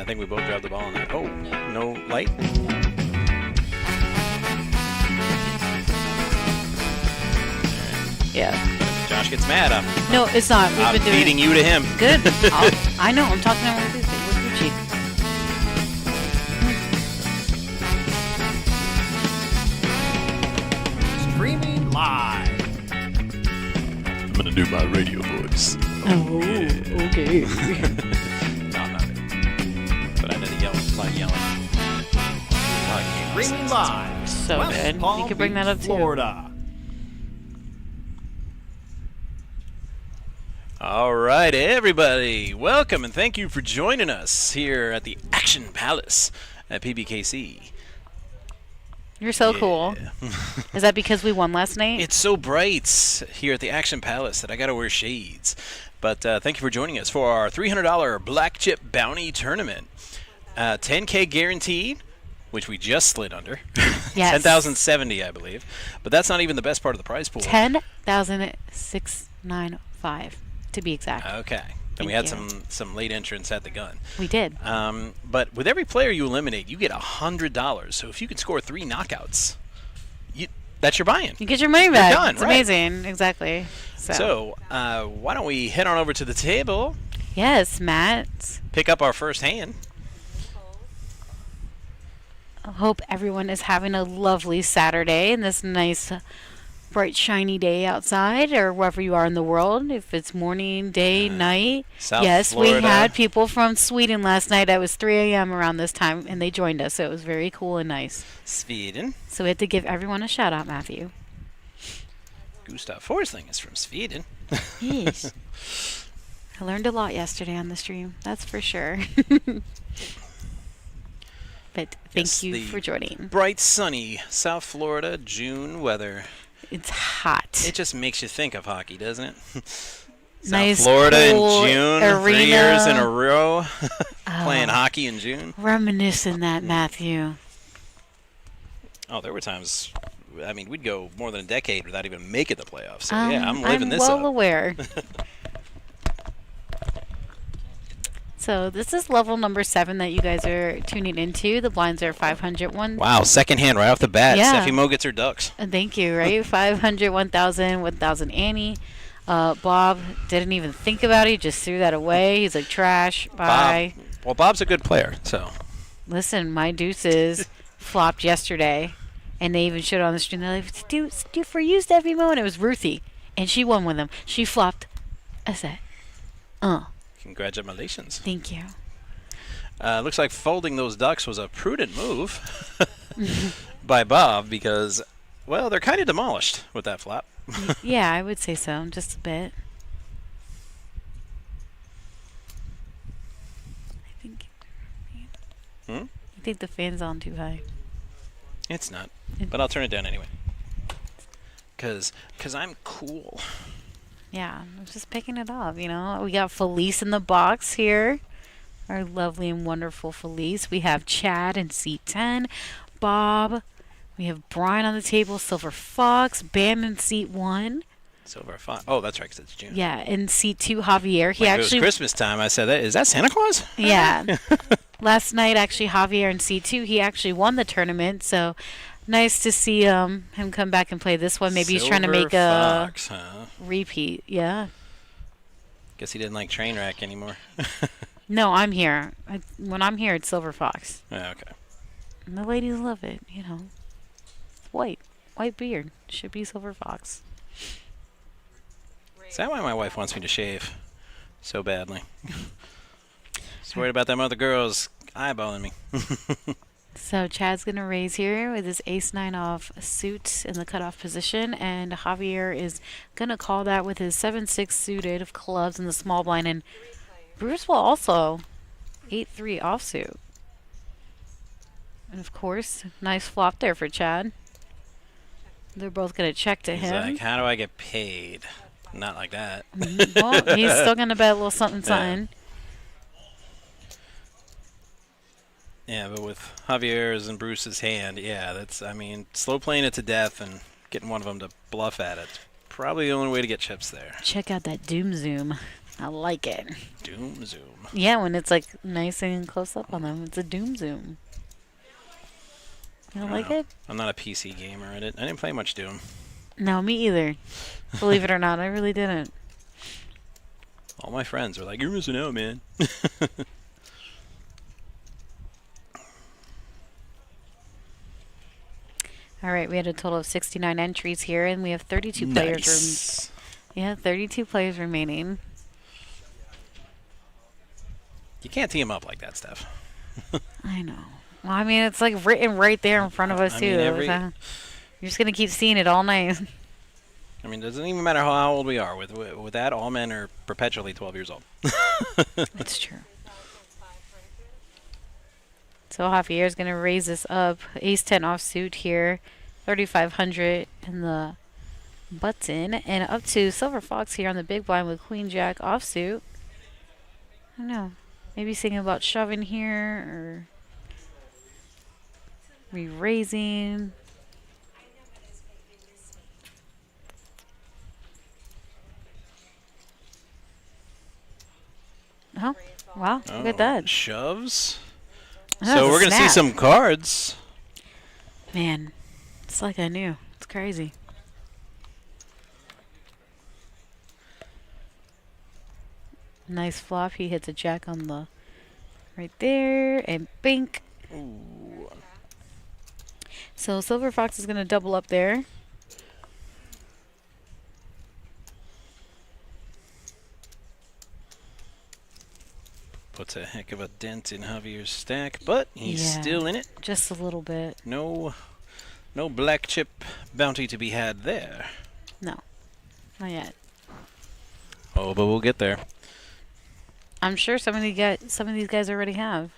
think we both grabbed the ball on that. Oh, no light? Yeah. Josh gets mad. No, it's not. We've I'm been doing beating you to him. Good. I know. I'm talking about Tuesday. We're Gucci. Streaming live. I'm going to do my radio voice. Oh, yeah. okay. No, I'm not really. But I did a lot of yelling. Streaming live. So West good. Palm You could bring that Beach, up too. Florida. All right, everybody. Welcome and thank you for joining us here at the Action Palace at PBKC. You're so cool. Is that because we won last night? It's so bright here at the Action Palace that I got to wear shades. But thank you for joining us for our $300 Black Chip Bounty Tournament. 10K guaranteed, which we just slid under. Yes. 10,070, I believe. But that's not even the best part of the prize pool. 10,695 to be exact. Okay. Then we had some late entrants at the gun. We did. But with every player you eliminate, you get $100. So if you can score 3 knockouts, that's your buy-in. You get your money back. You're done, it's right. amazing. Exactly. So, why don't we head on over to the table, yes, Matt. pick up our first hand. I hope everyone is having a lovely Saturday and this nice, bright, shiny day outside or wherever you are in the world. If it's morning, day, night. South yes, Florida. we had people from Sweden last night. It was 3 a.m. around this time, and they joined us. So it was very cool and nice. Sweden. So we had to give everyone a shout out, Matthew. Gustav Forsling is from Sweden. Yes. I learned a lot yesterday on the stream. That's for sure. But thank Yes, you the for joining. Bright, sunny South Florida June weather. It's hot. It just makes you think of hockey, doesn't it? Nice, South Florida cool in June, arena. 3 years in a row, playing hockey in June. Reminiscing that, Matthew. Oh, there were times, I mean, we'd go more than a decade without even making the playoffs. So, yeah, I'm living this well up. aware. So this is level number 7 that you guys are tuning into. The blinds are 500, Wow, second hand right off the bat. Yeah. Steffi Mo gets her ducks. Thank you, right? 500, 1,000, 1,000 Annie. Bob didn't even think about it. He just threw that away. He's like, trash, bye. Well, Bob's a good player, so. Listen, my deuces flopped yesterday, and they even showed it on the stream. They're like, do for you, Steffi Mo, and it was Ruthie, and she won with them. She flopped a set. Congratulations. Thank you. Looks like folding those ducks was a prudent move by Bob because, well, they're kind of demolished with that flop. Yeah, I would say so, just a bit. I think. I think the fan's on too high. It's not, but I'll turn it down anyway. Cause I'm cool. Yeah, I was just picking it up, you know. We got Felice in the box here. Our lovely and wonderful Felice. We have Chad in seat 10. Bob. We have Brian on the table. Silver Fox. Bam in seat 1. Silver Fox. Oh, that's right, because it's June. Yeah, in seat 2, Javier. He When actually. it was Christmas time, I said, is that Santa Claus? Yeah. Last night, actually, Javier in seat 2, he actually won the tournament. So nice to see him come back and play this one. Maybe he's trying to make a Fox, huh? repeat. Yeah. Guess he didn't like Trainwreck anymore. No, I'm here. When I'm here, it's Silver Fox. Yeah, okay. And the ladies love it, you know. It's white. White beard. Should be Silver Fox. Is that why my wife wants me to shave so badly? She's worried about them other girls eyeballing me. So Chad's going to raise here with his ace-9 off suit in the cutoff position, and Javier is going to call that with his 7-6 suited of clubs in the small blind, and Bruce will also 8-3 offsuit. And of course, nice flop there for Chad. They're both going to check to He's him. like, how do I get paid? Not like that. Well, he's still going to bet a little something, something. Yeah, but with Javier's and Bruce's hand, yeah, that's, I mean, slow playing it to death and getting one of them to bluff at it. Probably the only way to get chips there. Check out that Doom Zoom. I like it. Doom zoom. Yeah, when it's like nice and close up on them, it's a doom zoom. You don't like Wow. it? I'm not a PC gamer. I didn't play much Doom. No, me either. Believe it or not, I really didn't. All my friends were like, "You're missing out, man." All right, we had a total of 69 entries here, and we have 32 players. Nice. Yeah, 32 players remaining. You can't team up like that, Steph. I know. Well, I mean, it's like written right there in front of us, I too. mean, So you're just going to keep seeing it all night. I mean, it doesn't even matter how old we are. With that, all men are perpetually 12 years old. It's true. So Javier's going to raise this up. Ace 10 offsuit here. 3,500 in the button. And up to Silver Fox here on the big blind with Queen Jack offsuit. I don't know. Maybe thinking about shoving here or re-raising. Oh, wow. Look at that. Shoves. Oh, So it's a we're going to see snap. some cards. Man, it's like I knew. It's crazy. Nice flop. He hits a jack on the right there and bink. Ooh. So Silver Fox is going to double up there. Puts a heck of a dent in Javier's stack, but he's Yeah. still in it. Just a little bit. No black chip bounty to be had there. No, not yet. Oh, but we'll get there. I'm sure some of these guys already have.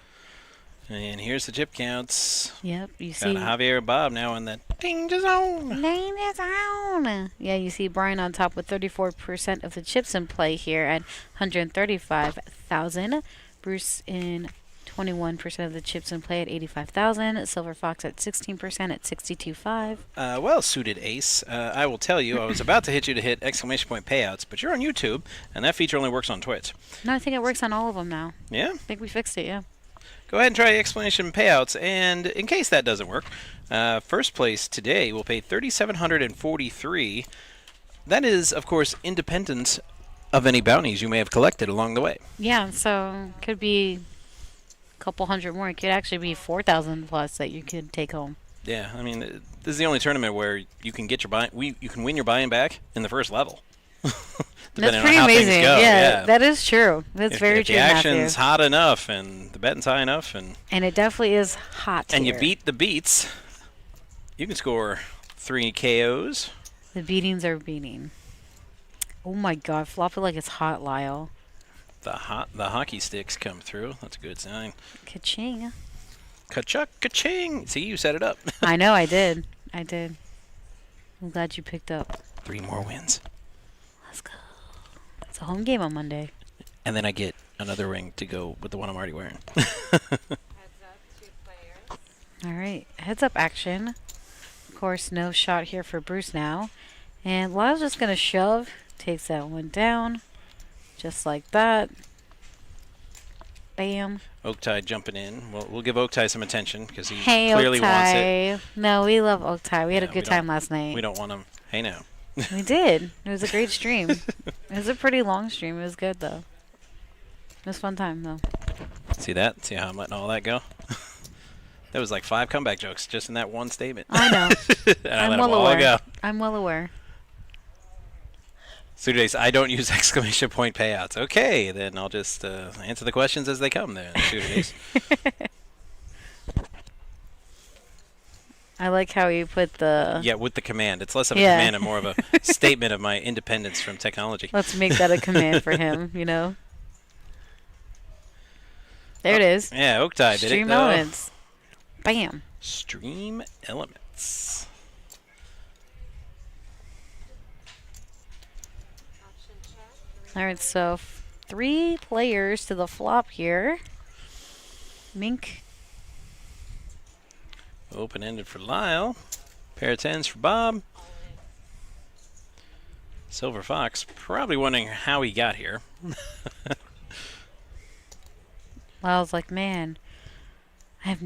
And here's the chip counts. Yep, you Got see. Javier Bob now in the danger zone. Name is on. Yeah, you see Brian on top with 34% of the chips in play here at 135,000. Bruce in 21% of the chips in play at 85,000. Silver Fox at 16% at 62.5. Well suited, Ace. I will tell you, I was about to hit you to hit exclamation point payouts, but you're on YouTube, and that feature only works on Twitch. No, I think it works on all of them now. Yeah? I think we fixed it, yeah. Go ahead and try explanation payouts, and in case that doesn't work, first place today will pay $3,743. That is, of course, independent of any bounties you may have collected along the way. Yeah, so could be a couple hundred more. It could actually be 4,000 plus that you could take home. Yeah, I mean, this is the only tournament where you can get your buy. You can win your buy-in back in the first level. That's pretty amazing. Yeah, that is true. That's very if true. the action's Matthew. hot enough and the betting's high enough, and it definitely is hot. you here. beat the beats, you can score 3 KOs. The beatings are beating. Oh my God! Flop it like it's hot, Lyle. The hockey sticks come through. That's a good sign. Ka-ching. Ka-chuck, ka-ching. See, you set it up. I know. I did. I'm glad you picked up. 3 more wins. Let's go. It's a home game on Monday. And then I get another ring to go with the one I'm already wearing. All right. Heads up action. Of course, no shot here for Bruce now. And Lyle's just going to shove. Takes that one down. Just like that. Bam. Oaktai jumping in. We'll give Oaktai some attention because he Hey, clearly wants it. Oaktai. No, we love Oaktai. We had a Yeah, good time last night. We don't want him. Hey, now. We did. It was a great stream. It was a pretty long stream. It was good, though. It was a fun time, though. See that? See how I'm letting all that go? That was like 5 comeback jokes just in that one statement. I know. And I I'm let well them all aware. go. I'm well aware. Sudace, I don't use exclamation point payouts. Okay, then I'll just answer the questions as they come then, Sudace. I like how you put the... Yeah, with the command. It's less of a Yeah. command and more of a statement of my independence from technology. Let's make that a command for him, you know? There it is. Yeah, Oaktai did it, Stream though. elements. Bam. Stream elements. All right, so 3 players to the flop here. Mink. Open-ended for Lyle. Pair of 10s for Bob. Silver Fox probably wondering how he got here. Well, I was like, man, I have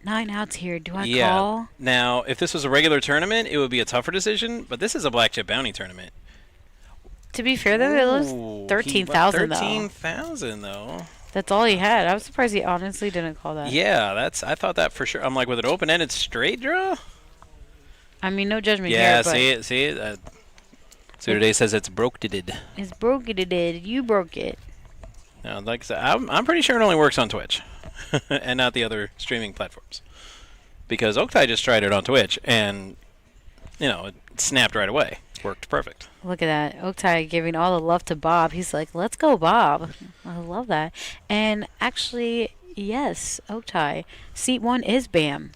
9 outs here. Do I Yeah. call? Now, if this was a regular tournament, it would be a tougher decision, but this is a black chip bounty tournament. To be fair, though, it was Ooh, 13,000 though. 13,000 though. That's all he had. I was surprised he honestly didn't call that. Yeah, I thought that for sure. I'm like, with an open-ended straight draw? I mean, no judgment Yeah, here, but see it. So today says it's broke-did. it's broke it. You broke it. Now, like I said, I'm pretty sure it only works on Twitch and not the other streaming platforms. Because Oaktai just tried it on Twitch and, it snapped right away. Worked perfect. Look at that. Oaktai giving all the love to Bob. He's like, let's go, Bob. I love that. And actually, yes, Oaktai. Seat 1 is Bam.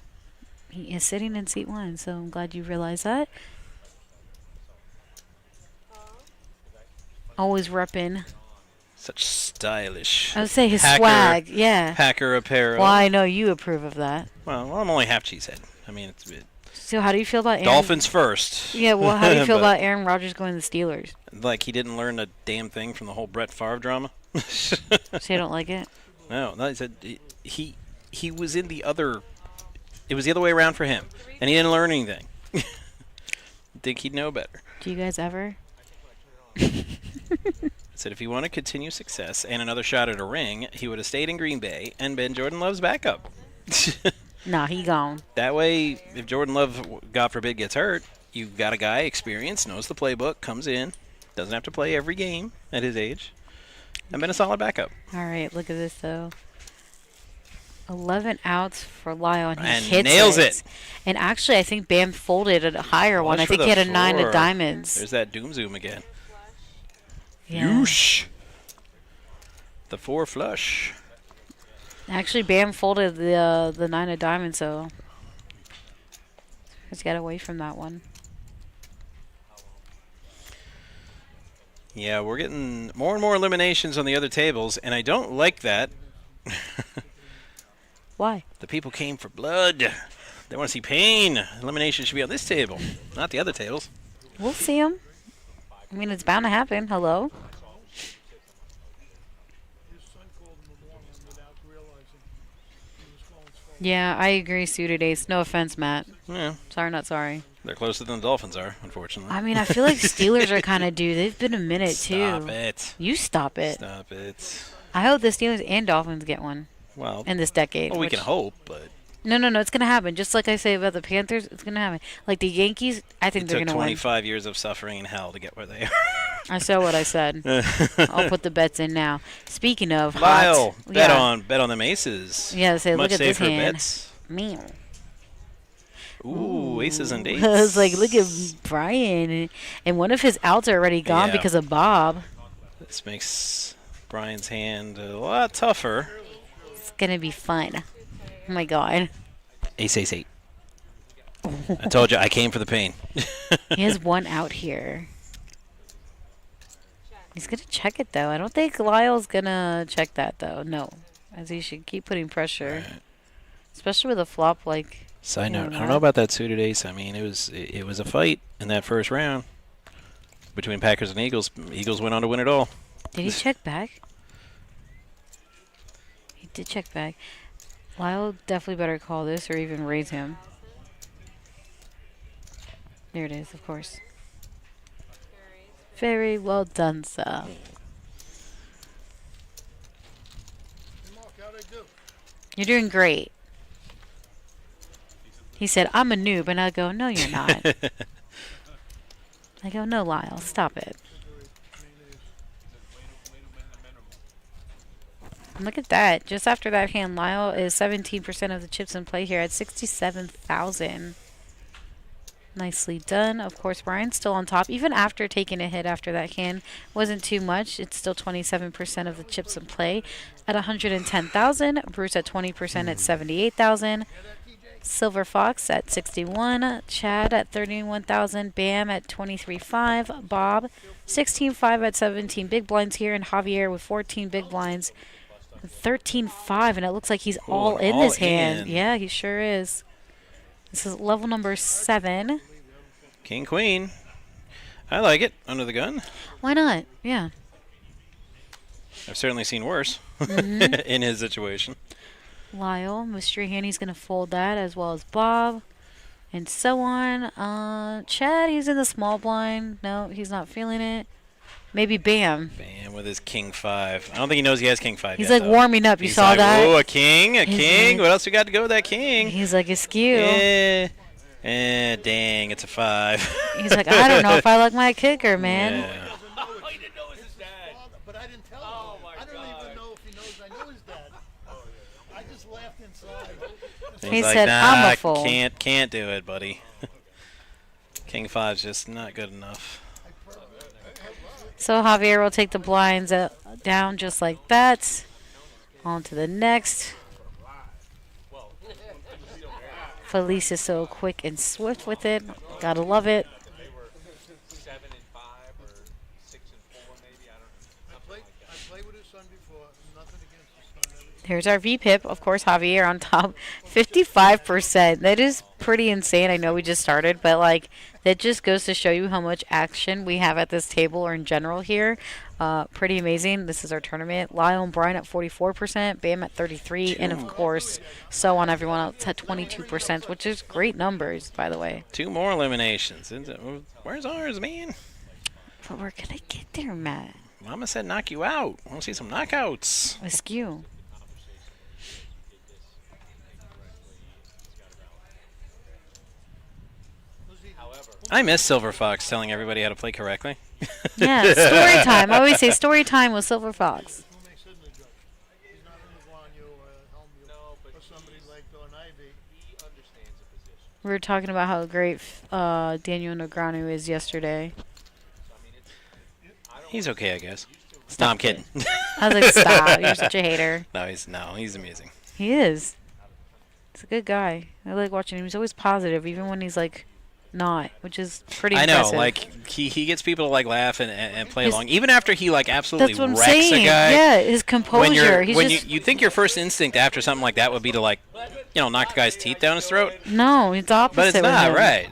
He is sitting in seat 1, so I'm glad you realized that. Always repping. Such stylish. I would say his Hacker- swag. Yeah. Hacker apparel. Well, I know you approve of that. Well, I'm only half cheesehead. I mean, it's So how do you feel about Aaron? Dolphins first. Yeah, well, how do you feel But, about Aaron Rodgers going to the Steelers? like, he didn't learn a damn thing from the whole Brett Favre drama. So you don't like it? No, he said he was in the other. It was the other way around for him, and he didn't learn anything. Think he'd know better. Do you guys ever? Said if he wanted continued success and another shot at a ring, he would have stayed in Green Bay and been Jordan Love's backup. Nah, he gone. That way, if Jordan Love, God forbid, gets hurt, you've got a guy experienced, knows the playbook, comes in, doesn't have to play every game at his age, and been a solid backup. All right, look at this though. 11 outs for Lyle, and he And hits nails it. And actually, I think Bam folded a higher one. Watch I for think the he had a 9 4. of diamonds. There's that doom zoom again. Yeah. Yoosh. The 4 flush. Actually, Bam folded the 9 of diamonds, so let's get away from that one. Yeah, we're getting more and more eliminations on the other tables, and I don't like that. Why? The people came for blood. They want to see pain. Elimination should be on this table, not the other tables. We'll see him. I mean, it's bound to happen. Hello? Yeah, I agree, Suited Ace. No offense, Matt. Yeah, Sorry, not sorry. they're closer than the Dolphins are, unfortunately. I mean, I feel like Steelers are kind of due. They've been a minute, Stop too. it. You stop it. Stop it. I hope the Steelers and Dolphins get one Well, in this decade. we which- can hope, but No, it's going to happen. Just like I say about the Panthers, it's going to happen. Like the Yankees, I think it they're took going to win. 25 years of suffering and hell to get where they I saw what I said. are. I'll put the bets in now. Speaking of Lyle, hot, bet yeah. on them aces. Yeah, say, Much look at this safer hand. bets. Meow. Ooh, aces and eights. I was like, look at Brian. And one of his outs are already gone Yeah. because of Bob. This makes Brian's hand a lot tougher. It's going to be fun. Oh, my God. Ace, ace, 8. I told you, I came for the pain. He has one out here. He's going to check it, though. I don't think Lyle's going to check that, though. No. As he should keep putting pressure. Right. Especially with a flop like... Side note, I that. don't know about that suited ace. I mean, it was a fight in that first round between Packers and Eagles. Eagles went on to win it all. Did he check back? He did check back. Lyle definitely better call this or even raise him. There it is, of course. Very well done, sir. You're doing great. He said, I'm a noob. And I go, no, you're not. I go, no, Lyle, stop it. Look at that. Just after that hand, Lyle is 17% of the chips in play here at 67,000. Nicely done. Of course, Brian's still on top. Even after taking a hit after that hand, wasn't too much. It's still 27% of the chips in play at 110,000. Bruce at 20% at 78,000. Silver Fox at 61. Chad at 31,000. Bam at 23.5. Bob 16.5 at 17 big blinds here. And Javier with 14 big blinds. 13.5. And it looks like he's all in all this hand. in. Yeah, he sure is. This is level number 7. King, queen. I like it. Under the gun. Why not? Yeah. I've certainly seen worse Mm-hmm. in his situation. Lyle, mystery hand, he's going to fold that as well as Bob. And so on. Chad, he's in the small blind. No, he's not feeling it. Maybe Bam. Bam with his king 5. I don't think he knows he has king 5 He's yet, like though. warming up. You He's saw like, that? oh, a king, a He's king. like- What else we got to go with that king? He's like, askew. Dang, it's a 5. He's like, I don't know if I like my kicker, man. Yeah. He didn't know it was his dad. But I didn't tell him. Oh my I don't even know if he knows I know his dad. I just laughed inside. He He's like, said, nah, I'm a fool. Can't do it, buddy. King 5's just not good enough. So Javier will take the blinds down just like that. On to the next. Felice is so quick and swift with it. Gotta love it. I played with his son before. Nothing against his son. Here's our VPIP. Of course, Javier on top. 55%. That is pretty insane. I know we just started, but like that just goes to show you how much action we have at this table or in general here. Pretty amazing. This is our tournament. Lyle and Brian at 44%, Bam at 33%, and of course, so on everyone else at 22%, which is great numbers, by the way. 2 more eliminations. Where's ours, man? But we're gonna get there, Matt. Mama said knock you out. I want to see some knockouts. Askew. I miss Silver Fox telling everybody how to play correctly. Yeah, story time. I always say story time with Silver Fox. Who makes it in the judge? He's not in the Guanyu or Helmu or somebody like Don Ivy. He understands the position. We were talking about how great Daniel Negreanu is yesterday. He's okay, I guess. No, I'm kidding. I was like, stop. You're such a hater. No, he's amazing. He is. He's a good guy. I like watching him. He's always positive, even when he's like not, which is pretty I know, impressive. like he gets people to like laugh and play His- along, even after he like absolutely That's what I'm wrecks saying. a guy. Yeah, his composure. He's when just you think your first instinct after something like that would be to like, knock the guy's teeth down his throat, no, it's opposite. but it's with not him. right.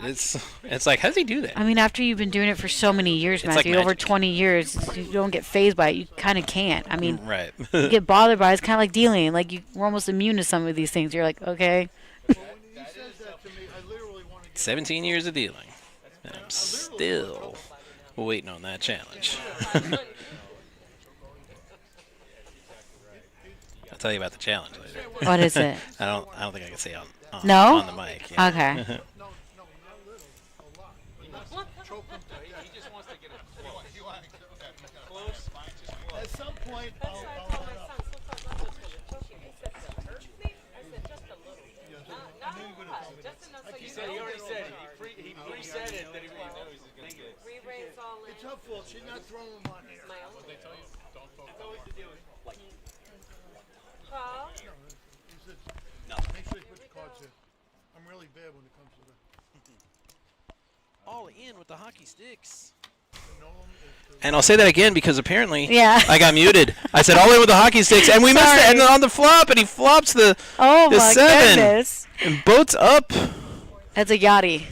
It's like, how does he do that? I mean, after you've been doing it for so many years, It's Matthew, like over magic. 20 years, you don't get phased by it. You kind of can't. I mean, Right. you get bothered by it. It's kind of like dealing. Like, we're almost immune to some of these things. You're like, okay. When he says that to me, I literally want to get 17 years of dealing, and I'm still waiting on that challenge. I'll tell you about the challenge later. What is it? I don't think I can say on No? on the mic. Yeah. Okay. No, not little, a lot. Choke him to death. He just wants to get it close. At some point, I'll let up. He already said it. He pre-said it that he knows he's going to get it. It's her fault. She's not throwing him on here. What they tell you? Don't talk. That's always to do it. He said, no. Make sure you put your cards in. I'm really bad when it comes to that. All in with the hockey sticks. No one is And I'll say that again because apparently Yeah. I got muted. I said all in with the hockey sticks, and we missed it. Sorry. And then on the flop, and he flops the Oh, the my 7. goodness. And boats up. That's a yachty.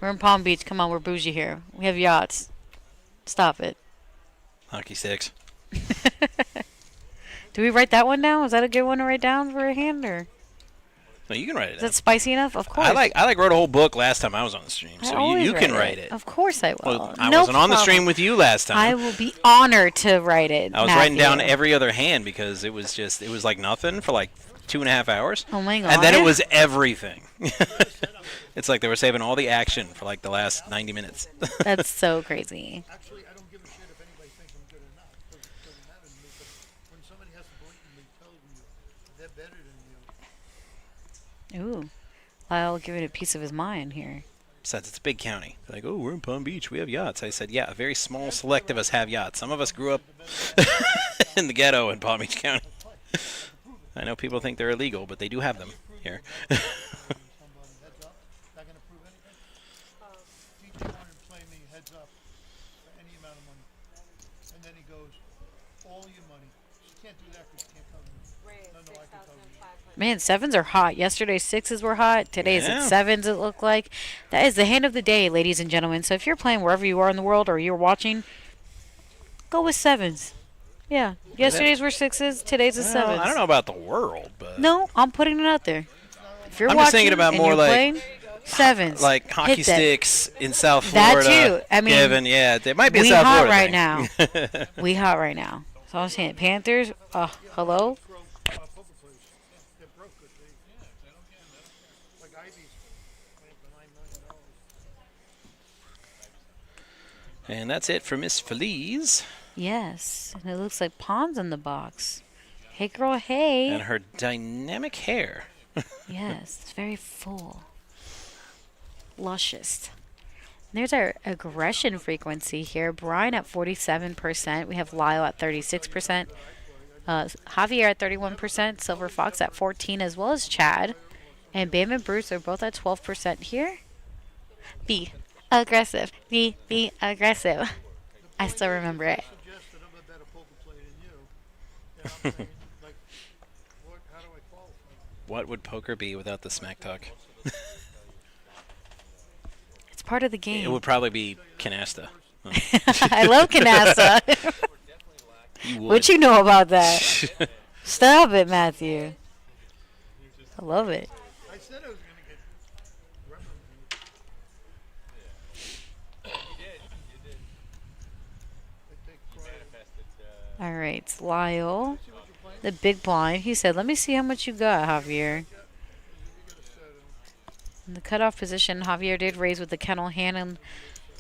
We're in Palm Beach. Come on, we're bougie here. We have yachts. Stop it. Hockey sticks. Do we write that one down? Is that a good one to write down for a hand, or No, you can write it is down. that spicy enough? Of course. I wrote a whole book last time I was on the stream, I so always you can write it. Of course I will. Well, I No wasn't on the problem. stream with you last time. I will be honored to write it. I was writing down Matthew. every other hand because it was like nothing for like 2.5 hours. Oh my god. And then it was everything. It's like they were saving all the action for like the last 90 minutes. That's so crazy. Actually, I don't give a shit if anybody thinks I'm good or not. It doesn't matter to me. But when somebody has to blatantly tell you they're better than you, Ooh. Lyle giving a piece of his mind here. Besides, it's a big county. They're like, oh, we're in Palm Beach. We have yachts. I said, yeah, a very small select of us have yachts. Some of us grew up in the ghetto in Palm Beach County. I know people think they're illegal, but they do have them here. somebody heads up, not going to prove anything. Teacher wanted to play me heads up for any amount of money. And then he goes, all your money. She can't do that because she can't cover me. No, I can cover you. Man, sevens are hot. Yesterday's sixes were hot. Today's at Yeah. sevens, it looked like. That is the hand of the day, ladies and gentlemen. So if you're playing wherever you are in the world or you're watching, go with sevens. Yeah. Yesterday's were sixes. Today's is Well, sevens. I don't know about the world, but No, I'm putting it out there. If you're I'm watching just thinking about and more you're like playing, sevens. like hockey Hit that. sticks in South That Florida. too. I mean, Kevin, yeah, it might be a we South hot Florida right thing. now. We hot right now. So I'm saying Panthers. Hello. Poker players. They're broke because like Ivy's playing for $9 million. And that's it for Miss Feliz Yes, and it looks like Pond's in the box. Hey, girl. Hey. and her dynamic hair. Yes, it's very full. Luscious. There's our aggression frequency here. Brian at 47%. We have Lyle at 36%. Javier at 31%. Silver Fox at 14%, as well as Chad. And Bam and Bruce are both at 12% here. Be aggressive. Be aggressive. I still remember it. Suggested I'm a better poker player than you. And I'm saying, like, how do I qualify? What would poker be without the smack talk? It's part of the It game. would probably be canasta. I love Canasta. You would. What you know about that? Stop it, Matthew. I love it. I said I was going to get reprimanded. I take pride. All right, it's Lyle, the big blind. He said, "Let me see how much you got, Javier." In the cutoff position, Javier did raise with the kennel hand, and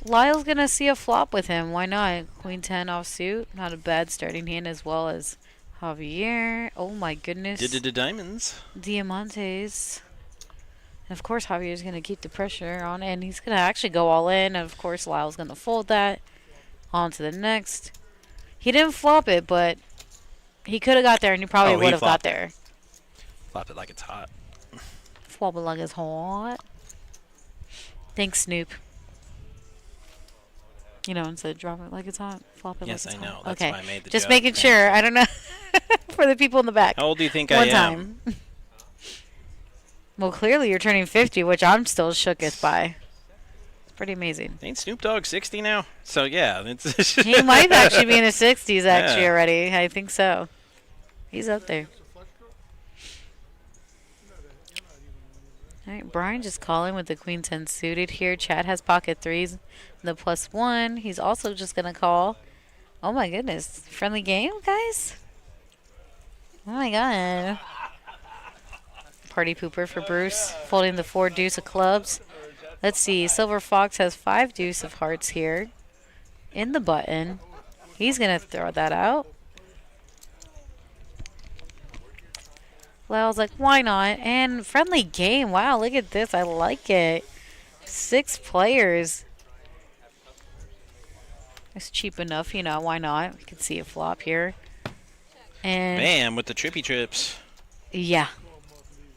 Lyle's gonna see a flop with him. Why not? Queen 10 offsuit, not a bad starting hand, as well as Javier. Oh my goodness, Diamonds. Diamantes. And of course, Javier's gonna keep the pressure on, and he's gonna actually go all in. And of course, Lyle's gonna fold that. On to the next. He didn't flop it, but he could have got there, and he probably Oh, he would have got flopped it. there. Flop it like it's hot. Flop it like it's hot. Thanks, Snoop. You know, instead of drop it like it's hot, flop it Yes, like it's I know. hot. That's Okay, why I made the just joke. making Thank sure. you. I don't know for the people in the back. How old do you think I One am? time. Well, clearly you're turning 50, which I'm still shooketh by. It's pretty amazing. Ain't Snoop Dogg 60 now? So yeah, it's He might actually be in his 60s actually Yeah. already. I think so. He's up there. All right, Brian just calling with the Queen 10 suited here. Chad has pocket threes, the +1. He's also just going to call. Oh my goodness. Friendly game, guys? Oh my god. Party pooper for Bruce. Folding the 4 deuce of clubs. Let's see. Silver Fox has 5 deuce of hearts here in the button. He's going to throw that out. Lyle's like, why not? And friendly game. Wow, look at this. I like it. 6 players. It's cheap enough, you know. Why not? We can see a flop here. And Bam with the trippy trips. yeah.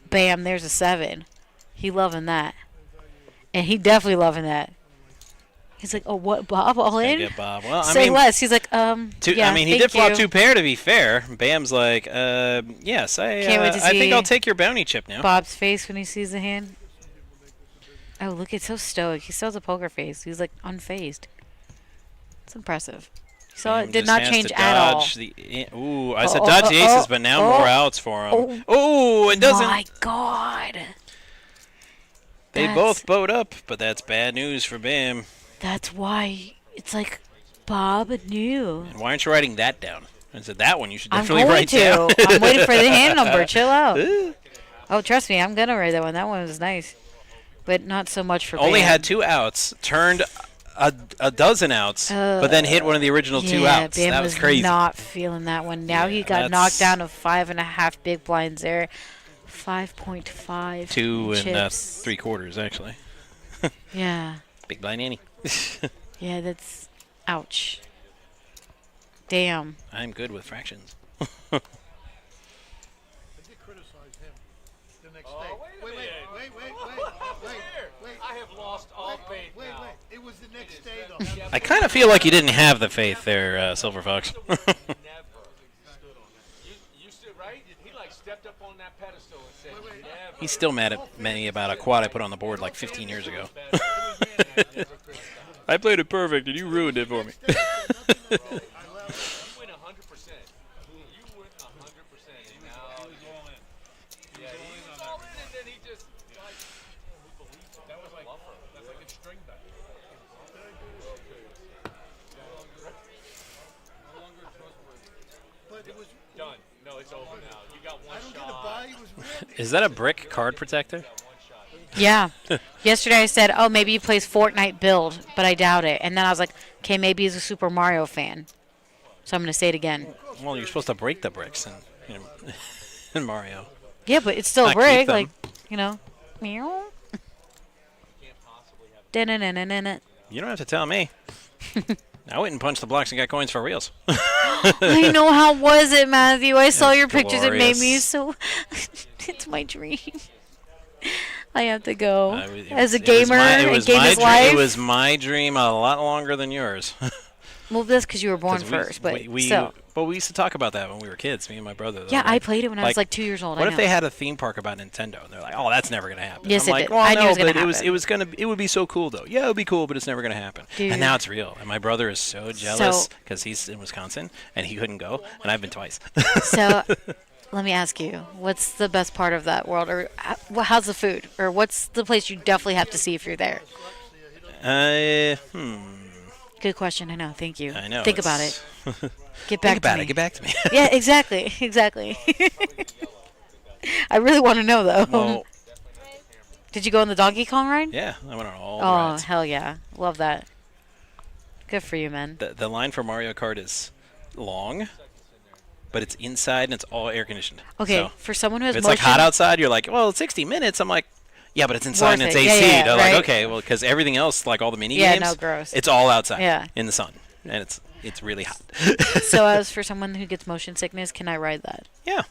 Bam, there's a 7. He loving that. And he definitely loving that. He's like, oh, what, Bob? All Gonna in? get Bob. Well, I Say mean, less. He's like, yeah, I mean, he thank did flop you. 2 pair to be fair. Bam's like, yes, Can't wait to I think see I'll take your bounty chip now. Bob's face when he sees the hand. Oh, look, it's so stoic. He still has a poker face. He's like unfazed. It's impressive. So Bam it did just not has change to at all. dodge ooh, I said Oh, dodge oh, the aces, oh, but now oh, more outs for him. Oh, it doesn't. My God. They That's- both bowed up, but that's bad news for Bam. That's why it's like Bob knew. And why aren't you writing that down? I said that one you should I'm definitely going write to. down. I'm waiting for the hand number. Chill out. Oh, trust me, I'm gonna write that one. That one was nice, but not so much for Only Bam. had 2 outs, turned a dozen outs, but then hit one of the original 2 Yeah, outs. Bam That was crazy. not feeling that one. Now he got that's- knocked down to 5.5 big blinds there. 5.5. 2 and chips. 3/4 actually. Yeah. Big blind Annie. Yeah, that's ouch. Damn. I'm good with fractions. I did criticize him the next day. Wait. I have lost all faith Wait. now. It was the next day, though. I kind of feel like you didn't have the faith there, Silver Fox. Never stood on that. You stood right right? He like stepped up on that pedestal and said, never. He's still mad at me about a quad I put on the board like 15 years ago. I played it perfect, and you ruined it for me. You went 100%. You went 100%. And now he's all in. Yeah, he was all in, and then he just like that was like that's like a string back. No longer trustworthy. But it was. Done. No, it's over now. You got one I don't get a shot. buy. He was ripped. Is that a brick card protector? Yeah. Yesterday I said, oh, maybe he plays Fortnite build, but I doubt it. And then I was like, okay, maybe he's a Super Mario fan. So I'm going to say it again. Well, you're supposed to break the bricks in Mario. Yeah, but it's still a Not brick. keep them. Like, you know. Meow. Da-na-na-na-na-na. You don't have to tell me. I went and punched the blocks and got coins for reals. I know. How was it, Matthew? I saw was your pictures. It made me glorious. so... It's my dream. I have to go. It As a was- it was gamer my- it and was game my his dream- life. It was my dream a lot longer than yours. Well, that's because you were born 'Cause first, but we still. But we used to talk about that when we were kids, me and my brother. Yeah, I played it when I was like, like 2 years old. What I if know. they had a theme park about Nintendo? And they're like, "Oh, that's never gonna happen." Yes, I'm it like, did. Well, I knew no, it was gonna but it happen. was gonna it would be so cool though. Yeah, it would be cool, but it's never gonna happen. Dude. And now it's real. And my brother is so jealous because he's in Wisconsin and he couldn't go, and I've been twice. So, let me ask you, what's the best part of that world, or how's the food, or what's the place you definitely have to see if you're there? Good question. I know. Thank you. I know. Think about it. Get back Think about to me. it. Get back to me. Yeah, exactly. Exactly. I really want to know though. Well, Did you go on the Donkey Kong ride? yeah, I went on all the Oh, rides. hell yeah. Love that. Good for you, man. The line for Mario Kart is long, but it's inside and it's all air conditioned. Okay, So for someone who has if it's motion, like hot outside, you're like, well, it's 60 minutes. I'm like, yeah, but it's inside and Worth it's it. AC. Yeah, yeah, They're right. like, okay, well, because everything else, like all the mini Yeah, games, no, gross. it's all outside Yeah. in the sun, and it's really hot. So as for someone who gets motion sickness, can I ride that? Yeah,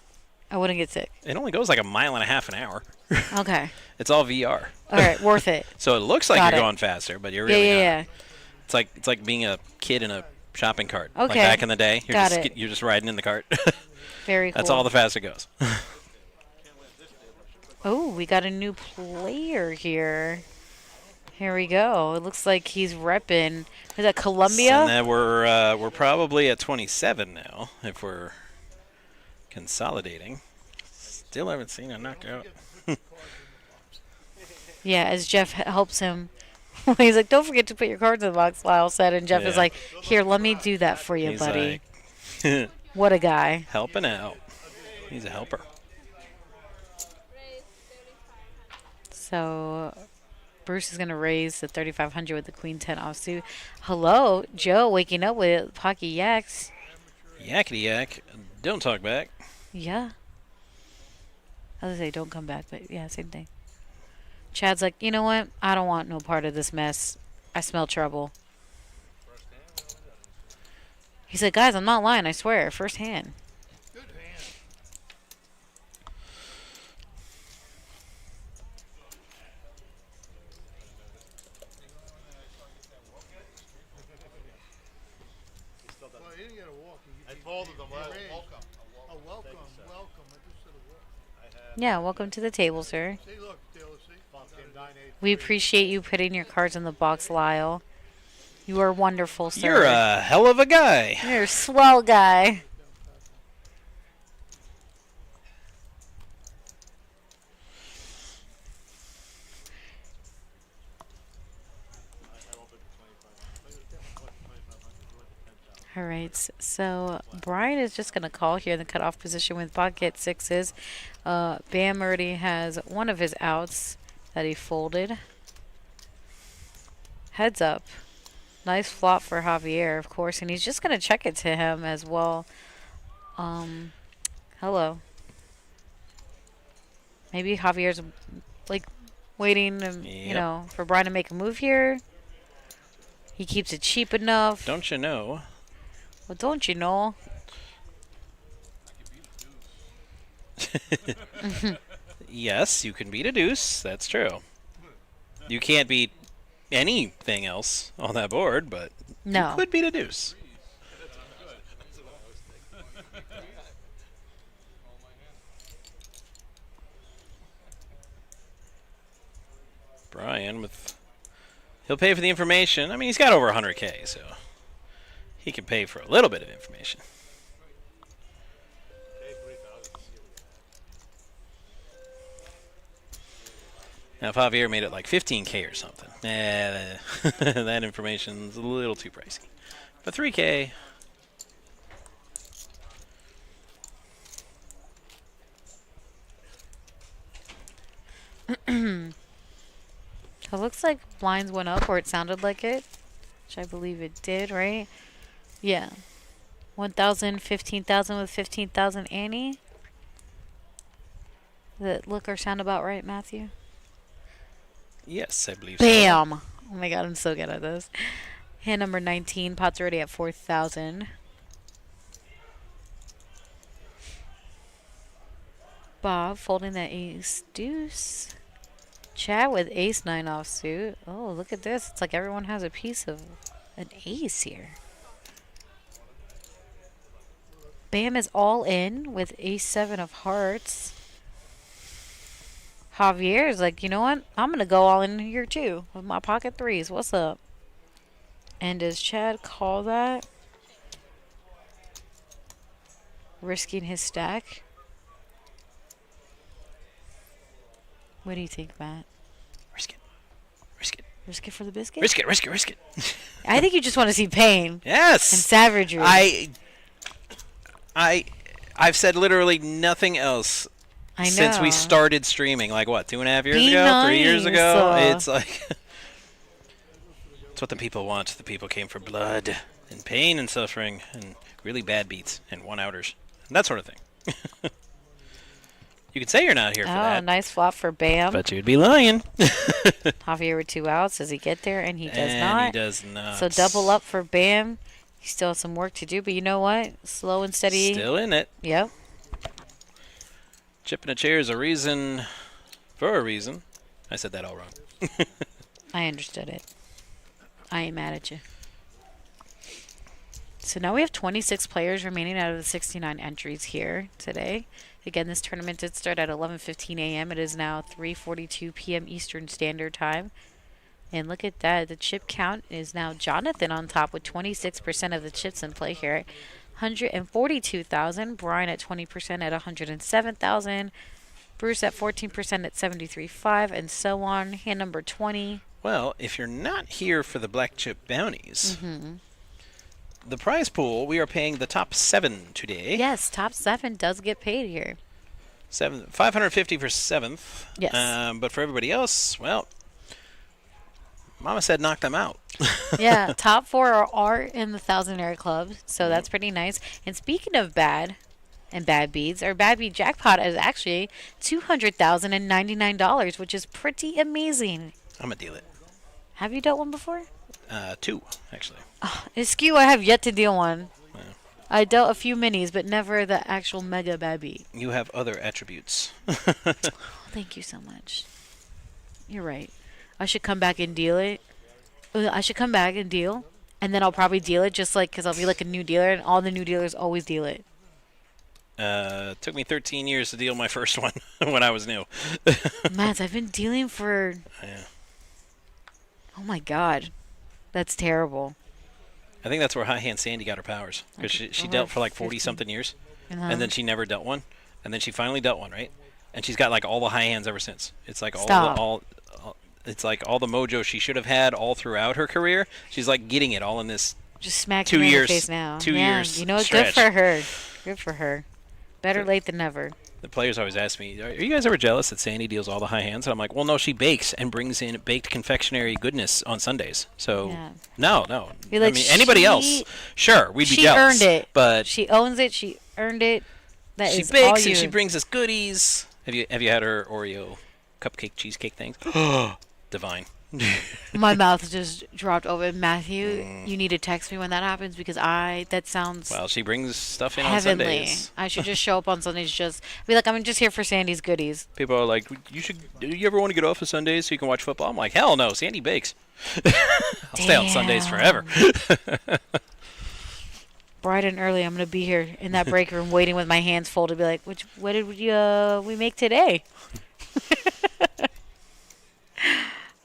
I wouldn't get sick. it only goes like a mile and a half an hour. Okay. It's all VR. All right, worth it. So it looks like Got you're it. going faster, but you're Yeah, really yeah, not. yeah. It's like being a kid in a shopping cart. Like Okay. back in the day, you're Got just it. you're just riding in the cart. Very cool. That's all the fast it goes. Oh, we got a new player here. Here we go. It looks like he's repping. Is that Colombia? And then we're probably at 27 now if we're consolidating. Still haven't seen a knockout. Yeah, as Jeff helps him. He's like, don't forget to put your cards in the box, Lyle said. And Jeff is Yeah. like, here, let me do that for you, He's buddy. like What a guy. helping out. He's a helper. So Bruce is going to raise the 3,500 with the Queen 10 offsuit. Hello, Joe, waking up with Pocky Yaks. Yakety yak. Don't talk back. Yeah. I was going to say, don't come back, but yeah, same thing. Chad's like, you know what? I don't want no part of this mess. I smell trouble. He said, guys, I'm not lying. I swear. First hand. Good hand. Well, he didn't get a walk. I told them, raised. welcome. Oh, welcome, welcome. I just said a walk. Yeah, welcome to the table, sir. See, look, Taylor, see? We appreciate you putting your cards in the box, Lyle. You are wonderful, sir. You're a hell of a guy. You're a swell guy. All right, so Brian is just going to call here in the cutoff position with pocket sixes. Bam already has one of his outs that he folded. Heads up. Nice flop for Javier, of course, and he's just going to check it to him as well. Hello. Maybe Javier's, like, waiting, you Yep. know, for Brian to make a move here. He keeps it cheap enough. Don't you know? Well, don't you know? Yes, you can beat a deuce. That's true. You can't beat anything else on that board, but No. you could beat a deuce. Brian with. He'll pay for the information. I mean, he's got over 100K, so he can pay for a little bit of information. Now, if Javier made it like 15K or something, that information's a little too pricey. But 3K. It looks like blinds went up, or it sounded like it, which I believe it did, right? Yeah. 1,000, 15,000 with 15,000 Annie. Does it look or sound about right, Matthew? Yes, I believe so. Bam! Oh my god, I'm so good at this. Hand number 19, pot's already at 4,000. Bob folding that ace deuce. Chat with ace 9 offsuit. Oh, look at this. It's like everyone has a piece of an ace here. Bam is all in with ace 7 of hearts. Javier is like, you know what? I'm going to go all in here too with my pocket threes. What's up? And does Chad call that? Risking his stack? What do you think, Matt? Risk it. Risk it. Risk it for the biscuit? Risk it, risk it, risk it. I think you just want to see pain Yes. and savagery. I've said literally nothing else I know. since we started streaming. Like what, 2.5 years Be ago? 3 years nice. ago? It's like it's what the people want. The people came for blood and pain and suffering and really bad beats and one-outers and that sort of thing. You could say you're not here for Oh, that. nice flop for Bam. But you'd be lying. Javier with 2 outs. Does he get there? And he does and not. he does not. So double up for Bam. He still has some work to do, but you know what? Slow and steady. Still in it. Yep. Chipping a chair is a reason for a reason. I said that all wrong. I understood it. I ain't mad at you. So now we have 26 players remaining out of the 69 entries here today. Again, this tournament did start at 11:15 a.m. It is now 3:42 p.m. Eastern Standard Time. And look at that. The chip count is now Jonathan on top with 26% of the chips in play here. 142,000. Brian at 20% at 107,000. Bruce at 14% at 73.5, and so on. Hand number 20. Well, if you're not here for the black chip bounties, the prize pool, we are paying the top 7 today. Yes, top 7 does get paid here. 550 for 7th. Yes. But for everybody else, well, Mama said knock them out. Yeah, top 4 are in the Thousandaire Club, so that's pretty nice. And speaking of bad and bad beads, our bad bead jackpot is actually $200,099, which is pretty amazing. I'm going to deal it. Have you dealt one before? 2, actually. Askew, I have yet to deal one. Yeah. I dealt a few minis, but never the actual mega bad beat. You have other attributes. Thank you so much. You're right. I should come back and deal it. I should come back and deal, and then I'll probably deal it just like because I'll be like a new dealer, and all the new dealers always deal it. It took me 13 years to deal my first one when I was new. Matt, I've been dealing for... Yeah. Oh my god. That's terrible. I think that's where High Hand Sandy got her powers. Because she dealt for like 40-something years, and then she never dealt one, and then she finally dealt one, right? And she's got like all the high hands ever since. It's like it's like all the mojo she should have had all throughout her career. She's like getting it all in this Just smack 2 me in years. the face now. 2 Yeah, years. you know what? Stretch. Good for her. Good for her. Better late than never. The players always ask me, "Are you guys ever jealous that Sandy deals all the high hands?" And I'm like, "Well, no, she bakes and brings in baked confectionery goodness on Sundays. So Yeah. no. You're like, I mean, anybody else, sure, we'd be she jealous. earned it. But She owns it. She earned it. That she is bakes all and you. she brings us goodies. Have you had her Oreo cupcake cheesecake things? Divine. My mouth just dropped open. Matthew, you need to text me when that happens because that sounds Well, she brings stuff in on heavenly. Sundays. I should just show up on Sundays, just be like, I'm just here for Sandy's goodies. People are like, do you ever want to get off of Sundays so you can watch football? I'm like, hell no, Sandy bakes. I'll stay on Sundays forever. Bright and early, I'm gonna be here in that break room waiting with my hands folded, be like, what did we make today?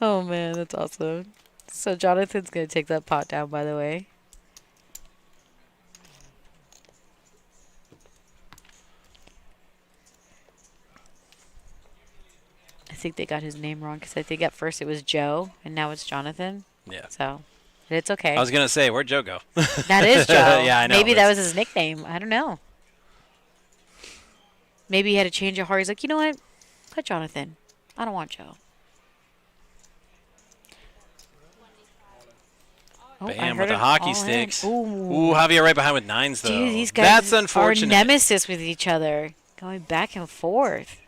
Oh man, that's awesome. So Jonathan's gonna take that pot down, by the way. I think they got his name wrong because I think at first it was Joe and now it's Jonathan. Yeah. So it's okay. I was gonna say, where'd Joe go? That is Joe. Yeah, I know. Maybe that was his nickname. I don't know. Maybe he had a change of heart. He's like, you know what? Put Jonathan. I don't want Joe. Oh, I Bam heard with the an hockey all in. sticks. Ooh. Ooh, Javier right behind with 9s though. Dude, these guys That's are unfortunate. nemesis with each other, going back and forth.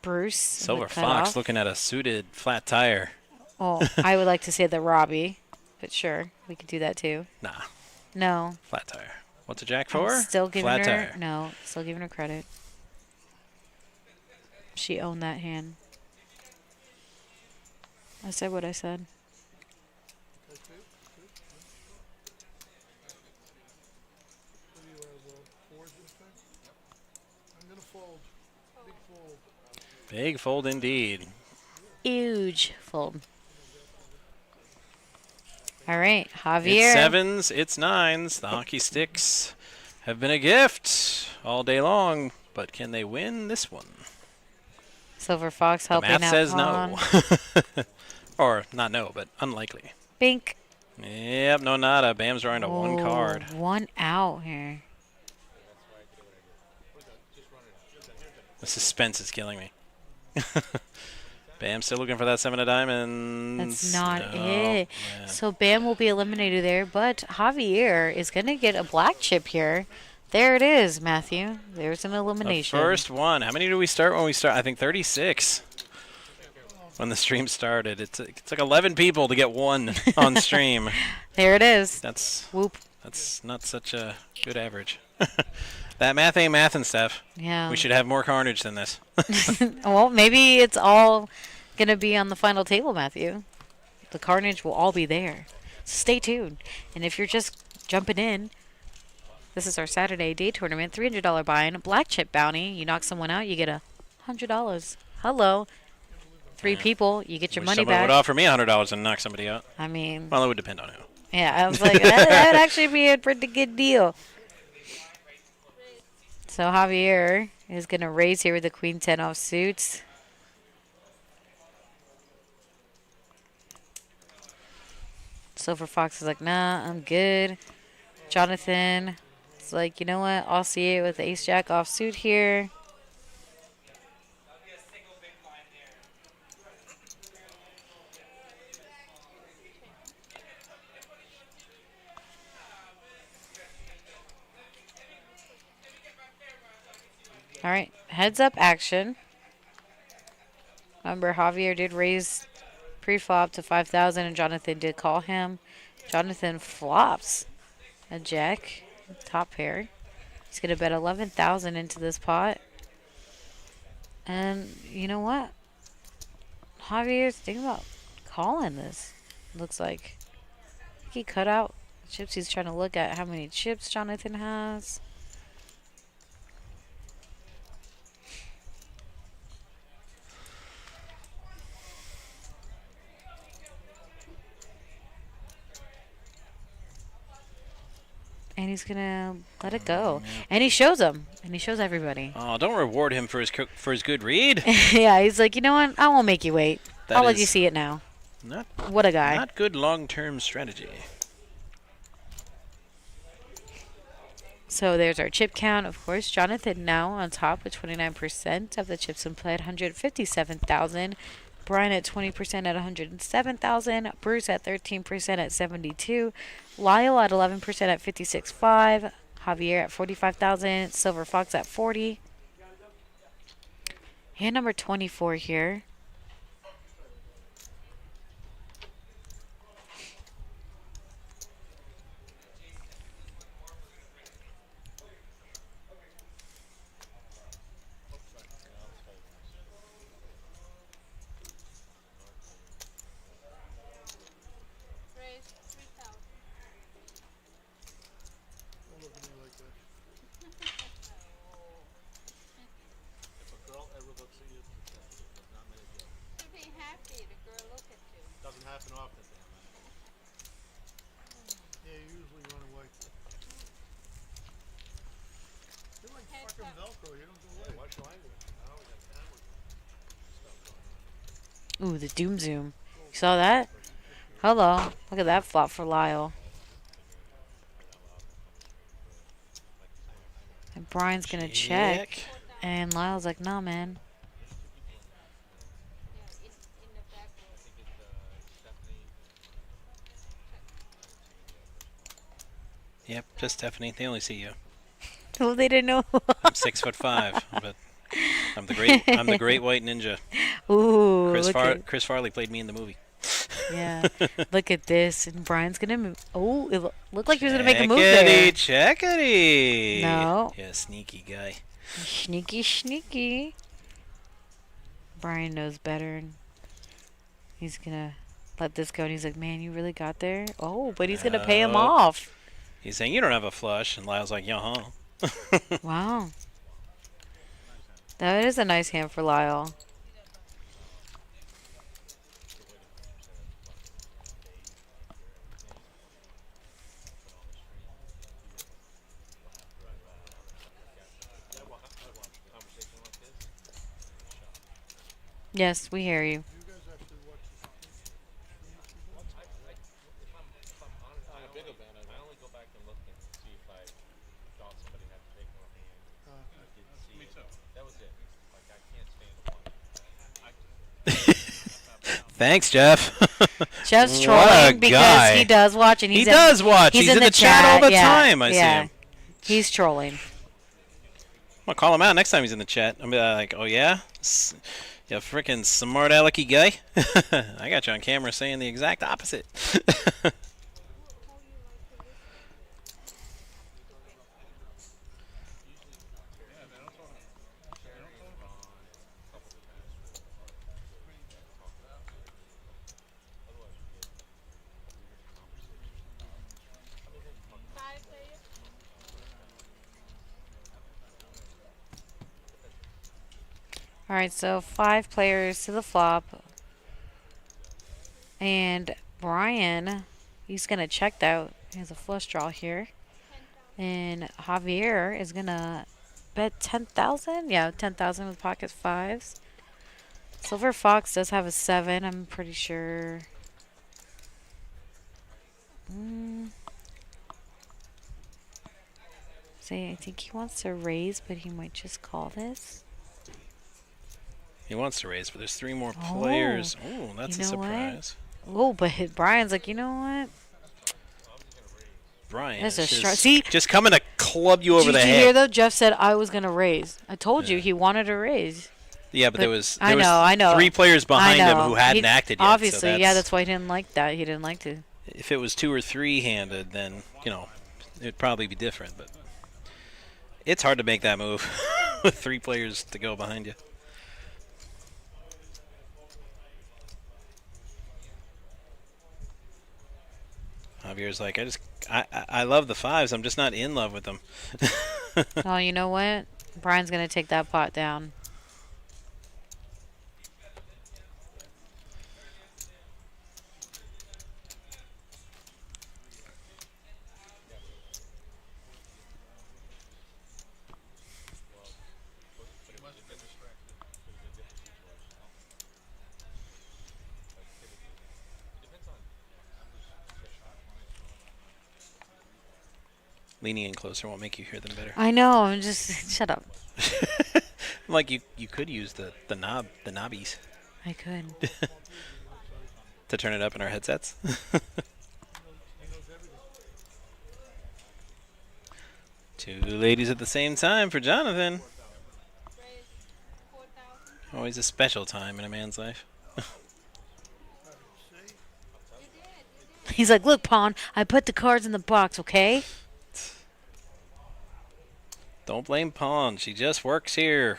Bruce. Silver the Fox cutoff. looking at a suited flat tire. Oh, I would like to say the Robbie, but sure, we could do that too. Nah, No, flat tire. What's a jack I'm for? still giving flat her tire. no, still giving her credit. She owned that hand. I said what I said. That's it? Good. What do you have, 4s this time? I'm gonna fold. Big fold. Big fold indeed. Huge fold. All right, It's Javier. 7s, it's 9s. The hockey sticks have been a gift all day long, but can they win this one? Silver Fox The helping math out. says Pawn. no. Or not no, but unlikely. Bink. Yep, no nada. Bam's drawing to one Oh, card. One out here. The suspense is killing me. Bam still looking for that 7 of diamonds. That's not No. it. Yeah. So Bam will be eliminated there, but Javier is going to get a black chip here. There it is, Matthew. There's an The elimination. first one. How many do we start when we start? I think 36. When the stream started, it's like 11 people to get one on stream. There it is. That's Whoop. not such a good average. That math ain't math and stuff. Yeah. We should have more carnage than this. Well, maybe it's all going to be on the final table, Matthew. The carnage will all be there. So stay tuned. And if you're just jumping in, this is our Saturday day tournament, $300 buy-in, black chip bounty. You knock someone out, you get $100. Hello. 3 people, you get your Wish money someone would back. offer me $100 and knock somebody out. I mean, Well, it would depend on who. yeah, I was like, that would actually be a pretty good deal. So Javier is going to raise here with the queen 10 off suits. Silver Fox is like, nah, I'm good. Jonathan is like, you know what? I'll see it with the ace jack off suit here. All right, heads up action. Remember, Javier did raise pre-flop to 5,000, and Jonathan did call him. Jonathan flops a jack, top pair. He's gonna bet 11,000 into this pot. And you know what? Javier's thinking about calling this. Looks like he cut out chips. He's trying to look at how many chips Jonathan has. And he's gonna let it go. And he shows them. And he shows everybody. Oh, don't reward him for his good read. Yeah, he's like, you know what? I won't make you wait. That I'll let you is see it now. Not What a guy. not good long-term strategy. So there's our chip count. Of course, Jonathan now on top with 29% of the chips in play at 157,000. Brian at 20% at 107,000. Bruce at 13% at 72. Lyle at 11% at 56.5. Javier at 45,000. Silver Fox at 40. Hand number 24 here. Don't look at me like that. If a girl ever looks at you, there's not many Velcro. You don't go away. Watch the language. Now we got camera stuff going on. Ooh, the Doom Zoom. You saw that? Hello. Look at that flop for Lyle. And Brian's going to check. And Lyle's like, nah, man. Yep, just Stephanie. They only see you. Oh, they didn't know. I'm 6'5", but I'm the great white ninja. Ooh, Chris Farley played me in the movie. yeah. Look at this, and Brian's gonna move. Oh, it looked like he was gonna make a move there. Checkity. No. Yeah, sneaky guy. Sneaky, sneaky. Brian knows better, and he's gonna let this go. And he's like, "Man, you really got there." Oh, but he's gonna pay him off. He's saying you don't have a flush, and Lyle's like, "Yeah, huh." Wow. That is a nice hand for Lyle. Yes, we hear you. You guys actually watch On a big event, I only go back and look and see if I thought somebody had to take more hand. I didn't see Me it. too. That was it. Like, I can't stand the one. Thanks, Jeff. Jeff's What a trolling because guy. he does watch, and He does watch. He's in the chat all the time. I see him. He's trolling. I'm gonna call him out next time he's in the chat. I'm gonna be like, "Oh yeah, you freaking smart alecky guy." I got you on camera saying the exact opposite. All right, so 5 players to the flop. And Brian, he's going to check that. He has a flush draw here. And Javier is going to bet 10,000. Yeah, 10,000 with pocket 5s. Silver Fox does have a 7, I'm pretty sure. See, I think he wants to raise, but he might just call this. He wants to raise, but there's 3 more players. Oh, that's you a know what? surprise. Oh, but Brian's like, you know what? Brian That's is a just, See? just coming to club you over the Did you head. hear though? Jeff said I was gonna raise. I told you he wanted to raise. Yeah, but there was I know. 3 players behind I him know. who hadn't acted yet. Obviously, so yeah, that's why he didn't like that. He didn't like to. If it was 2 or 3 handed, then it'd probably be different. But it's hard to make that move with 3 players to go behind you. Javier's like, I love the 5s. I'm just not in love with them. Oh, you know what? Brian's gonna take that pot down. Leaning in closer won't make you hear them better. I know. I'm just shut up. Like you could use the knobbies I could. to turn it up in our headsets. Two ladies at the same time for Jonathan. Always a special time in a man's life. He's like, look, Pawn, I put the cards in the box, okay? Don't blame Pawn. She just works here.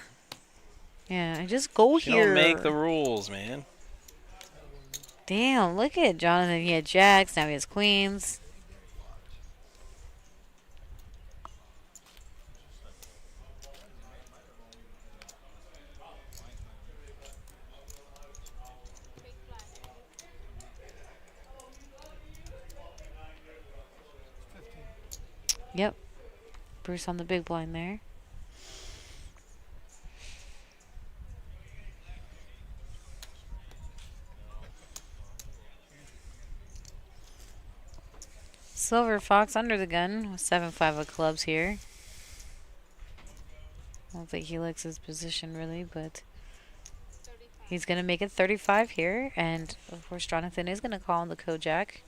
Yeah, I just go She here. don't make the rules, man. Damn, look at Jonathan. He had jacks, now he has queens. Yep. Bruce on the big blind there. Silver Fox under the gun with 7-5 of clubs here. I don't think he likes his position really, but he's going to make it 35 here. And of course, Jonathan is going to call on the Kojak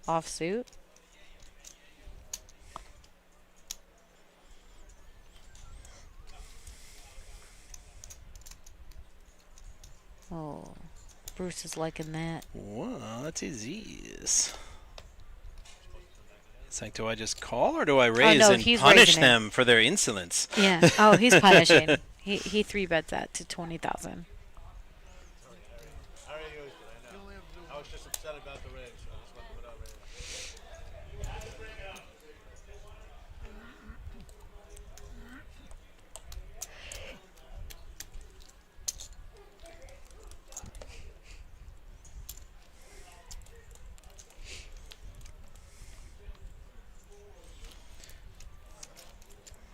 offsuit. Oh, Bruce is liking that. What is this? It's like, do I just call or do I raise no, and he's punish raising them for their insolence? Yeah. Oh, he's punishing. He 3-bets that to 20,000. I already used it, I know. I was just upset about the range, so I just went without range.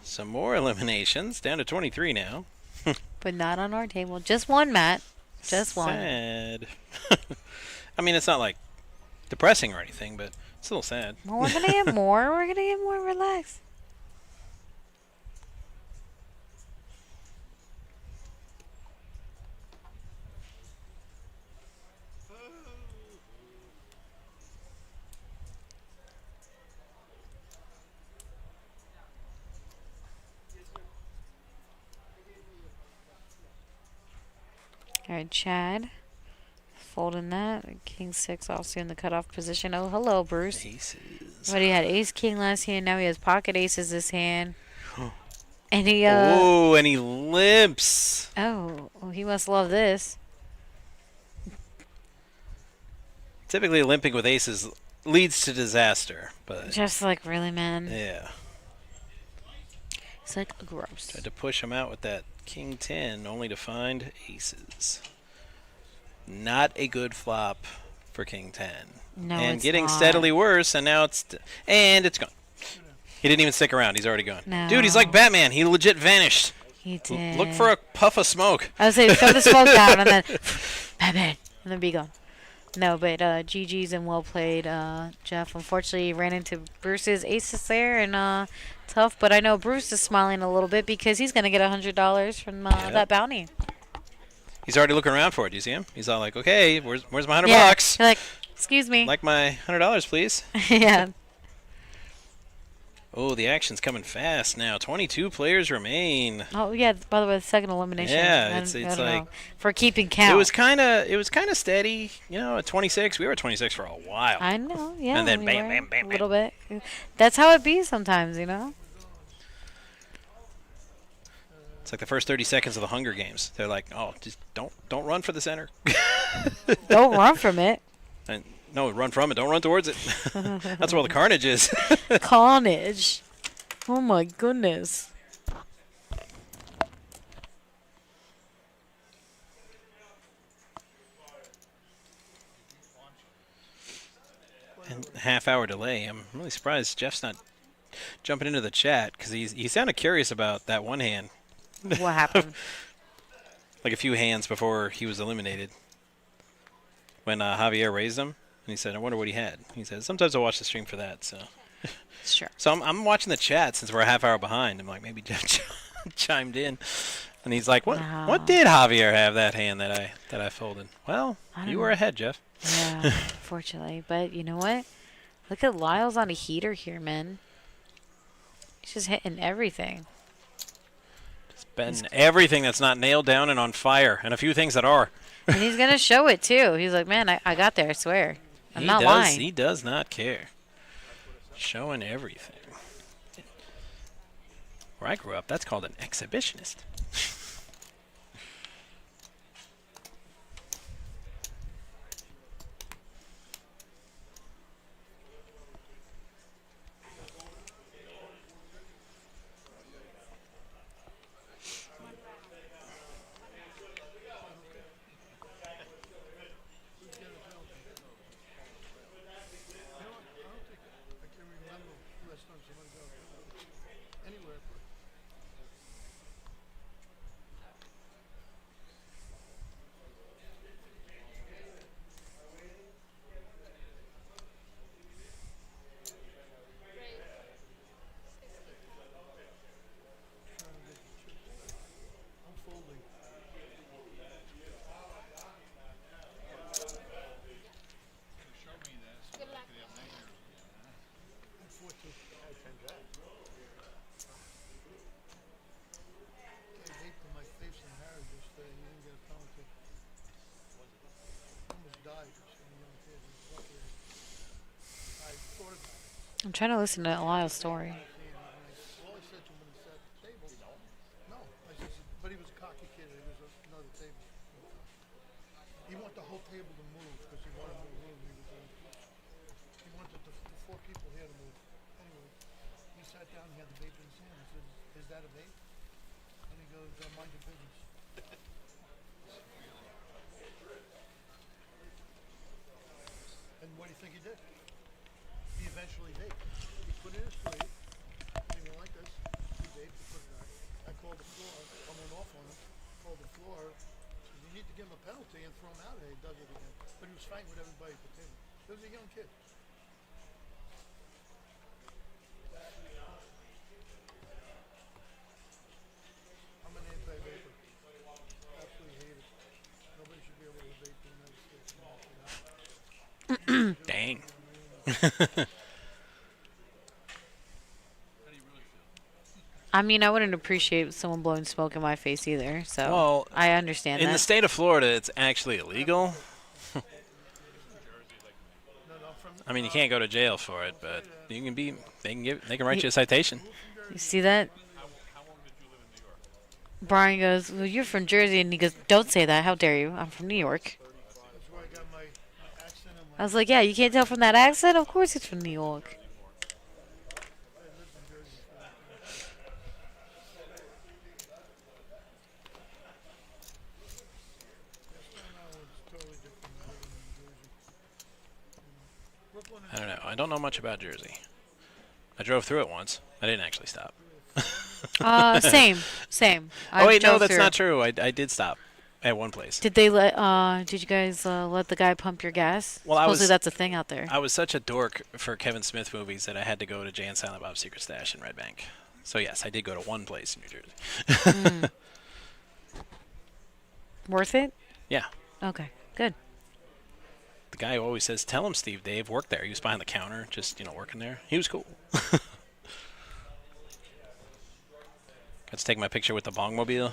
Some more eliminations, down to 23 now. But not on our table. Just one, Matt. Just one. Sad. I mean, it's not like depressing or anything, but it's a little sad. Well, we're going to get more. We're going to get more. Relax. All right, Chad. Folding that. King 6 also in the cutoff position. Oh, hello, Bruce. Aces. But he had ace king last hand. Now he has pocket aces this hand. And he, Oh, and he limps. Oh, well, he must love this. Typically, limping with aces leads to disaster, but Just like, really, man? yeah. It's like gross. Tried to push him out with that king 10, only to find aces. Not a good flop for king 10. No, and it's getting not. steadily worse, and now it's and it's gone. He didn't even stick around. He's already gone. No. Dude, he's like Batman. He legit vanished. He did. Look for a puff of smoke. I was saying, throw the smoke down and then, Batman, and then be gone. No, but GG's and well played, Jeff. Unfortunately, ran into Bruce's aces there and tough. But I know Bruce is smiling a little bit because he's going to get $100 from that bounty. He's already looking around for it. Do you see him? He's all like, okay, where's my $100 Yeah. bucks? You're like, excuse me. Like my $100, please. Yeah. Oh, the action's coming fast now. 22 players remain. Oh yeah. By the way, the second elimination. Yeah, I it's don't like know. For keeping count. it was kind of steady, at 26. We were at 26 for a while. I know. Yeah. And then we bam, were bam, bam, a little bit. That's how it be sometimes, you know. It's like the first 30 seconds of the Hunger Games. They're like, "Oh, just don't run for the center." Don't run from it. And no, run from it. Don't run towards it. That's where all the carnage is. Carnage. Oh my goodness. And half-hour delay. I'm really surprised Jeff's not jumping into the chat because he sounded curious about that one hand. What happened? Like a few hands before he was eliminated. When Javier raised him, and he said, "I wonder what he had." He said, "Sometimes I watch the stream for that." So, Sure. so I'm watching the chat since we're a half hour behind. I'm like, maybe Jeff chimed in, and he's like, "What? Wow. What did Javier have that hand that I folded?" Well, I don't you were know. ahead, Jeff. Yeah, unfortunately. But you know what? Look at Lyle's on a heater here, man. He's just hitting everything. Just betting everything that's not nailed down and on fire, and a few things that are. And he's going to show it, too. He's like, man, I got there, I swear. I'm not He lying. does not care. Showing everything. Where I grew up, that's called an exhibitionist. I can remember last time somebody got anywhere. I'm trying to listen to Lyle's story. All I said to him when he sat at the table, no. I said, but he was a cocky kid. It was another table. He wanted the whole table to move because he wanted to move. He wanted the four people here to move. Anyway, he sat down. He had the vape in his hand. I said, "Is that a vape?" And he goes, "Mind your business." And what do you think he did? He eventually vaped. He put it in his sleeve. He went like this. He vaped. He put it out. I called the floor. I went off on him. Called the floor. You need to give him a penalty and throw him out, and he does it again. But he was fighting with everybody at the table. He was a young kid. I'm an anti-vapor. Absolutely hate it. Nobody should be able to vape in the United States. Dang. I mean, I wouldn't appreciate someone blowing smoke in my face either. So Well, I understand in that. the state of Florida, it's actually illegal. I mean, you can't go to jail for it, but you can be. They can write you a citation. You see that? Brian goes, "Well, you're from Jersey," and he goes, "Don't say that. How dare you? I'm from New York." That's where I got my accent and I was like, "Yeah, you can't tell from that accent. Of course, he's from New York." I don't know. I don't know much about Jersey. I drove through it once. I didn't actually stop. Same. Oh wait, no, drove that's through. not true. I did stop at one place. Did they let? Did you guys let the guy pump your gas? Well, I Supposedly was- that's a thing out there. I was such a dork for Kevin Smith movies that I had to go to Jay and Silent Bob's Secret Stash in Red Bank. So yes, I did go to one place in New Jersey. Worth it? Yeah. Okay, good. The guy who always says, "Tell him Steve Dave worked there." He was behind the counter, just working there. He was cool. Got to take my picture with the Bongmobile.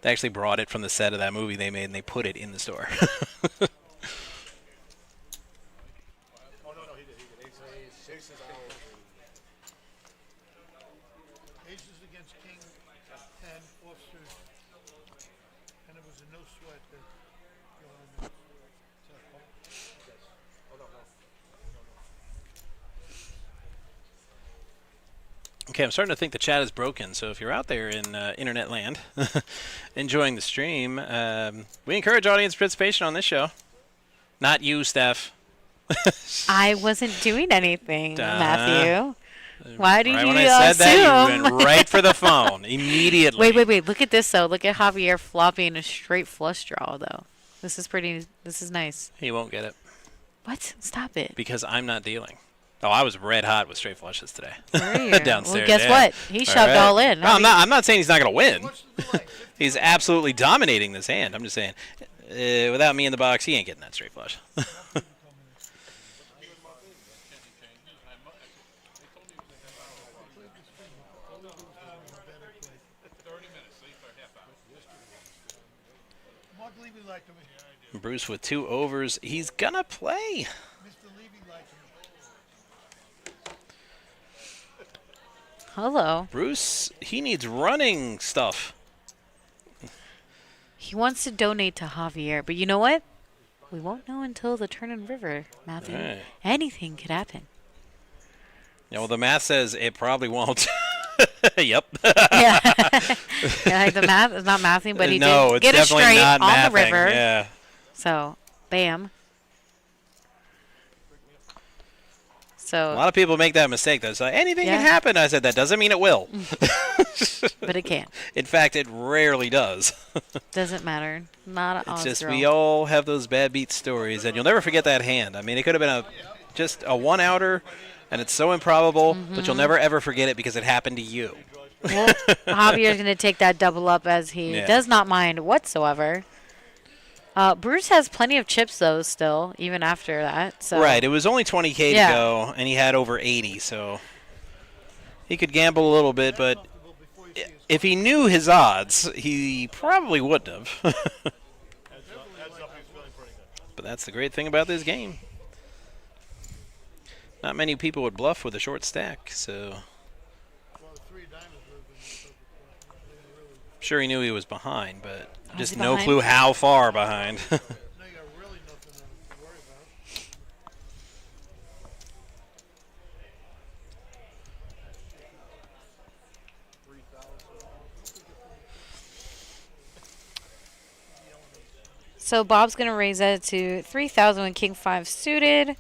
They actually brought it from the set of that movie they made, and they put it in the store. Aces against King 10 offsuit. And it was a no sweat that Okay, I'm starting to think the chat is broken, so if you're out there in internet land enjoying the stream, we encourage audience participation on this show. Not you, Steph. I wasn't doing anything, Duh. Matthew. Why did Right you when I said that, you assume? went right for the phone immediately. Wait. Look at this, though. Look at Javier flopping a straight flush draw, though. This is nice. He won't get it What? Stop it. because I'm not dealing. Oh, I was red hot with straight flushes today. Where are you? Downstairs. Well, guess yeah. what? He shoved all in. No, I'm not saying he's not going to win. What's the delay? He's absolutely dominating this hand. I'm just saying, without me in the box, he ain't getting that straight flush. Mark Levy liked him. Bruce with 2 overs. He's going to play. Mr. Levy liked him. Hello. Bruce, he needs running stuff. He wants to donate to Javier, but you know what? We won't know until the turn in river, Matthew. Right. Anything could happen. Yeah, well, the math says it probably won't. Yep. Yeah. Yeah, like the math is not mathing, but he no, did it's get a definitely straight not on mathing. the river. Yeah. So, bam. So, A lot of people make that mistake. Though. So anything Yeah. can happen. I said that doesn't mean it will. but it can't. In fact, it rarely does. Doesn't matter. Not an It's odds just girl. we all have those bad beat stories, and you'll never forget that hand. I mean, it could have been just a one-outer, and it's so improbable, but you'll never ever forget it because it happened to you. Well, Javier's going to take that double up as he Yeah. does not mind whatsoever. Bruce has plenty of chips, though, still, even after that. So. Right. It was only 20K Yeah. to go, and he had over 80, so he could gamble a little bit, but if he knew his odds, he probably wouldn't have. But that's the great thing about this game. not many people would bluff with a short stack, so Well, the 3 of diamonds would have been the perfect one. They really, I'm sure he knew he was behind, but Oh, is just he no behind? clue how far behind. now you got really nothing to worry about. So Bob's going to raise that to 3,000 with King 5 suited.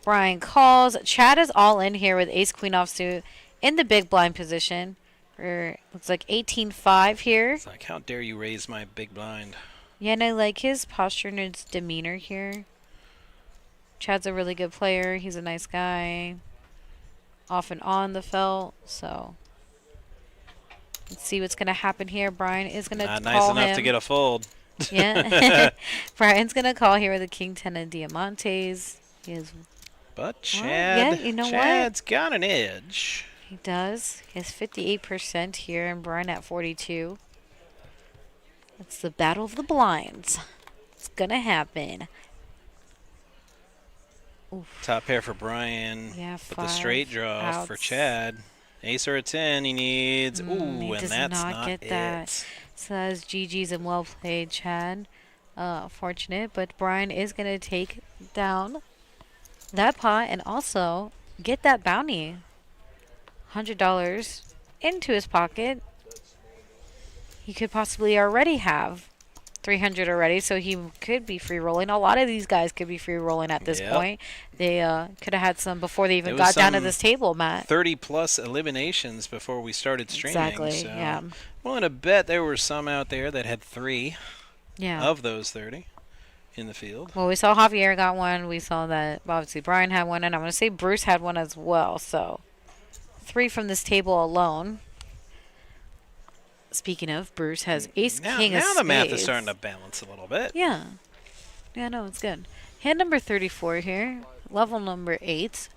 Brian calls. Chad is all in here with Ace Queen offsuit in the big blind position. Looks like 18-5 here. It's like, how dare you raise my big blind? Yeah, and I like his posture and his demeanor here. Chad's a really good player. He's a nice guy. Off and on the felt, so let's see what's going to happen here. Brian is going to call Not nice enough him. to get a fold. Yeah. Brian's going to call here with a King 10 of Diamantes. He is, But Chad, yeah, you know what? Chad's got an edge. he does. He has 58% here, and Brian at 42. It's the battle of the blinds. It's going to happen. Oof. Top pair for Brian. Yeah, But the straight 5 draw for outs. Chad. Ace or a 10 he needs. Ooh, He and does that's not not get it. that. So that's GG's and well played, Chad. Fortunate, but Brian is going to take down that pot and also get that bounty. $100 into his pocket. He could possibly already have 300 already, so he could be free rolling. A lot of these guys could be free rolling at this Yep. point. They could have had some before they even There was got down to some this table, Matt. 30 plus eliminations before we started streaming. Exactly, So yeah. Well, and I bet there were some out there that had 3 Yeah. of those 30 in the field. Well, we saw Javier got one. We saw that obviously Brian had one, and I'm going to say Bruce had one as well. So 3 from this table alone. Speaking of, Bruce has Ace King of Now the math is spades. starting to balance a little bit. Yeah. Yeah, no, it's good. Hand number 34 here. Level number 8.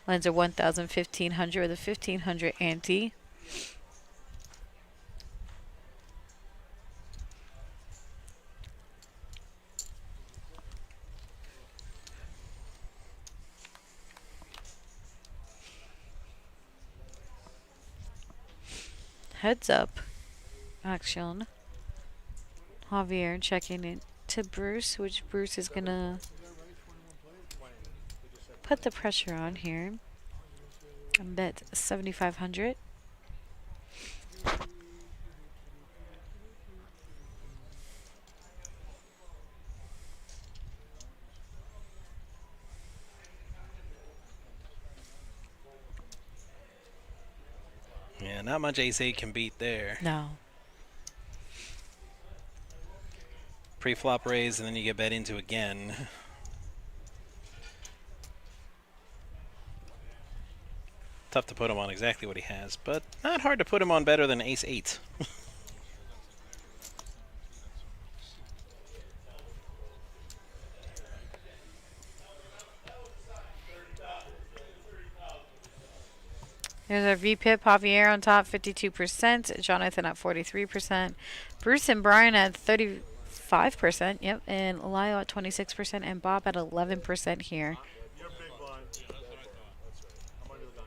Lines are 1,000, 1,500 with a 1,500 ante. Heads up. Action. Javier checking it to Bruce, which Bruce is going to put the pressure on here. And bet 7,500. Yeah, not much ace-8 can beat there. No. Pre-flop raise, and then you get bet into again. Tough to put him on exactly what he has, but not hard to put him on better than ace-8. There's our VPIP. Javier on top, 52%. Jonathan at 43%. Bruce and Brian at 35%. Yep. And Lyle at 26%. And Bob at 11% here. You're big blind. I'm under the gun.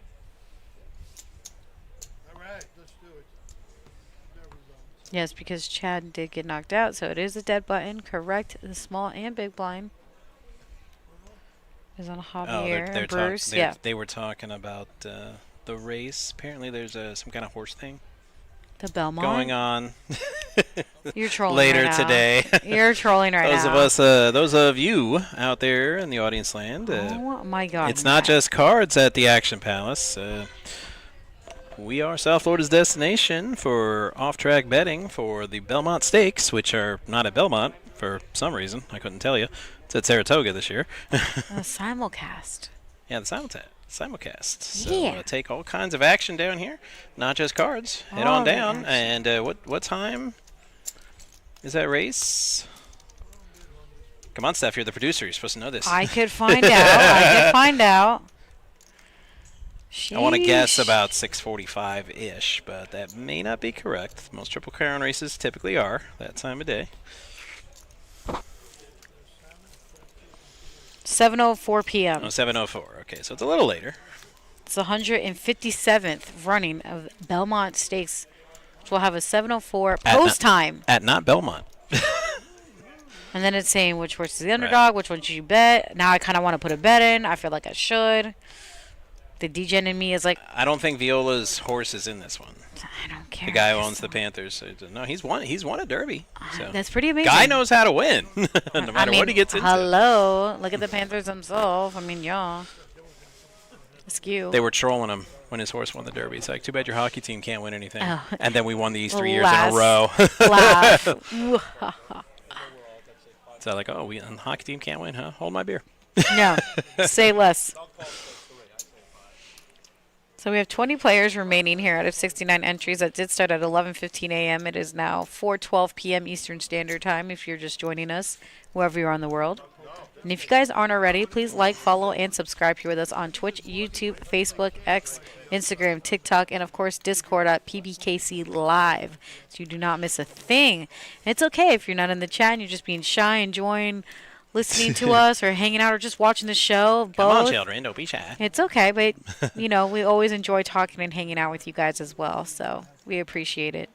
All right, let's do it. There we go. Yes, because Chad did get knocked out. So it is a dead button. Correct. The small and big blind is on Javier and Bruce. Yeah. They were talking about the race. Apparently there's some kind of horse thing The Belmont. going on You're trolling later right now. today. You're trolling right Those now. of us, those of you out there in the audience land, Oh my God. it's not Matt. just cards at the Action Palace. We are South Florida's destination for off-track betting for the Belmont Stakes, which are not at Belmont for some reason. I couldn't tell you. It's at Saratoga this year. A simulcast. Yeah, the simulcast. So Yeah. take all kinds of action down here, not just cards. Head All on the down. action. And what time is that race? Come on, Steph. You're the producer. You're supposed to know this. I could find out. I could find out. I want to guess Sheesh. about 6:45-ish, but that may not be correct. Most Triple Crown races typically are that time of day. 7:04 p.m. Oh, 7:04. Okay, so it's a little later. It's the 157th running of Belmont Stakes, which will have a 7:04 post time. At not Belmont. And then it's saying which horse is the underdog, which one should you bet. Now I kind of want to put a bet in. I feel like I should. The degen in me is like, I don't think Viola's horse is in this one. I don't care. The guy who owns the Panthers. So no, he's won a Derby. So. That's pretty amazing. Guy knows how to win, no matter what he gets into. Hello. Look at the Panthers themselves. I mean, y'all. Skew. They were trolling him when his horse won the Derby. It's like, too bad your hockey team can't win anything. Oh. And then we won these 3 years in a row. Laugh. So like, oh, the hockey team can't win, huh? Hold my beer. No. Say less. So we have 20 players remaining here out of 69 entries. That did start at 11:15 a.m. It is now 4:12 p.m. Eastern Standard Time if you're just joining us, wherever you are in the world. And if you guys aren't already, please like, follow, and subscribe here with us on Twitch, YouTube, Facebook, X, Instagram, TikTok, and, of course, Discord at PBKC Live, so you do not miss a thing. And it's okay if you're not in the chat and you're just being shy, enjoying listening to us or hanging out or just watching the show. Come on, both. children, don't be shy. It's okay, but, we always enjoy talking and hanging out with you guys as well, so we appreciate it.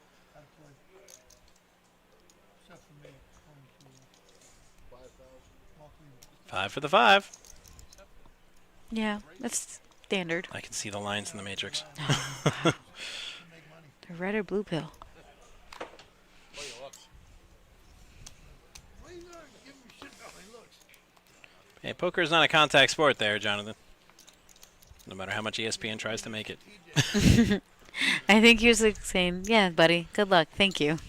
Except for me. 5 for the 5. Yeah, that's standard. I can see the lines in the Matrix. The red or blue pill. Why you not giving me shit about my looks? Hey, poker is not a contact sport there, Jonathan. No matter how much ESPN tries to make it. I think he was like saying, yeah, buddy, good luck. Thank you.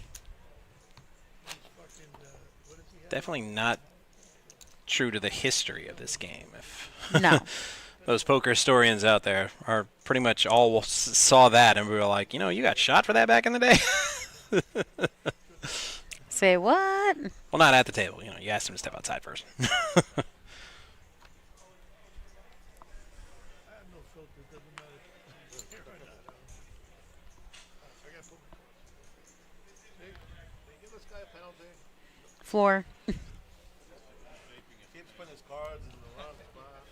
Definitely not true to the history of this game. If No. those poker historians out there are pretty much all saw that and we were like, you got shot for that back in the day? Say what? Well, not at the table. You asked him to step outside first. I have no filter, it doesn't matter. I gotta put give this guy a penalty. Floor. Keeps putting his cards in the wrong spot.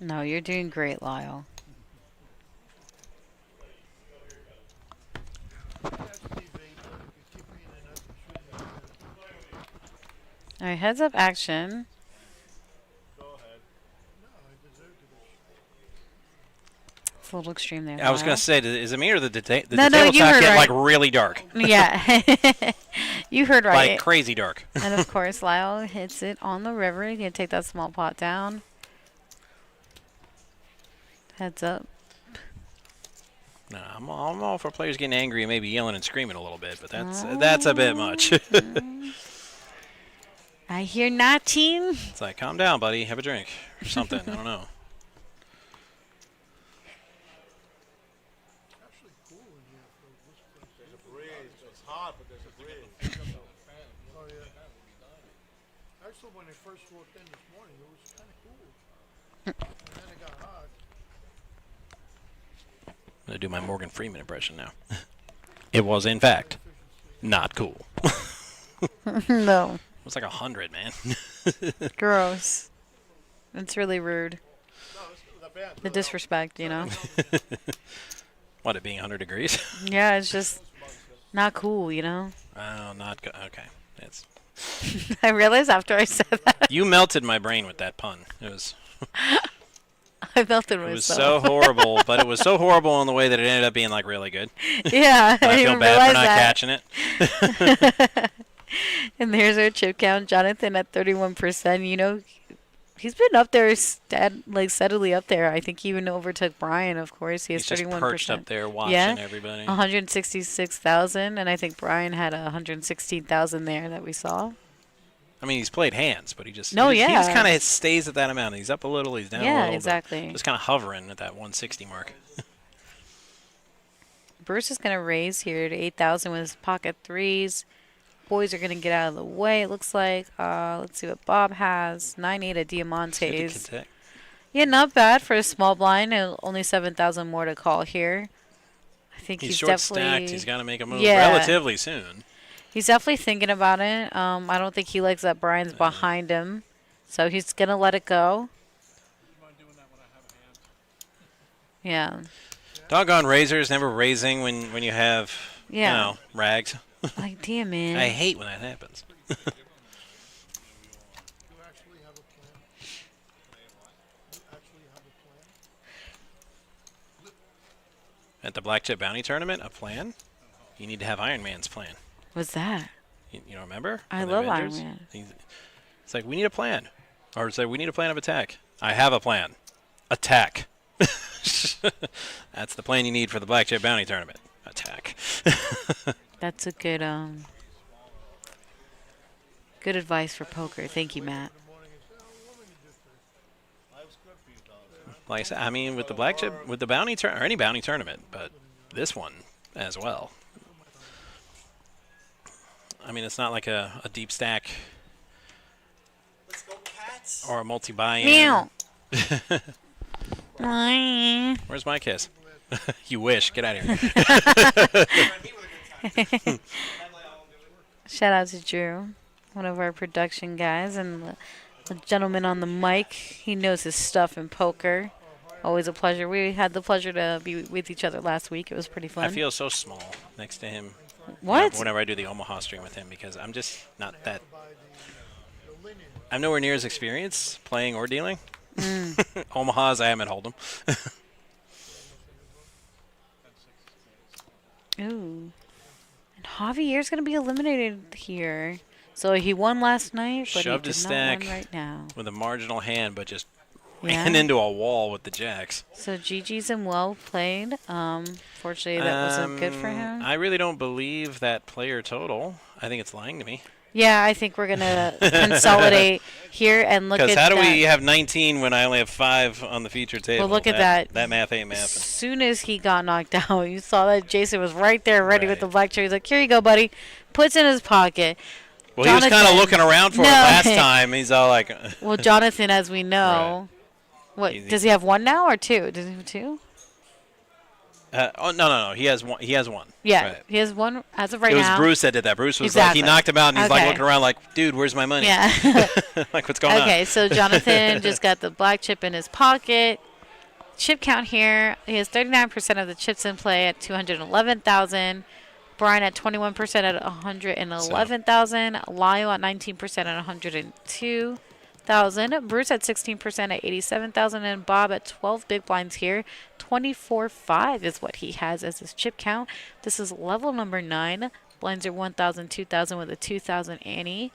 No, you're doing great, Lyle. All right, heads up action. Go ahead. No, I deserve to go. It's a little extreme there. I was Lyle. going to say, is it me or the No, tabletop you heard get right. like really dark? Yeah. You heard right. Like crazy dark. And of course, Lyle hits it on the river. He's going to take that small pot down. Heads up. No, I'm all for players getting angry and maybe yelling and screaming a little bit, but that's a bit much. I hear 19. It's like, calm down, buddy. Have a drink or something. I don't know. Actually cool in here for this place. There's a breeze. It's hot, but there's a breeze. Oh, yeah. Actually, when I first walked in this morning, it was kind of cool. And then it got hot. I'm going to do my Morgan Freeman impression now. It was, in fact, not cool. No. It was like 100, man. Gross. It's really rude. No, it's not bad. The disrespect, What, it being 100 degrees? Yeah, it's just not cool, Oh, not good. Okay. It's I realized after I said that, You melted my brain with that pun. It was melted it was myself. so horrible, but it was so horrible in the way that it ended up being like really good. Yeah, But I feel didn't bad for realize not that. catching it. And there's our chip count, Jonathan at 31%. He's been up there, steadily up there. I think he even overtook Brian. Of course, he has He's just 31%. perched up there watching Yeah. everybody. 166,000, and I think Brian had 116,000 there that we saw. I mean, he's played hands, but he just No, he just yeah. kind of stays at that amount. He's up a little, he's down a Yeah, little. exactly. Just kind of hovering at that 160 mark. Bruce is going to raise here to 8,000 with his pocket threes. Boys are going to get out of the way, it looks like. Let's see what Bob has. 9-8 at Diamante's. Yeah, not bad for a small blind. And only 7,000 more to call here. I think He's he's short definitely stacked. He's got to make a move Yeah. relatively soon. He's definitely thinking about it. I don't think he likes that Brian's behind him. So he's going to let it go. You mind doing that when I have a hand? Yeah. Doggone razors never raising when you have, Yeah. you know, rags. Like, damn, man. I hate when that happens. You actually have a plan? You actually have a plan? At the Black Chip Bounty Tournament, a plan? You need to have Iron Man's plan. What's that? You don't remember? I From the love Iron Avengers? Man. It's like, we need a plan. Or it's like, we need a plan of attack. I have a plan. Attack. That's the plan you need for the Black Chip Bounty Tournament. Attack. That's a good good advice for poker. Thank you, Matt. Like I said, I mean, with the Black Chip, with the bounty or any bounty tournament, but this one as well. I mean, it's not like a deep stack Let's go, cats. or a multi-buy-in. Meow. Where's my kiss? You wish. Get out of here. Shout out to Drew, one of our production guys, and the gentleman on the mic. He knows his stuff in poker. Always a pleasure. We had the pleasure to be with each other last week. It was pretty fun. I feel so small next to him. What? Whenever I do the Omaha stream with him, because I'm just not that. I'm nowhere near as experienced playing or dealing. Omaha as I am at Hold'em. Ooh. And Javier's going to be eliminated here. So he won last night, but Shoved he his did stack not win right now. with a marginal hand, but just Yeah. ran into a wall with the jacks. So GG's and well played. Fortunately, that wasn't good for him. I really don't believe that player total. I think it's lying to me. Yeah, I think we're going to consolidate here and look at Because how do that. we have 19 when I only have 5 on the feature table? Well, look at that. That math ain't As mathing. soon as he got knocked out, you saw that Jason was right there ready with Right. the black cherry. He's like, here you go, buddy. Puts in his pocket. Well, he was kind of Jonathan- looking around for it No. last time. He's all like, Well, Jonathan, as we know, what Easy. does he have one now or two? Does he have two? oh, no. He has one. He has one. Yeah, Right. he has one as of right It was now. Bruce that did that. Bruce was Exactly. like, he knocked him out, and he's like Okay. looking around like, dude, where's my money? Yeah. Like, what's going on? Okay, so Jonathan just got the black chip in his pocket. Chip count here, he has 39% of the chips in play at 211,000. Brian at 21% at 111,000. Lyle at 19% at 102,000. Bruce at 16% at 87,000. And Bob at 12 big blinds here. 24.5 is what he has as his chip count. This is level number 9. Blinds are 1,000, 2,000 with a 2,000 ante.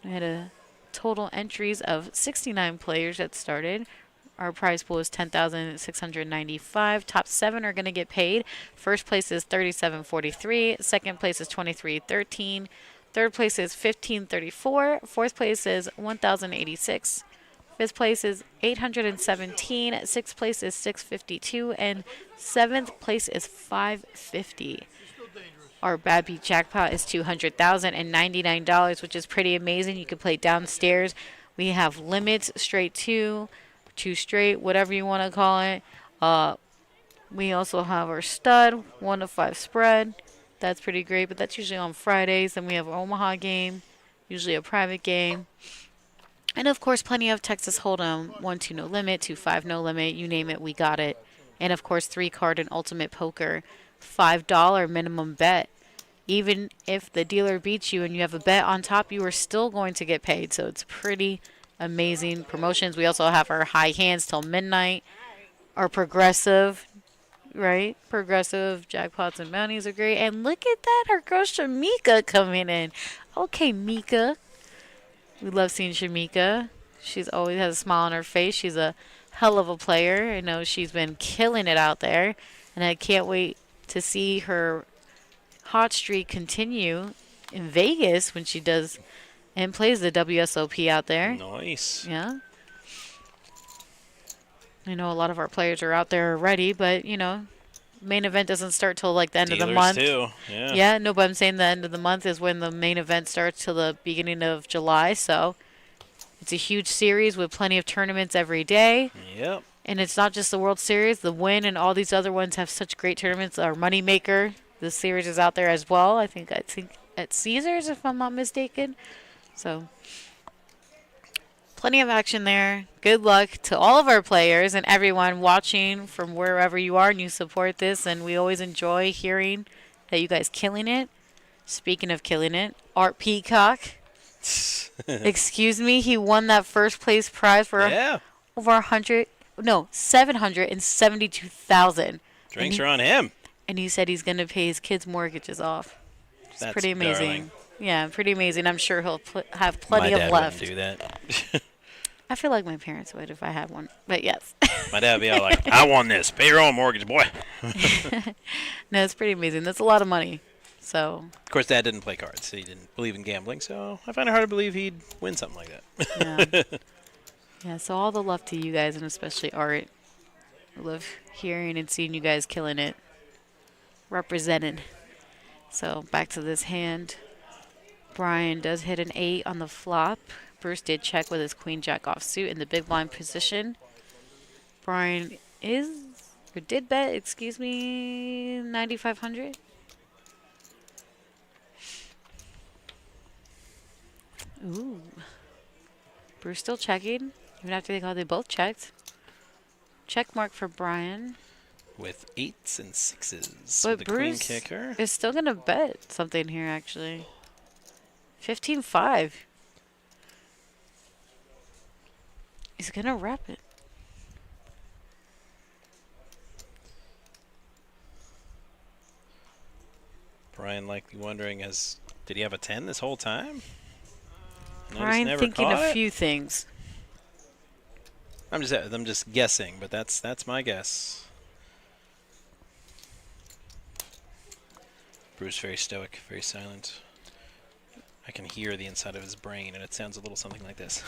I had a total entries of 69 players that started. Our prize pool is 10,695. Top 7 are going to get paid. First place is 37.43. Second place is 23.13. Third place is 15.34. Fourth place is 1,086. Fifth place is 817. Sixth place is 652. And seventh place is 550. Our bad beat jackpot is $200,099, which is pretty amazing. You can play downstairs. We have limits, straight 2 straight, whatever you want to call it. We also have our stud, 1 to 5 spread. That's pretty great, but that's usually on Fridays. Then we have our Omaha game, usually a private game. And of course, plenty of Texas Hold'em, 1-2 no limit, 2-5 no limit, you name it, we got it. And of course, 3-card and ultimate poker, $5 minimum bet. Even if the dealer beats you and you have a bet on top, you are still going to get paid. So it's pretty amazing promotions. We also have our high hands till midnight. Our progressive, right? Progressive jackpots and bounties are great. And look at that, our girl Shamika coming in. Okay, Mika. We love seeing Shamika. She's always has a smile on her face. She's a hell of a player. I know she's been killing it out there. And I can't wait to see her hot streak continue in Vegas when she does and plays the WSOP out there. Nice. Yeah. I know a lot of our players are out there already, but, you know, main event doesn't start till like the end of the Dealers month. too. Yeah. Yeah, no, but I'm saying the end of the month is when the main event starts till the beginning of July. So it's a huge series with plenty of tournaments every day. Yep. And it's not just the World Series. The Win and all these other ones have such great tournaments. Our Moneymaker, the series is out there as well. I think at Caesars, if I'm not mistaken. So plenty of action there. Good luck to all of our players and everyone watching from wherever you are and you support this. And we always enjoy hearing that you guys killing it. Speaking of killing it, Art Peacock. Excuse me, he won that first place prize for Yeah. over 772,000. Drinks are on him. And he said he's going to pay his kids' mortgages off. It's That's pretty amazing. darling. Yeah, pretty amazing. I'm sure he'll have plenty My of dad left. wouldn't do that. I feel like my parents would if I had one. But yes. My dad would be all like, I won this. Pay your own mortgage, boy. No, it's pretty amazing. That's a lot of money. So, Of course, Dad didn't play cards. He didn't believe in gambling, so I find it hard to believe he'd win something like that. yeah. Yeah, so all the love to you guys and especially Art. I love hearing and seeing you guys killing it. Represented. So, back to this hand. Brian does hit an 8 on the flop. Bruce did check with his queen jack offsuit in the big blind position. Brian did bet, 9,500. Ooh. Bruce still checking, even after they both checked. Check mark for Brian. With 8s and 6s. But with the queen Bruce kicker. is still going to bet something here, actually. 15-5. He's going to wrap it. Brian likely wondering, did he have a 10 this whole time? And I just Brian never thinking caught a it? few things. I'm just guessing, but that's my guess. Bruce very stoic, very silent. I can hear the inside of his brain, and it sounds a little something like this.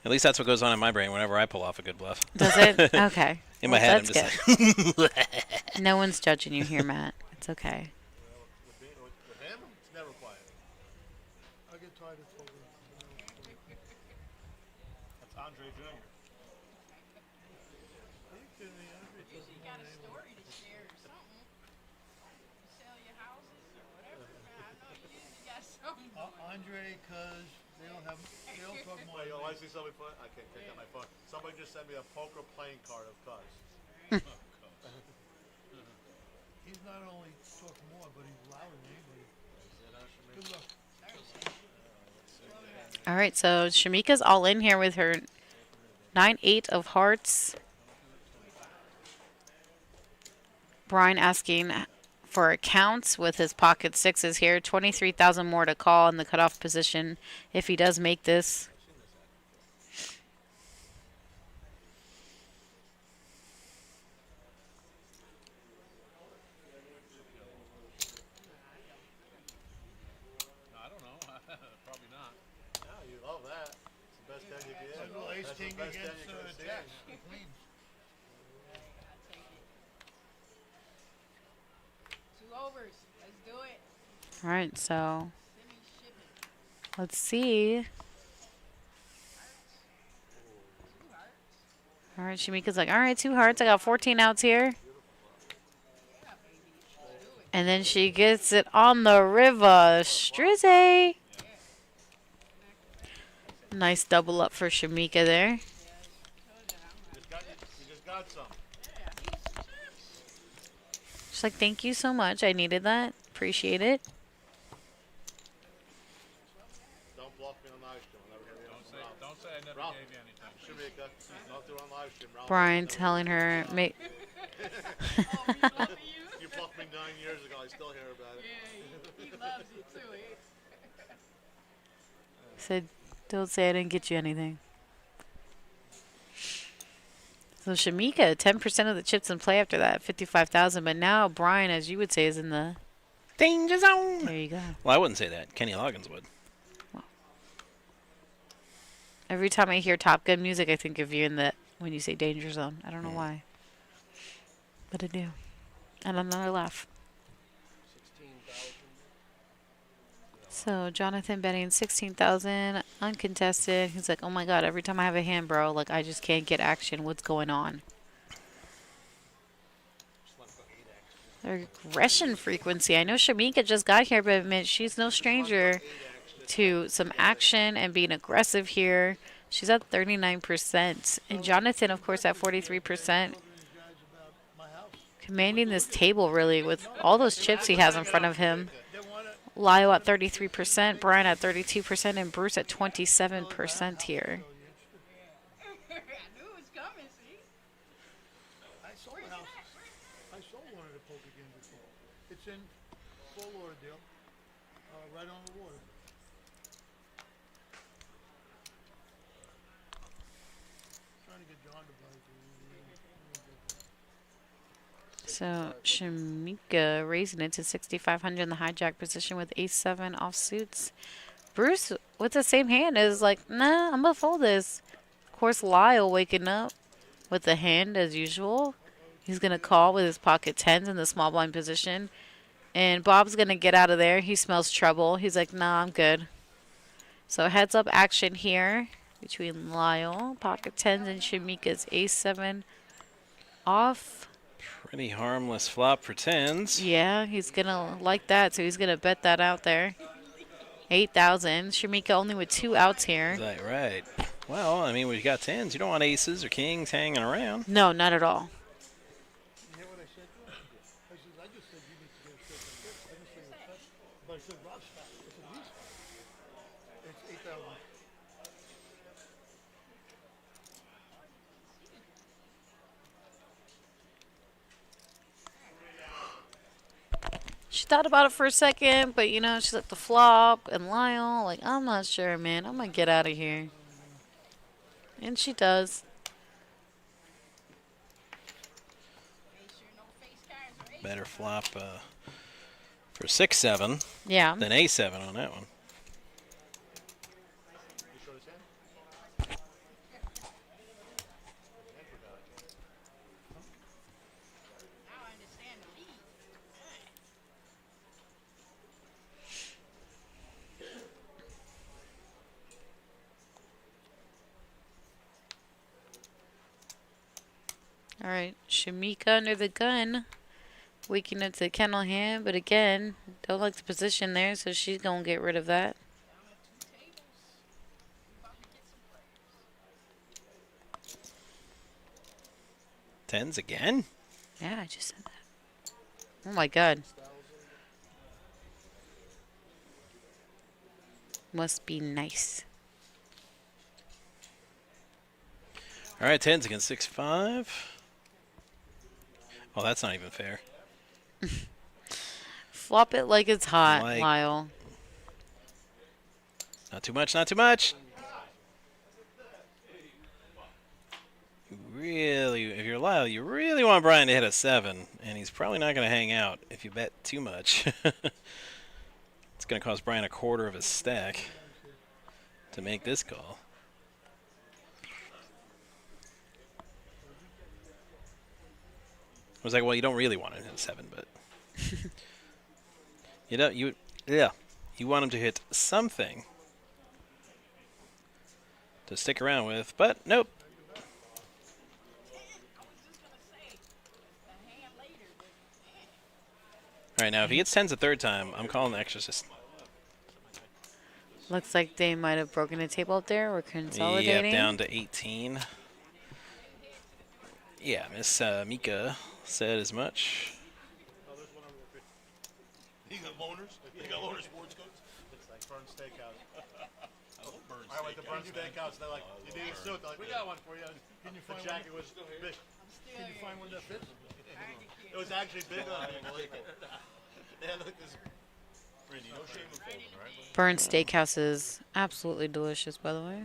At least that's what goes on in my brain whenever I pull off a good bluff. Does it? Okay. In my Well, head, I'm that's just like, No one's judging you here, Matt. It's okay. With him, it's never quiet. I get tired of talking. That's Andre Jr. Are you kidding me? Andre doesn't You know got a anyone. story to share or something. You sell your houses or whatever. Man, I know you usually got something. Andre, cause they don't talk more. Wait, I see somebody put. I can't take out my phone. Somebody just sent me a poker playing card of Cuz. He's not only talking more, but he's louder than anybody. Good luck. All right, so Shamika's all in here with her 9-8 of hearts. Brian asking for accounts with his pocket sixes here. 23,000 more to call in the cutoff position if he does make this. I don't know. Probably not. Yeah, you love that. It's the best 10 you can get. Little ace That's the king best 10 against you can stand. Jack. Queen. Two overs. Let's do it. All right, so Send me shipping. let's see. All right, Shamika's like, all right, 2 hearts. I got 14 outs here. And then she gets it on the river. Strizzy. Nice double up for Shamika there. You just got some. She's like, thank you so much. I needed that. Appreciate it. Don't block me on live stream. I'll never get Don't say, don't say I never Ralph. gave you anything. Shamika, don't do it on live stream. Ralph. Brian telling her, make. You blocked me 9 years ago. I still hear about it. He loves it too. Said, don't say I didn't get you anything. So Shamika, 10% of the chips in play after that, 55,000. But now Brian, as you would say, is in the danger zone. There you go. Well, I wouldn't say that. Kenny Loggins would. Every time I hear Top Gun music, I think of you in the when you say danger zone. I don't know why, but I do. And another laugh. So Jonathan betting 16,000 uncontested. He's like, oh my god! Every time I have a hand, bro, like I just can't get action. What's going on? 16,000. So Jonathan betting 16,000 uncontested. He's like, oh my god! Every time I have a hand, bro, like I just can't get action. What's going on? 16,000 uncontested. He's like, oh my god! Every time I have a hand, bro, like I just can't get action. What's going on? Their aggression frequency. I know Shamika just got here, but admit she's no stranger to some action and being aggressive here. She's at 39%. And Jonathan, of course, at 43%. Commanding this table, really, with all those chips he has in front of him. Lyle at 33%, Brian at 32%, and Bruce at 27% here. I knew it was coming, see? I sold a house. I sold one of the poker games before. It's in Fort Lauderdale, right on the water. Trying to get John to buy it. So Shamika raising it to 6,500 in the hijack position with ace-7 offsuits. Bruce with the same hand is like, nah, I'm gonna fold this. Of course, Lyle waking up with the hand as usual. He's gonna call with his pocket tens in the small blind position, and Bob's gonna get out of there. He smells trouble. He's like, nah, I'm good. So heads up action here between Lyle, pocket tens, and Shamika's ace-7 off. Pretty harmless flop for tens. Yeah, he's gonna like that, so he's gonna bet that out there. 8,000. Shamika only with 2 outs here. Is that right? Well, I mean, we've got tens. You don't want aces or kings hanging around. No, not at all. You hear what I said to him? I said, I just said you need to get a straight like this. I didn't say it was touch. But I said, Rob's fat. I said, he's fat. It's 8,000. She thought about it for a second, but you know, she's like the flop and Lyle. Like, I'm not sure, man. I'm gonna get out of here. And she does. Make sure no face cards or ace. Better flop for 6-7 Yeah. than a7 on that one. You showed his hand? Now I understand the lead. All right. Shamika under the gun. Waking up to the kennel hand, but again, don't like the position there, so she's gonna get rid of that. Down at 2 tables. We about to get some players. Tens again? Yeah, I just said that. Oh my god. Must be nice. All right, tens against 6-5. Oh, that's not even fair. Flop it like it's hot, Like- Lyle. Not too much, not too much. You really, if you're Lyle, you really want Brian to hit a 7, and he's probably not going to hang out if you bet too much. It's going to cost Brian a quarter of his stack to make this call. I was like, well, you don't really want him to hit a 7, but you don't. You want him to hit something to stick around with, but nope. I was just gonna say the hand later, but man. All right, now if he gets tens a third time, I'm calling the exorcist. Looks like they might have broken a table up there. We're consolidating. Yep, down to 18. Yeah, Miss Mika said as much. Oh, there's one over there. You got loaners? You got loaner sports coats? It's like Burn Steakhouse. I went to Burn Steakhouse. They're like, you need a suit? They're like, we got one for you. Can you The find jacket one? was big. I'm still Can you here. find one that fits? It was actually big on me. They had like this. Randy, no shame in folding, right? Burn Steakhouse is absolutely delicious, by the way.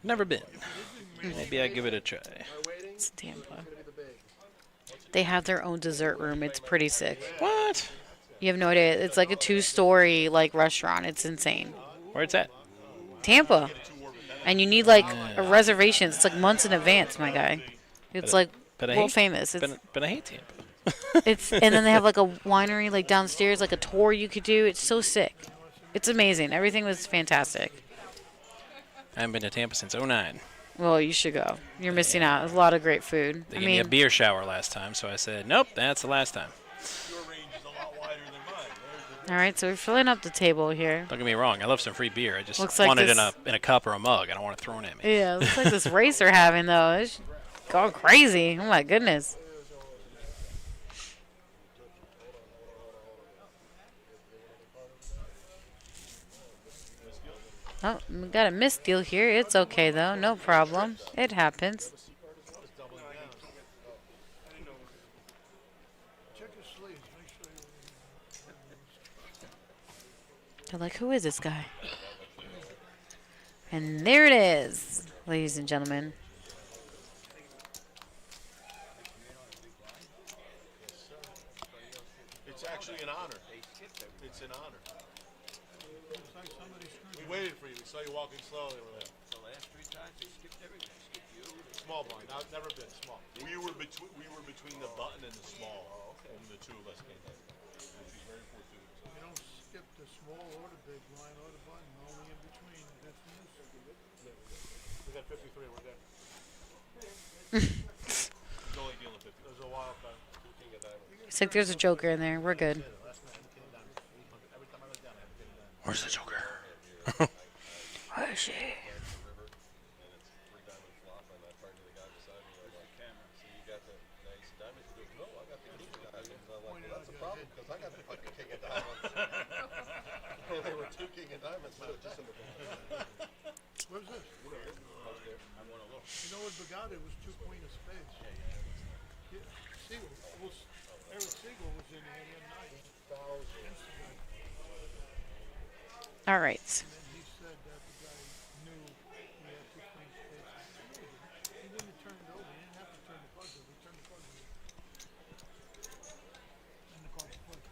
Never been. Maybe I'll give it a try. It's Tampa. They have their own dessert room. It's pretty sick. What? You have no idea. It's like a 2-story like restaurant. It's insane. Where it's at? Tampa. And you need like a reservation. It's like months in advance, my guy. It's like But I world hate, famous. It's but I hate Tampa. It's and then they have like a winery like downstairs, like a tour you could do. It's so sick. It's amazing. Everything was fantastic. I haven't been to Tampa since '09. Well, you should go. You're missing out. There's a lot of great food. They I gave me a mean, beer shower last time, so I said, nope, that's the last time. Your range is a lot wider than mine. There's the all right, so we're filling up the table here. Don't get me wrong, I love some free beer. I just Looks like want it in this- a cup or a mug. I don't want it thrown at me. Yeah, looks like this race they're having, though. It's going crazy. Oh, my goodness. Oh, we got a misdeal here. It's okay, though. No problem. It happens. Check your sleeves. Make sure you. They're like, who is this guy? And there it is, ladies and gentlemen. It's actually an honor. It's an honor. Looks like somebody screwed We waited for you. We saw you walking slowly over there. The last 3 times they skipped everything. Skipped you. Small blind. I've never been small. We were between the button and the small. And the two of us came in. Which was very fortuitous. You don't skip the small or the big line or the button, only in between. That's news. We got 53. We're there. He's only dealing 50. There's a wild card. King of diamonds. It's like there's a joker in there. We're good. Every time I look down, I have a king of diamonds. Where's the Joker? Where is she? They were 2 king of diamonds. Where's this? You know what Bugatti was 2 queen of spades. Yeah, Siegel was, Eric Siegel was in the AM90. All right. And then he said that the guy knew he had 2 queen spades. He wouldn't have turned it over. He didn't have to turn the cards over. He turned the cards over. And the cards were flipped.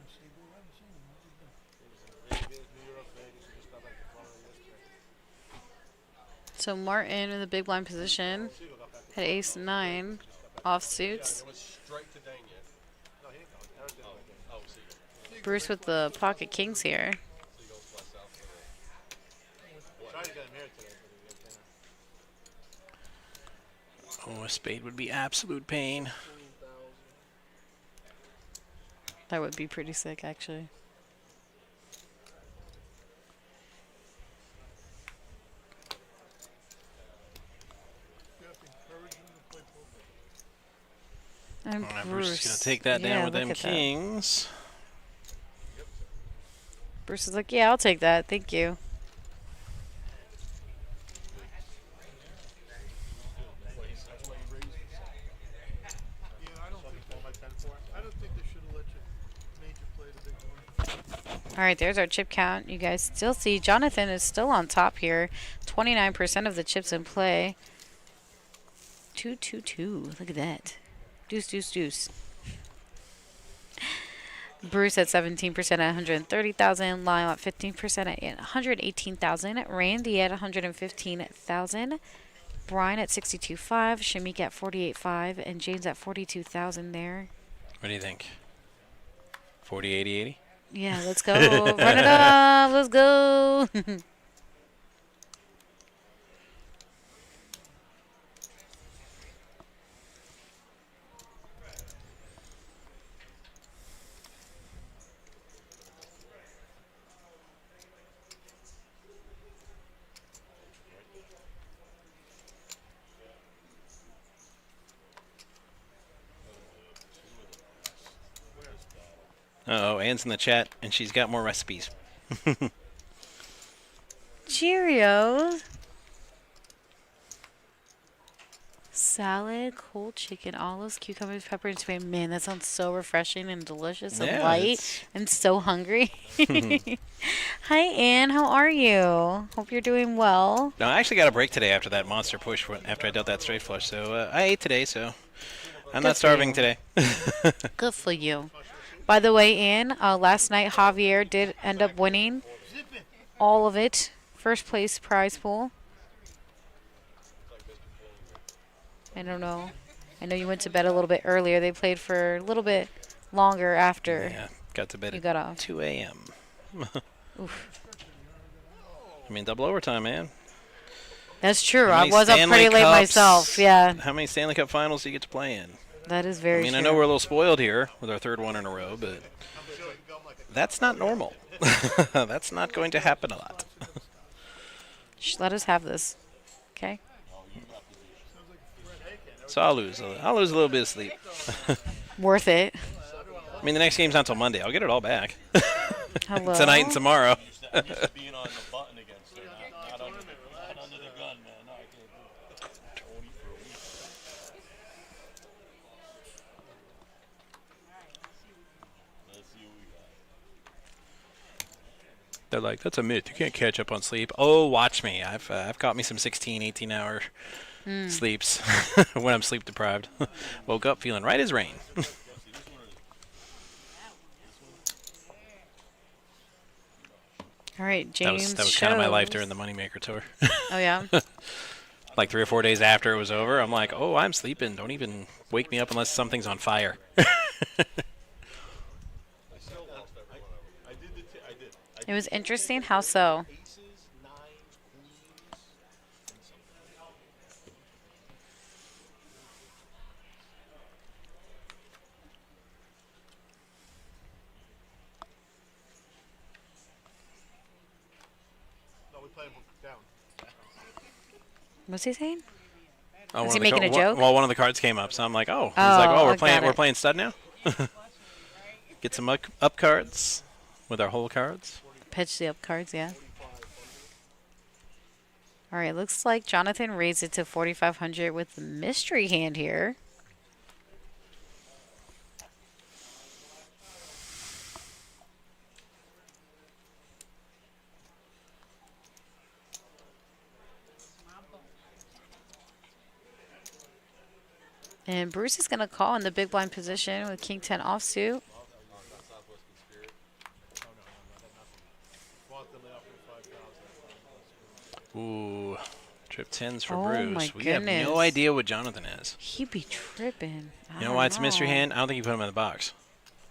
Siegel, I haven't seen him. What's he doing? So Martin in the big blind position had ace 9 offsuits. Straight to Dang yet. No, he didn't go. Eric didn't go. Oh, Siegel. Bruce with the pocket kings here. Tried to get him here today, but he didn't. Oh, a spade would be absolute pain. That would be pretty sick, actually. You have to encourage him to play poker. And Oh, now Bruce. Bruce is going to take that Yeah, down with look them at that. kings. Bruce is like, yeah, I'll take that. Thank you. Yeah, I don't think they should have let you made you play the big one. All right, there's our chip count. You guys still see Jonathan is still on top here. 29% of the chips in play. 222. Look at that. Deuce, deuce, deuce. Bruce at 17% at 130,000. Lyle at 15% at 118,000. Randy at 115,000. Brian at 62.5. Shamik at 48.5. And James at 42,000 there. What do you think? 40, 80, 80? Yeah, let's go. Run it up. Let's go. Uh-oh, Anne's in the chat, and she's got more recipes. Cheerios. Salad, cold chicken, olives, cucumbers, pepper, and tomato. Man, that sounds so refreshing and delicious and Yeah, light. it's- I'm so hungry. Hi, Anne. How are you? Hope you're doing well. No, I actually got a break today after that monster push after I dealt that straight flush. So I ate today, so I'm Good not for starving you. today. Good for you. By the way, Anne, last night Javier did end up winning all of it. First place prize pool. I don't know. I know you went to bed a little bit earlier. They played for a little bit longer after Yeah, got to bed you at got off. 2 a.m. Oof. I mean, double overtime, man. That's true. How I many was up Stanley pretty late Cups- myself. Yeah, How many Stanley Cup finals do you get to play in? that is very I mean, true. I know we're a little spoiled here with our third one in a row, but that's not normal. That's not going to happen a lot. Shh, let us have this. Okay. So I'll lose. I'll lose a little bit of sleep. Worth it. I mean, the next game's not till Monday. I'll get it all back. Hello. Tonight and tomorrow. I'm used to being on the button against her, not under the gun, man. No, I can't do it. 20 for a week. Let's see what we got. They're like, that's a myth. You can't catch up on sleep. Oh, watch me. I've caught me some 16, 18-hour sleeps when I'm sleep deprived. Woke up feeling right as rain. All right, That James. was kind of my life shows. during the Moneymaker tour. Oh yeah. Like 3 or 4 days after it was over, I'm like, oh, I'm sleeping. Don't even wake me up unless something's on fire. I still lost every one of them. I did. It was interesting. How so? Aces, nines, queens, and something. No, we played down. What's he saying? Oh, Was one he of the making a joke? Well, one of the cards came up, so I'm like, oh. He's Oh, like, oh, I got we're it. playing stud now. Get some up cards with our whole cards. Pitch the up cards, yeah. All right, looks like Jonathan raised it to 4,500 with the mystery hand here. And Bruce is going to call in the big blind position with King 10 offsuit. Ooh, trip 10s for Oh, Bruce. my We have goodness. no idea what Jonathan is. He be tripping. I You know don't why it's a mystery know. hand? I don't think you put him in the box.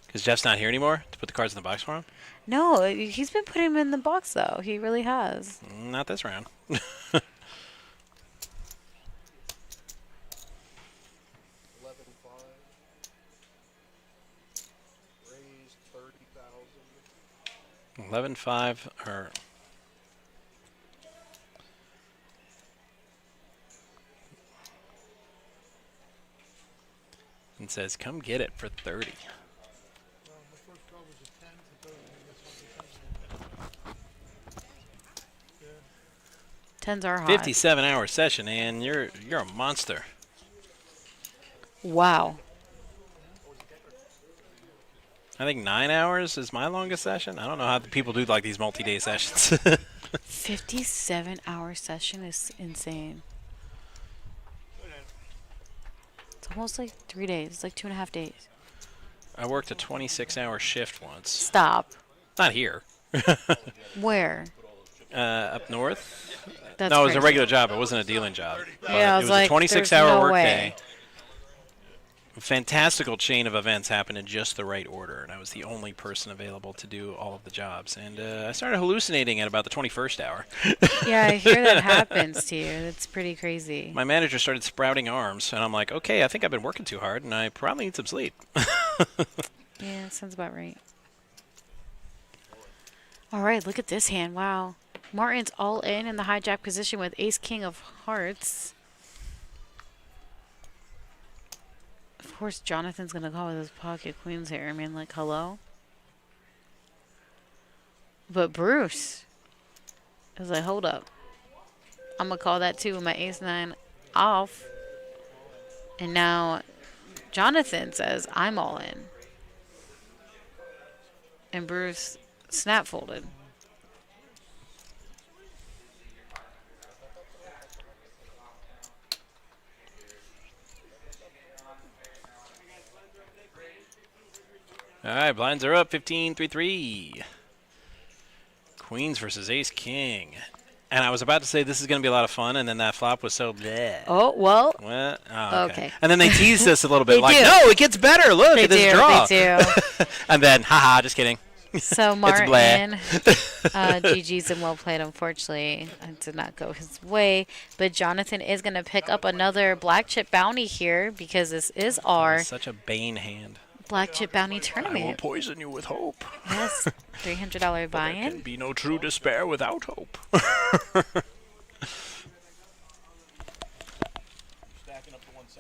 Because Jeff's not here anymore to put the cards in the box for him? No, he's been putting him in the box, though. He really has. Not this round. 11-5. Raised 30,000. 11-5 or... And says, come get it for 30. Well, my first call was a 10 for 30. I guess 10s are hot. 57-hour session, and you're a monster. Wow. I think 9 hours is my longest session. I don't know how people do like these multi-day sessions. 57-hour session is insane. It's almost like 3 days. It's like 2.5 days. I worked a 26-hour shift once. Stop. Not here. Where? Up north. That's No, it was a crazy. regular job. It wasn't a dealing job. Yeah, I It was was like, a 26-hour there's no workday. way. A fantastical chain of events happened in just the right order, and I was the only person available to do all of the jobs. And I started hallucinating at about the 21st hour. Yeah, I hear that happens to you. That's pretty crazy. My manager started sprouting arms, and I'm like, okay, I think I've been working too hard, and I probably need some sleep. Yeah, sounds about right. All right, look at this hand. Wow. Martin's all in the hijack position with ace king of hearts. Of course, Jonathan's going to call with his pocket queens here. I mean, like, hello? But Bruce is like, hold up. I'm going to call that too with my ace 9 off. And now Jonathan says, I'm all in. And Bruce snap folded. All right, blinds are up, 15-3-3. Queens versus ace king. And I was about to say this is going to be a lot of fun, and then that flop was so bleh. Oh, well, What? Oh, Okay. And then they teased us a little bit, They like, do. no, it gets better. Look they at this do, draw. they do. And then, haha, just kidding. So It's blah. Martin, GG's and well played. Unfortunately, it did not go his way. But Jonathan is going to pick up another black chip bounty here because this is our Such a Bane hand. black chip bounty I will tournament. poison you with hope. Yes, $300 There can buy-in. be no true despair without hope.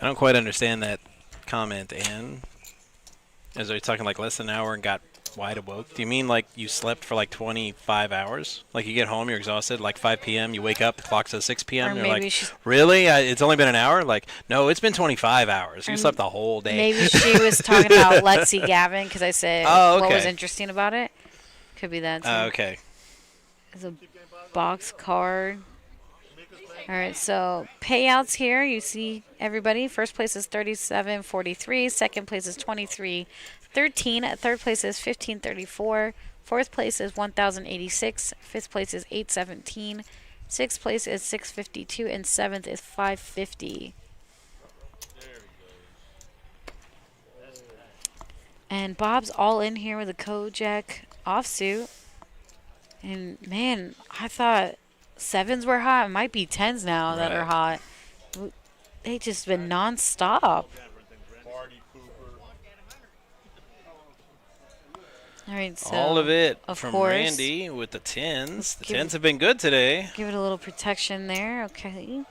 I don't quite understand that comment, Ann. As are you talking like less than an hour and got wide awoke? Do you mean like you slept for like 25 hours? Like you get home, you're exhausted, like 5 p.m., you wake up, the clock says 6 p.m., Or you're maybe like, she's- really? It's only been an hour? Like, no, it's been 25 hours. You Or slept the whole day. Maybe she was talking about Lexi Gavin because I said Oh, what was okay. interesting about it. Could be that too. Okay. It's a box card. All right, so payouts here. You see everybody. First place is 37.43. Second place is 23.13. Third place is 15.34. Fourth place is 1,086. Fifth place is 817. Sixth place is 652, and seventh is 550. And Bob's all in here with a Kojak offsuit. And man, I thought sevens were hot. It might be tens now that are hot. They just been nonstop. Party Cooper. All right, so All of it of from course, Randy with the tens. The give tens have been good today. give it a little protection there. Okay,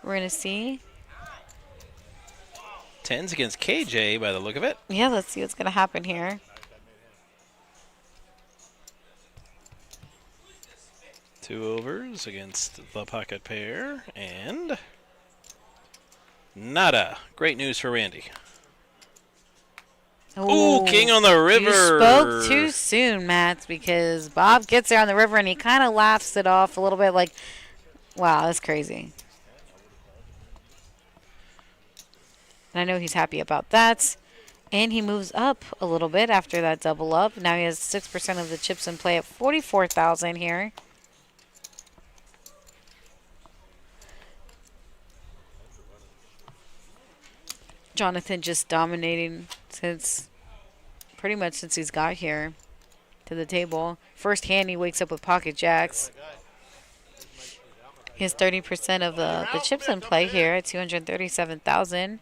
we're gonna see. Tens against KJ by the look of it. Yeah, let's see what's gonna happen here. Two overs against the pocket pair. And nada. Great news for Randy. Ooh, king on the river. You spoke too soon, Matt, because Bob gets there on the river and he kind of laughs it off a little bit like, wow, that's crazy. And I know he's happy about that. And he moves up a little bit after that double up. Now he has 6% of the chips in play at 44,000 here. Jonathan just dominating pretty much since he's got here to the table. First hand, he wakes up with pocket jacks. He has 30% of the chips in play here at 237,000.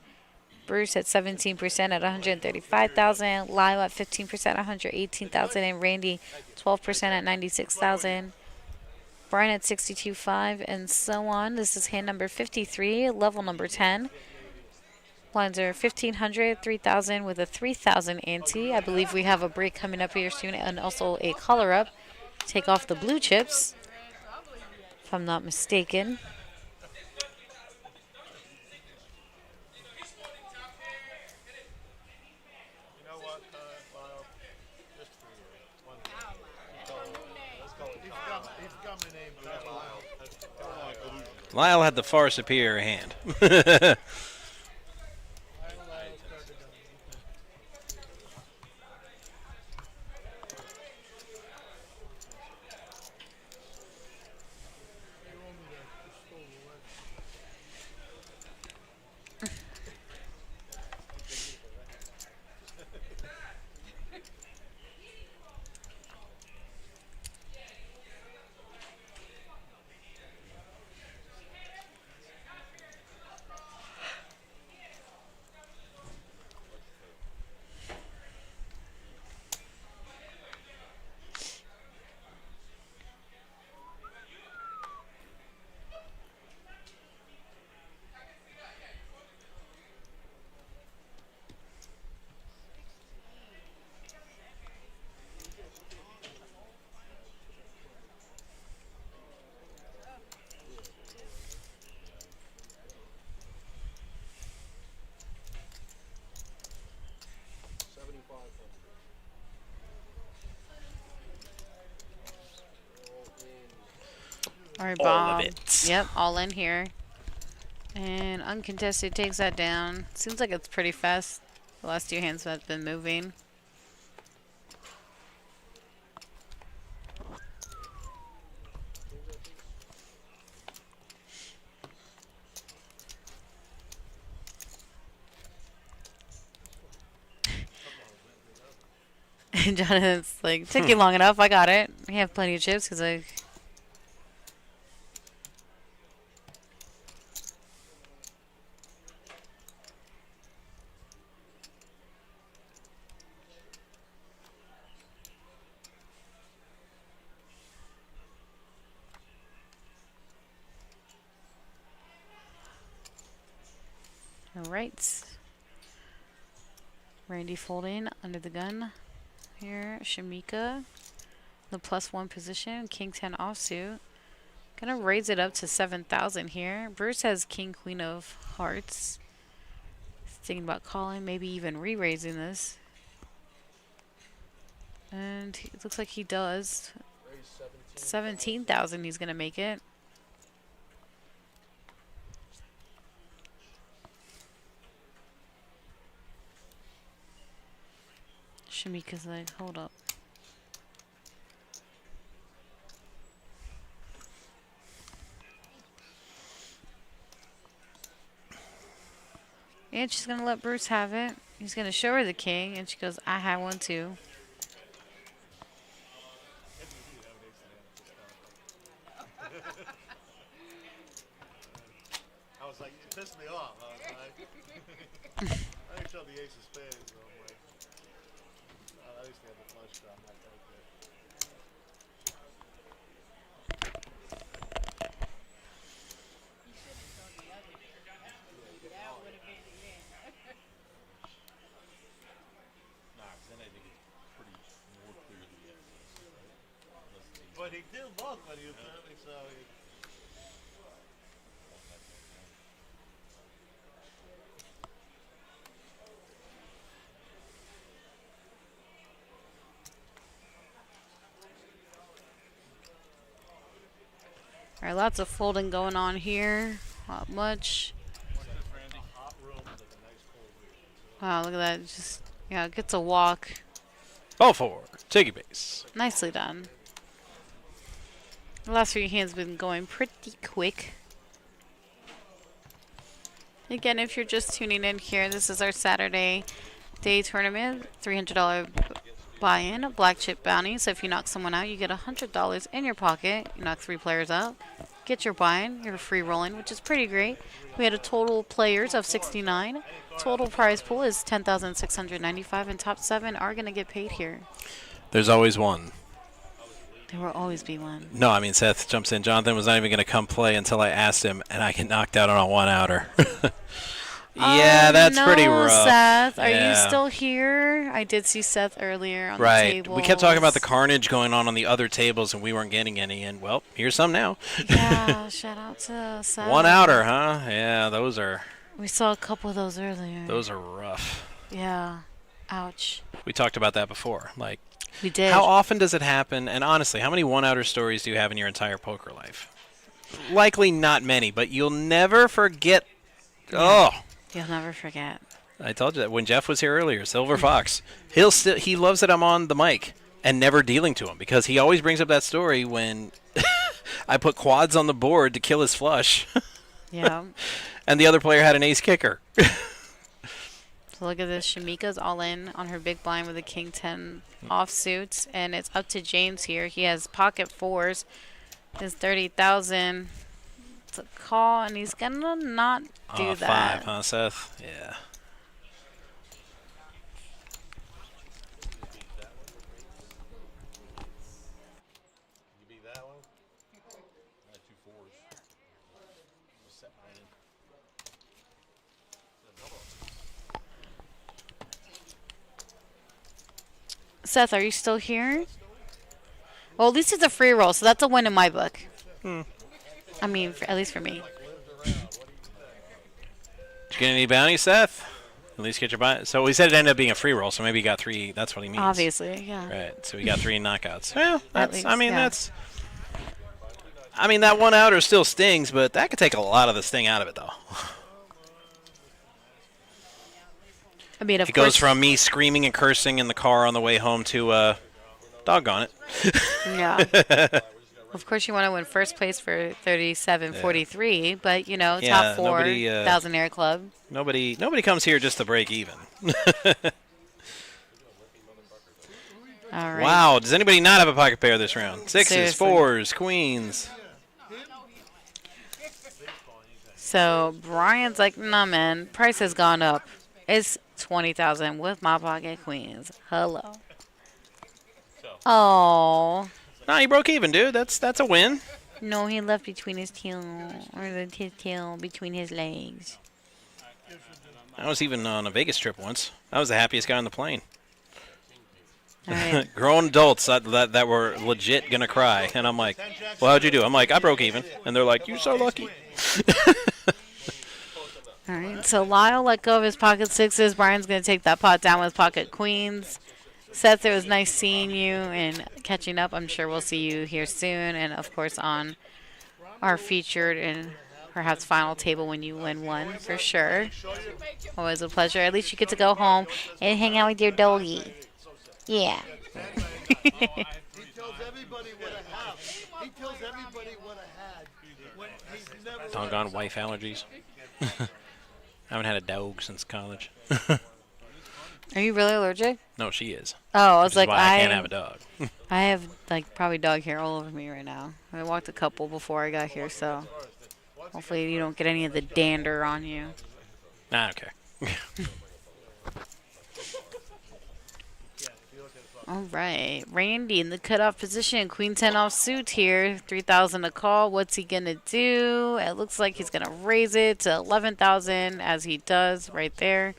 Bruce at 17% at 135,000. Lyle at 15% at 118,000. And Randy 12% at 96,000. Brian at 62.5 and so on. This is hand number 53, level number 10. Blinds are 1,500, 3,000 with a 3,000 ante. I believe we have a break coming up here soon and also a color up. Take off the blue chips, if I'm not mistaken. You know what, Lyle? Just for you. One He's got my name, but that's Lyle. That's delusional. Lyle had the far superior hand. All right, All Bob. of it. Yep, all in here. And uncontested takes that down. Seems like it's pretty fast. The last two hands have been moving. Jonathan's like, took you long enough. I got it. We have plenty of chips because I. All right. Randy folding under the gun here. Shamika, the +1 position. King 10 offsuit. Gonna raise it up to 7,000 here. Bruce has King Queen of Hearts. Thinking about calling, maybe even re-raising this. And it looks like he does. 17,000 he's gonna make it. Shamika's like, hold up. And she's going to let Bruce have it. He's going to show her the king, and she goes, I have one too. I was like, it pissed me off. I didn't show the ace of spades, so I'm like, I used to have the flush draw. I'm like, okay. You should have told the other day. That would have been it. Nah, 'cause then I think it's pretty more clear the answer, right? Unless it's But he did look when he was turning, so he. All right, lots of folding going on here. Not much. Hot room with a nice cold beer. Wow, look at that. Just, yeah, it gets a walk. Ball 4. Take your base. Nicely done. The last few hands been going pretty quick. Again, if you're just tuning in here, this is our Saturday day tournament. $300 buy-in, black chip bounty. So if you knock someone out, you get $100 in your pocket. You knock 3 players out, get your buy-in. You're free rolling, which is pretty great. We had a total players of 69. Total prize pool is $10,695, and top 7 are going to get paid here. There's always one. There will always be one. No, I mean, Seth jumps in. Jonathan was not even going to come play until I asked him, and I get knocked out on a 1-outer. Yeah, that's no, pretty rough. Seth, are Yeah. you still here? I did see Seth earlier on the Right. table. We kept talking about the carnage going on the other tables, and we weren't getting any. And, well, here's some now. Yeah, shout out to Seth. 1-outer, huh? Yeah, those are We saw a couple of those earlier. rough. Yeah. Ouch. We talked about that before. Like, We did. how often does it happen? And honestly, how many 1-outer stories do you have in your entire poker life? Likely not many, but you'll never forget. Oh. You'll never forget. I told you that when Jeff was here earlier, Silver Fox. He loves that I'm on the mic and never dealing to him, because he always brings up that story when I put quads on the board to kill his flush. Yeah. And the other player had an ace kicker. So look at this. Shamika's all in on her big blind with a king 10 offsuit, and it's up to James here. He has pocket 4s. His 30,000. It's a call, and he's gonna not do that. 5, huh, Seth? Yeah. You beat that one? I had 2 4s. Just set mine in. Seth, are you still here? Well, at least it's a free roll, so that's a win in my book. I mean, at least for me. Did you get any bounty, Seth? At least get your bounty. So we said it ended up being a free roll, so maybe you got 3. That's what he means. Obviously, yeah. Right. So we got 3 knockouts. Well, that's. least, I mean, yeah. that's. I mean, that 1-outer still stings, but that could take a lot of the sting out of it, though. I mean, of It course. goes from me screaming and cursing in the car on the way home to, doggone it. Yeah. Of course, you want to win first place for 37.43, but you know, Yeah, top 4, nobody, Thousandaire Club. Nobody comes here just to break even. All right. Wow, does anybody not have a pocket pair this round? Sixes, Seriously. fours, queens. So Brian's like, nah, man, price has gone up. It's 20,000 with my pocket queens. Hello. Oh Nah, he broke even, dude. That's a win. no, he left between his tail, or his tail between his legs. I was even on a Vegas trip once. I was the happiest guy on the plane. All right. Grown adults that were legit gonna cry, and I'm like, "Well, how'd you do?" I'm like, "I broke even," and they're like, "You're so lucky." All right. So Lyle let go of his pocket sixes. Brian's gonna take that pot down with pocket queens. Seth, it was nice seeing you and catching up. I'm sure we'll see you here soon, and of course on our featured and perhaps final table when you win one for sure. Always a pleasure. At least you get to go home and hang out with your doggy. Yeah. He tells everybody what I have. He tells everybody what I had. When he's never Doggone wife allergies. I haven't had a dog since college. Are you really allergic? No, she is. Oh, I Which was is like, why I can't have a dog. I have like probably dog hair all over me right now. I walked a couple before I got here, so hopefully you don't get any of the dander on you. Nah, okay. All right, Randy in the cutoff position, Queen 10 off suit here, 3,000 a call. What's he gonna do? It looks like he's gonna raise it to 11,000 as he does right there.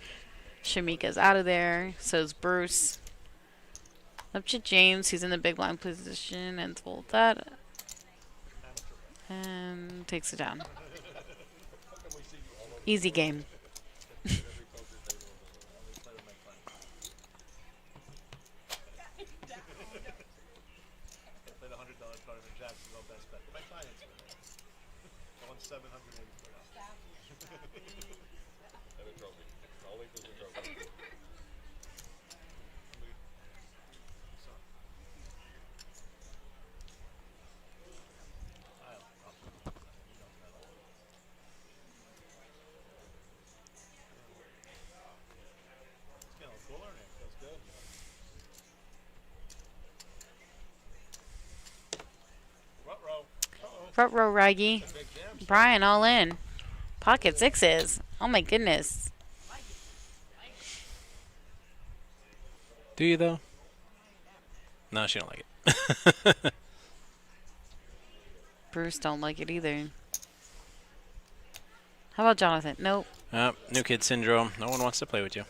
Shamika's out of there. So is Bruce. Up to James. He's in the big blind position and fold that. And takes it down. Easy game. Played $100 card in Jacksonville best bet. My finance I won $784. Front row, Raggy. Brian all in. Pocket sixes. Oh my goodness. Do you though? No, she don't like it. Bruce don't like it either. How about Jonathan? Nope. New kid syndrome. No one wants to play with you.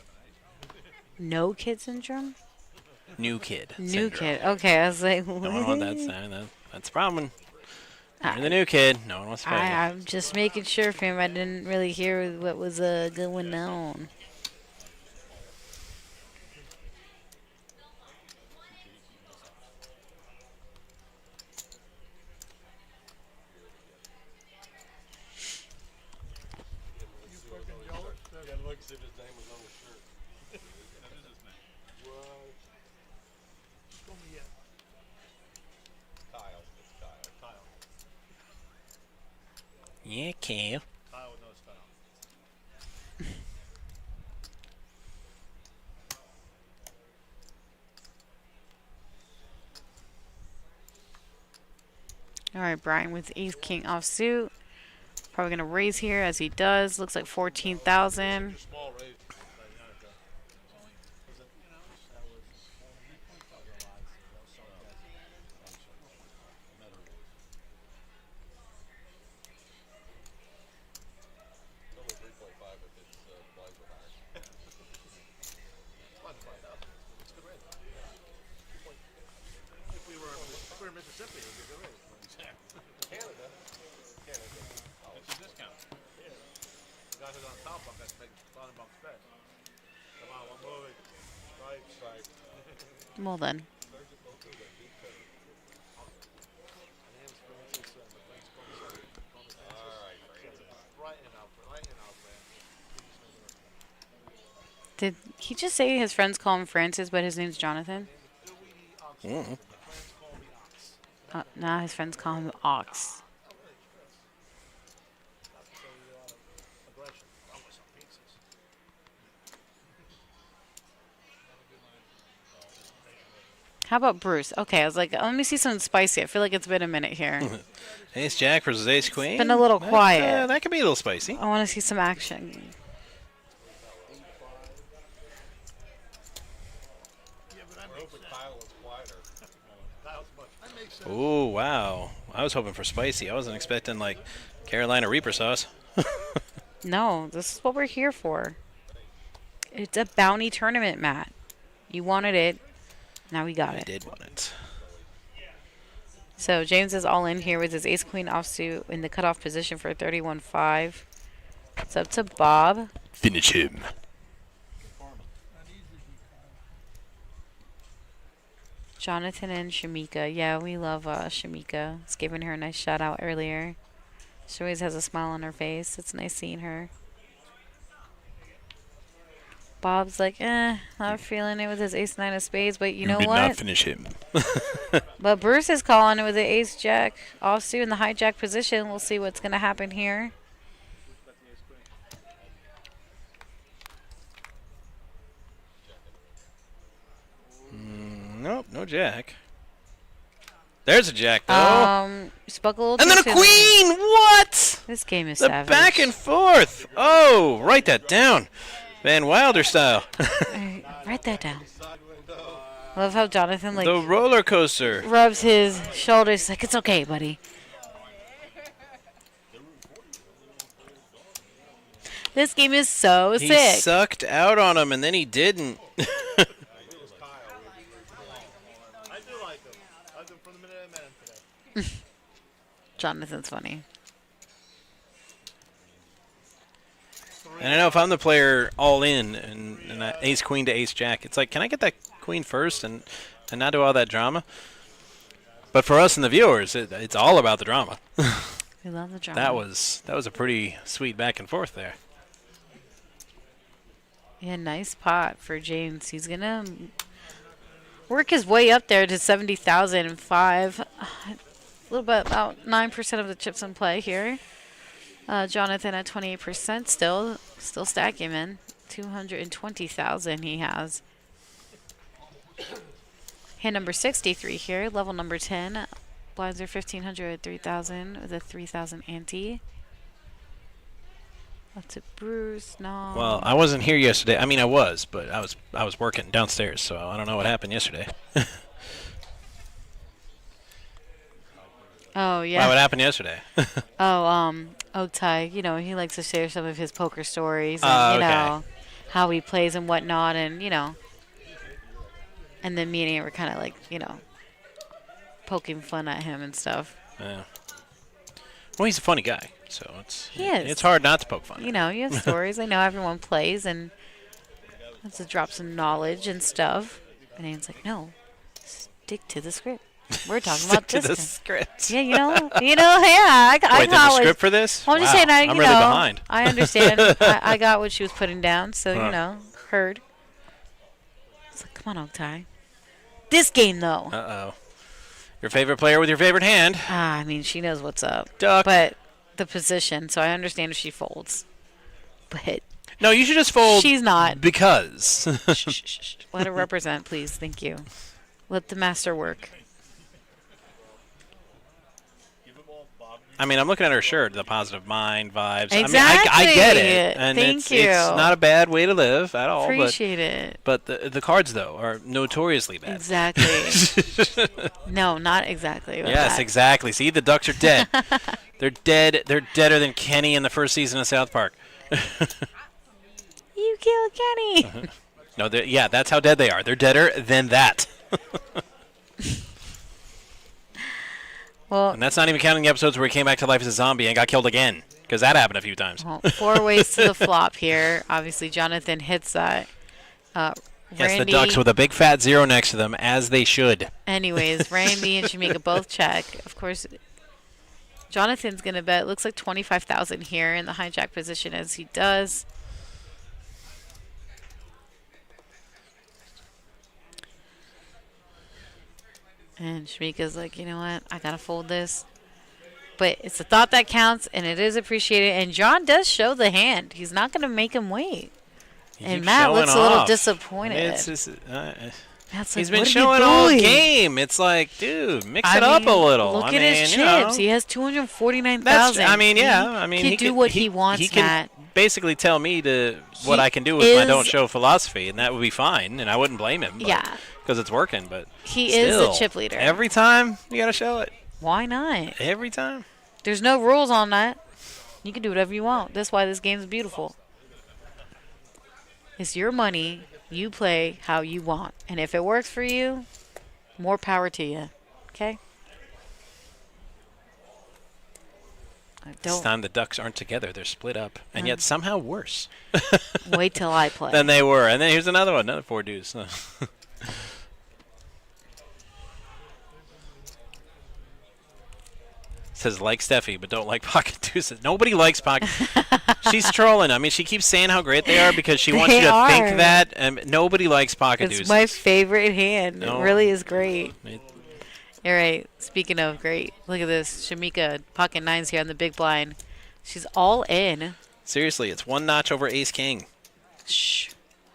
No kid syndrome? New kid. New syndrome. kid. Okay, I was like, what? No one wants that's the problem. You're the new kid. No one wants to play with you. I'm just making sure, fam. I didn't really hear what was going on. You fucking jealous? Yeah, look, see if his name was on the shirt. That is his name. What? Show me yet. Kyle. It's Kyle. Kyle. Yeah, Kale. Kyle with no style. All right, Brian with ace king offsuit. Probably gonna raise here as he does. Looks like 14,000. Small raise. If we were in Mississippi, it would be a good raise. Canada. It's a discount. The guy who's on top bunk has to make bottom bunk spread. Come on, one movie. Right. Well then. Did he just say his friends call him Francis, but his name's Jonathan? Nah, his friends call him Ox. How about Bruce? Okay, I was like, let me see something spicy. I feel like it's been a minute here. Ace Jack versus Ace Queen. been a little quiet. That could be a little spicy. I want to see some action. Yeah, but that I makes hope sense. Kyle was quieter. Kyle's much. That makes sense. Oh, wow. I was hoping for spicy. I wasn't expecting, like, Carolina Reaper sauce. No, this is what we're here for. It's a bounty tournament, Matt. You wanted it. Now we got I it. did want it. So James is all in here with his ace queen offsuit in the cutoff position for 31-5. It's up to Bob. Finish him. Jonathan and Shamika. Yeah, we love Shamika. Just giving her a nice shout out earlier. She always has a smile on her face. It's nice seeing her. Bob's like, not feeling it with his ace nine of spades, but you know did what? not finish him. But Bruce is calling it with the ace jack offsuit in the hijack position. We'll see what's going to happen here. Nope, no jack. There's a jack, though. Spoke a little and then a too soon. queen! What? This game is The savage. back and forth. Oh, write that down. Van Wilder style. Write that down. Love how Jonathan like The roller coaster. rubs his shoulders like it's okay, buddy. This game is so He sick. sucked out on him, and then he didn't. I do like him. I liked him from the minute I met him today. Jonathan's funny. And I know if I'm the player all in and ace queen to ace jack, it's like, can I get that queen first and not do all that drama? But for us and the viewers, it's all about the drama. We love the drama. That was a pretty sweet back and forth there. Yeah, nice pot for James. He's gonna work his way up there to 70,005. A little bit, about 9% of the chips in play here. Jonathan at 28% still stacking, man. 220,000 he has. Hand number 63 here, level number 10. Blinds are 1,500, 3,000 with a 3,000 ante. Up to Bruce. No. Well, I wasn't here yesterday. I mean, I was, but I was working downstairs, so I don't know what happened yesterday. Oh yeah. What happened yesterday? Otai, you know, he likes to share some of his poker stories and, you okay. know, how he plays and whatnot, and, you know. And then me and Ian were kind of like, you know, poking fun at him and stuff. Yeah. Well, he's a funny guy, so He is. it's hard not to poke fun. You know, you have stories. I know everyone plays and has to drop some knowledge and stuff. And Ian's like, no, stick to the script. We're talking Stick about to this. the guy." script. Yeah, yeah. I Wait, there's a college. script for this? Well, I'm just Wow, saying, I'm you really know, behind. I understand. I got what she was putting down, so, Huh. you know, heard. It's like, come on, Otai. This game, though. Uh-oh. Your favorite player with your favorite hand. I mean, she knows what's up. Duck. But the position, so I understand if she folds. But No, you should just fold she's not. because. Shh, shh, shh, shh. Let her represent, please. Thank you. Let the master work. I mean, I'm looking at her shirt, the positive mind vibes. Exactly. I mean, I get it. And Thank it's you. not a bad way to live at all. Appreciate it. But the cards, though, are notoriously bad. Exactly. No, not exactly. About Yes, that. exactly. See, the Ducks are dead. They're dead. They're deader than Kenny in the first season of South Park. You killed Kenny. No, yeah, that's how dead they are. They're deader than that. Well, And that's not even counting the episodes where he came back to life as a zombie and got killed again, because that happened a few times. well, 4 ways to the flop here. Obviously, Jonathan hits that. Yes, Randy, the Ducks with a big fat zero next to them, as they should. anyways, Randy and Shamika both check. Of course, Jonathan's going to bet. Looks like 25,000 here in the hijack position as he does. And Shamika's like, you know what? I got to fold this. But it's the thought that counts, and it is appreciated. And John does show the hand. He's not going to make him wait. He And keeps Matt showing looks a little off. disappointed. It's just, That's He's like, been what are you showing all doing? game. It's like, dude, mix it I up a mean, little. Look I at mean, his you know, chips. He has 249,000. that's. I mean, yeah. I mean, he can do what he wants, He can Matt. basically tell me what He I can do with my is- don't show philosophy, and that would be fine, and I wouldn't blame him. Yeah. Because it's working, but He still, is the chip leader. Every time you gotta show it. Why not? Every time. There's no rules on that. You can do whatever you want. That's why this game's beautiful. It's your money. You play how you want. And if it works for you, more power to you. Okay? This Don't time the Ducks aren't together; they're split up, and yet somehow worse wait till I play. than they were. And then here's another one, another 4 deuce. Says like Steffi, but don't like pocket deuces. Nobody likes pocket. She's trolling. I mean, she keeps saying how great they are because she wants They you to are. think that. And nobody likes pocket It's deuces. my favorite hand. No. It really is great. It- All right. Speaking of great, look at this. Shamika, pocket nines here on the big blind. She's all in. seriously, it's one notch over Ace King. Shh.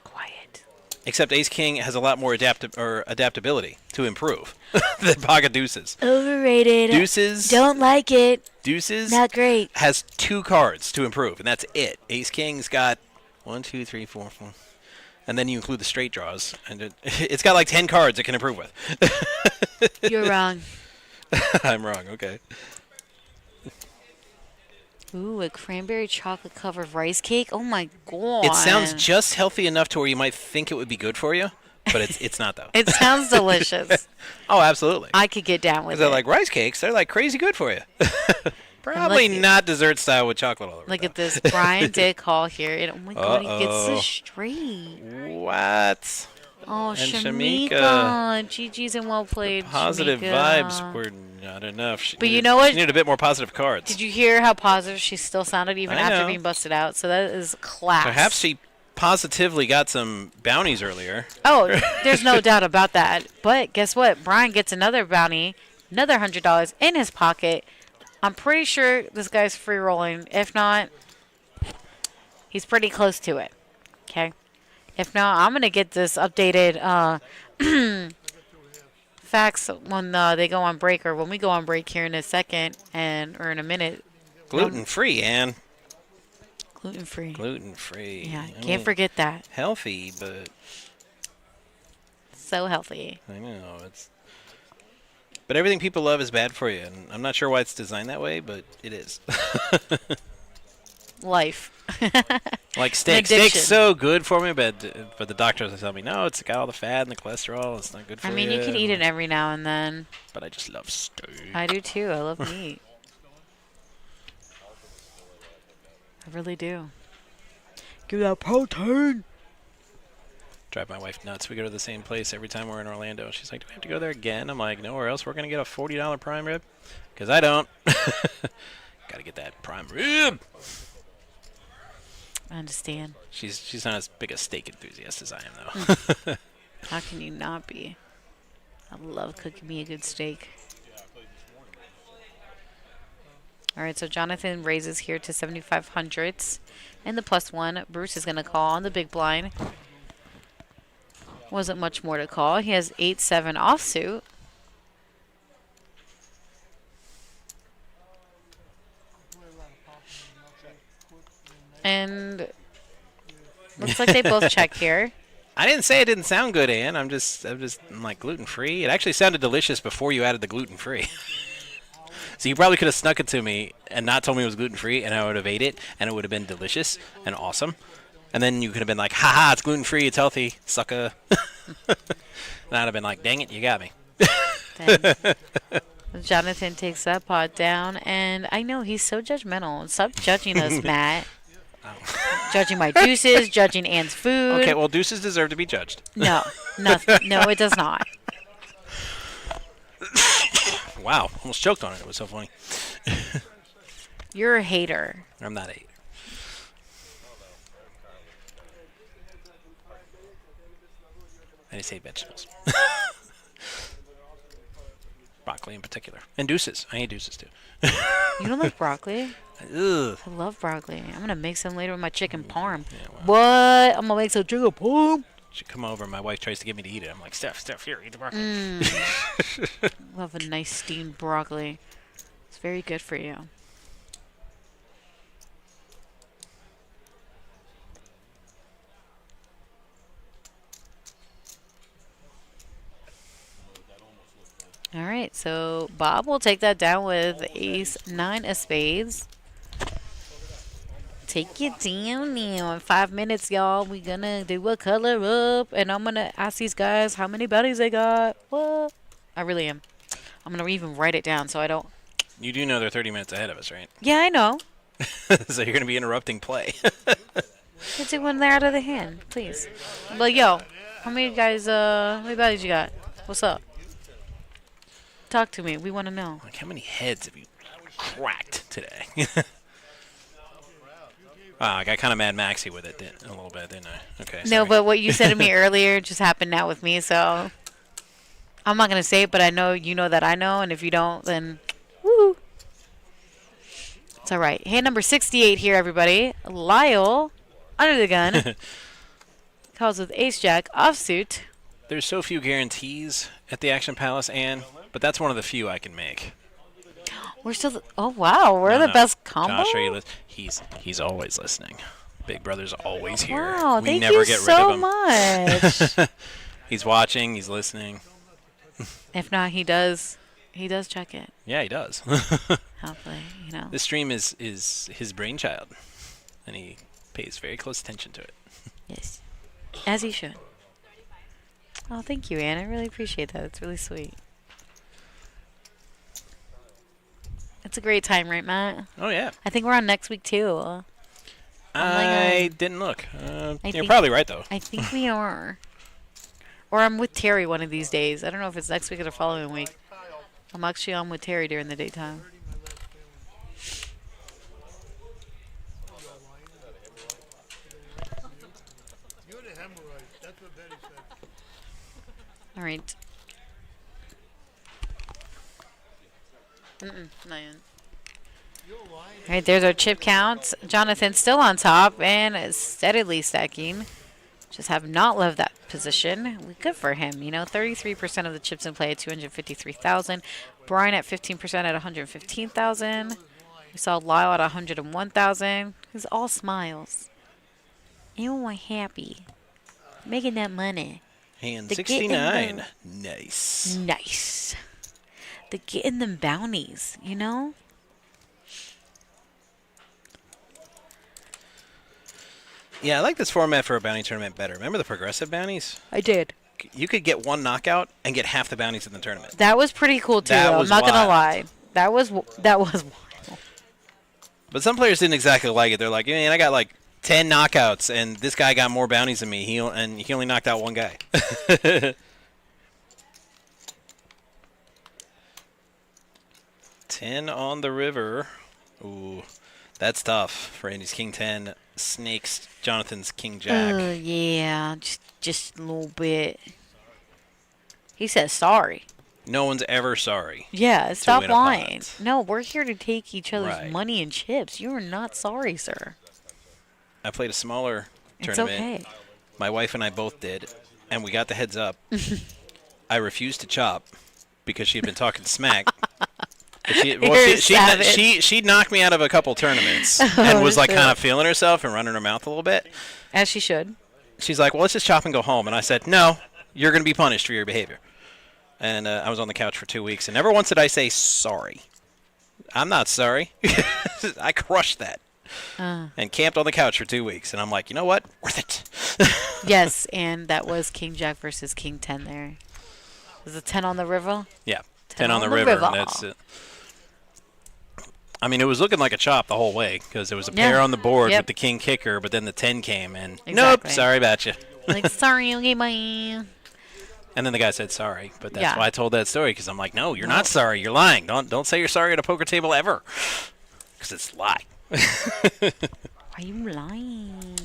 Quiet. Except Ace King has a lot more adaptability to improve than pocket deuces. Overrated. Deuces. Don't like it. Deuces Not great. has 2 cards to improve, and that's it. Ace King's got 1, 2, 3, 4, 4. And then you include the straight draws, and it's got like 10 cards it can improve with. You're wrong. I'm wrong, okay. Ooh, a cranberry chocolate covered rice cake. Oh my god. It sounds just healthy enough to where you might think it would be good for you, but it's not, though. It sounds delicious. Oh, absolutely. I could get down with Because they're it. like rice cakes, they're like crazy good for you. Probably like- not dessert style with chocolate all over. Look though. at this. Brian did call here. And oh my god, he gets Uh-oh. this straight. What? Oh, And Shamika. Shamika. GG's and well played. Positive Shamika. vibes were not enough. But you know what? She needed a bit more positive cards. Did you hear how positive she still sounded even I after know. being busted out? So that is class. Perhaps she positively got some bounties earlier. Oh, there's no doubt about that. But guess what? Brian gets another bounty, another $100 in his pocket. I'm pretty sure this guy's free rolling. If not, he's pretty close to it. Okay. If not, I'm gonna get this updated facts when they go on break or when we go on break here in a second or in a minute. Gluten free, Ann. Gluten free. Gluten free. Yeah, I can't mean, forget that. healthy, but So healthy. I know it's. But everything people love is bad for you, and I'm not sure why it's designed that way, but it is. Life. Like steak. addiction. Steak's so good for me, but the doctors tell me no, it's got all the fat and the cholesterol. It's not good for I you. mean, you can eat it every now and then. But I just love steak. I do too. I love meat. I really do. Give that protein. Drive my wife nuts. We go to the same place every time we're in Orlando. She's like, "Do we have to go there again?" I'm like, "No, or else we're gonna get a $40 prime rib." Because I don't. Gotta get that prime rib. I understand. She's not as big a steak enthusiast as I am, though. How can you not be? I love cooking me a good steak. All right, so Jonathan raises here to 7,500. And the +1, Bruce is going to call on the big blind. Wasn't much more to call. He has 8-7 offsuit. And looks like they both check here. I didn't say it didn't sound good, Ann. I'm like gluten free. It actually sounded delicious before you added the gluten free. So you probably could have snuck it to me and not told me it was gluten free, and I would have ate it, and it would have been delicious and awesome. And then you could have been like, haha, it's gluten free, it's healthy, sucker. And I'd have been like, dang it, you got me. Dang. Jonathan takes that pot down, and I know he's so judgmental. Stop judging us, Matt. Judging my juices, judging Ann's food. Okay, well, deuces deserve to be judged. No, nothing. No, it does not. Wow, almost choked on it. It was so funny. You're a hater. I'm not a hater. I just hate vegetables. Broccoli in particular. And deuces. I hate deuces too. You don't like broccoli? Ugh. I love broccoli. I'm gonna make some later with my chicken parm. Yeah, well, What? I'm gonna make some chicken parm. She come over, and my wife tries to get me to eat it. I'm like, Steph, here, eat the broccoli. Love a nice steamed broccoli. It's very good for you. All right, so Bob will take that down with ace 9 of spades. Take it down now. In 5 minutes, y'all, we gonna do a color up, and I'm gonna ask these guys how many bounties they got. What? I really am. I'm gonna even write it down so I don't. You do know they're 30 minutes ahead of us, right? Yeah, I know. So you're gonna be interrupting play. Let's take one there out of the hand, please. But yo, how many guys? How many bounties you got? What's up? Talk to me. We want to know. Like, how many heads have you cracked today? Wow, I got kind of Mad Maxy with it a little bit, didn't I? Okay. No, sorry. but what you said to me earlier just happened now with me, so I'm not gonna say it, but I know you know that I know, and if you don't, then woo. It's all right. Hand number 68 here, everybody. Lyle, under the gun, calls with ace jack offsuit. There's so few guarantees at the Action Palace, Ann, but that's one of the few I can make. We're still. Oh wow, we're the best combo. Josh, are you he's always listening. Big Brother's always here. Wow, we thank never you get so rid of him. much. He's watching. He's listening. If not, he does check it. Yeah, he does. Hopefully, you know. This stream is his brainchild, and he pays very close attention to it. Yes, as he should. Oh, thank you, Anne. I really appreciate that. It's really sweet. It's a great time, right, Matt? Oh yeah. I think we're on next week too. I didn't look. You're think- probably right though. I think we are. Or I'm with Terry one of these days. I don't know if it's next week or the following week. I'm actually on with Terry during the daytime. You had a hemorrhoid. That's what Betty said. All right. Not yet. All right, there's our chip counts. Jonathan still on top and steadily stacking. Just have not left that position. Good for him. You know, 33% of the chips in play at 253,000. Brian at 15% at 115,000. We saw Lyle at 101,000. He's all smiles. Everyone happy. Making that money. Hand The 69. Nice. Nice. The getting them bounties, you know? Yeah, I like this format for a bounty tournament better. Remember the progressive bounties? I did. You could get one knockout and get half the bounties in the tournament. That was pretty cool too. That Though. I'm was not gonna wild. lie. That was wild. But some players didn't exactly like it. They're like, man, I got like 10 knockouts, and this guy got more bounties than me. He only knocked out one guy. 10 on the river. Ooh, that's tough for Andy's King 10. Snakes Jonathan's King Jack. Yeah, just a little bit. He says sorry. No one's ever sorry. Yeah, stop win a lying. pot. No, we're here to take each other's Right. money and chips. You are not sorry, sir. I played a smaller It's tournament. okay. My wife and I both did, and we got the heads up. I refused to chop because she had been talking smack. You're a savage. She knocked me out of a couple tournaments and was like shit. kind of feeling herself and running her mouth a little bit. As she should. She's like, well, let's just chop and go home. And I said, no, you're going to be punished for your behavior. And I was on the couch for 2 weeks, and never once did I say sorry. I'm not sorry. I crushed that. And camped on the couch for 2 weeks. And I'm like, you know what? Worth it. Yes, and that was King Jack versus King 10 there. Was it 10 on the river? Yeah, 10 on the river. And that's it. I mean, it was looking like a chop the whole way because there was a pair on the board with the king kicker, but then the 10 came and nope, sorry about you. Like, sorry, okay, bye. And then the guy said sorry, but that's Yeah. why I told that story because I'm like, no, you're not sorry. You're lying. Don't say you're sorry at a poker table ever because it's a lie. Are you lying?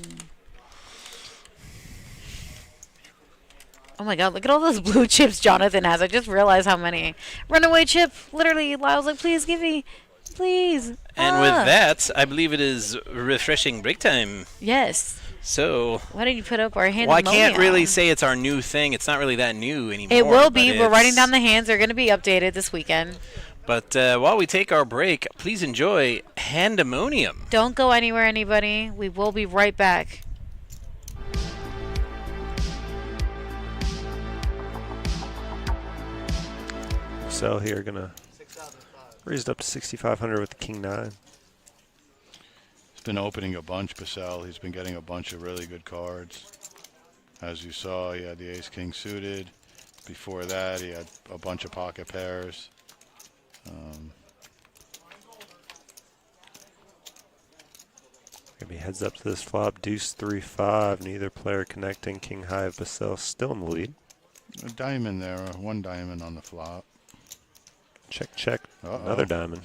Oh my god, look at all those blue chips Jonathan has. I just realized how many. Runaway chip. Literally, Lyle's like, please give me. Please. And with that, I believe it is refreshing break time. Yes. So, Why didn't you put up our hand? well, I can't really say it's our new thing. It's not really that new anymore. It will but be. We're writing it's- down the hands. They're going to be updated this weekend. But while we take our break, please enjoy Handemonium. Don't go anywhere, anybody. We will be right back. Sell here, gonna raise it up to 6,500 with the King 9. He's been opening a bunch, Basel. He's been getting a bunch of really good cards. As you saw, he had the Ace-King suited. Before that, he had a bunch of pocket pairs. Maybe heads up to this flop. Deuce 3-5. Neither player connecting. King high of Basel still in the lead. A diamond there, one diamond on the flop. Check, check. Uh-oh. Another diamond.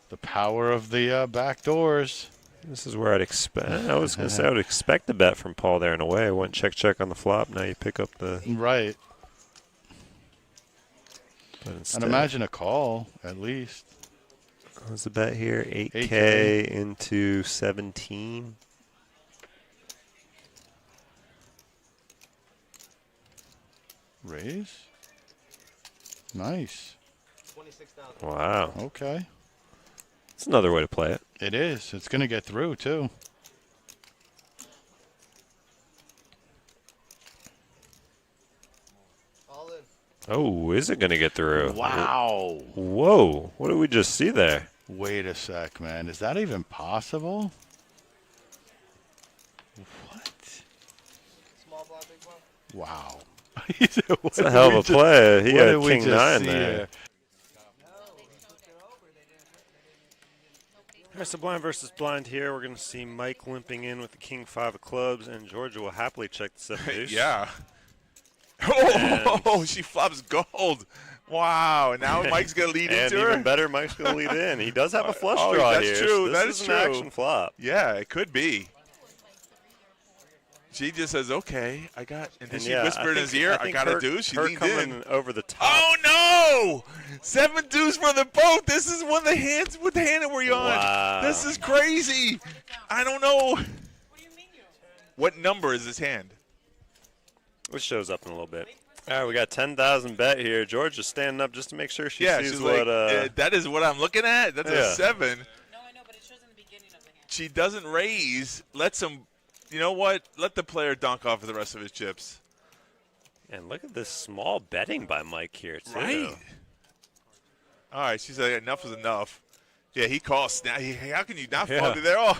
The power of the back doors. This is where I'd expect. I was going to say I would expect the bet from Paul there in a way. I went check, check on the flop. Now you pick up the. Right. But instead, And imagine a call, at least. what's the bet here? 8K 8K. into 17. Raise. Nice. Wow. Okay. That's another way to play it. It is. It's going to get through, too. Oh, is it going to get through? Wow. Whoa. What did we just see there? Wait a sec, man. Is that even possible? What? Small blind, big blind. Wow. It's a hell of a play. He What had did we King just 9 see there. here? Mr. Blind versus Blind here. We're going to see Mike limping in with the King 5 of clubs, and Georgia will happily check the 7 deuce. Yeah. Oh, she flops gold. Wow. Now Mike's going to lead And into her? even better, Mike's going to lead in. He does have a flush Oh, draw that's here. true. So this That is is an true. action flop. Yeah, it could be. She just says, okay, I got, and then And she yeah, whispered in his ear, I think got her, a deuce. She her leaned coming in. over the top. Oh, no! 7 deuce for the both. This is one of the hands. What the hand are we on? Wow. This is crazy. I don't know. What number is this hand? Which shows up in a little bit. All right, we got 10,000 bet here. Georgia's standing up just to make sure she Yeah, sees she's what. like, that is what I'm looking at. That's Yeah. a 7. No, I know, but it shows in the beginning of the hand. She doesn't raise. Lets him. You know what? Let the player dunk off of the rest of his chips. And look at this small betting by Mike here, too. Right. All right. She's like, enough is enough. Yeah, he calls. Now, how can you not fall Yeah. through there?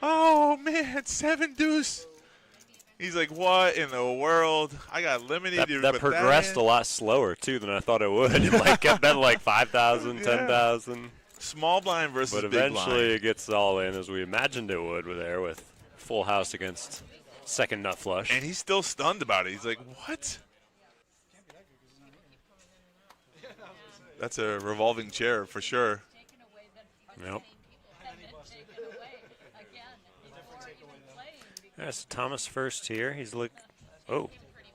Oh, man, 7 deuce. He's like, what in the world? I got limited. That progressed a lot slower, too, than I thought it would. It like kept betting like 5,000, Yeah. 10,000. Small blind versus But big eventually blind. it gets all in as we imagined it would with full house against second nut flush. And he's still stunned about it. He's like, what? That's a revolving chair for sure. Taken away, then Yep. and then taken away again. Or even playing because Yeah, so Thomas first here. He's oh,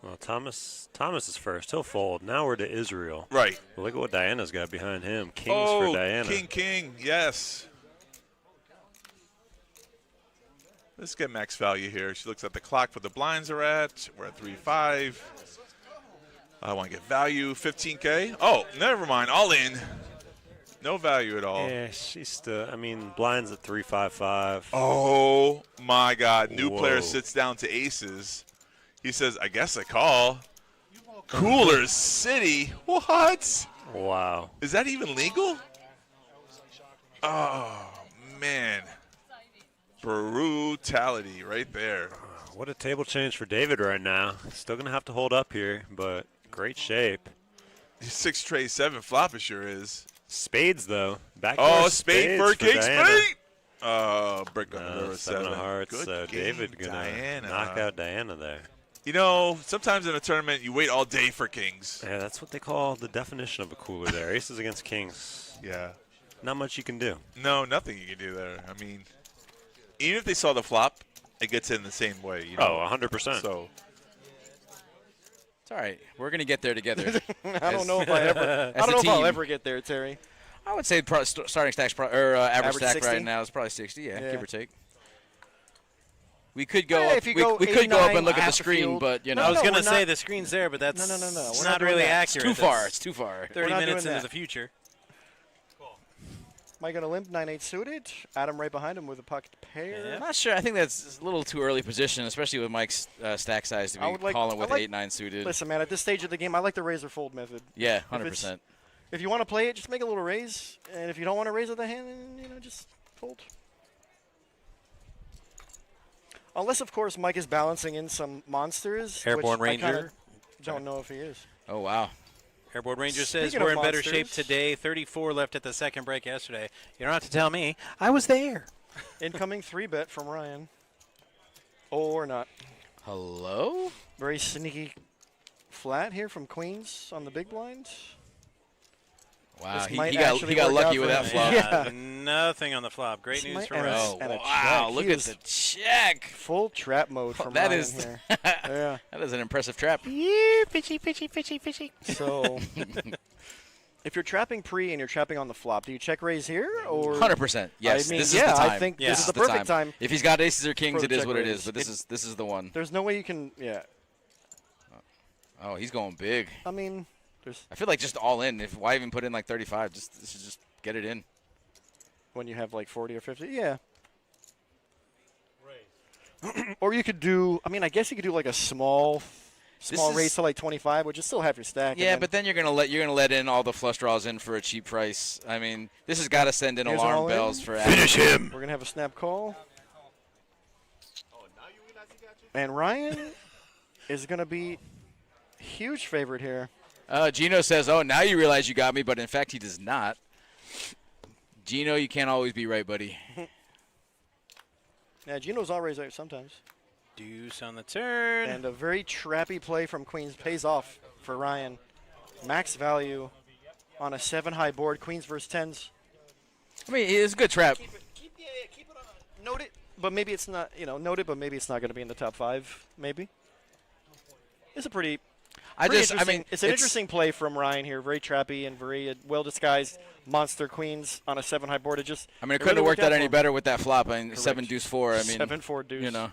well, Thomas is first. He'll fold. Now we're to Israel. Right. Look at what Diana's got behind him. Kings Oh, for Diana. King, yes. Let's get max value here. She looks at the clock where the blinds are at. We're at 3-5. I want to get value, 15K. Oh, never mind. All in. No value at all. Yeah, she's still. I mean, blinds at 355. Oh, my God. New Whoa. player sits down to aces. He says, I guess I call. Cooler City. What? Wow. Is that even legal? Oh, man. Brutality right there. What a table change for David right now. Still gonna have to hold up here, but great shape. 6 tray 7 flop it sure is. Spades though. Back Oh, spade for king Diana. spade. Brick on the No, river 7 7. of hearts. Good So game, David gonna Diana. knock out Diana there. You know, sometimes in a tournament you wait all day for kings. Yeah, that's what they call the definition of a cooler there. Aces against kings. Yeah. Not much you can do. No, nothing you can do there. I mean, even if they saw the flop, it gets in the same way. You know? Oh, 100%. So It's all right. We're going to get there together. I don't know if I ever. I as don't a know if I'll team. ever get there, Terry. I would say starting stacks average stack 60? right now is probably 60. Yeah, Yeah. give or take. We could go Yeah, up. if you We go could go up 8-9 and look at the half the screen, field. but you No, know, I was no, going to we're say not- the screen's there, but that's No. it's We're not not doing really that. it's accurate. too far. That's It's too far. 30 not minutes doing into that. the future. Am I going to limp 9-8 suited? Adam right behind him with a pocket pair. I'm not sure. I think that's a little too early position, especially with Mike's stack size to I be would like- calling with I like- 8-9 suited. Listen, man, at this stage of the game, I like the razor fold method. Yeah, If 100%. If you want to play it, just make a little raise, and if you don't want to raise with the hand, then just fold. Unless, of course, Mike is balancing in some monsters. Airborne which I kinda Ranger. don't know if he is. Oh wow. Airborne Ranger says Speaking we're of in better shape monsters- today. 34 left at the second break yesterday. You don't have to tell me. I was there. Incoming 3-bet from Ryan. Or not. Hello? Very sneaky flat here from Queens on the big blind. Wow, This he might got actually lucky work out with for that him. flop. Yeah. Nothing on the flop. Great This news might- for and a- Ryan. Oh and a wow! check. Look He at was the check. Full trap mode from That Ryan is here. Yeah. that is an impressive trap. So, if you're trapping pre and you're trapping on the flop, do you check raise here or 100%. Yes, I mean, this yeah, is the time. I think Yeah. this is the the perfect time. If he's got aces or kings, for it the is check what it raise. is. But this is the one. There's no way you can. Yeah, Oh, he's going big. I mean, there's I feel like just all in. Why even put in like 35? Just get it in. when you have like 40 or 50. Yeah. Or you could do. I mean, I guess you could do like a small is- raise to like 25, which is still half your stack. Yeah, and but then you're gonna let in all the flush draws in for a cheap price. I mean, this has got to send in Here's alarm all in. bells for him. we're gonna have a snap call. And Ryan is gonna be huge favorite here. Gino says, "Oh, now you realize you got me," but in fact, he does not. Gino, you can't always be right, buddy. Yeah, Gino's always right sometimes. Deuce on the turn. And a very trappy play from Queens pays off for Ryan. Max value on a 7-high board. Queens versus 10s. I mean, it's a good trap. Keep it on. Note it, but maybe it's not. Note it, but maybe it's not going to be in the top 5. Maybe. It's a pretty. It's an interesting play from Ryan here. Very trappy and very well disguised monster queens on a 7-high board. It It couldn't really have worked out for any him. better with that flop. I mean, Correct. 7 deuce 4. I mean, 7-4 deuce. you know.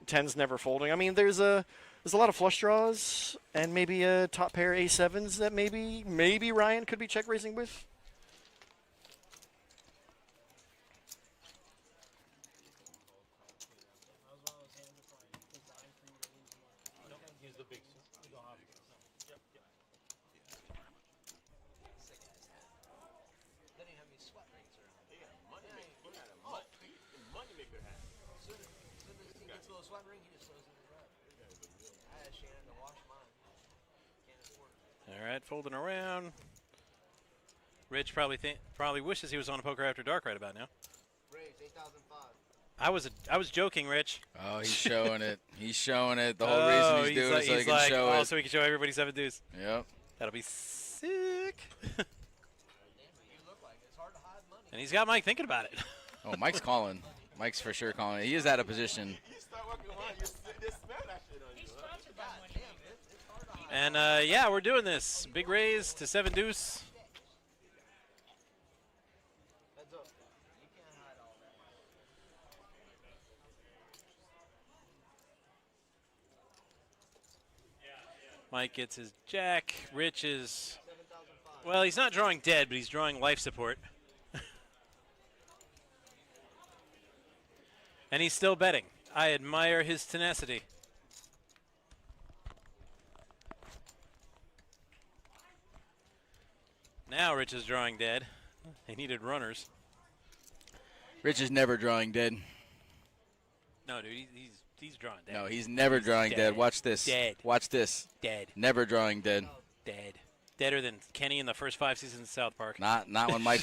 10s never folding. I mean, there's a lot of flush draws and maybe a top pair A7s that maybe Ryan could be check raising with. All right, folding around. Rich probably wishes he was on a Poker After Dark right about now. I was joking, Rich. Oh, he's showing it. He's showing it. The whole Oh, reason he's doing it so he he's can like, show oh, it. so he can show everybody 7 deuce. Yep. That'll be sick. And he's got Mike thinking about it. Oh, Mike's calling. Mike's for sure calling. He is out of position. And yeah, we're doing this. Big raise to 7 deuce. Mike gets his jack. Rich is, well, he's not drawing dead, but he's drawing life support. And he's still betting. I admire his tenacity. Now Rich is drawing dead. He needed runners. Rich is never drawing dead. No, dude, he's drawing dead. No, he's never drawing dead. Watch this. Dead. Watch this. Dead. Never drawing dead. Dead. Deader than Kenny in the first 5 seasons of South Park. Not when Mike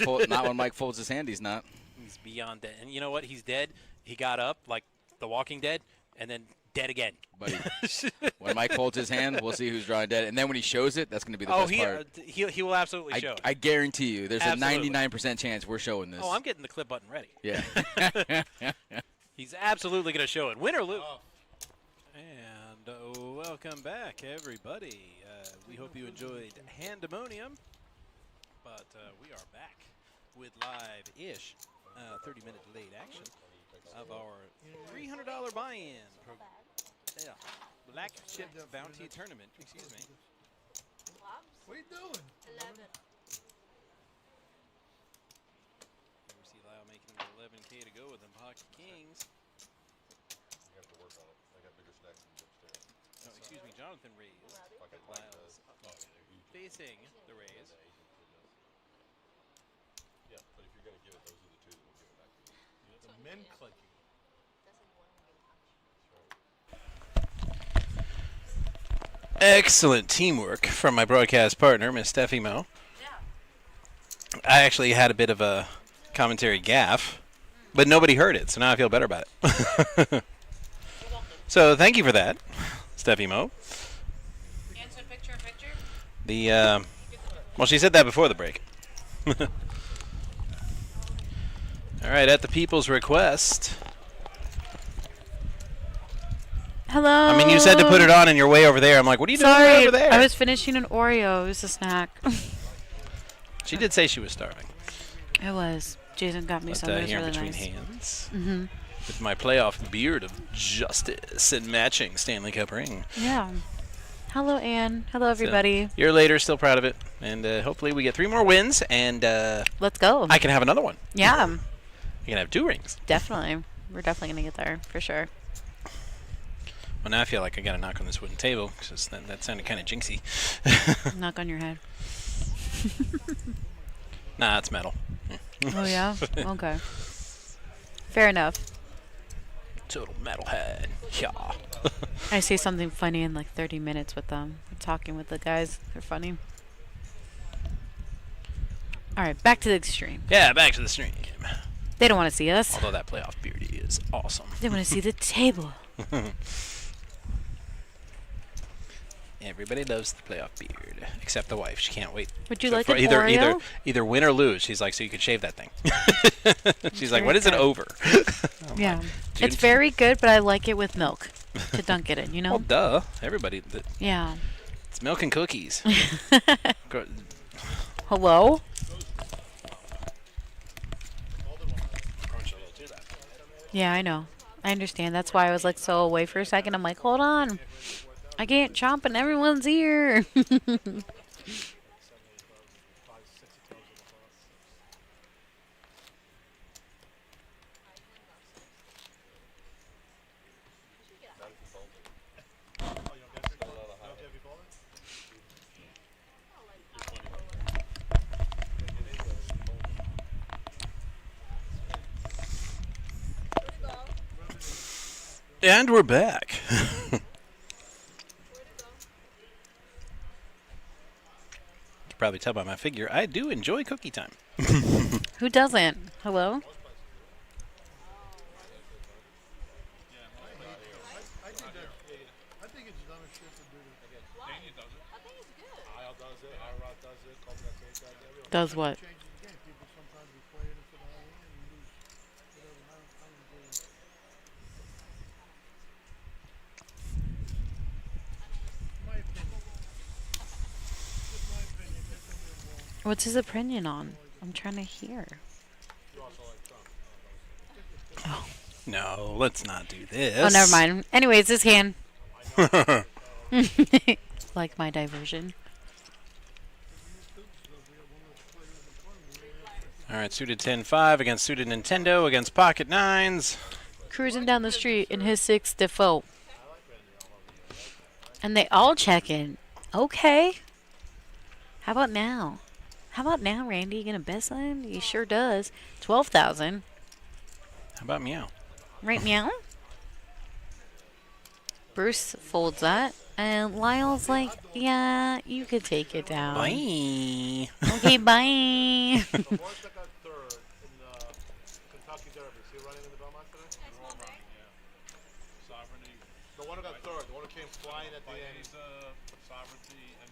folds his hand. He's not. He's beyond dead. And you know what? He's dead. He got up like The Walking Dead, and then dead again. Buddy, when Mike folds his hand, we'll see who's drawing dead. And then when he shows it, that's going to be the best part. He will absolutely show it. I guarantee you, there's Absolutely. a 99% chance we're showing this. Oh, I'm getting the clip button ready. Yeah. He's absolutely going to show it, win or lose. And welcome back, everybody. We hope you enjoyed Handemonium. but we are back with live-ish 30-minute delayed action of our $300 buy-in Black Chip Bounty Tournament. Excuse me. What are you doing? 11. Here we see Lyle making it 11K to go with the Pocket Kings. You have to work on it. I got bigger stacks than you upstairs. No, excuse me, Jonathan raised. Fucking Lyle's facing the raise. Yeah, but if you're going to give it, those are the two that will give it back to you. The men clicking. Excellent teamwork from my broadcast partner, Miss Steffi Mo. I actually had a bit of a commentary gaffe, but nobody heard it, so now I feel better about it. So thank you for that, Steffi Mo. Answer picture in picture? Well, she said that before the break. All right, at the people's request. Hello. I mean, you said to put it on, and you're way over there. I'm like, what are you doing Sorry, way over there? I was finishing an Oreo. It was a snack. She did say she was starving. It was. Jason got me But some. It was here really between nice. hands, Mm-hmm. with my playoff beard of justice and matching Stanley Cup ring. Yeah. Hello, Ann. Hello, everybody. Year later, still proud of it, and hopefully we get 3 more wins, and Let's go. I can have another one. Yeah, You can have 2 rings. definitely. We're definitely going to get there, for sure. Well, now I feel like I got to knock on this wooden table, because that sounded kind of jinxy. Knock on your head. Nah, it's metal. Oh, yeah? Okay. Fair enough. Total metalhead. Yeah. I say something funny in like 30 minutes with them. I'm talking with the guys. They're funny. All right, back to the extreme. Yeah, back to the stream. They don't want to see us. Although that playoff beard is awesome. They want to see the table. Everybody loves the playoff beard, except the wife. She can't wait. Would you for- like for an either, Oreo? either win or lose. She's like, so you could shave that thing. She's like, very when is it good. over? Yeah. Dude. It's very good, but I like it with milk to dunk it in, you know? Well, duh. Everybody. Yeah. It's milk and cookies. Go- Hello? Yeah, I know. I understand. That's why I was like so away for a second. I'm like, hold on. I can't chomp in everyone's ear. And we're back. You can probably tell by my figure, I do enjoy cookie time. Who doesn't? Hello? I think it's dumb as shit to do that. I think it's good. Does what? Changes the game. People sometimes be playing it for the high end and lose whatever. I don't agree. My opinion. Just my opinion. They think they're wrong. What's his opinion on? I'm trying to hear. No, let's not do this. Oh, never mind. Anyways, this hand. Like my diversion. All right, suited 10-5 against suited Nintendo against pocket nines. Cruising down the street in his 6 default. And they all check in. Okay. How about now? How about now, Randy? You gonna bet something? He sure does. 12,000. How about meow? Right, meow? Bruce folds that. And Lyle's like, yeah, you could take it down. Bye. Okay, bye. The ones that got third in the Kentucky Derby, is he running in the Belmont today? Sovereignty. The one who got third, the one who came flying at the end. He's sovereignty and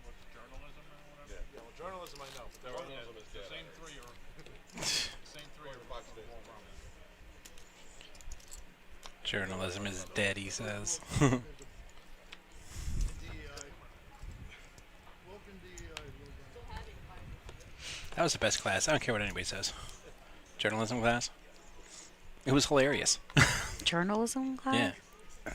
what's journalism or whatever. Yeah, well, journalism I know, but journalism is The dead. same three are Fox News. Journalism is dead, he says. DEI. Woken DEI. That was the best class. I don't care what anybody says. Journalism class. It was hilarious. Journalism class? Yeah.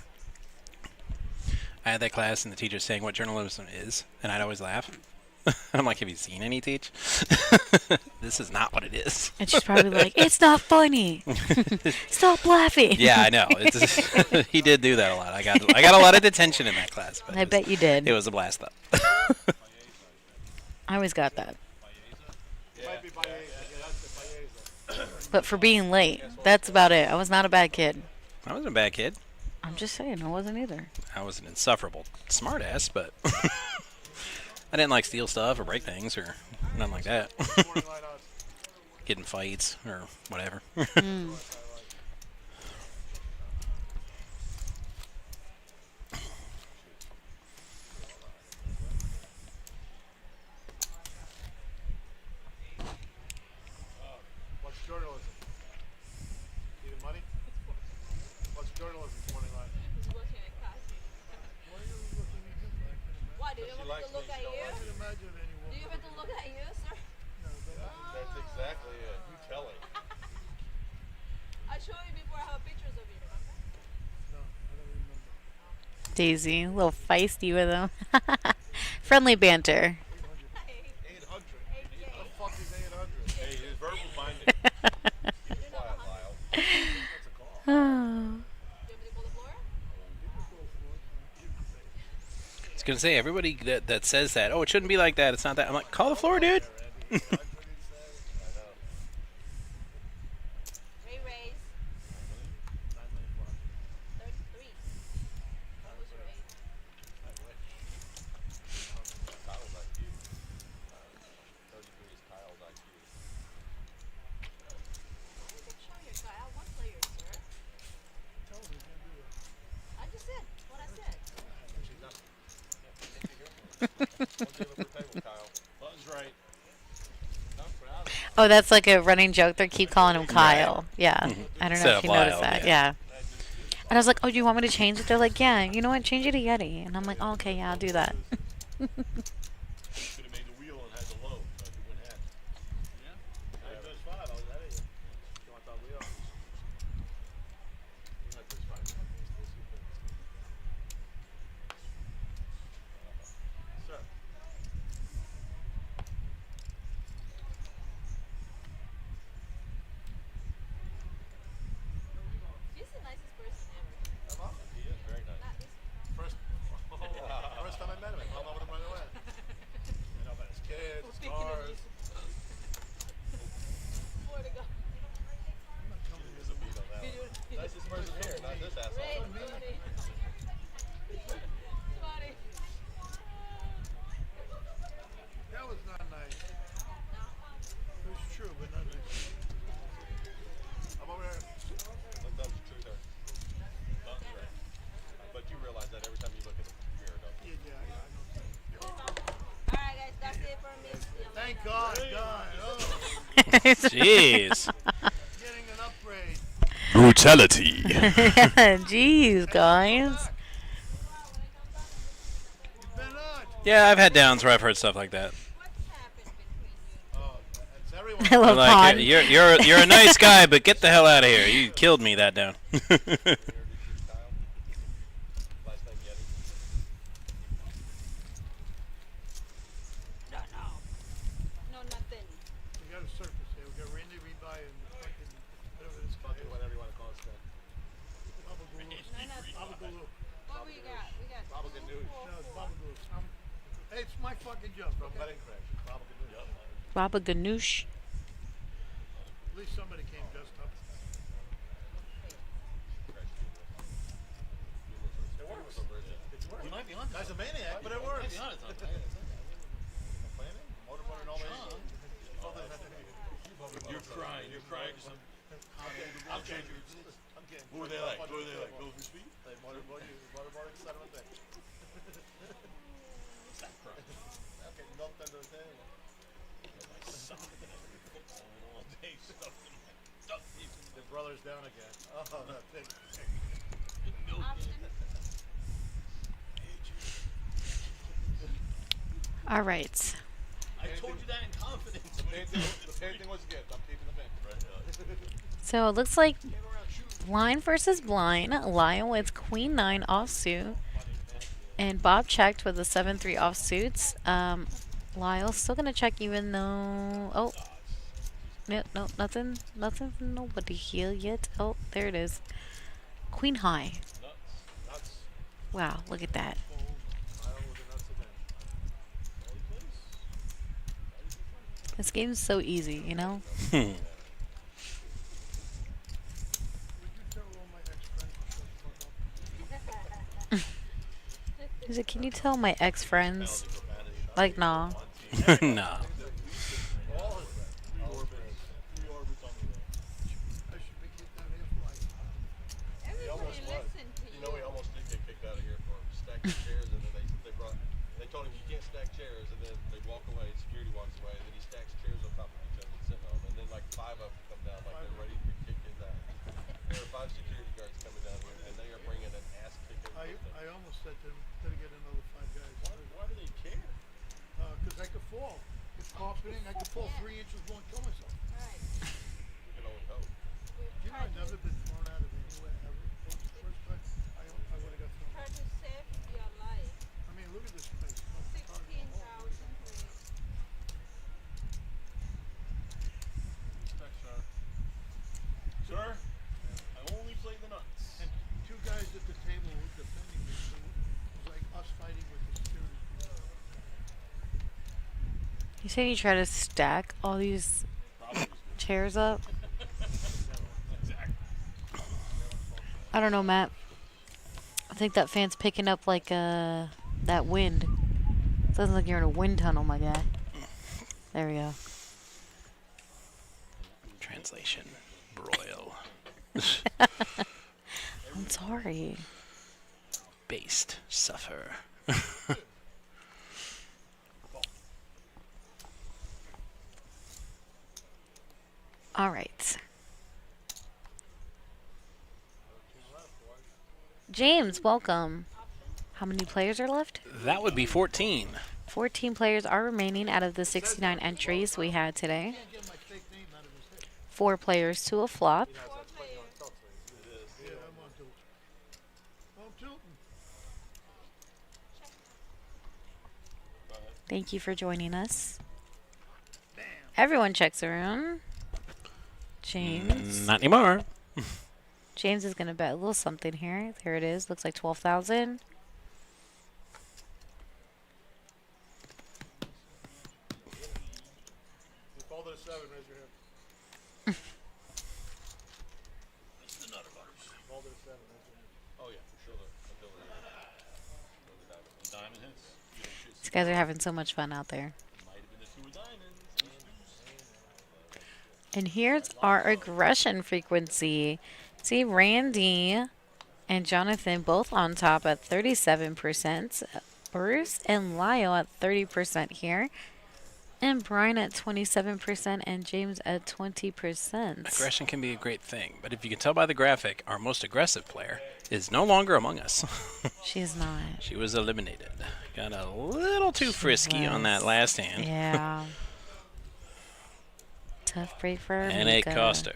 I had that class and the teacher saying what journalism is, and I'd always laugh. I'm like, have you seen any teach? This is not what it is. And she's probably like, it's not funny. Stop laughing. Yeah, I know. He did do that a lot. I got a lot of detention in that class. But I bet you did. It was a blast, though. I always got that. Might be Baeza. Yeah, that's the Baeza. But for being late, that's about it. I was not a bad kid. I wasn't a bad kid. I'm just saying, I wasn't either. I was an insufferable smartass, but I didn't like steal stuff or break things or nothing like that. Get in fights or whatever. What's journalism? Needing money? What's journalism morning line? He's looking at Kasi. Why? Do you want me to look at you? I can imagine anyone. Do you want me to look at you, sir? That's exactly it. You tell it. I showed you before. I have pictures of you. Remember? No, I don't remember. Daisy, a little feisty with him. Friendly banter. 800. What the fuck is 800? Hey, his verbal binding. Quiet, Lyle. That's a call. Oh. Do you want me to call the floor? I was going to say, everybody that says that, oh, it shouldn't be like that, it's not that. I'm like, call the floor, dude. Ray raise. 33. What was your age? Kyle's IQ. 33 is Kyle's IQ. You can show your guy. I have one player, sir. I just said what I said. Don't give up the table, Kyle. Button's right. Not proud. Oh, that's like a running joke. They keep calling him Kyle. Yeah. I don't know Instead if of you noticed Lyle, that. yeah. Yeah. And I was like, oh, do you want me to change it? They're like, yeah. You know what? Change it to Yeti. And I'm like, oh, okay, yeah, I'll do that. Should have made the wheel and had the low, so it went half. Yeah? I was 5. I was ahead of you. You want that wheel? You like this 5. Sir. He's the nicest person ever. He is very nice. Not this. First time I met him, I fell in love with him right away. You know about his kids, his Speaking of cars. you. Swear to God. He is a beat on that one. Nicest person here, not this asshole. Ray, funny. Funny. That was not nice. It was true, but not nice. I'm over there. Look, that was true there. Button's right. But you realize that every time you look at the mirror, don't you? Yeah, I know. Alright, guys, that's it for me. Thank God, God. Oh, Jeez. getting an upgrade. Brutality. Jeez, guys. Been on. Yeah, I've had downs where I've heard stuff like that. What's happened between you? Oh, that's everyone. I love Like, Pond. you're a nice guy, but get the hell out of here. You killed me that down. Last name Yeti. No, nothing. We got a circus here. We got Randy Rebuy and fucking whatever this guy Fucking is. whatever you want to call it, Stan. Babagaloo. No, nothing. Babagaloo. What we got? We got. Baba Ganoush. No, it's Babagaloo. Hey, it's my fucking job. From Okay? Wedding Crash. Baba Ganoush. Baba Ganoush. At least somebody came dressed up. It works. You might be on. Guy's a maniac, but it works. Complaining? Motor running all the way. You're crying. You're crying. I'll change you. What were they like? What were they like? Go for speed? They motorboat son of a thing. Stop crying. I'm getting milked under the table. All day stuff. The brother's down again. Oh, that thing. All right. I told you that in confidence. The pain thing was a gift. I'm keeping the pain. Right. So it looks like blind versus blind. Lyle with queen 9 offsuit. And Bob checked with the 7-3 offsuits. Lyle's still going to check even though... Oh. No, nothing. Nobody here yet. Oh, there it is. Queen high. Wow, look at that. This game's so easy, you know? Is it, can you tell my ex-friends? Like, nah. Nah. Everybody listen to you. You know, he almost did get kicked out of here for stacking chairs, and then they told him you can't stack chairs, and then they walk away, security walks away, and then he stacks chairs on top of each other and sit on them, and then like 5 of them come down like they're ready to kick his ass. There are 5 security guards coming down here, and they are bringing an ass kicking. I almost said to him, better get another 5 guys. Why do they care? Because I could fall. It's confident. I could fall 3 inches, won't kill myself. Right. You can only hope. You know, I've never been thrown out of anywhere ever. First time, I would have got thrown Try out. to save your life. I mean, look at this place. No, 16,000 ways. Respect, sir. Sir, I only play the nuts. And 2 guys at the table were defending me, so it was like us fighting with the security. You said you try to stack all these chairs up? I don't know, Matt. I think that fan's picking up like that wind. Sounds like you're in a wind tunnel, my guy. There we go. Translation. Broil. I'm sorry. Based. Suffer. All right. James, welcome. How many players are left? That would be 14. 14 players are remaining out of the 69 entries we had today. 4 players to a flop. Yeah, I'm on tilt. I'm tilting. Thank you for joining us. Everyone checks around. James. Not anymore. James is going to bet a little something here. There it is. Looks like 12,000. You fall to the 7, raise your hand. Fall to the 7, raise your hand. Oh yeah, for sure. Until the diamond hits. You don't shoot. These guys are having so much fun out there. Might have been the 2 of diamonds. And here's our aggression frequency. See Randy and Jonathan both on top at 37%. Bruce and Lyle at 30% here. And Brian at 27% and James at 20%. Aggression can be a great thing, but if you can tell by the graphic, our most aggressive player is no longer among us. She is not. She was eliminated. Got a little too frisky on that last hand. Yeah. Tough break for her. And it cost her.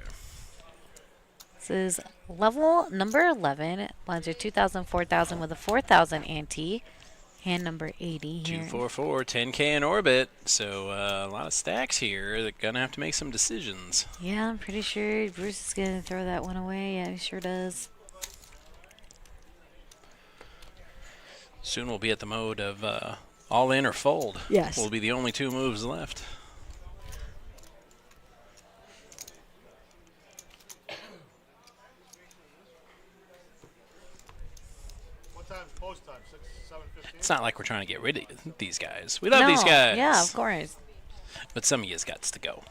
This is level number 11. Blinds are 2,000, 4,000 with a 4,000 ante. Hand number 80 here. 244, 10K in orbit. So a lot of stacks here. They're going to have to make some decisions. Yeah, I'm pretty sure Bruce is going to throw that one away. Yeah, he sure does. Soon we'll be at the mode of all in or fold. Yes. Will be the only 2 moves left. What time's post time? 6, 7:15? It's not like we're trying to get rid of these guys. We love these guys. Yeah, of course. But some of you's got to go.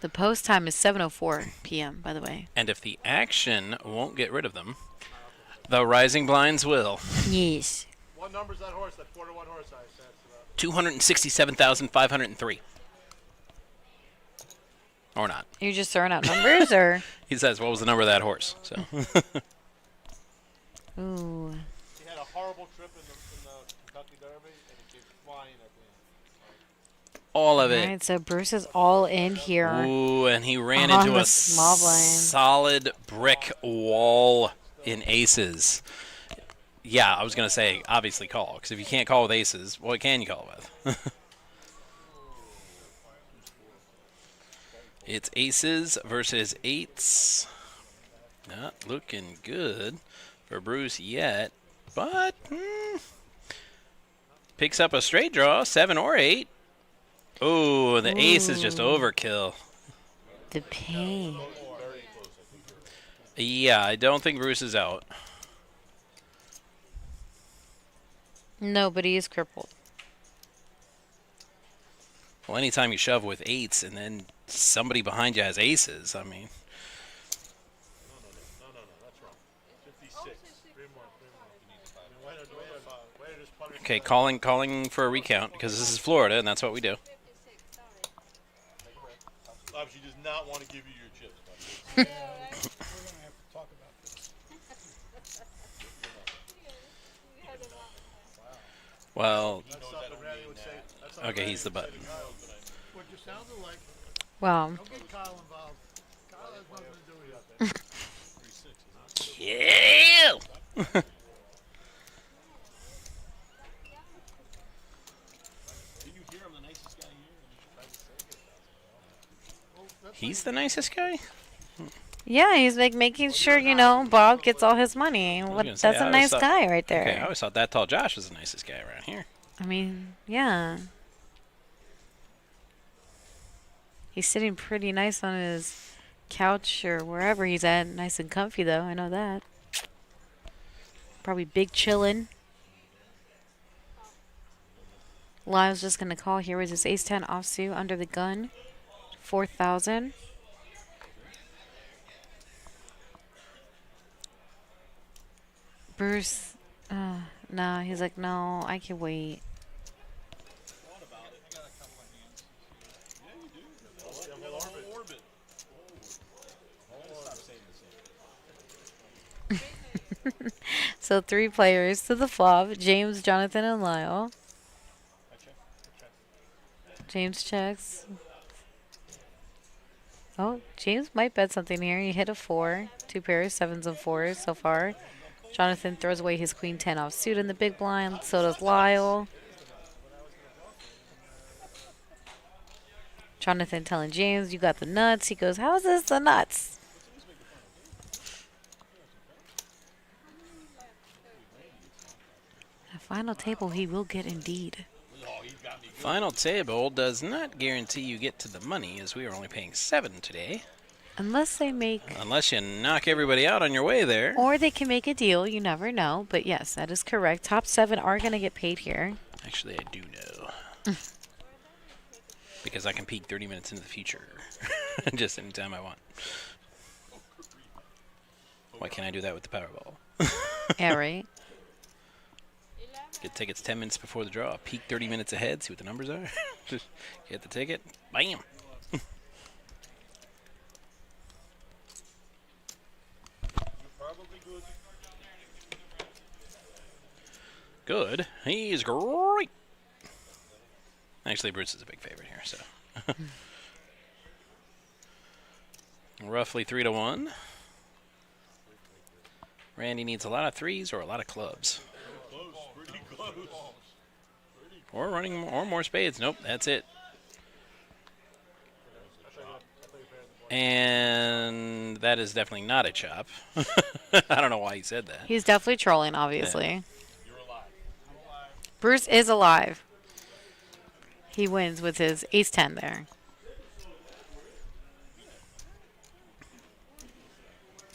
The post time is 7:04 p.m., by the way. And if the action won't get rid of them, the rising blinds will. Yes. What number's that horse? That 4-to-1 horse I said. 267,503. Or not. You're just throwing out numbers, or? He says, what was the number of that horse? So. Ooh. He had a horrible trip in the Kentucky Derby, and he came flying at the end. All of All it. right, so Bruce is all in here. Ooh, and he ran On into the a small blind. solid brick wall in aces. Yeah, I was going to say, obviously call, because if you can't call with aces, what can you call with? It's aces versus eights. Not looking good for Bruce yet, but picks up a straight draw, 7 or 8. Oh, the ace is just overkill. The pain. Yeah, I don't think Bruce is out. No, but he is crippled. Well, anytime you shove with eights and then somebody behind you has aces, I mean. No, that's wrong. 56. Three more. I mean, why to just punish Okay, calling for a recount because this is Florida and that's what we do. She does not want to give you your chips, buddy. We're going to have to talk about this. Well, That's something Randy would say. That's something okay, Randy he's the would say button. to Kyle tonight. What you sounded like, Well, don't get Kyle involved. Kyle has nothing to do with it. kill. He's the nicest guy? yeah, he's like making sure, you know, Bob gets all his money. What, gonna say, that's I a always nice thought- guy right there. Okay, I always thought that tall Josh was the nicest guy around here. I mean, yeah. He's sitting pretty nice on his couch or wherever he's at. Nice and comfy, though. I know that. Probably big chillin'. Lyle's just going to call here with his ace-10 offsuit under the gun. 4,000. Bruce, nah, he's like, no, I can wait. So 3 players to the flop. James, Jonathan, and Lyle. James checks. Oh, James might bet something here. He hit a 4. 2 pairs, 7s and 4s so far. Jonathan throws away his queen 10 off suit in the big blind. So does Lyle. Jonathan telling James, you got the nuts. He goes, how is this the nuts? A final table he will get indeed. Final table does not guarantee you get to the money, as we are only paying 7 today. Unless they make... Unless you knock everybody out on your way there. Or they can make a deal. You never know. But yes, that is correct. Top 7 are going to get paid here. Actually, I do know. Because I can peek 30 minutes into the future. Just anytime I want. Why can't I do that with the Powerball? Yeah, right? Get tickets 10 minutes before the draw. Peek 30 minutes ahead. See what the numbers are. Just get the ticket. Bam. Good. He's great. Actually, Bruce is a big favorite here, so. Roughly 3-1. Randy needs a lot of 3s or a lot of clubs. Pretty close. Or running or more spades. Nope, that's it. And that is definitely not a chop. I don't know why he said that. He's definitely trolling, obviously. Bruce is alive. He wins with his ace-10 there.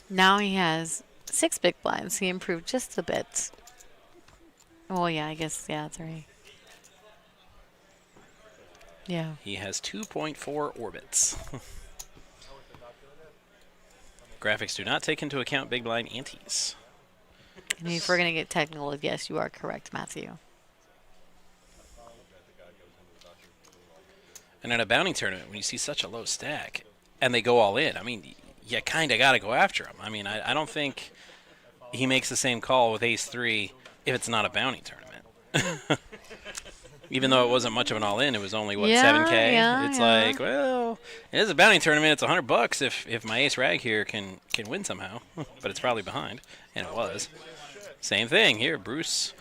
Now he has 6 big blinds. He improved just a bit. Oh, yeah, I guess, yeah, 3. Yeah. He has 2.4 orbits. Graphics do not take into account big blind antes. And if we're going to get technical, yes, you are correct, Matthew. And at a bounty tournament, when you see such a low stack and they go all in, I mean, you kind of got to go after him. I mean, I don't think he makes the same call with ace-3 if it's not a bounty tournament. Even though it wasn't much of an all-in, it was only, what, Yeah, 7K? yeah, It's yeah. like, well, it is a bounty tournament. It's $100 if my ace rag here can win somehow. But it's probably behind, and it was. Same thing here. Bruce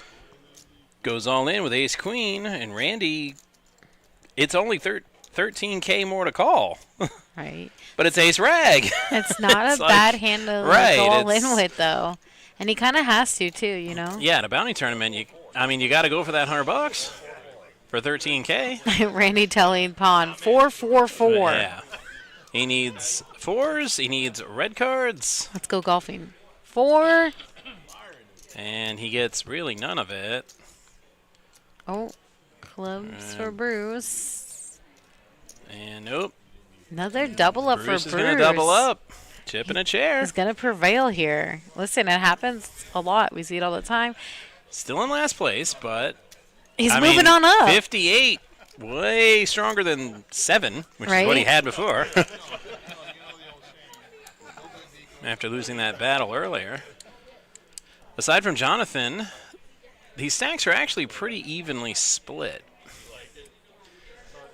goes all in with ace queen, and Randy, it's only 13K more to call. Right. But it's ace rag. It's not It's a like- bad hand to right, go all in it's- with, though. And he kind of has to, too, you know? Yeah, in a bounty tournament, you got to go for that $100 for 13K. Randy telling Pawn, 4-4-4. Yeah. He needs fours. He needs red cards. Let's go golfing. 4. And he gets really none of it. Oh, clubs for Bruce. And nope. Another double up Bruce for is Bruce. going to double up. Chip in a chair. He's going to prevail here. Listen, it happens a lot. We see it all the time. Still in last place, but He's I moving mean, on up. 58, way stronger than 7, which is what he Right? had before. After losing that battle earlier. Aside from Jonathan, these stacks are actually pretty evenly split,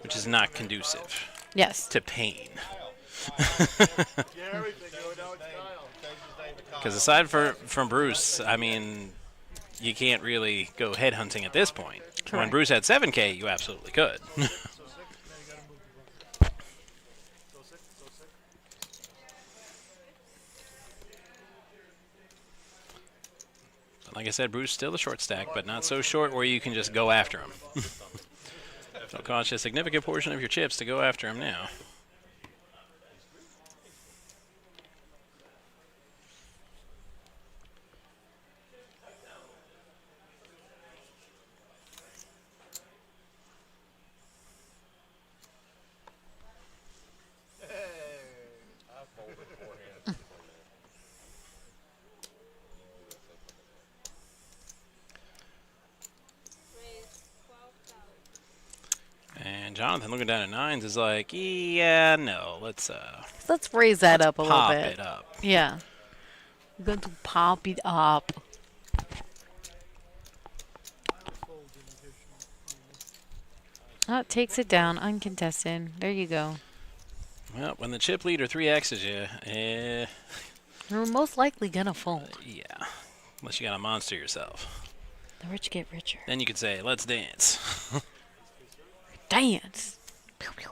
which is not conducive Yes. to pain. Because aside from Bruce, I mean, you can't really go headhunting at this point. When Correct. Bruce had 7K, you absolutely could. Like I said, Bruce still a short stack, but not so short where you can just go after him. It'll cost you a significant portion of your chips to go after him now. And Jonathan, looking down at 9s, is like, yeah, no, let's raise that up a little pop bit. it up. Yeah. We're going to pop it up. Oh, it takes it down, uncontested. There you go. Well, when the chip leader 3X's you, You're most likely gonna fold. yeah, unless you got a monster yourself. The rich get richer. Then you could say, let's dance. Dance. Pew, pew.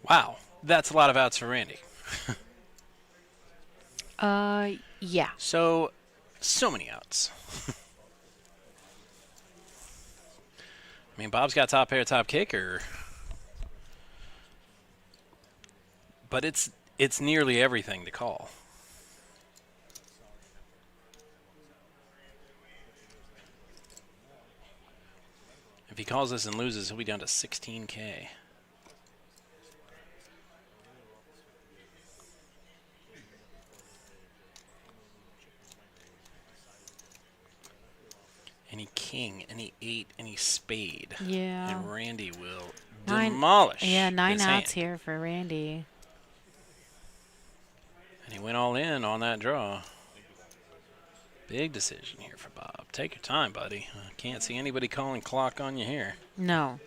Wow, that's a lot of outs for Randy. Yeah. So many outs. I mean, Bob's got top pair, top kicker. But it's nearly everything to call. If he calls this and loses, he'll be down to 16K. Any king, any 8, any spade. Yeah. And Randy will 9 demolish. Yeah, 9 this outs hand. here for Randy. And he went all in on that draw. Big decision here for Bob. Take your time, buddy. Can't see anybody calling clock on you here. No.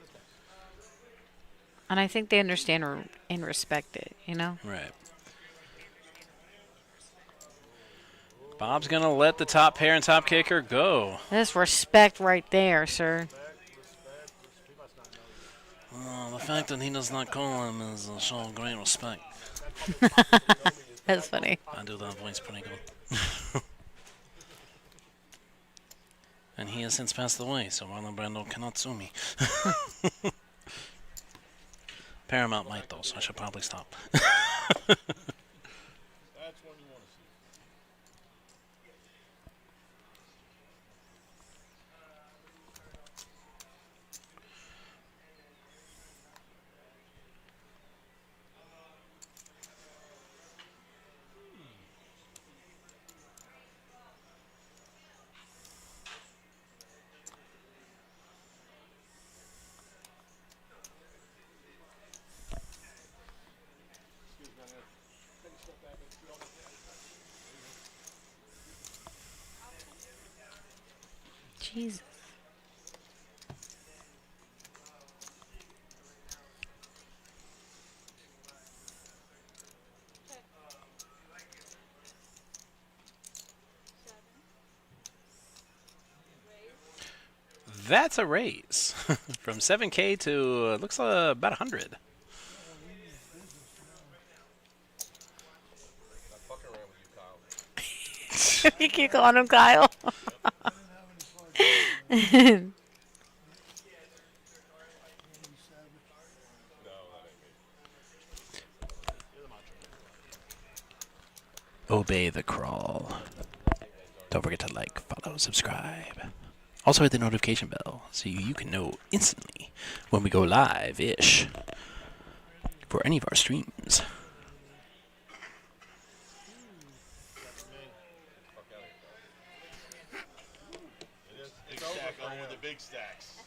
And I think they understand and respect it, you know? Right. Bob's going to let the top pair and top kicker go. That's respect right there, sir. Oh, the fact that he does not call him is a show of great respect. That's funny. I do that voice pretty good. And he has since passed away, so Marlon Brando cannot sue me. Paramount might, though, so I should probably stop. That's one you want to see. Jesus. That's a raise. From 7K to, looks about 100. You keep calling him Kyle. Obey the crawl. Don't forget to like, follow, subscribe. Also hit the notification bell so you can know instantly when we go live-ish for any of our streams. Big stack going with the big stacks.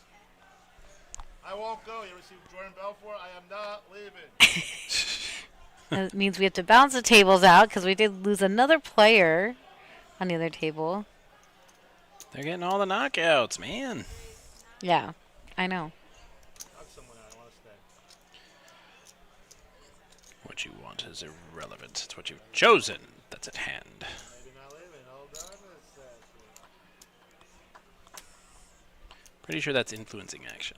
I won't go. You ever see Jordan Belfort? I am not leaving. That means we have to bounce the tables out because we did lose another player on the other table. They're getting all the knockouts, man. Yeah, I know. Not someone I want to stay. What you want is irrelevant. It's what you've chosen that's at hand. Maybe not leaving. Hold on a second. Pretty sure that's influencing action.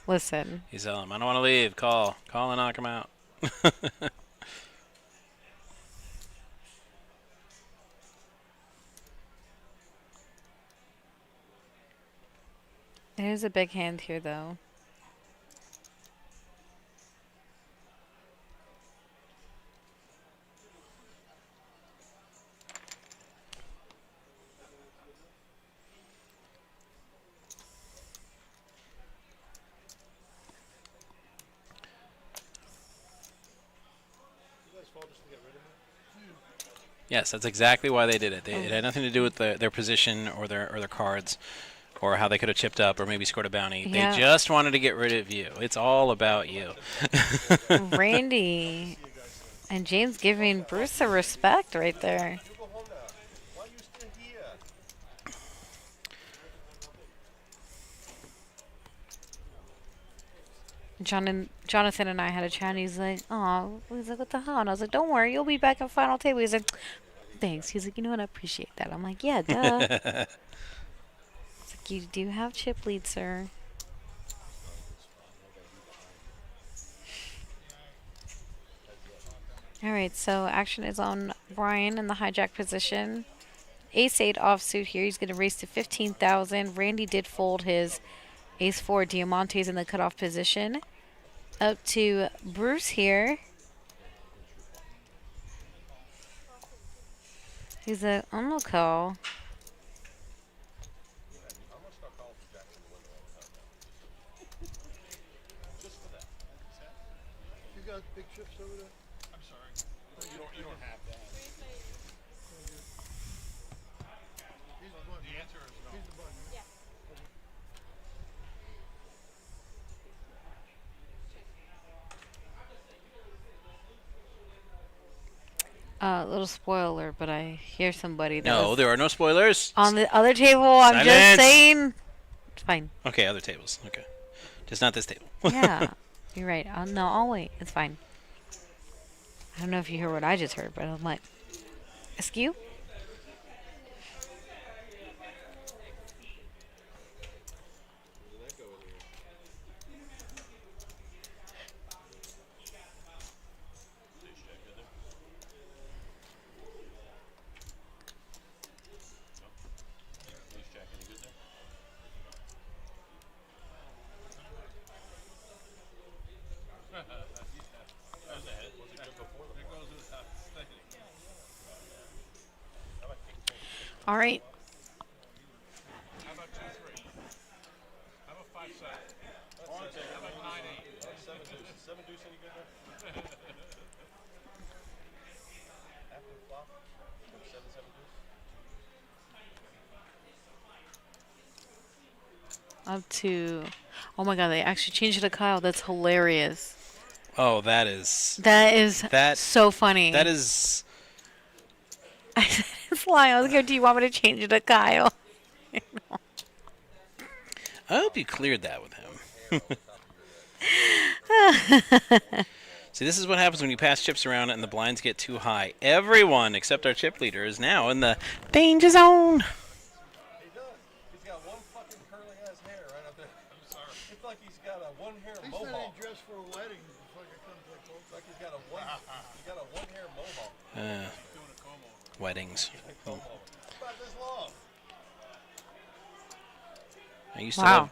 Listen. He's telling him, I don't want to leave. Call and knock him out. There's a big hand here, though. Yes, that's exactly why they did it. It had nothing to do with their position or their cards or how they could have chipped up or maybe scored a bounty. Yeah. They just wanted to get rid of you. It's all about you. Randy and James giving Bruce a respect right there. You go home now. Why are you still here? Jonathan and I had a chat, and he's like, "Oh, he's like, what the hell?" And I was like, "Don't worry, you'll be back at final table." He's like, "Thanks." He's like, "You know what? I appreciate that." I'm like, "Yeah, duh." It's like, "You do have chip lead, sir." All right, so action is on Brian in the hijack position. Ace-8 offsuit here. He's going to race to 15,000. Randy did fold his Ace-4 Diamantes in the cutoff position. Up to Bruce here. He's a, I'm going to call. You got big chips over there? I'm sorry. You don't have that. He's the button. The answer is no. He's the button. Yeah. Little spoiler, but I hear somebody that No, was there are no spoilers. on the other table. I'm Silence. just saying. It's fine. Okay, other tables. Okay. Just not this table. Yeah, you're right. No, I'll wait. It's fine. I don't know if you heard what I just heard, but I'm like, askew? All right. How about 2-3? How about 5-7? How about 9-8? 7 deuce any good there? After the flop? 7 deuce? Up to. Oh my God! They actually changed it to Kyle. That's hilarious. Oh, that is That is so funny. that is. It's lying. I was like, do you want me to change it to Kyle? I hope you cleared that with him. See, this is what happens when you pass chips around and the blinds get too high. Everyone except our chip leader is now in the danger zone. He does. He's got one fucking curly ass hair right up there. I'm sorry. It's like he's got a one hair At least I mohawk. ain't dressed for a wedding. Before I come play poker. It's like he's got a one hair mohawk. Weddings. How about this long?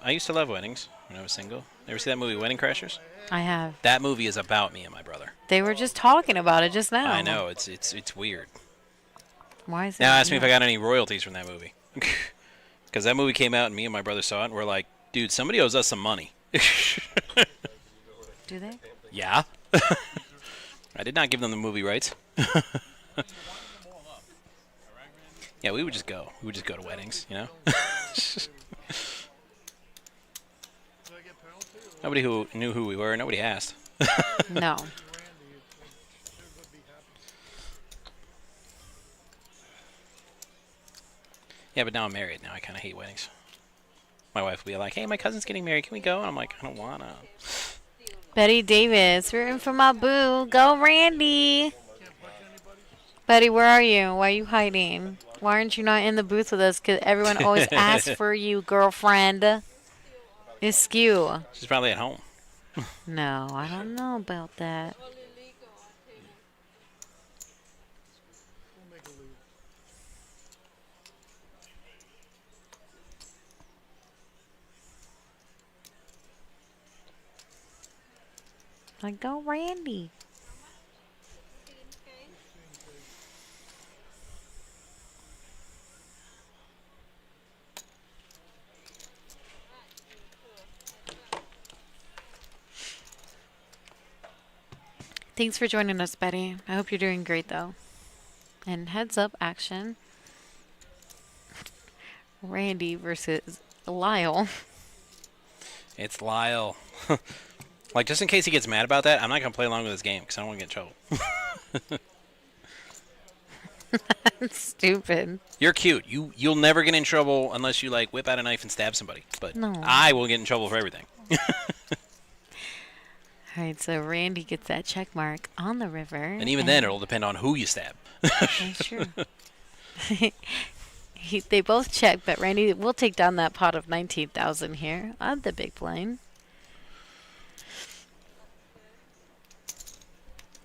I used to love weddings when I was single. Ever see that movie Wedding Crashers? I have. That movie is about me and my brother. They were just talking about it just now. I know, it's weird. Why is it? Now ask me if I got any royalties from that movie. Because that movie came out and me and my brother saw it and we're like, dude, somebody owes us some money. Do they? Yeah. I did not give them the movie rights. Yeah, we would just go. We would just go to weddings, you know? Nobody who knew who we were. Nobody asked. No. Yeah, but now I'm married. Now I kind of hate weddings. My wife will be like, hey, my cousin's getting married. Can we go? And I'm like, I don't want to. Betty Davis, rooting for my boo. Go, Randy. Betty, where are you? Why are you hiding? Why aren't you not in the booth with us? Because everyone always asks for you, girlfriend. Askew. She's probably at home. No, I don't know about that. Like, go, Randy. Thanks for joining us, Betty. I hope you're doing great, though. And heads up action. Randy versus Lyle. It's Lyle. Like, just in case he gets mad about that, I'm not going to play along with this game because I don't want to get in trouble. That's stupid. You're cute. You'll never get in trouble unless you, like, whip out a knife and stab somebody. But No. I will get in trouble for everything. All right, so Randy gets that check mark on the river. And even then, it'll depend on who you stab. That's true. They both check, but Randy will take down that pot of 19,000 here on the big blind.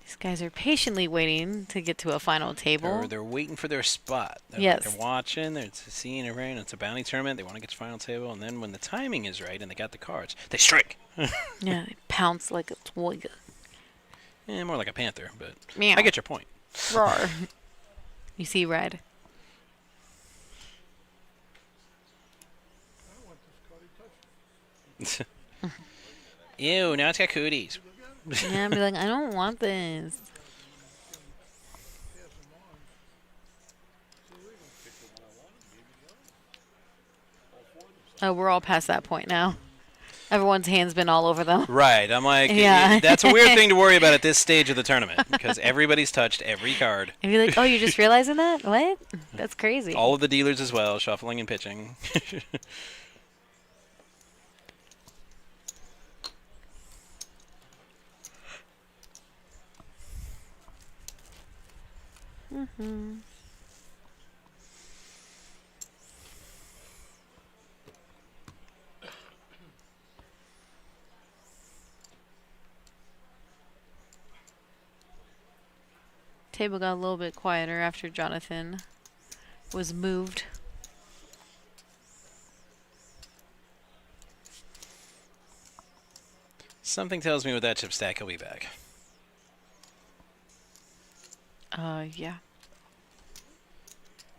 These guys are patiently waiting to get to a final table. They're waiting for their spot. Yes. They're watching. They're seeing everything. It's a bounty tournament. They want to get to the final table. And then when the timing is right and they got the cards, they strike. Yeah, they pounce like a twig. Yeah, more like a panther, but Meow. I get your point. Roar. You see red. Ew, now it's got cooties. Yeah, I'd be like, I don't want this. Oh, we're all past that point now. Everyone's hand's been all over them. Right. I'm like, Yeah. That's a weird thing to worry about at this stage of the tournament because everybody's touched every card. And you're like, oh, you're just realizing that? What? That's crazy. All of the dealers as well, shuffling and pitching. Mm-hmm. Table got a little bit quieter after Jonathan was moved. Something tells me with that chip stack, he'll be back. Yeah.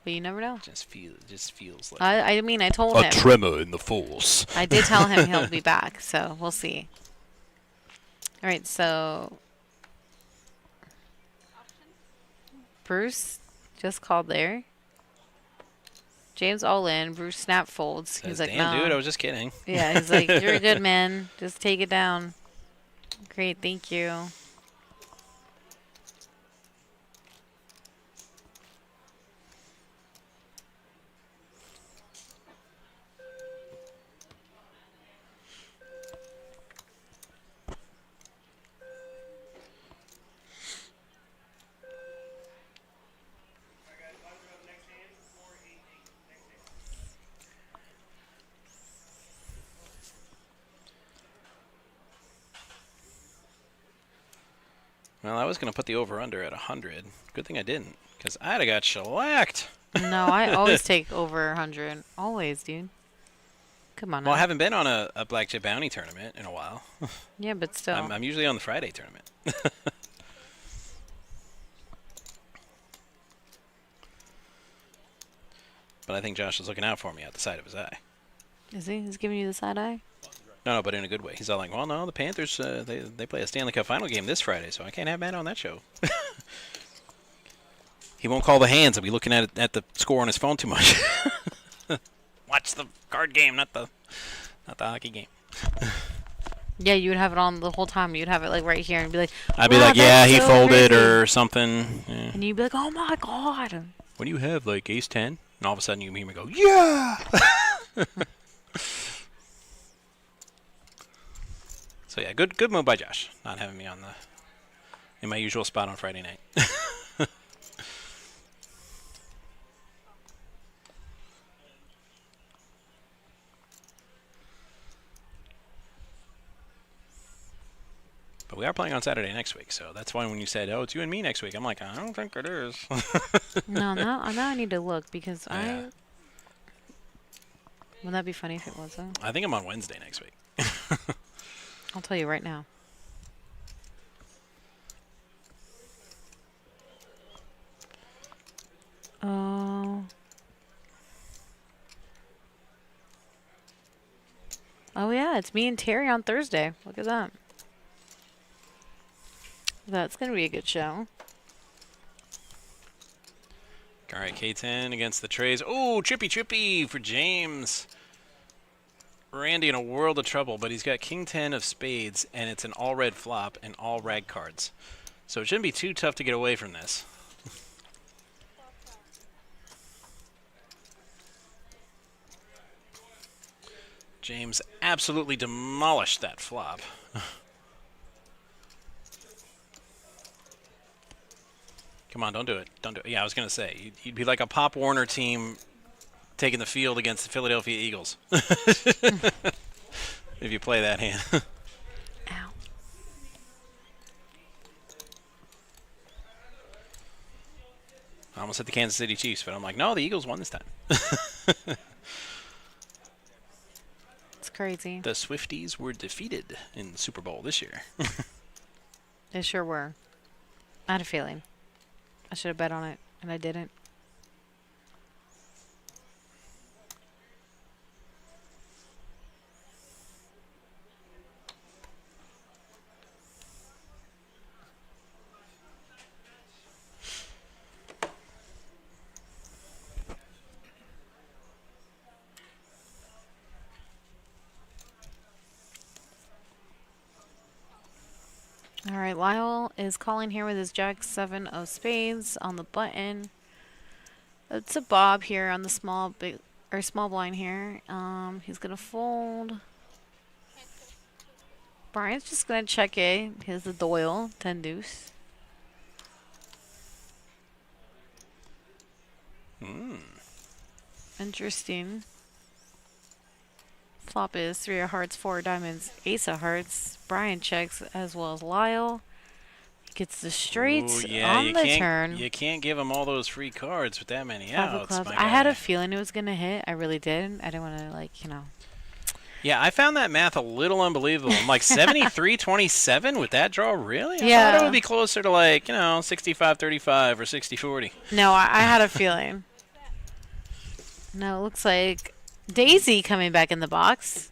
But you never know. Just feels like I mean, I told a him. tremor in the force. I did tell him he'll be back, so we'll see. All right, so Bruce just called there. James all in. Bruce snap folds. He's like, damn, no. dude, I was just kidding. Yeah, he's like, you're good, man. Just take it down. Great, thank you. Well, I was going to put the over-under at 100. Good thing I didn't, because I'd have got shellacked. No, I always take over 100. Always, dude. Come on now. Well, I haven't been on a Black Chip Bounty tournament in a while. Yeah, but still. I'm usually on the Friday tournament. But I think Josh is looking out for me out the side of his eye. Is he? He's giving you the side eye? No, but in a good way. He's all like, well, no, the Panthers, they play a Stanley Cup final game this Friday, so I can't have Matt on that show. He won't call the hands. He'll be looking at the score on his phone too much. Watch the card game, not the hockey game. Yeah, you would have it on the whole time. You'd have it like right here and be like, I'd be wow, like, yeah, that's he so folded crazy. or something. Yeah. And you'd be like, oh my god. What do you have, like ace 10? And all of a sudden you hear me go, yeah! So yeah, good move by Josh, not having me in my usual spot on Friday night. But we are playing on Saturday next week, so that's why when you said, "Oh, it's you and me next week," I'm like, I don't think it is. No, now I need to look because Yeah. Wouldn't that be funny if it was though? I think I'm on Wednesday next week. I'll tell you right now. Oh. Oh yeah, it's me and Terry on Thursday. Look at that. That's gonna be a good show. All right, K10 against the trays. Oh, chippy for James. Randy in a world of trouble, but he's got King 10 of spades, and it's an all red flop and all rag cards. So it shouldn't be too tough to get away from this. James absolutely demolished that flop. Come on, don't do it. Don't do it. Yeah, I was going to say, you'd be like a Pop Warner team taking the field against the Philadelphia Eagles. If you play that hand. Ow. I almost hit the Kansas City Chiefs, but I'm like, no, the Eagles won this time. It's crazy. The Swifties were defeated in the Super Bowl this year. They sure were. I had a feeling. I should have bet on it, and I didn't. All right, Lyle is calling here with his Jack 7 of spades on the button. It's a bob here on the small blind here. He's gonna fold. Brian's just gonna check it. Here's the Doyle 10 deuce. Interesting. Flop is 3 of hearts, 4 of diamonds, ace of hearts. Brian checks as well as Lyle. Gets the straights on the turn. You can't give him all those free cards with that many 5 of outs. clubs. my I had guy. a feeling it was going to hit. I really did. I didn't want to, like, you know. Yeah, I found that math a little unbelievable. I'm like 73-27 with that draw, really? I Yeah. thought it would be closer to like, 65-35 or 60-40. No, I had a feeling. No, it looks like Daisy coming back in the box.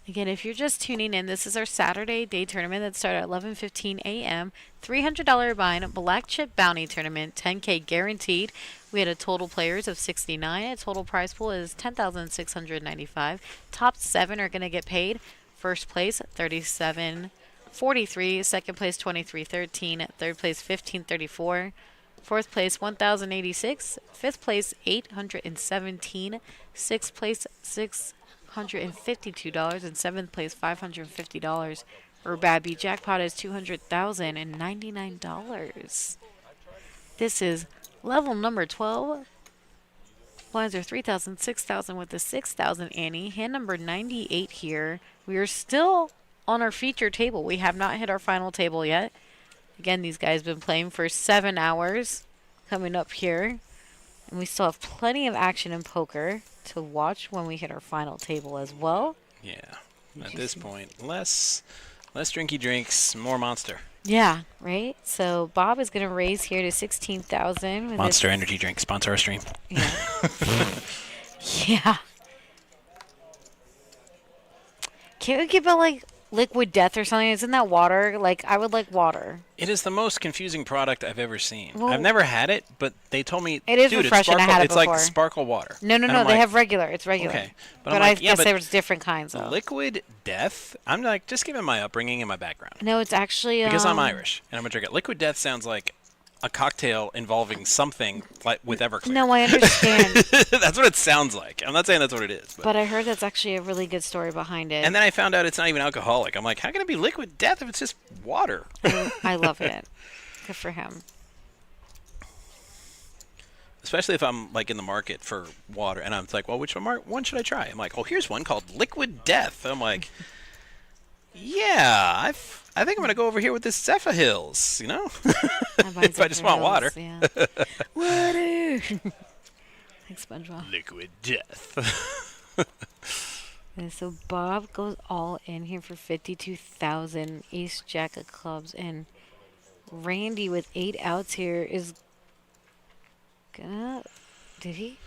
Again, if you're just tuning in, this is our Saturday day tournament that started at 11:15 a.m. $300 bind black chip bounty tournament, 10K guaranteed. We had a total players of 69. A total prize pool is 10,695. Top 7 are going to get paid. First place 37.43. Second place 23.13. Third place 15.34. Fourth place 1,086. Fifth place 817. Sixth place $652, and seventh place $550. Our Babby jackpot is $200,099. This is level number 12. Blinds are 3,000, 6,000 with the 6,000 Annie. Hand number 98 here. We are still on our feature table. We have not hit our final table yet. Again, these guys have been playing for 7 hours coming up here. And we still have plenty of action in poker to watch when we hit our final table as well. Yeah. At this point, less drinky drinks, more Monster. Yeah, right? So Bob is going to raise here to 16,000. Monster Energy Drink, sponsor our stream. Yeah. Yeah. Can't we keep it like liquid death or something? Isn't that water? Like, I would like water. It is the most confusing product I've ever seen. Well, I've never had it, but they told me it is dude, refreshing. It's, I had it it's before. like sparkle water. No, And they I'm like, have regular. It's regular. Okay. But I'm I like, yeah, guess but there's different kinds of liquid death? I'm like, just given my upbringing and my background. No, it's actually because I'm Irish and I'm going to drink it. Liquid death sounds like a cocktail involving something like with Everclear. No, I understand. That's what it sounds like. I'm not saying that's what it is. But I heard that's actually a really good story behind it. And then I found out it's not even alcoholic. I'm like, how can it be liquid death if it's just water? I love it. Good for him. Especially if I'm like in the market for water and I'm like, well, which one should I try? I'm like, oh, here's one called Liquid Death. I'm like, yeah, I think I'm going to go over here with this Zephyr Hills, you know? If I just want water. Yeah. Water! Like SpongeBob. Liquid Death. And so Bob goes all in here for 52,000. Ace Jack of clubs. And Randy with 8 outs here is gonna... Did he?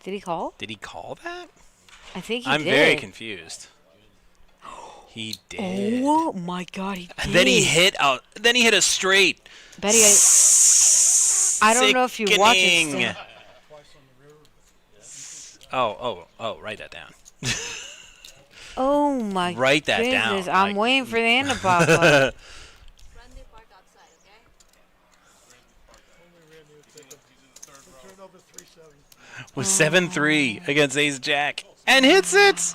Did he call? Did he call that? I think he I'm did. very confused. He did. Oh my God, he did. Then he hit out. Then he hit a straight. Betty, I don't know if you watch it. Oh! Write that down. Oh my! Write that goodness. down. I'm waiting for the end to pop up. With 7-3 against Ace Jack and hits it.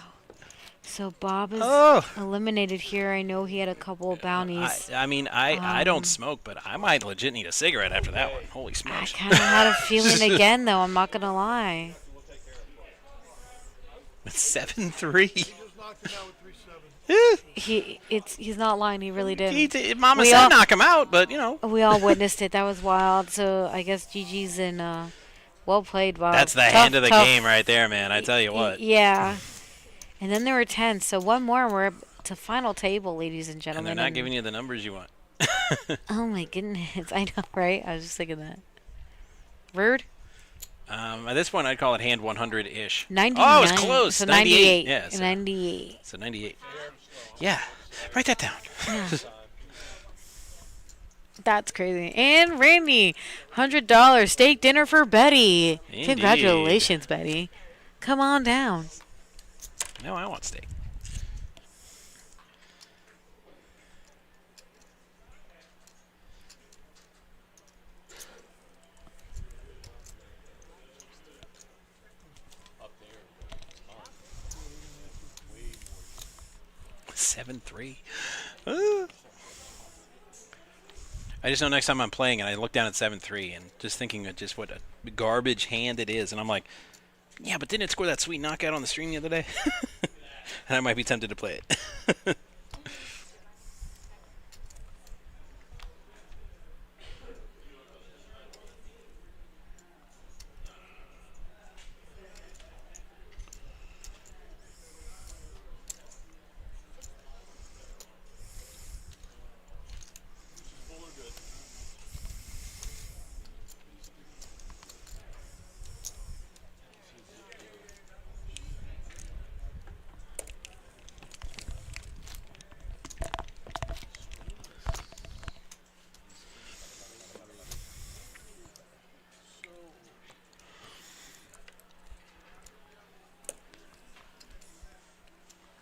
So Bob is eliminated here. I know he had a couple of bounties. I don't smoke, but I might legit need a cigarette after that one. Holy smokes! I kind of had a feeling again, though. I'm not gonna lie. With 7-3. He's not lying. He really did. Mama said knock him out, but you know. We all witnessed it. That was wild. So I guess GG's and well played, Bob. That's the hand of the game right there, man. I tell you what. Yeah. And then there were 10. So one more, and we're to final table, ladies and gentlemen. And they're not giving you the numbers you want. Oh my goodness! I know, right? I was just thinking that. Rude. At this point, I'd call it hand 100-ish. 99. Oh, it was close. So 98. Yeah, so 98. So 98. Yeah. Write that down. Yeah. That's crazy. And Randy, $100 steak dinner for Betty. Indeed. Congratulations, Betty. Come on down. No, I want steak. Seven three. I just know next time I'm playing and I look down at 7-3 and just thinking of just what a garbage hand it is, and I'm like, yeah, but didn't it score that sweet knockout on the stream the other day? And I might be tempted to play it.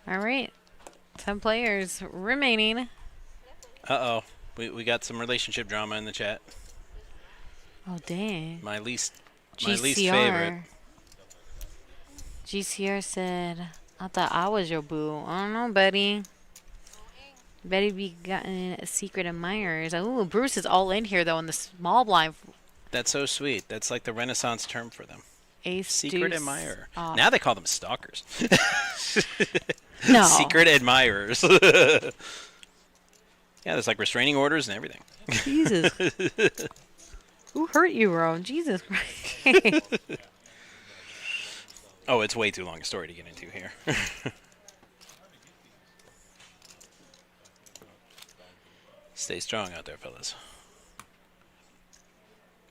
All right. 10 players remaining. Uh-oh. We got some relationship drama in the chat. Oh, dang. My least GCR. favorite. GCR said, I thought I was your boo. I don't know, buddy. Betty be gotten secret admirers. Ooh, Bruce is all in here, though, in the small blind. That's so sweet. That's like the Renaissance term for them. Ace Secret deuce admirer. off. Now they call them stalkers. No. Secret admirers. Yeah, there's like restraining orders and everything. Jesus. Who hurt you, Ron? Jesus Christ. Oh, it's way too long a story to get into here. Stay strong out there, fellas.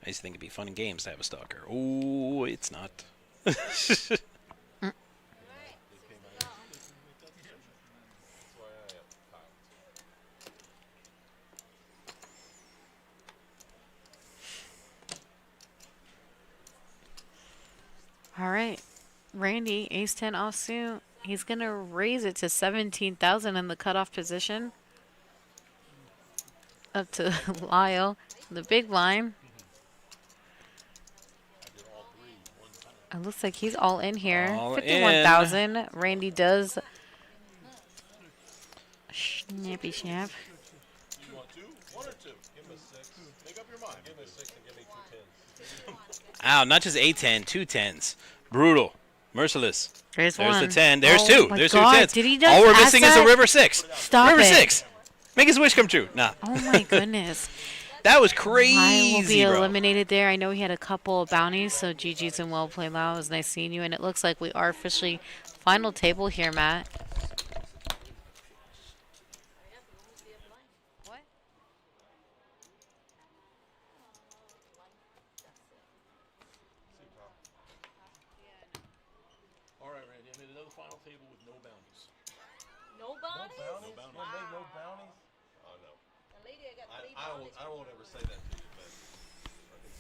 I used to think it'd be fun in games to have a stalker. Oh, it's not. All right. Randy, ace 10 offsuit. He's going to raise it to 17,000 in the cutoff position. Up to Lyle, the big line. It looks like he's all in here. All 51,000. Randy does. Snappy snap. You want 2? 1 or 2? Give him a 6. Make up your mind. Give him a 6 and give me 2 10s. Ow, not just a 10, 2 10s. Brutal. Merciless. There's There's one. the 10. There's Oh 2. my There's God. 2 10s. Did he just All we're ask missing is a that? River 6. Stop River it. 6. Make his wish come true. Nah. Oh my goodness. That was crazy, Lyle will be bro. eliminated there. I know he had a couple of bounties, so GG's and well played, Lyle. It was nice seeing you. And it looks like we are officially final table here, Matt. All right, Randy. I made another final table with no bounties. No bounties? No bounties. Wow. No bounties. Oh, no. The lady I got 3 I bounties. won't ever say that to you, but I think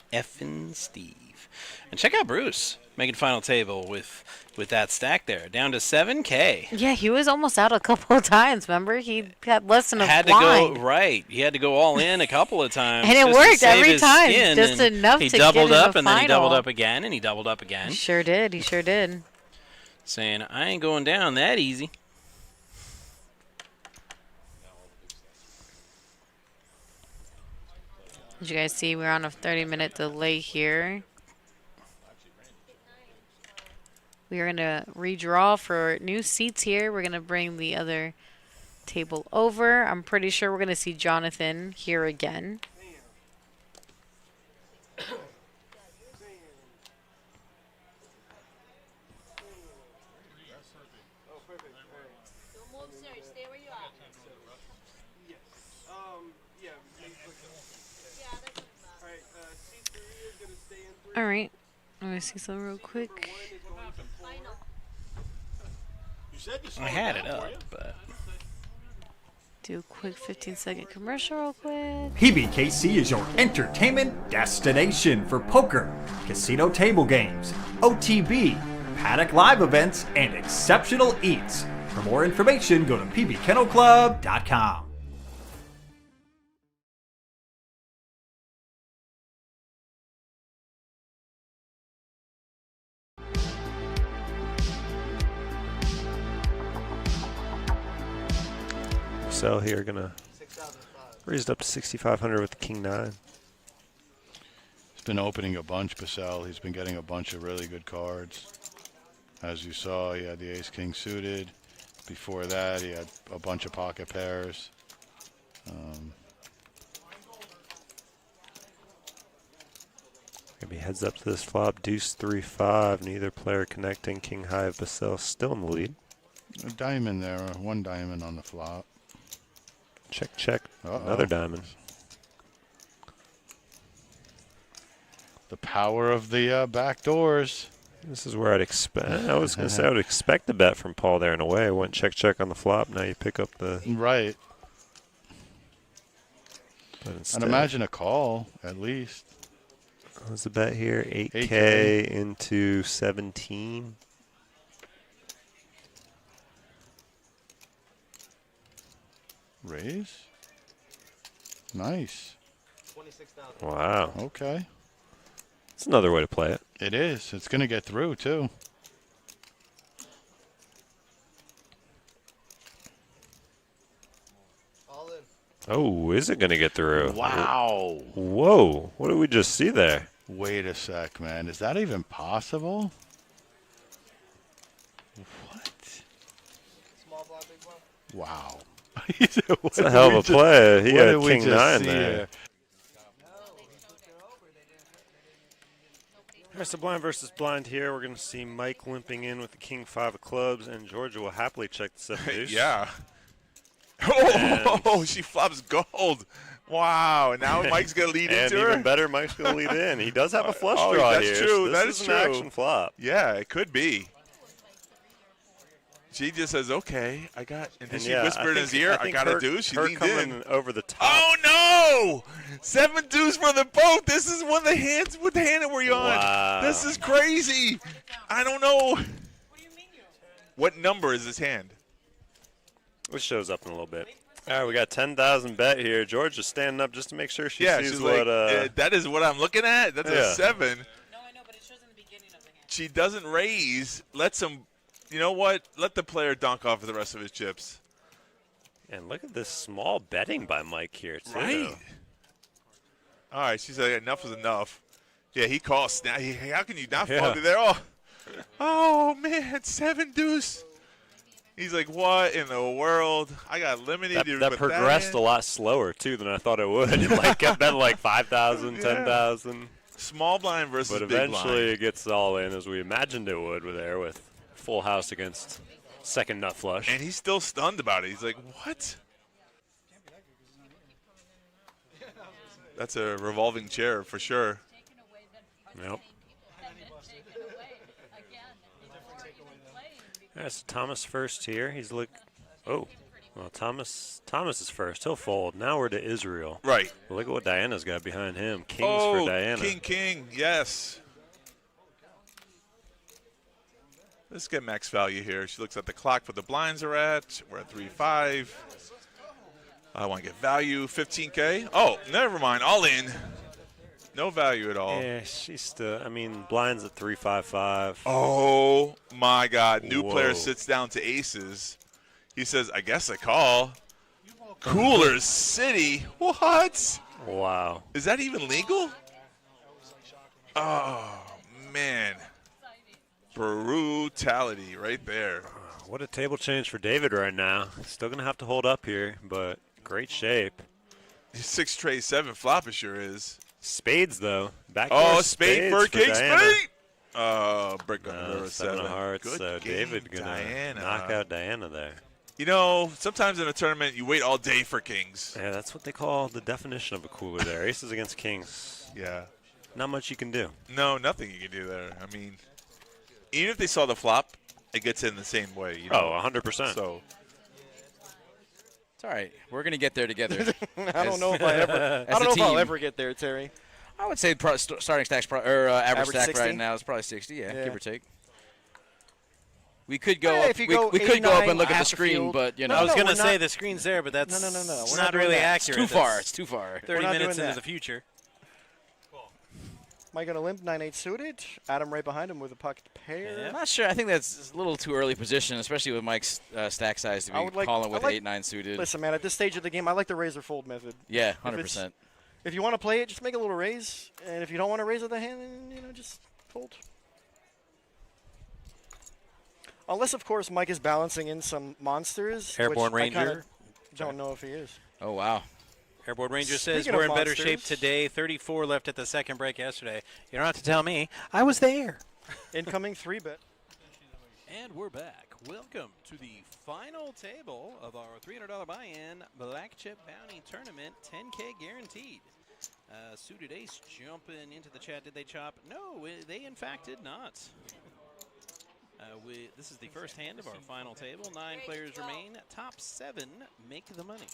Steve. Effin' Steve. And check out Bruce making final table with that stack there. Down to 7K. Yeah, he was almost out a couple of times, remember? He had less than a Had to blind. go right. He had to go all in a couple of times. And it just to worked save every his time, skin, just and enough he to doubled get in up, the and then he doubled final. up again, and he doubled up again. He sure did. He sure did. Saying, I ain't going down that easy. As you guys see, we're on a 30-minute delay here. We are going to redraw for new seats here. We're going to bring the other table over. I'm pretty sure we're going to see Jonathan here again. Don't move, sir. Stay where you are. Yeah, Yeah, that doesn't matter. Alright, C3 is gonna stay in 3. All right. Let me see something real quick. Final. You said you I had it up, but Do a quick 15-second commercial real quick. PBKC is your entertainment destination for poker, casino table games, OTB, paddock live events, and exceptional eats. For more information, go to pbkennelclub.com. Sell here, gonna raised up to 6,500 with the King 9. He's been opening a bunch, Basel. He's been getting a bunch of really good cards. As you saw, he had the Ace-King suited. Before that, he had a bunch of pocket pairs. Gonna be heads up to this flop. Deuce 3-5. Neither player connecting. King high of Basel still in the lead. A diamond there, one diamond on the flop. Check, check. Uh-oh. Another diamond. The power of the back doors. This is where I'd expect. I was gonna say I would expect the bet from Paul there in a way. I went check, check on the flop. Now you pick up the. Right. But And instead, imagine a call, at least. what was the bet here? 8K 8K. into 17. Raise. Nice. 26,000. Wow. Okay. It's another way to play it. It is. It's going to get through, too. All in. Oh, is it going to get through? Wow. Whoa. What did we just see there? Wait a sec, man. Is that even possible? What? Small blind, big blind. Wow. It's a hell of a play. He had we king just 9 see there. here? Mr. Blind versus Blind here. We're going to see Mike limping in with the king 5 of clubs, and Georgia will happily check the 7 deuce. Yeah. Oh, she flops gold. Wow. And now Mike's going to lead And into her. even better, Mike's going to lead in. He does have a flush Oh, draw that's here. true. So this That is is an true. action flop. Yeah, it could be. She just says, "Okay, I got," and then And she yeah, whispered in his ear, "I got a deuce." She her leaned coming in. over the top. Oh no! 7 deuce for the boat. This is one of the hands. What the hand that we're on? Wow. This is crazy. I don't know. What number is this hand? Which shows up in a little bit. All right, we got 10,000 bet here. Georgia's standing up just to make sure she Yeah, sees she's what. like, that is what I'm looking at. That's Yeah. a 7. No, I know, but it shows in the beginning of the hand. She doesn't raise. Lets him. You know what? Let the player dunk off of the rest of his chips. And look at this small betting by Mike here, too. Right. All right, she said enough is enough. Yeah, he calls. Now, how can you not fall through there? Oh, man, 7 deuce. He's like, what in the world? I got limited. That progressed a lot slower, too, than I thought it would. It like kept betting like 5,000, 10,000. Small blind versus But big eventually blind. it gets all in as we imagined it would with full house against second nut flush. And he's still stunned about it. He's like, what? That's a revolving chair for sure. Yep. That's Thomas first here. He's well, Thomas is first. He'll fold. Now we're to Israel. Right. Well, look at what Diana's got behind him. Kings Oh, for Diana. King, yes. Let's get max value here. She looks at the clock where the blinds are at. We're at 3-5. I want to get value, 15K. Oh, never mind. All in. No value at all. Yeah, she's still. I mean, blinds at 3-5-5. Oh my God! New Whoa. player sits down to aces. He says, "I guess I call." Cooler City. What? Wow. Is that even legal? Oh man, brutality right there. What a table change for David right now. Still gonna have to hold up here, but great shape. 6 tray 7 flop. It sure is. Spades though. Oh, spade for king Diana. spade. Brick on the river 7 of hearts. Good So game, David gonna Diana. knock out Diana there. You know, sometimes in a tournament you wait all day for kings. Yeah, that's what they call the definition of a cooler there. Aces against kings. Yeah. Not much you can do. No, nothing you can do there. I mean, even if they saw the flop, it gets in the same way. You know? Oh, 100%. So It's all right. We're gonna get there together. I don't know if I'll ever get there, Terry. I would say starting stacks average stack 60? right now is probably 60. Yeah, Yeah. give or take. We could go Yeah, up. if you We, go we could go up 89 and look at the half the screen, field. but you No, know, I was no, going to we're say not- the screen's there, but that's No. We're it's not not doing really that. accurate. it's too far. That's It's too far. 30 not minutes doing into that. the future. Am I going to limp 9-8 suited? Adam right behind him with a pocket pair. I'm not sure. I think that's a little too early position, especially with Mike's stack size to I be would like- calling with I like- 8-9 suited. Listen, man, at this stage of the game, I like the raise or fold method. Yeah, If 100%. If you want to play it, just make a little raise, and if you don't want to raise with the hand, then just fold. Unless, of course, Mike is balancing in some monsters. Airborne which I kinda Ranger. don't know if he is. Oh wow. Airborne Ranger says Speaking we're of in better shape monsters- today. 34 left at the second break yesterday. You don't have to tell me. I was there. Incoming 3-bet. And we're back. Welcome to the final table of our $300 buy-in Black Chip Bounty Tournament, 10K guaranteed. Suited Ace jumping into the chat. Did they chop? No, they in fact did not. This is the first hand of our final table. 9 players remain. Top 7 make the money.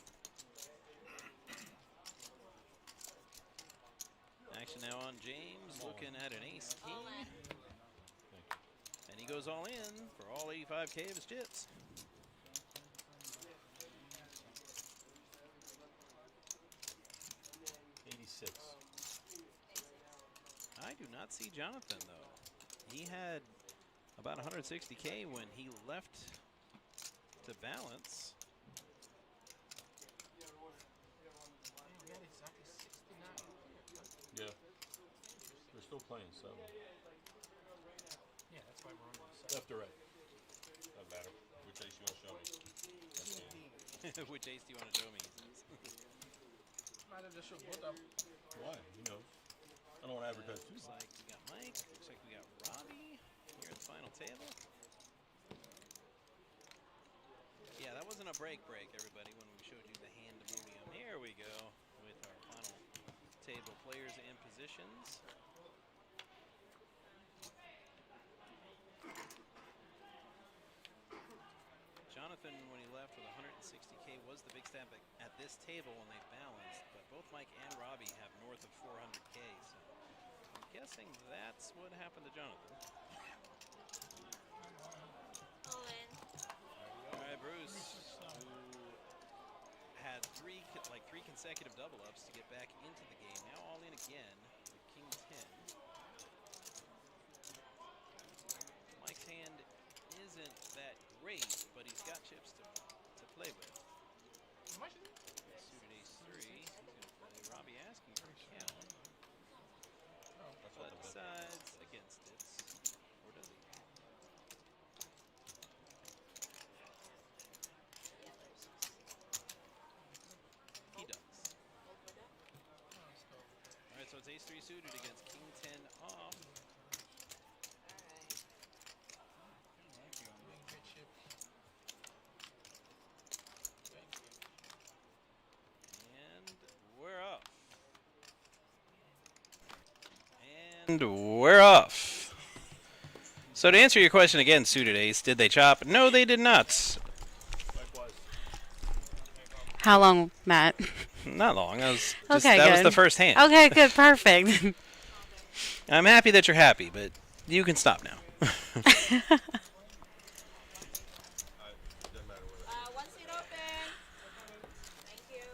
Action now on James, looking at an ace-king. And he goes all in for all 85K of his chips. see Jonathan, though. He had about 160K when he left to balance. Yeah. We're still playing 7. Yeah, that's why we're on the Left or right? Doesn't matter. Which ace you want to show me? Which ace do you want to show me? Might have just show both of them. Why? You know. I don't want to advertise too Looks much. like we got Mike. Looks like we got Robbie here at the final table. Yeah, that wasn't a break, everybody, when we showed you the hand medium. Here we go with our final table players and positions. Jonathan, when he left with 160K, was the big stab at this table when they balanced, but both Mike and Robbie have north of 400K, so I'm guessing that's what happened to Jonathan. All right, Bruce, who had three consecutive double ups to get back into the game, now all in again with King 10. Mike's hand isn't that great, but he's got chips to play with. Suited ace-3, he's going to play. Robbie asking for a count, but decides against it, or does he? He does. All right, so it's ace-3 suited against King 10 off. And we're off. So to answer your question again, Suited Ace, did they chop? No, they did not. How long, Matt? Not long. That was Okay, that good. was the first hand. Okay, good, perfect. I'm happy that you're happy, but you can stop now. One seat open. Thank you.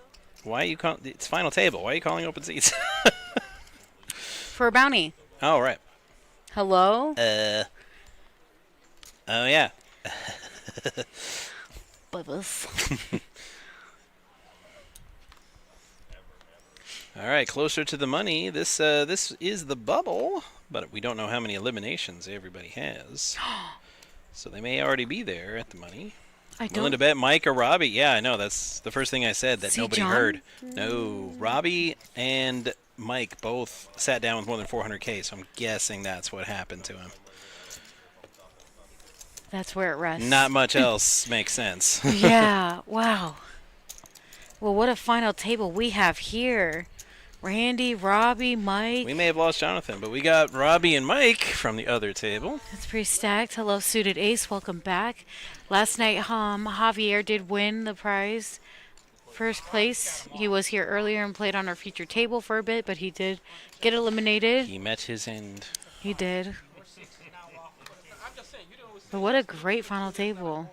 Why are you calling? It's final table. Why are you calling open seats? For a bounty. Oh, right. Hello? Oh, yeah. Bubbles. All right, closer to the money. This is the bubble, but we don't know how many eliminations everybody has. So they may already be there at the money. Willing to bet Mike or Robbie? Yeah, I know. That's the first thing I said that nobody heard. No, Robbie and Mike both sat down with more than 400K, so I'm guessing that's what happened to him. That's where it rests. Not much else makes sense. Yeah, wow. Well, what a final table we have here. Randy, Robbie, Mike. We may have lost Jonathan, but we got Robbie and Mike from the other table. That's pretty stacked. Hello, Suited Ace. Welcome back. Last night, Javier did win the prize. First place. He was here earlier and played on our featured table for a bit, but he did get eliminated. He met his end. He did. But what a great final table.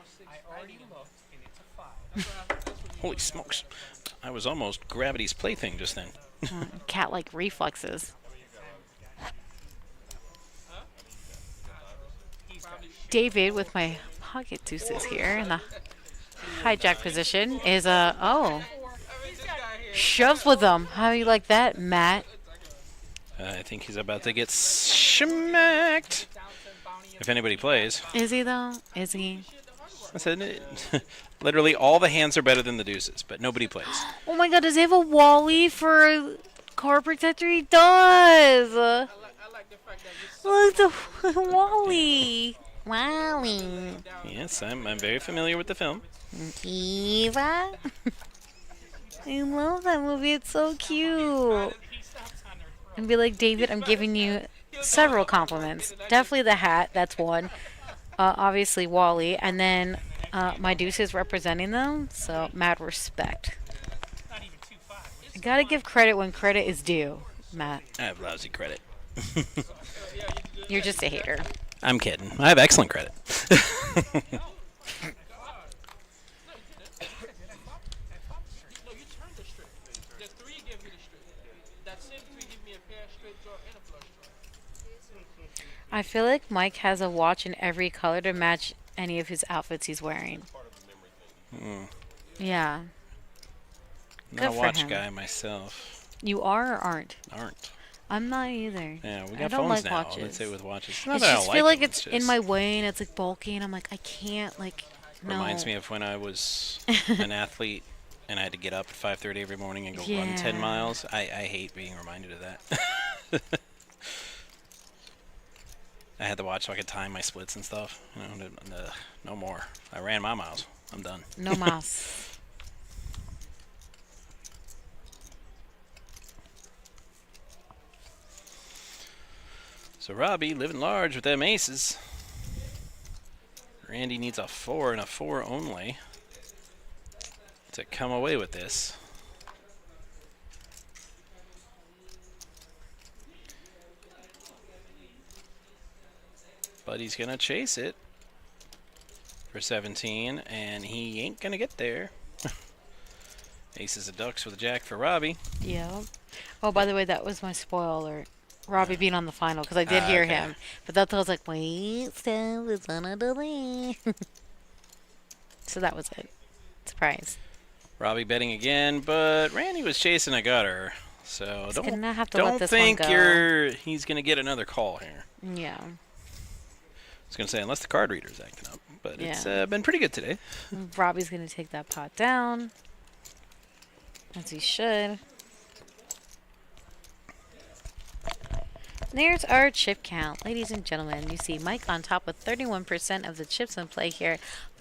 Holy smokes. I was almost Gravity's plaything just then. Cat-like reflexes. David with my pocket deuces here in the hijack position is shoves with them. How do you like that, Matt? I think he's about to get smacked. If anybody plays. Is he though? Is he? I said literally all the hands are better than the deuces, but nobody plays. Oh my god, does he have a Wally for card protector? He does! Look, the Wally! Wally! Yes, I'm very familiar with the film. Eva? I love that movie, it's so cute. And be like, David, I'm giving you several compliments. Definitely the hat, that's one. Obviously Wally, and then my deuces representing them, so mad respect. I gotta give credit when credit is due, Matt. I have lousy credit. You're just a hater. I'm kidding. I have excellent credit. I feel like Mike has a watch in every color to match any of his outfits he's wearing. Yeah. Not Good a for watch him. guy myself. You are or aren't? Aren't. I'm not either. Yeah, we I got don't phones like now. watches. Let's say with watches. I Not that I just don't feel like them, it's in just my way and it's like bulky and I'm like I can't like. reminds me of when I was an athlete and I had to get up at 5:30 every morning and go run 10 Yeah. miles. I hate being reminded of that. I had to watch so I could time my splits and stuff. No more. I ran my miles. I'm done. No mas. So Robbie living large with them aces. Randy needs a 4 and a 4 only to come away with this. But he's going to chase it for 17, and he ain't going to get there. Aces of ducks with a jack for Robbie. Yeah. Oh, by the way, that was my spoiler alert. Robbie being on the final, because I did hear okay. him. But that's I was like, wait, Steph is on a delay. So that was it. Surprise. Robbie betting again, but Randy was chasing a gutter. So He's gonna have to let don't this one think go. he's going to get another call here. Yeah. I was going to say, unless the card reader's acting up. But it's Yeah. been pretty good today. Robbie's going to take that pot down. As he should. There's our chip count. Ladies and gentlemen, you see Mike on top with 31% of the chips in play here.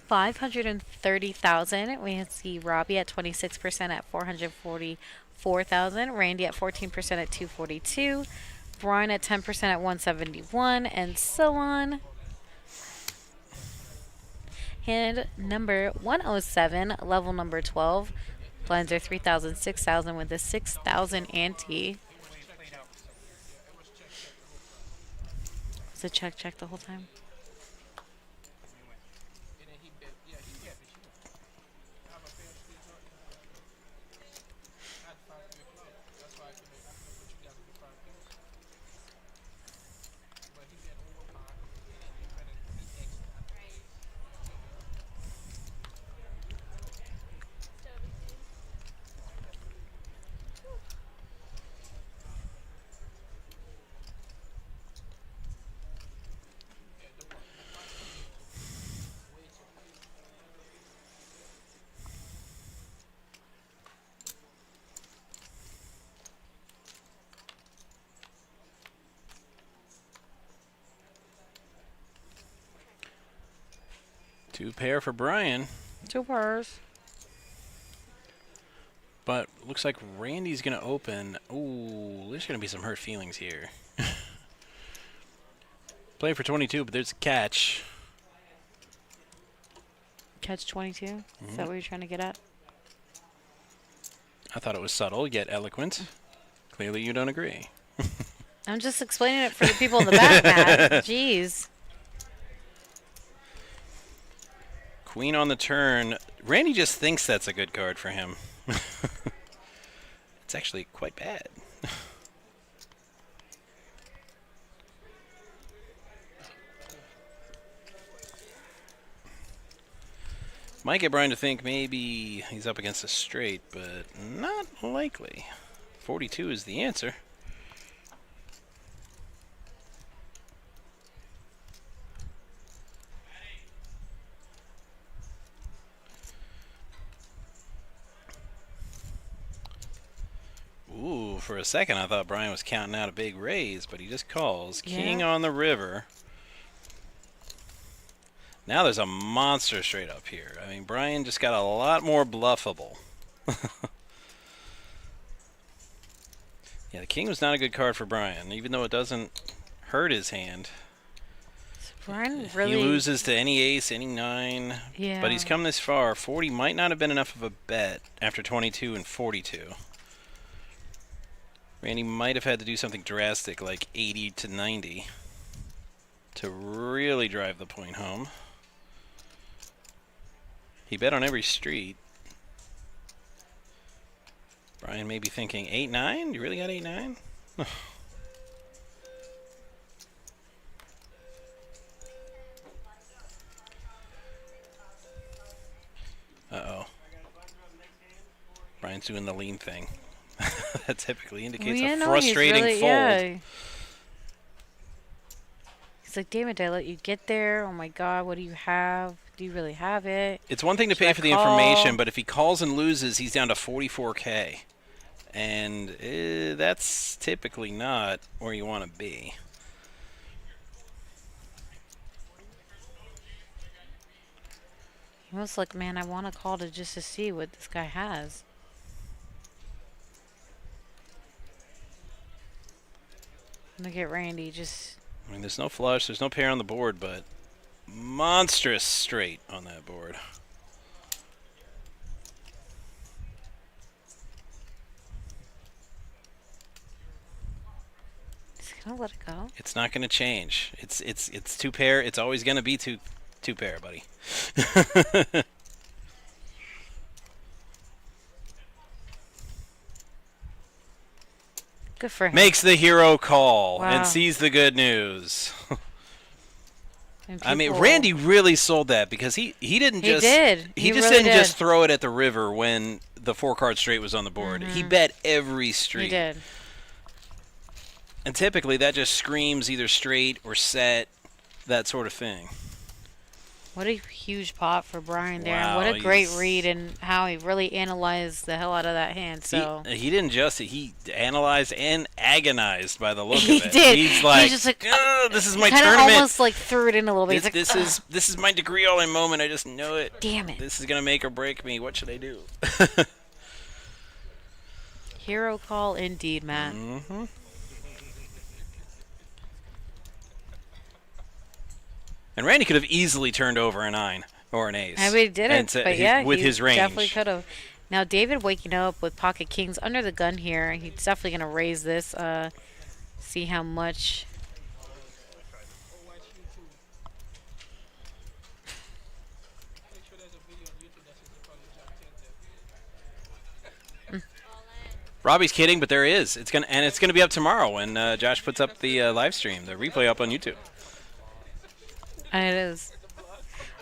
530,000. We see Robbie at 26% at 444,000. Randy at 14% at 242. Brian at 10% at 171, and so on. Hand number 107, level number 12. Blinds are 3,000, 6,000 with a 6,000 ante. So check the whole time. Two pair for Brian. Two pairs. But looks like Randy's going to open. Ooh, there's going to be some hurt feelings here. Play for 22, but there's a catch. Catch 22? Is that what you're trying to get at? I thought it was subtle, yet eloquent. Clearly you don't agree. I'm just explaining it for the people in the back, Matt. Jeez. Queen on the turn. Randy just thinks that's a good card for him. It's actually quite bad. Might get Brian to think maybe he's up against a straight, but not likely. 42 is the answer. Ooh, for a second I thought Brian was counting out a big raise, but he just calls. Yeah. King on the river. Now there's a monster straight up here. I mean, Brian just got a lot more bluffable. Yeah, the king was not a good card for Brian, even though it doesn't hurt his hand. Brian really... He loses to any ace, any nine. Yeah. But he's come this far. 40 might not have been enough of a bet after 22 and 42. Randy might have had to do something drastic like 80 to 90 to really drive the point home. He bet on every street. Brian may be thinking, 8-9? You really got 8-9? Brian's doing the lean thing. That typically indicates Well, a he's frustrating really, fold. yeah. He's like, damn it, did I let you get there? Oh my God, what do you have? Do you really have it? It's one thing to Should pay I for the call? information, but if he calls and loses, he's down to 44K. And that's typically not where you want to be. He was like, man, I want to call just to see what this guy has. Look at Randy, just... I mean, there's no flush, there's no pair on the board, but monstrous straight on that board. He's gonna let it go. It's not going to change. It's two pair. It's always going to be two pair, buddy. Good for him. Makes the hero call Wow. and sees the good news. And I mean, people- Randy really sold that because he didn't He just did. he He just really didn't did. just throw it at the river when the 4-card straight was on the board. He bet every street. He did. And typically that just screams either straight or set, that sort of thing. What a huge pot for Brian there. Wow, And what a great he's- read and how he really analyzed the hell out of that hand. So He didn't just he analyzed and agonized by the look He of it. did. He's He like, was just like, "Ugh, this is my kind of tournament. almost like threw it in a little bit. He's like, This is my degree all in moment. I just know it. Damn it. This is gonna make or break me. What should I do? hero call indeed, Matt. Mm-hmm. And Randy could have easily turned over a 9 or an ace. I mean, he did and it, to- but he- yeah, with he his range. definitely could have. Now, David waking up with pocket kings under the gun here. He's definitely going to raise this. See how much. Robbie's kidding, but there is. It's gonna be up tomorrow when Josh puts up the live stream, the replay up on YouTube. And it is.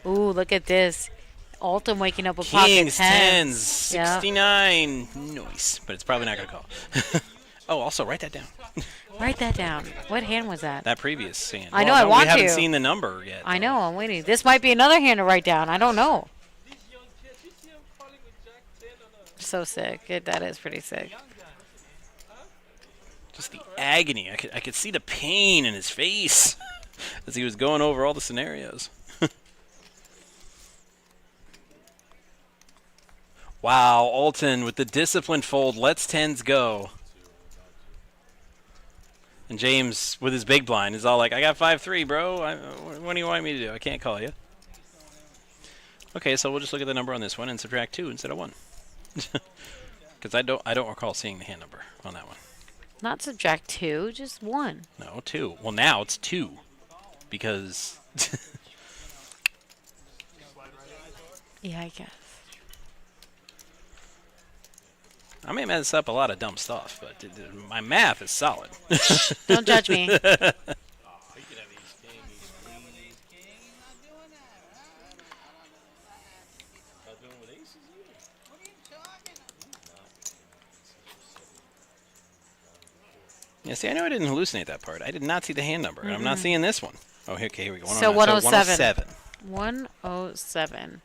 Ooh, look at this. Alton waking up with pocket Kings, tens. 10s, Yeah. 69. Nice, but it's probably not gonna call. Oh, also write that down. Write that down. What hand was that? That previous hand. I know, Well, I no, want we haven't to. seen the number yet. I know, I'm waiting. This might be another hand to write down. I don't know. So sick. That is pretty sick. Just the agony. I could see the pain in his face as he was going over all the scenarios. Wow, Alton with the disciplined fold lets 10s go. And James with his big blind is all like, I got 5-3, bro. What do you want me to do? I can't call you. Okay, so we'll just look at the number on this one and subtract 2 instead of 1. Because I don't recall seeing the hand number on that one. Not subtract 2, just 1. No, 2. Well, now it's 2 because Yeah, I guess. I may mess up a lot of dumb stuff, but my math is solid. Don't judge me. Yeah, see, I know I didn't hallucinate that part. I did not see the hand number. And I'm not Mm-mm. seeing this one. Oh, okay, here we go. So 107. 107.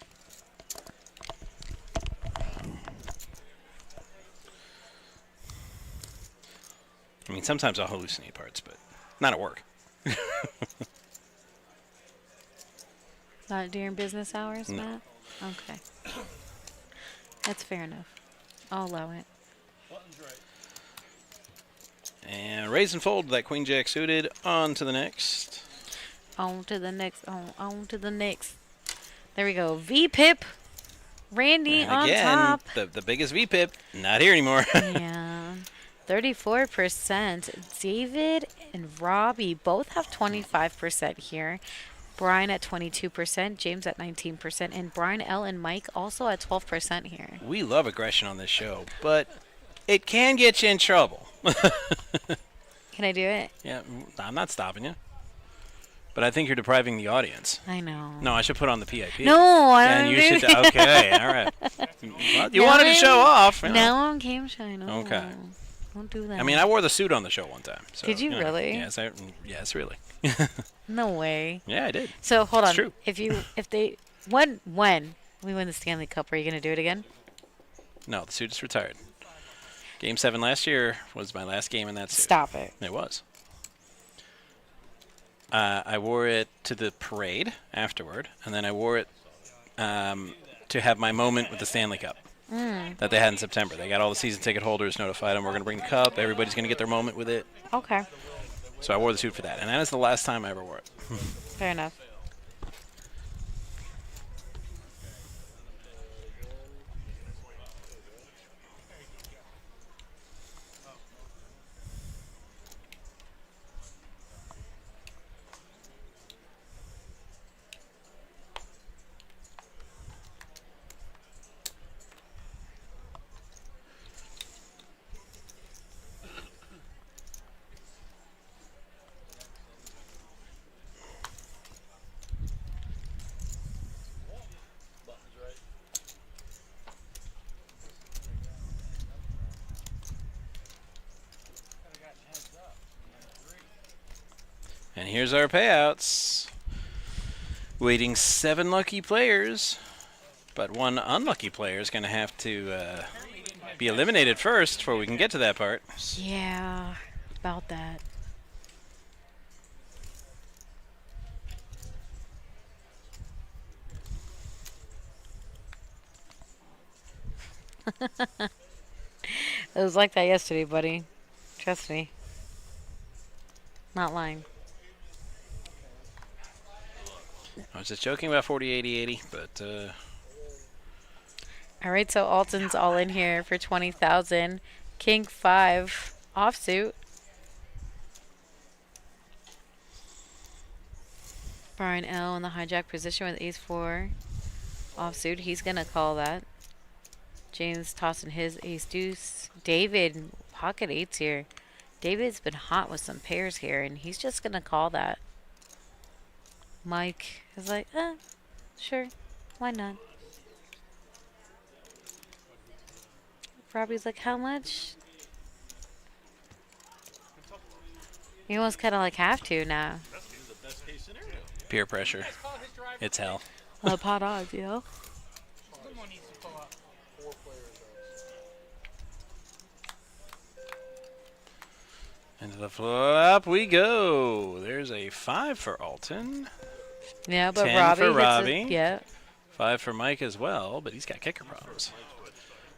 I mean, sometimes I'll hallucinate parts, but not at work. Not during business hours, No. Matt? Okay. That's fair enough. I'll allow it. And raise and fold that Queen Jack suited. On to the next. On to the next. On to the next. There we go. V-Pip. Randy And on again, top. the biggest V-Pip, not here anymore. Yeah. 34%. David and Robbie both have 25% here. Brian at 22%, James at 19%, and Brian L. and Mike also at 12% here. We love aggression on this show, but it can get you in trouble. Can I do it? Yeah, I'm not stopping you. But I think you're depriving the audience. I know. No, I should put on the PIP. No, I don't And you do should. that. Okay, all right. Well, you Now wanted to show off. You know. Now I'm game shy. No. Okay. Don't do that. I mean, I wore the suit on the show one time. So, Did you know. really? Yes, really. No way. Yeah, I did. So hold It's on. true. When we win the Stanley Cup, are you gonna do it again? No, the suit is retired. Game 7 last year was my last game in that suit. Stop it. It was. I wore it to the parade afterward, and then I wore it to have my moment with the Stanley Cup that they had in September. They got all the season ticket holders notified them we're going to bring the cup. Everybody's going to get their moment with it. Okay. So I wore the suit for that, and that is the last time I ever wore it. Fair enough. And here's our payouts. Waiting 7 lucky players, but 1 unlucky player is going to have to be eliminated first before we can get to that part. Yeah, about that. It was like that yesterday, buddy. Trust me. Not lying. I was just joking about 40, 80, 80, but All right, so Alton's all in here for 20,000. King 5 offsuit. Brian L in the hijack position with ace 4 offsuit. He's gonna call that. James tossing his ace deuce. David pocket 8s here. David's been hot with some pairs here, and he's just gonna call that. Mike is like, sure, why not? Robbie's like, how much? You almost kind of like have to now. peer pressure. It's hell. Pot odds, you know? Into the flop we go. There's a 5 for Alton. Yeah, but 10 Robbie for hits Robbie. yeah. 5 for Mike as well, but he's got kicker problems.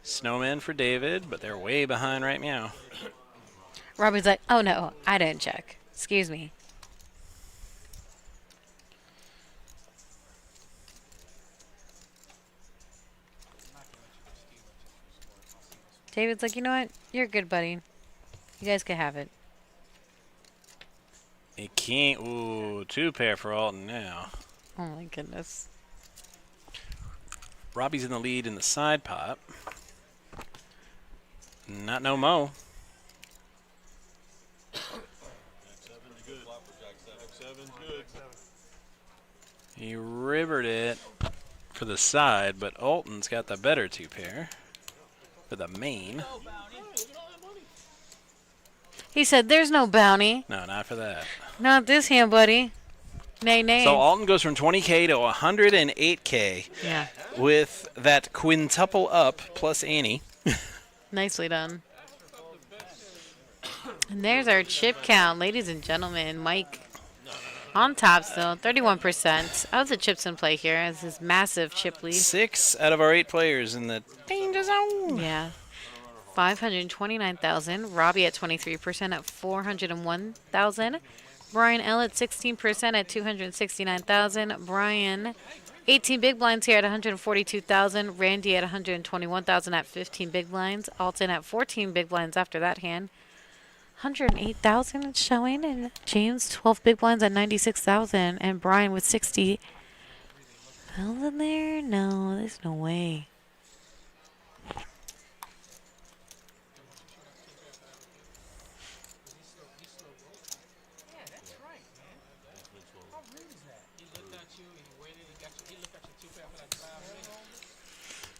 Snowman for David, but they're way behind right now. Robbie's like, oh no, I didn't check. Excuse me. David's like, you know what? You're good, buddy. You guys can have it. It can't. Ooh, 2 pair for Alton now. Oh my goodness. Robbie's in the lead in the side pot. Not no mo. He rivered it for the side, but Alton's got the better 2 pair for the main. He said, there's no bounty. No, not for that. Not this hand, buddy. Nay, nay. So Alton goes from 20K to 108K Yeah. with that quintuple up plus Annie. Nicely done. And there's our chip count, ladies and gentlemen. Mike on top still, 31%. Oh, the chips in play here as his massive chip lead. 6 out of our 8 players in the danger zone. Yeah. 529,000. Robbie at 23% at 401,000. Brian L at 16% at 269,000. Brian, 18 big blinds here at 142,000. Randy at 121,000 at 15 big blinds. Alton at 14 big blinds after that hand. 108,000 it's showing. And James, 12 big blinds at 96,000. And Brian with 60,000 there? No, there's no way.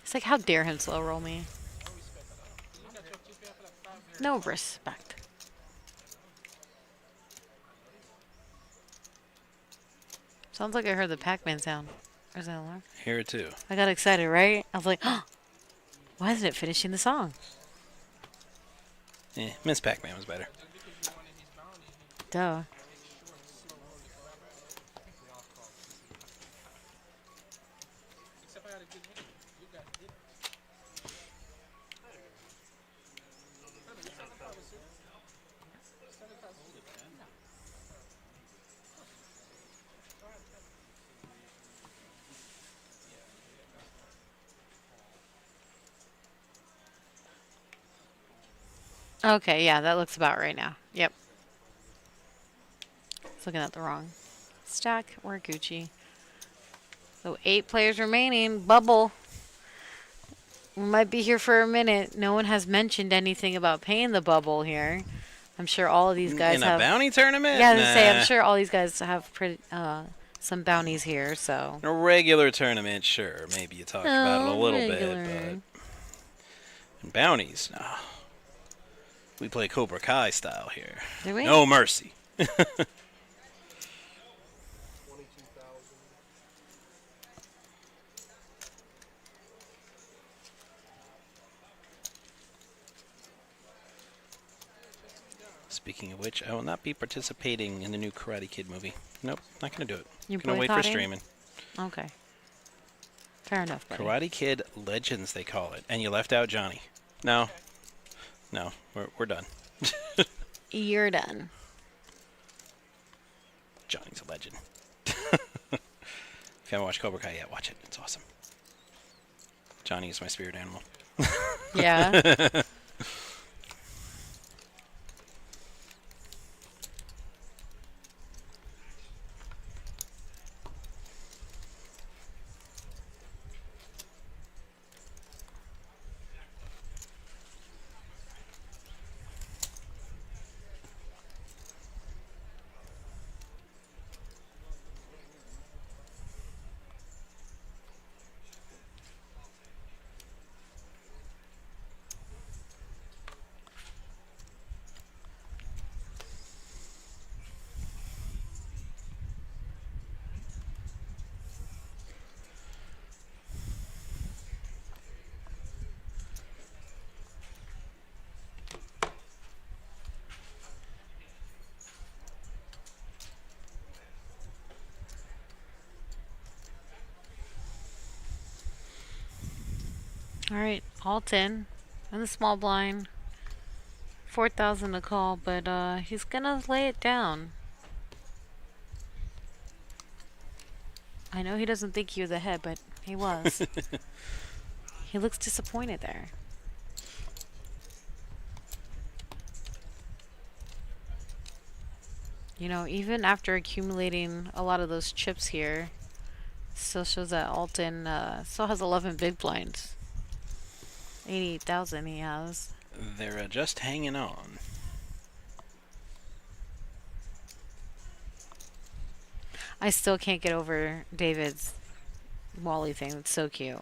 It's like, how dare him slow roll me? No respect. Sounds like I heard the Pac-Man sound. Or is that an alarm? Hear it too. I got excited, right? I was like, oh, why isn't it finishing the song? Miss Pac-Man was better. Duh. Okay, yeah, that looks about right now. Yep. I was looking at the wrong stack. We're Gucci. So 8 players remaining. Bubble. We might be here for a minute. No one has mentioned anything about paying the bubble here. I'm sure all of these guys in have... a bounty tournament? Yeah, I was gonna say, I'm sure all these guys have some bounties here, so... A regular tournament, sure. Maybe you talk about it a little bit, but... bounties, no. We play Cobra Kai style here. Do we? No mercy. Speaking of which, I will not be participating in the new Karate Kid movie. Nope, not going to do it. You're going to wait for streaming. Okay. Fair enough, buddy. Karate Kid Legends, they call it. And you left out Johnny. No. No, we're done. You're done. Johnny's a legend. If you haven't watched Cobra Kai yet, watch it. It's awesome. Johnny is my spirit animal. Yeah. All right, Alton and the small blind. 4,000 to call, but he's gonna lay it down. I know he doesn't think he was ahead, but he was. He looks disappointed there. You know, even after accumulating a lot of those chips here, still shows that Alton still has 11 big blinds. 88,000 he has. They're just hanging on. I still can't get over David's Wally thing. It's so cute.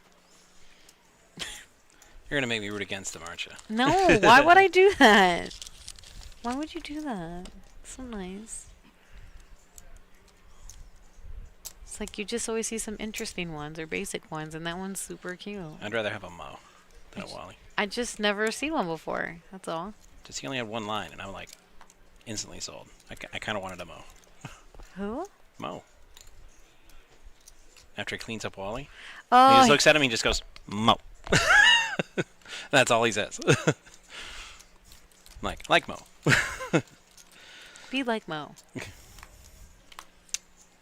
You're going to make me root against him, aren't you? No, why would I do that? Why would you do that? So nice. It's like you just always see some interesting ones or basic ones, and that one's super cute. I'd rather have a Mo than a Wally. I just never seen one before. That's all. Just he only had one line, and I'm like, instantly sold. I kind of wanted a Mo. Who? Mo. After he cleans up Wally, oh, he just looks at him and he just goes, Mo. That's all he says. like Mo. Be like Mo.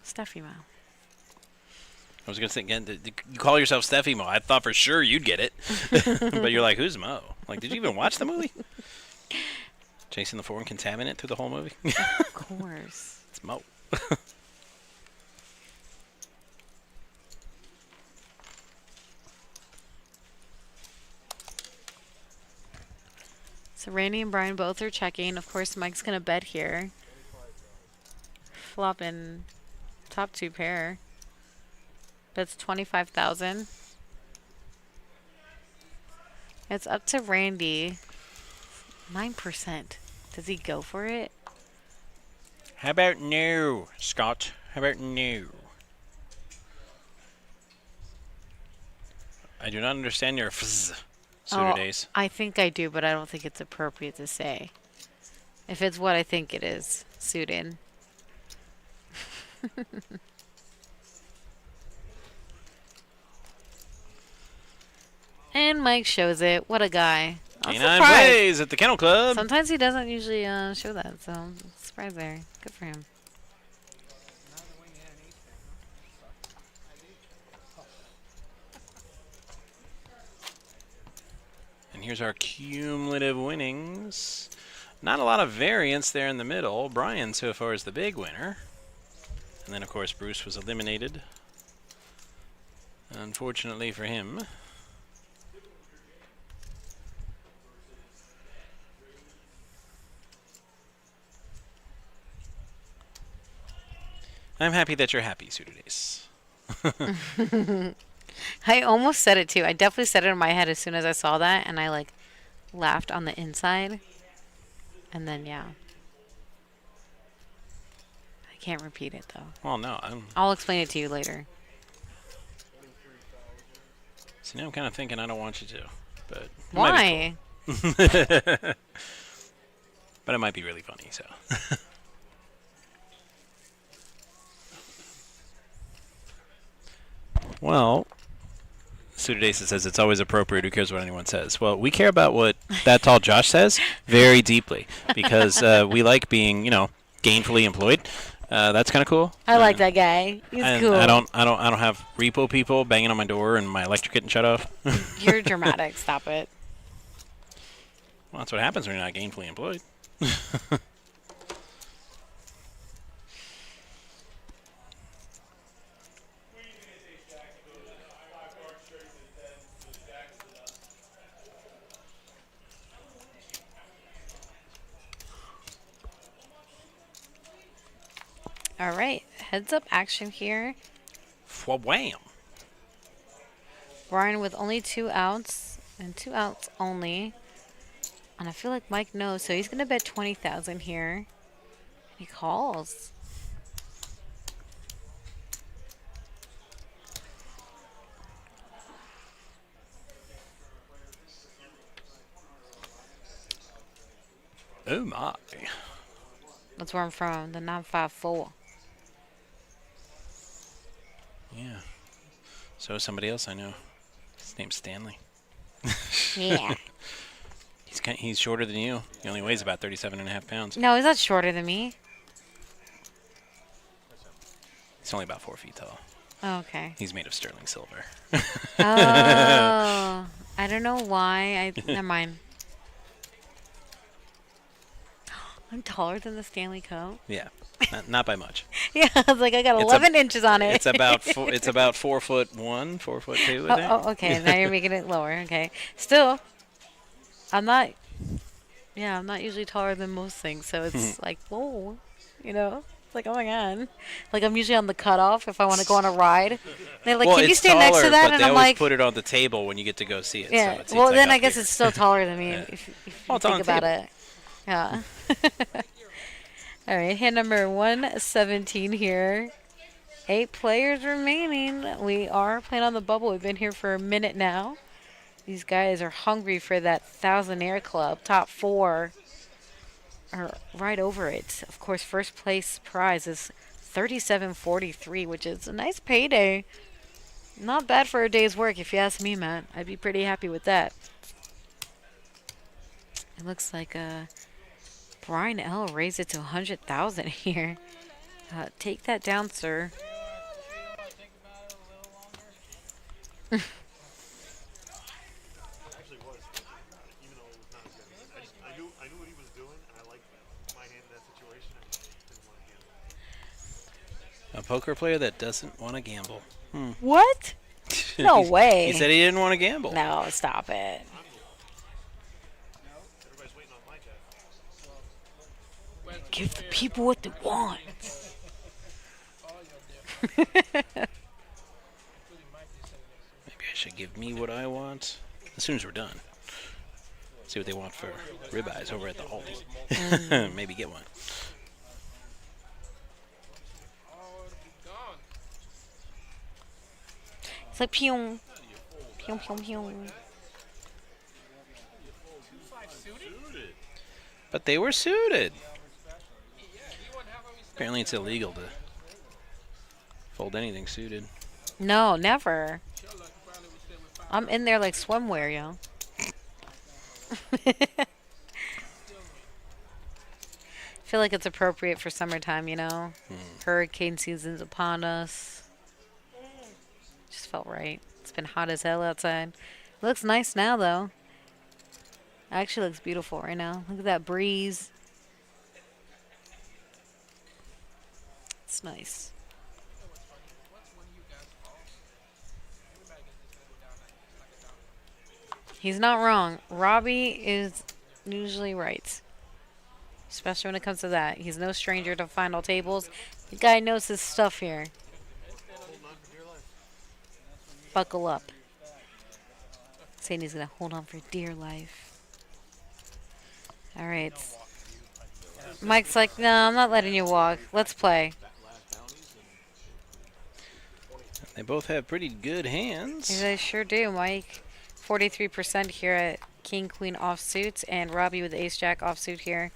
Steffi Mo. I was going to say, again, you call yourself Steffi Mo. I thought for sure you'd get it. But you're like, who's Mo? Like, did you even watch the movie? Chasing the foreign contaminant through the whole movie? Of course. It's Mo. So Randy and Brian both are checking. Of course, Mike's going to bet here. Flopping top 2 pair. That's 25,000. It's up to Randy. 9%. Does he go for it? How about no, Scott? How about no? I do not understand your fizz, Suitor Days. I think I do, but I don't think it's appropriate to say. If it's what I think it is, suited. And Mike shows it. What a guy. I'm Canine surprised. plays at the Kennel Club. Sometimes he doesn't usually show that, so I'm surprised there. Good for him. And here's our cumulative winnings. Not a lot of variance there in the middle. Brian so far is the big winner. And then, of course, Bruce was eliminated. Unfortunately for him. I'm happy that you're happy, Suitor Days. I almost said it too. I definitely said it in my head as soon as I saw that, and I like laughed on the inside. And then yeah. I can't repeat it though. Well, no. I'll explain it to you later. See, now I'm kind of thinking I don't want you to. But it Why? might be cool. But it might be really funny, so. Well, Suitor Dace says it's always appropriate. Who cares what anyone says? Well, we care about what that tall Josh says very deeply because we like being, gainfully employed. That's kind of cool. I like that guy. He's cool. I don't have repo people banging on my door and my electric getting shut off. You're dramatic. Stop it. Well, that's what happens when you're not gainfully employed. All right, heads up action here. Wham! Brian with only 2 outs and 2 outs only. And I feel like Mike knows, so he's going to bet 20,000 here. He calls. Oh my. That's where I'm from, the 954. Yeah. So somebody else I know. His name's Stanley. Yeah. He's shorter than you. He only weighs about 37.5 pounds. No, he's not shorter than me. He's only about 4 feet tall. Oh, okay. He's made of sterling silver. Oh, I don't know why. Never mind. I'm taller than the Stanley Cup. Yeah, not by much. Yeah, I was like, I got 11 inches on it. It's about 4'1", 4'2", I think. Oh, okay. Now you're making it lower. Okay. Still, I'm not usually taller than most things, so it's like, whoa, It's like, oh my god. Like, I'm usually on the cutoff if I want to go on a ride. They're like, can you stand next to that? But And they I'm always like, put it on the table when you get to go see it. yeah. So Well, it's then like I guess here. it's still taller than me Yeah. if Well, you it's on think the about table. it. Yeah. All right, hand number 117 here. 8 players remaining. We are playing on the bubble. We've been here for a minute now. These guys are hungry for that Thousandaire Club. Top 4 are right over it. Of course, first place prize is $37.43, which is a nice payday. Not bad for a day's work, if you ask me, Matt. I'd be pretty happy with that. It looks like Brian L. raised it to 100,000 here. Take that down, sir. Actually was thinking about it, even though it was not as good. I knew what he was doing, and I liked my hand in that situation. I just didn't want to gamble. A poker player that doesn't want to gamble. What? No way. He said he didn't want to gamble. No, stop it. Everybody's waiting on my check. Give the people what they want. give me what I want as soon as we're done. See what they want for ribeyes over at the Aldi. Maybe get one. It's like pew, pew, pew, pew. But they were suited. Apparently it's illegal to fold anything suited. No, never. I'm in there like swimwear, yo. Feel like it's appropriate for summertime, you know? Hurricane season's upon us. Just felt right. It's been hot as hell outside. Looks nice now, though. Actually looks beautiful right now. Look at that breeze. It's nice. He's not wrong. Robbie is usually right. Especially when it comes to that. He's no stranger to final tables. The guy knows his stuff here. Buckle up. Saying he's going to hold on for dear life. All right. Mike's like, no, I'm not letting you walk. Let's play. They both have pretty good hands. They sure do, Mike. 43% here at King Queen offsuit, and Robbie with Ace Jack offsuit here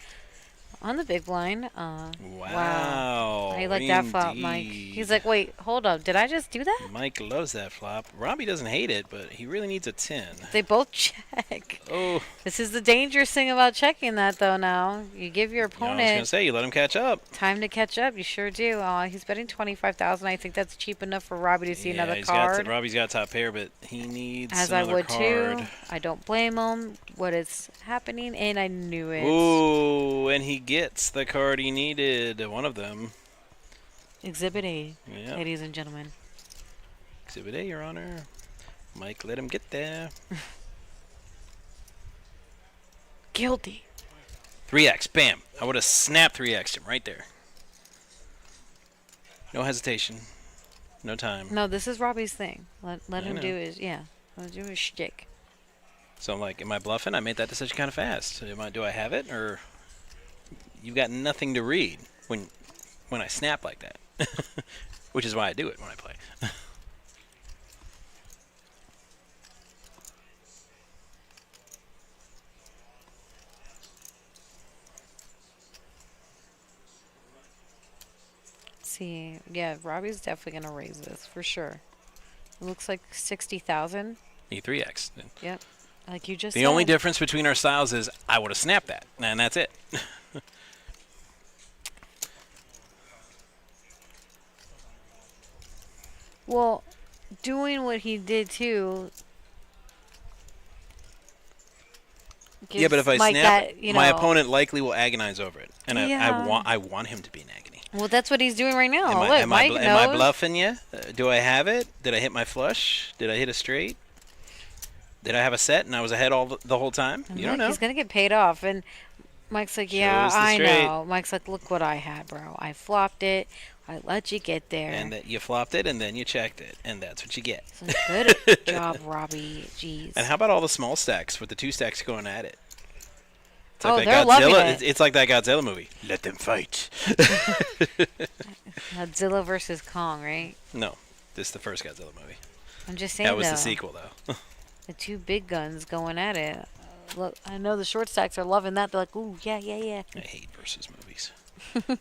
on the big blind. Wow. I like that flop, Mike. He's like, wait, hold up. Did I just do that? Mike loves that flop. Robbie doesn't hate it, but he really needs a 10. They both check. Oh. This is the dangerous thing about checking that, though, now. You give your I was opponent going to say, you let him catch up. time to catch up. You sure do. He's betting $25,000. I think that's cheap enough for Robbie to see another card. Robbie's got top pair, but he needs As I another would, card. too. I don't blame him. What is happening, and I knew it. Ooh, and he gets the card he needed. One of them. Exhibit A, Yep. ladies and gentlemen. Exhibit A, Your Honor. Mike, let him get there. Guilty. 3x, bam. I would have snapped 3x'd him right there. No hesitation. No time. No, this is Robbie's thing. Let I him know. do his, yeah. Let him do his shtick. So I'm like, am I bluffing? I made that decision kind of fast. Do I have it, or you've got nothing to read when I snap like that? Which is why I do it when I play. See, yeah, Robbie's definitely gonna raise this for sure. It looks like 60,000. He 3x. Yep, like you just The said. only difference between our styles is I would have snapped that, and that's it. Well, doing what he did too. Yeah, but if I Mike snap, that, you my know- opponent likely will agonize over it, and Yeah. I want him to be in agony. Well, that's what he's doing right now. Am I, Look, am, I, Mike knows. am I bluffing you? Do I have it? Did I hit my flush? Did I hit a straight? Did I have a set and I was ahead the whole time? And You don't look, know. He's gonna get paid off, and Mike's like, "Yeah, Shows the I straight. know." Mike's like, "Look what I had, bro. I flopped it. I let you get there." And that you flopped it, and then you checked it, and that's what you get. So good job, Robbie. Jeez. And how about all the small stacks with the two stacks going at it? It's Oh, like they're that loving Godzilla. it. It's like that Godzilla movie. Let them fight. Godzilla versus Kong, right? No, this is the first Godzilla movie. I'm just saying That was though, the sequel, though. the two big guns going at it. Look, I know the short stacks are loving that. They're like, "Ooh, yeah, yeah, yeah." I hate versus movies.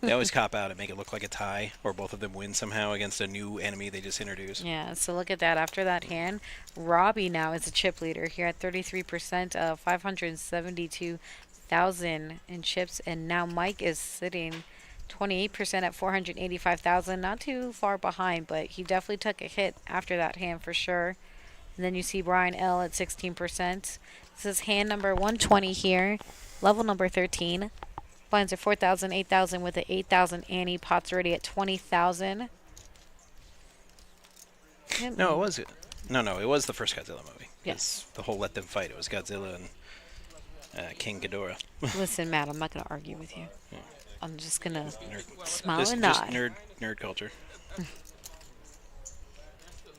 They always cop out and make it look like a tie, or both of them win somehow against a new enemy they just introduced. Yeah, so look at that. After that hand, Robbie now is a chip leader here at 33% of 572,000 in chips, and now Mike is sitting 28% at 485,000. Not too far behind, but he definitely took a hit after that hand for sure. And then you see Brian L at 16%. This is hand number 120 here, level number 13. Blinds are 4,000, 8,000 with the 8,000 Annie. Pots already at 20,000. No, it was No, it was the first Godzilla movie. Yes. The whole let them fight. It was Godzilla and King Ghidorah. Listen, Matt, I'm not going to argue with you. Yeah. I'm just going to smile Just and nod. nerd culture.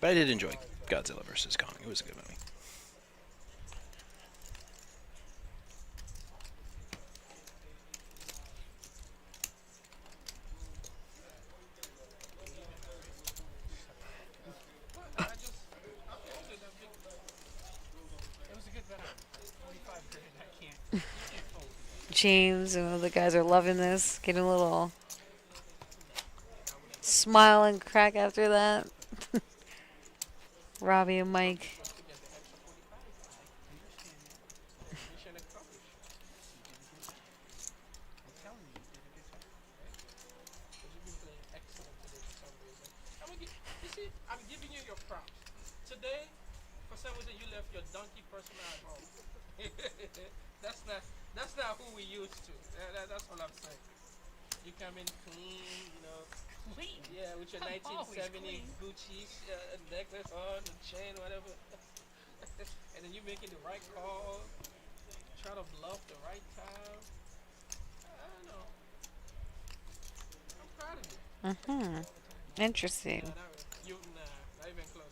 But I did enjoy Godzilla vs. Kong. It was a good movie. James and the guys are loving this. Getting a little smile and crack after that. Robbie and Mike. I'm giving you your props. Today, for some reason, you left your donkey persona at home. That's not who we used to. That's all I'm saying. You come in clean, you know. Clean? Yeah, with your 1970 Gucci necklace on, the chain, whatever. And then you making the right call, try to bluff the right time. I don't know. I'm proud of you. Interesting. Not even close.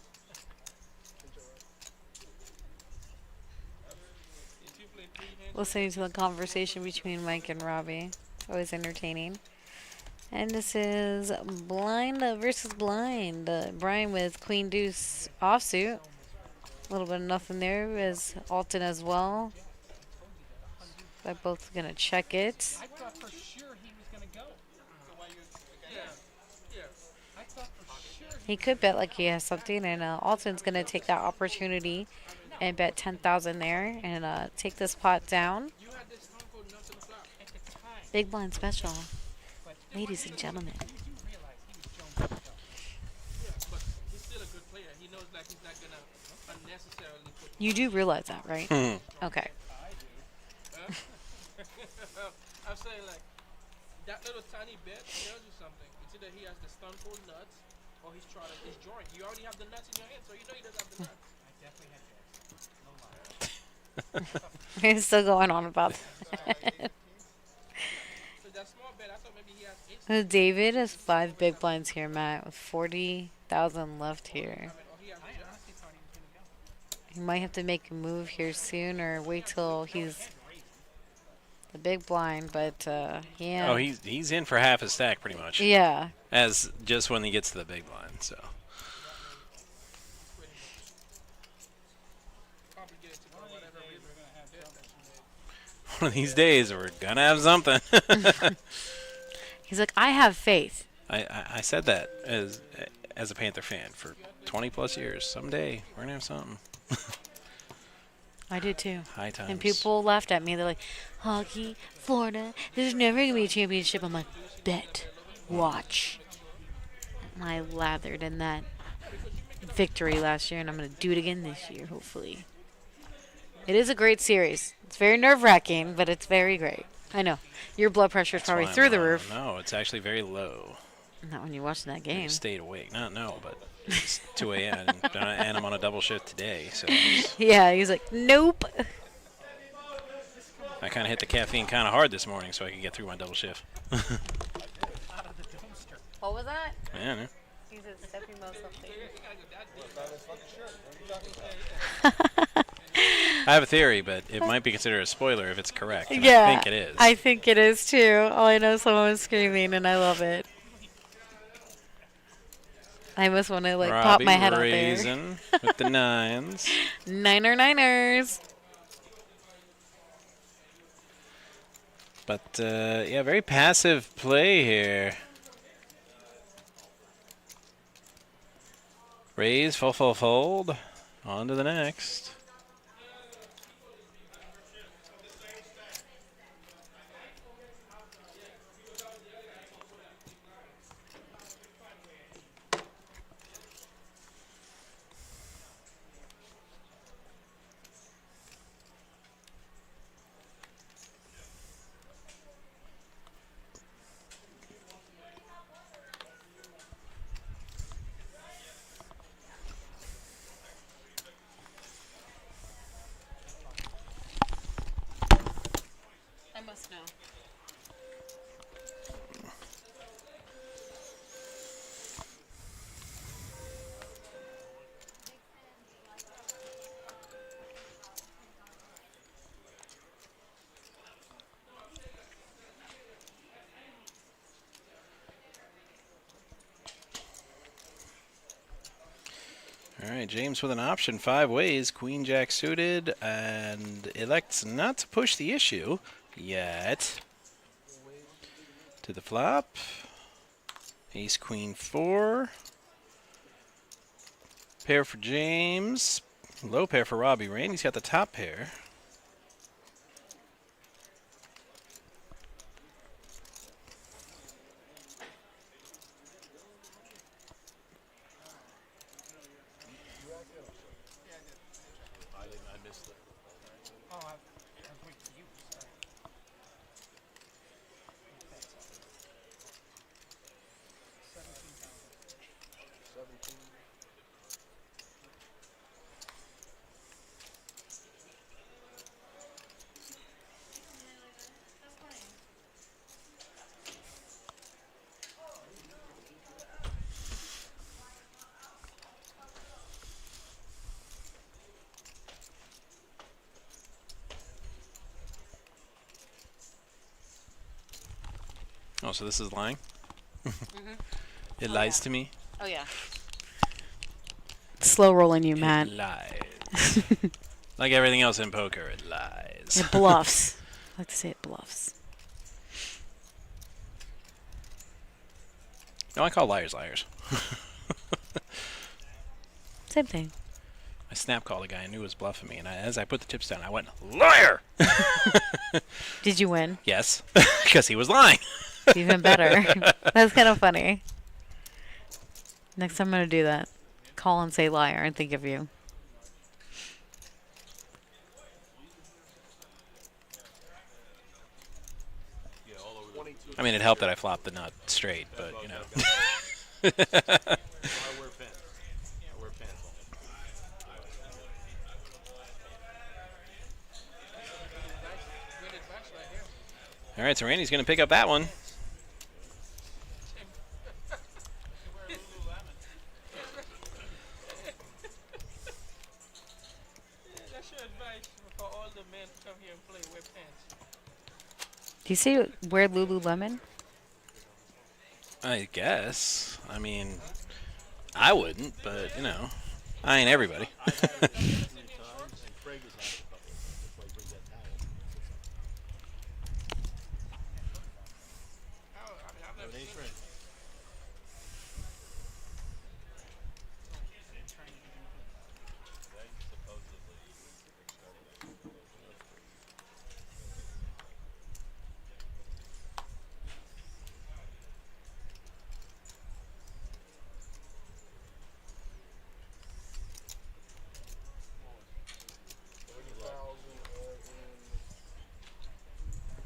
Listening to the conversation between Mike and Robbie. Always entertaining. And this is blind versus blind. Brian with Queen Deuce offsuit. A little bit of nothing there as Alton as well. They're both going to check it. I thought for sure he was going to go. Yeah. I thought for sure. He could bet like he has something, and Alton's going to take that opportunity and bet 10,000 there and take this pot down. Big blind special. Ladies and gentlemen. You do realize that, right? Okay. I'm saying, like, that little tiny bet tells you something. It's either he has the stunful nuts or he's trying to, he's drawing. You already have the nuts in your hand, so you know he doesn't have the nuts. I definitely had that. No lie. He's still going on about that. So that small bet, I thought maybe he has David has 5 big blinds here, Matt, with 40,000 left here. He might have to make a move here soon or wait till he's the big blind, but yeah. Oh, he's in for half a stack pretty much. Yeah. As just when he gets to the big blind, so. One of these days, we're gonna have something. He's like, I have faith. I said that as a Panther fan for 20 plus years. Someday we're gonna have something. I did too. High times. And people laughed at me. They're like, hockey, Florida, there's never gonna be a championship. I'm like, bet, watch. And I lathered in that victory last year, and I'm gonna do it again this year, hopefully. It is a great series. It's very nerve-wracking, but it's very great. I know. Your blood pressure is probably through the roof. No, it's actually very low. Not when you're watching that game. I stayed awake. No, but it's 2 a.m. and I'm on a double shift today. So yeah, he's like, nope. I kind of hit the caffeine kind of hard this morning so I could get through my double shift. What was that? Yeah, no. He's a stepping mouse something. I have a theory, but it might be considered a spoiler if it's correct. And Yeah, I think it is. I think it is too. All I know is someone was screaming, and I love it. I almost want to like pop my head out there. Raisin with the nines. Niners. But yeah, very passive play here. Raise, fold. On to the next. All right, James with an option 5 ways. Queen Jack suited and elects not to push the issue yet. To the flop. Ace Queen 4. Pair for James. Low pair for Robbie. Randy's got the top pair. Oh, so this is lying? It lies to me? Oh, yeah. Slow rolling you, Matt. It lies. Like everything else in poker, it lies. It bluffs. I like to say it bluffs. No, I call liars liars. Same thing. I snap called a guy I knew was bluffing me, and as I put the chips down, I went, liar! Did you win? Yes, because he was lying. Even better. That's kind of funny. Next time I'm going to do that. Call and say liar and think of you. I mean, it helped that I flopped the nut straight, but, you know. I wear pants. I wear pants All right, so Randy's going to pick up that one. That's your advice for all the men to come here and play wear pants. Do you see wear Lululemon? I guess. I mean, I wouldn't, but, you know, I ain't everybody.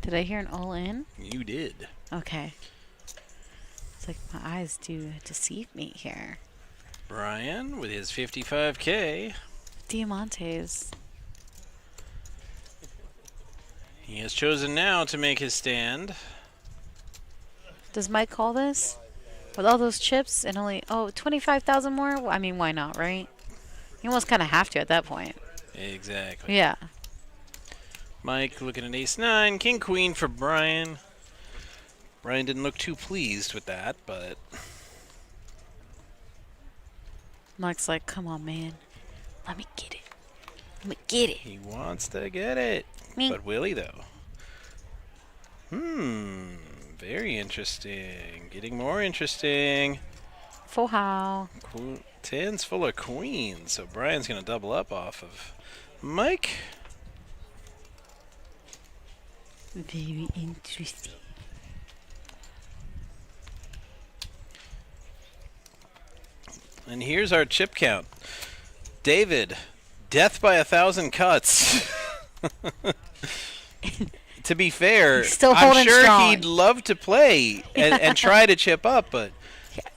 Did I hear an all in? You did. Okay. It's like my eyes do deceive me here. Brian with his 55K. Diamantes. He has chosen now to make his stand. Does Mike call this? With all those chips and only, 25,000 more? Well, I mean, why not, right? You almost kind of have to at that point. Exactly. Yeah. Mike looking at ace 9, king queen for Brian. Brian didn't look too pleased with that, but Mike's like, come on, man. Let me get it. Let me get it. he wants to get it. Me. But will he, though? Very interesting. Getting more interesting. Full house. Tens full of queens, so Brian's going to double up off of Mike. Very interesting. And here's our chip count. David, death by 1,000 cuts. To be fair, still I'm holding sure strong. he'd love to play and try to chip up, but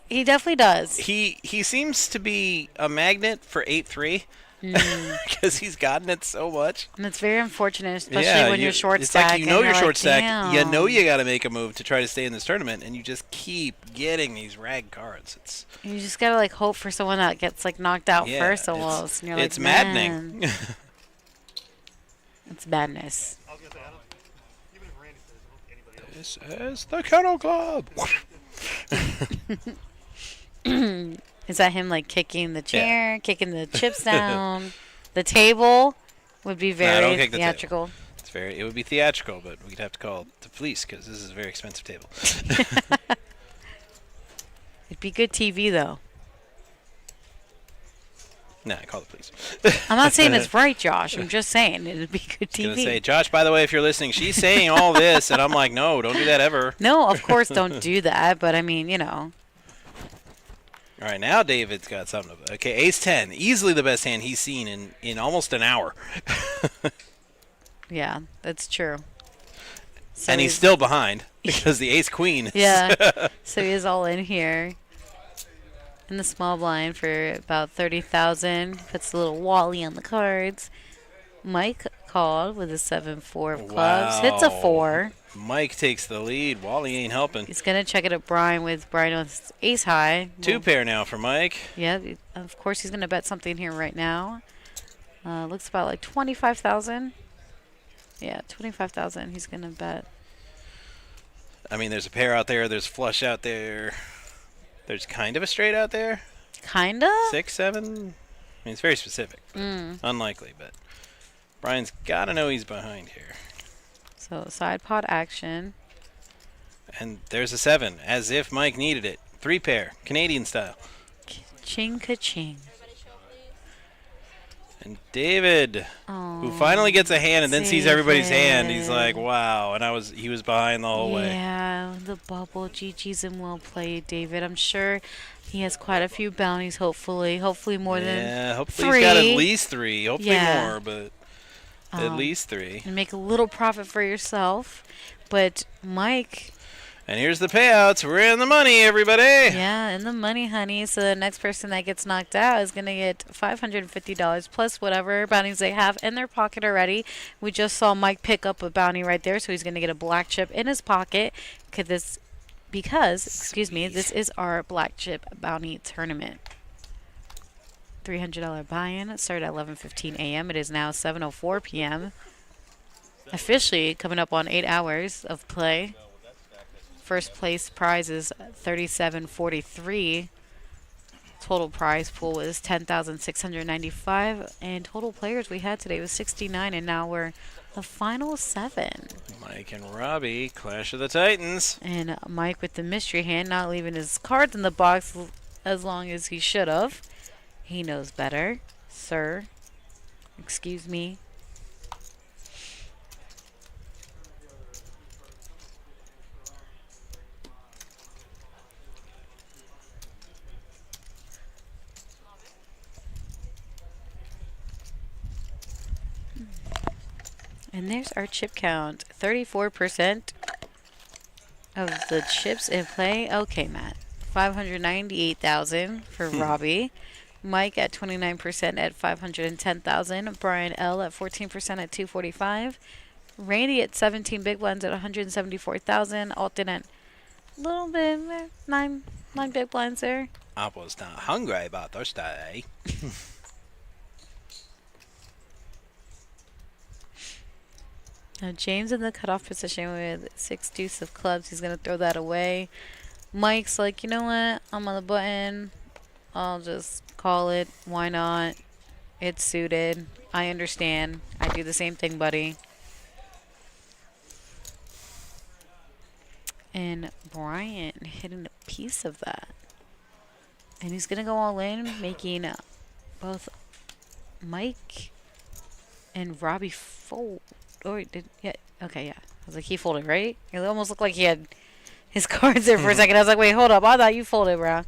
He definitely does. he seems to be a magnet for 8-3 because he's gotten it so much. And it's very unfortunate, especially when you're short it's stack. like you know and you're short like, stack. You damn. know you got to make a move to try to stay in this tournament, and you just keep getting these rag cards. It's You just gotta like hope for someone that gets like knocked out Yeah, first it's- almost. And you're it's like, maddening. Man. It's madness. I was gonna say, I don't, even if Randy says, I don't think anybody else. This is the Kennel Club. Is that him like kicking the chair, kicking the chips down? The table would be No, very don't kick the table. theatrical. It would be theatrical, but we'd have to call the police because this is a very expensive table. It'd be good TV though. Nah, call the police. I'm not saying it's right, Josh. I'm just saying it'd be good I was gonna TV. say, Josh, by the way, if you're listening, she's saying all this, and I'm like, no, don't do that ever. No, of course don't do that. But I mean, you know. All right, now David's got something. Okay, ace 10, easily the best hand he's seen in almost an hour. Yeah, that's true. So And he's still behind because the ace queen. Yeah, so he is all in here. In the small blind for about 30,000. Puts a little Wally on the cards. Mike called with a 7-4 of clubs. Hits a 4. Mike takes the lead. Wally ain't helping. He's going to check it at Brian with ace high. 2 pair now for Mike. Yeah, of course he's going to bet something here right now. Looks about like 25,000. Yeah, 25,000 he's going to bet. I mean, there's a pair out there. There's flush out there. There's kind of a straight out there. Kinda? 6, 7. I mean, it's very specific. Unlikely, but Brian's got to know he's behind here. So side pot action. And there's a 7, as if Mike needed it. 3 pair, Canadian style. Ching ka-ching. And David, who finally gets a hand and then sees everybody's hand, he's like, wow. And he was behind the whole way. Yeah, the bubble. GG's and well played, David. I'm sure he has quite a few bounties, hopefully. Hopefully more than hopefully 3. he's got at least 3. Hopefully more, but at least 3. And make a little profit for yourself. But Mike... And here's the payouts. We're in the money, everybody. Yeah, in the money, honey. So the next person that gets knocked out is going to get $550 plus whatever bounties they have in their pocket already. We just saw Mike pick up a bounty right there, so he's going to get a black chip in his pocket because this is our black chip bounty tournament. $300 buy-in. It started at 11:15 a.m. It is now 7:04 p.m. Officially coming up on 8 hours of play. First place prize is $37.43. Total prize pool was $10,695, and total players we had today was 69, and now we're the final 7. Mike and Robbie, Clash of the Titans. And Mike with the mystery hand, not leaving his cards in the box as long as he should have. He knows better, sir. Excuse me. And there's our chip count. 34% of the chips in play. Okay, Matt. 598,000 for Robbie. Mike at 29% at 510,000. Brian L at 14% at 245. Randy at 17 big blinds at 174,000. Alton at a little bit, 9 big blinds there. I was not hungry about Thursday. Now James in the cutoff position with 6 deuce of clubs. He's going to throw that away. Mike's like, you know what? I'm on the button. I'll just call it. Why not? It's suited. I understand. I do the same thing, buddy. And Brian hitting a piece of that. And he's going to go all in, making both Mike and Robbie fold. Or did okay, yeah. I was like, he folded, right? It almost looked like he had his cards there for a second. I was like, wait, hold up. I thought you folded, bro.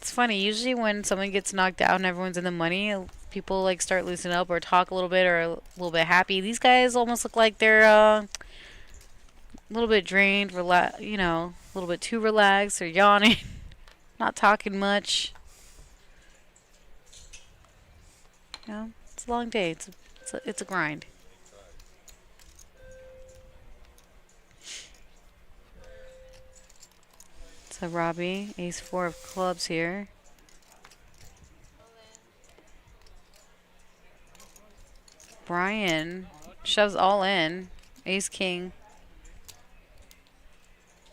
It's funny. Usually when someone gets knocked out and everyone's in the money, people like start loosening up or talk a little bit or a little bit happy. These guys almost look like they're a little bit drained, a little bit too relaxed or yawning, not talking much. You know, it's a long day. It's a grind. So Robbie, ace 4 of clubs here. Brian shoves all in. Ace king.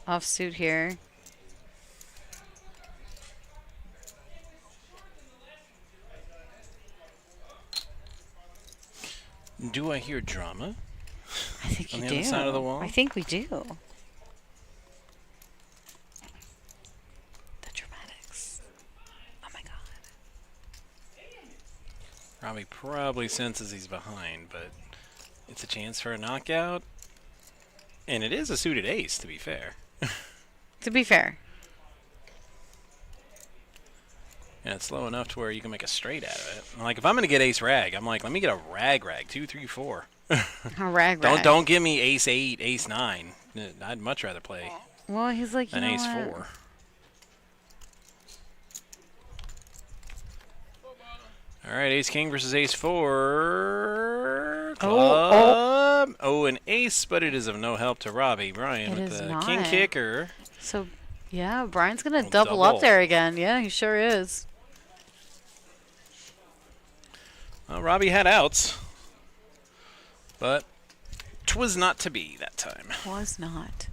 offsuit here. Do I hear drama? I think on you the do. other side of the wall? I think we do. The dramatics. Oh my god. Robbie probably senses he's behind, but it's a chance for a knockout. And it is a suited ace, to be fair. To be fair. And it's low enough to where you can make a straight out of it. Like, if I'm going to get ace rag, I'm like, let me get a rag, 2, 3, 4. A rag. Don't give me ace 8, ace 9. I'd much rather play Well, he's like, you an know ace what? 4. All right, ace king versus ace 4. Club. Oh, an ace, but it is of no help to Robbie. Brian It with is the not. king kicker. So, yeah, Brian's going to Well, double up double. there again. Yeah, he sure is. Well, Robbie had outs, but 'twas not to be that time. Was not.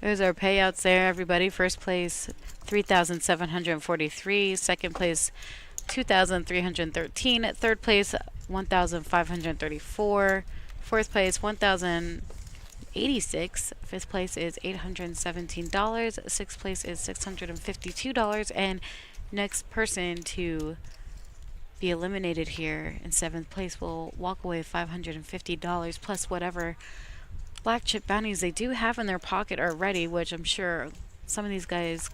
There's our payouts there, everybody. First place, 3,743. Second place, 2,313. Third place, 1,534. Fourth place, 1,086. Fifth place is $817. Sixth place is $652. And next person to be eliminated here in seventh place will walk away with $550 plus whatever black chip bounties they do have in their pocket already, which I'm sure some of these guys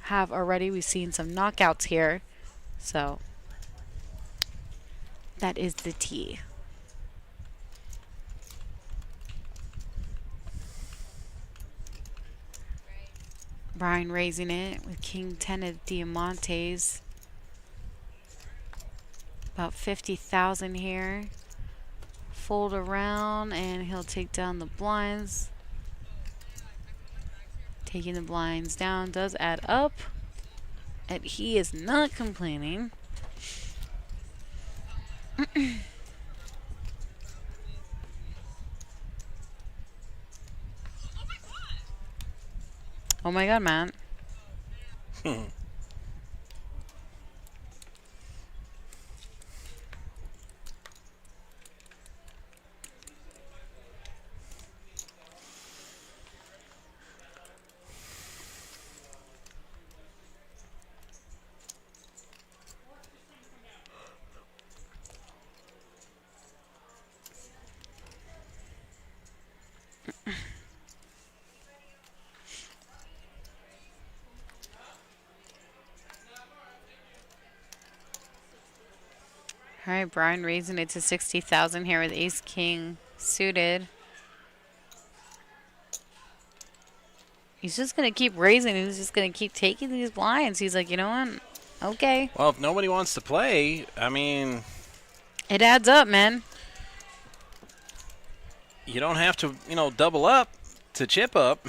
have already. We've seen some knockouts here. So that is the tea. Brian raising it with King 10 of Diamantes. About 50,000 here. Fold around and he'll take down the blinds. Taking the blinds down does add up. And he is not complaining. Oh my god, man. All right, Brian raising it to 60,000 here with Ace King suited. He's just going to keep raising. He's just going to keep taking these blinds. He's like, you know what? Okay. Well, if nobody wants to play, I mean, It adds up, man. you don't have to, double up to chip up.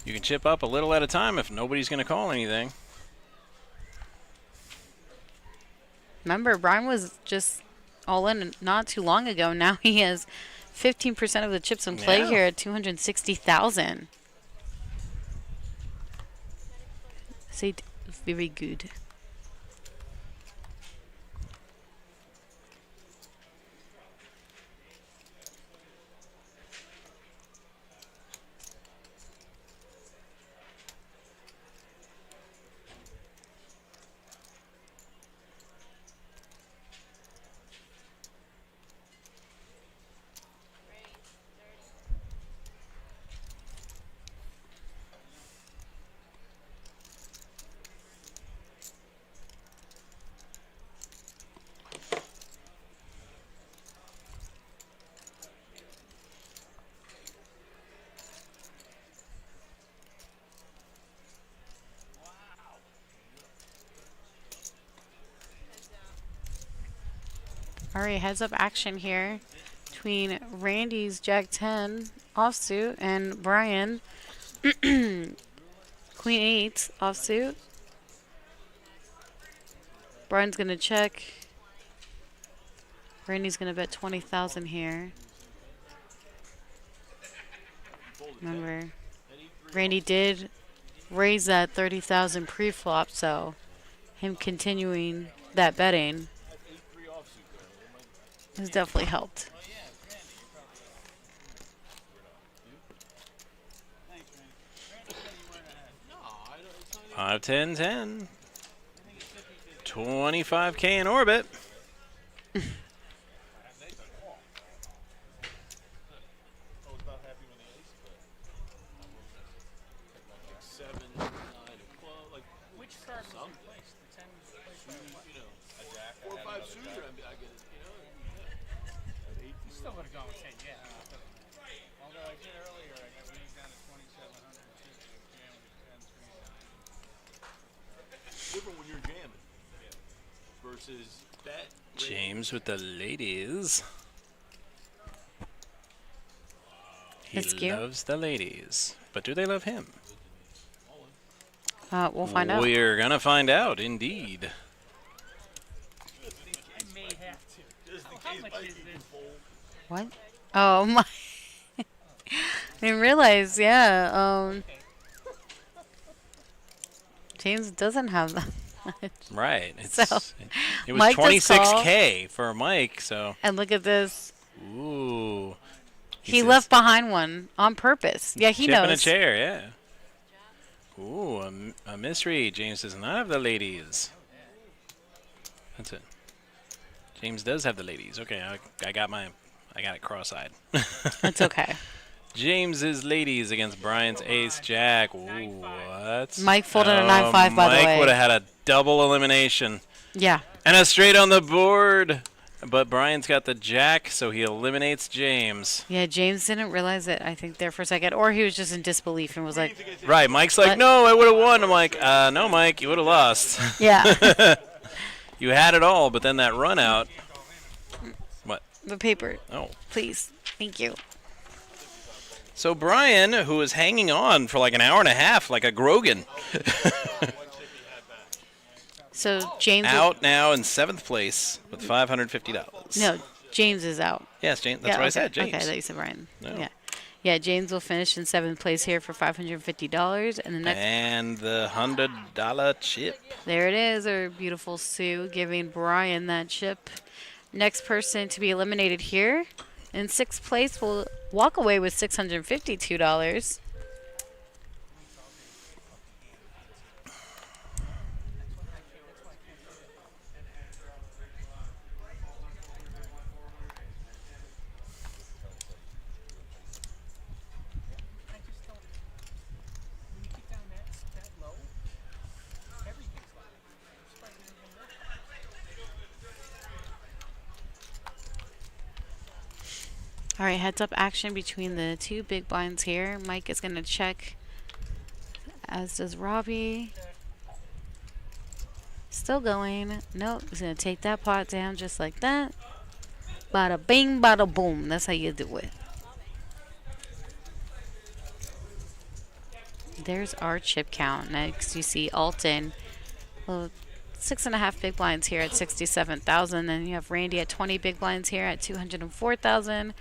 You can chip up a little at a time if nobody's going to call anything. Remember, Brian was just all in not too long ago. Now he has 15% of the chips in play Yeah. here at 260,000. Say very good. All right, heads up action here between Randy's Jack 10 offsuit and Brian Queen 8 offsuit. Brian's going to check. Randy's going to bet 20,000 here. Remember, Randy did raise that 30,000 pre-flop, so him continuing that betting has definitely helped. Five, 10, 10. 25K in orbit. Which starts some place? The 10 place or what? 4 or 5 suited, I get it. You know. You still would have gone with 10, yeah. Although I did earlier, I got reading down to 2,700. Different when you're jamming versus bet. James with the ladies. He That's cute. loves the ladies. But do they love him? We'll find out. We're going to find out, indeed. I may have to. How much is this? What? Oh my! I didn't realize. Yeah. James doesn't have that much. Right. So, it was Mike does call. 26K for Mike, so. And look at this. Ooh. He left behind one on purpose. Yeah, he chip knows. in a chair, yeah. Ooh, a mystery. James does not have the ladies. That's it. James does have the ladies. Okay, I got it cross-eyed. It's okay. James's ladies against Brian's ace jack. Ooh, what? Mike folded a 9-5, by the way. Mike would have had a double elimination. Yeah. And a straight on the board. But Brian's got the jack, so he eliminates James. Yeah, James didn't realize it, I think, there for a second. Or he was just in disbelief and was like... Right, Mike's like, no, I would have won. I'm like, no, Mike, you would have lost. Yeah. You had it all, but then that run out. What? The paper. Oh. Please. Thank you. So Brian, who was hanging on for like an hour and a half, like a Grogan. So James... Out now in 7th place with $550. No, James is out. Yes, James. That's what I said, James. Okay, I thought you said Brian. No. Yeah. Yeah, James will finish in 7th place here for $550. And the next... And the $100 chip. There it is, our beautiful Sue giving Brian that chip. Next person to be eliminated here in 6th place will walk away with $652. All right, heads up action between the two big blinds here. Mike is going to check, as does Robbie. Still going. Nope, he's going to take that pot down just like that. Bada bing, bada boom. That's how you do it. There's our chip count. Next, you see Alton. Well, 6.5 big blinds here at 67,000. Then you have Randy at 20 big blinds here at 204,000.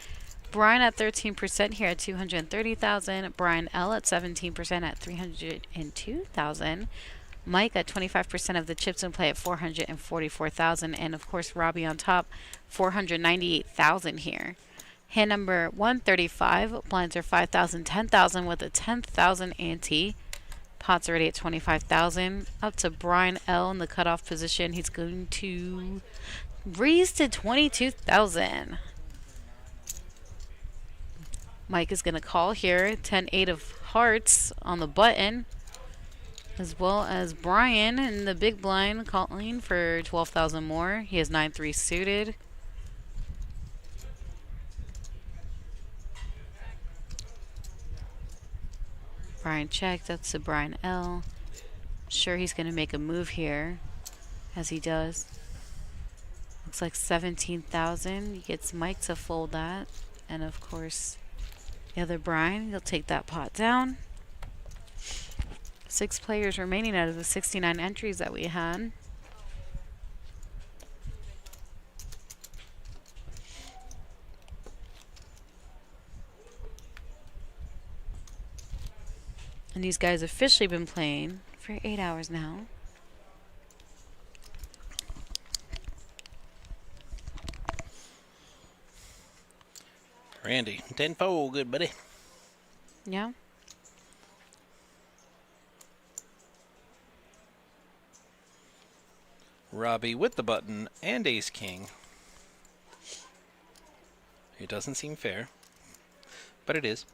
Brian at 13% here at 230,000. Brian L at 17% at 302,000. Mike at 25% of the chips in play at 444,000. And of course, Robbie on top, 498,000 here. Hand number 135. Blinds are 5,000, 10,000 with a 10,000 ante. Pot's already at 25,000. Up to Brian L in the cutoff position. He's going to raise to 22,000. Mike is going to call here. 10-8 of hearts on the button. As well as Brian in the big blind calling for 12,000 more. He has 9-3 suited. Brian checked. That's to Brian L. Sure, he's going to make a move here, as he does. Looks like 17,000. He gets Mike to fold that. And of course, the other Brian, he'll take that pot down. 6 players remaining out of the 69 entries that we had. And these guys officially been playing for 8 hours now. Randy, 10-4, good buddy. Yeah. Robbie with the button and ace king. It doesn't seem fair, but it is.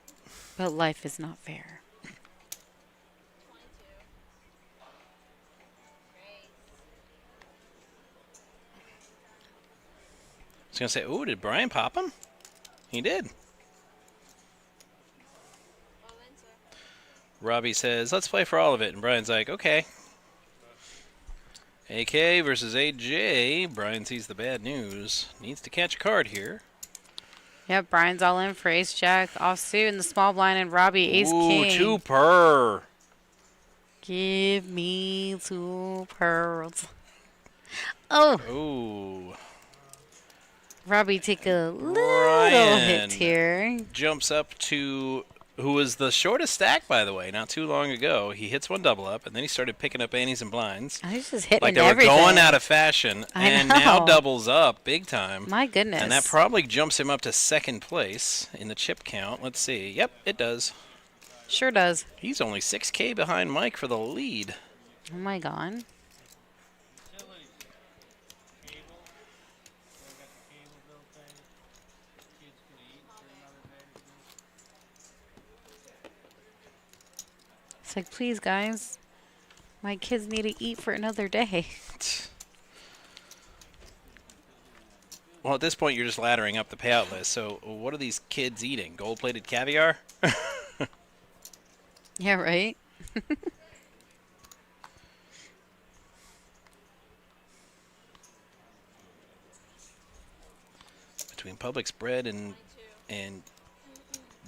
But life is not fair. I was going to say, ooh, did Brian pop him? He did. Robbie says, let's play for all of it. And Brian's like, okay. AK versus AJ. Brian sees the bad news. Needs to catch a card here. Yep, Brian's all in for ace jack, offsuit in the small blind, and Robbie ace king. Ooh, 2 per. Give me 2 pearls. Oh. Ooh. Robbie take a little Brian hit here. Jumps up to who was the shortest stack, by the way, not too long ago. He hits one double up, and then he started picking up antes and blinds. He's just hitting like they everything. were going out of fashion, and now doubles up big time. My goodness. And that probably jumps him up to second place in the chip count. Let's see. Yep, it does. Sure does. He's only 6K behind Mike for the lead. Oh, my God. It's like, please, guys. My kids need to eat for another day. Well, at this point, you're just laddering up the payout list. So what are these kids eating? Gold-plated caviar? Yeah, right? Between Publix bread and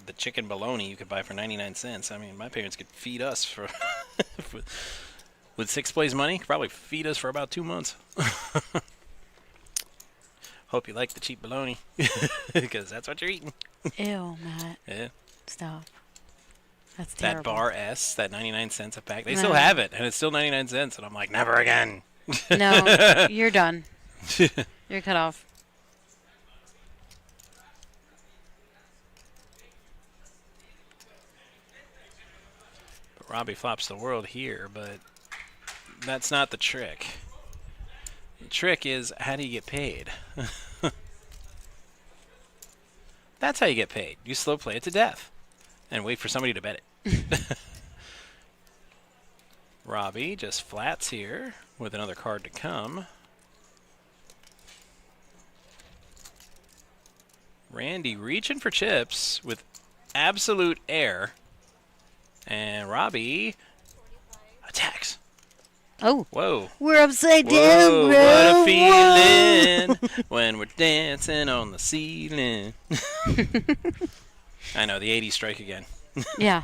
the chicken bologna you could buy for 99 cents. I mean, my parents could feed us for with 6 plays money, could probably feed us for about 2 months. Hope you like the cheap bologna, because that's what you're eating. Ew, Matt. Yeah. Stop. That's terrible. That Bar S, that 99 cents a pack. They still have it, and it's still 99 cents, and I'm like, never again. No, you're done. You're cut off. Robbie flops the world here, but that's not the trick. The trick is, how do you get paid? That's how you get paid. You slow play it to death and wait for somebody to bet it. Robbie just flats here with another card to come. Randy reaching for chips with absolute air. And Robbie attacks. Oh. Whoa. We're upside Whoa, down, bro. What a feeling when we're dancing on the ceiling. I know, the 80s strike again. Yeah.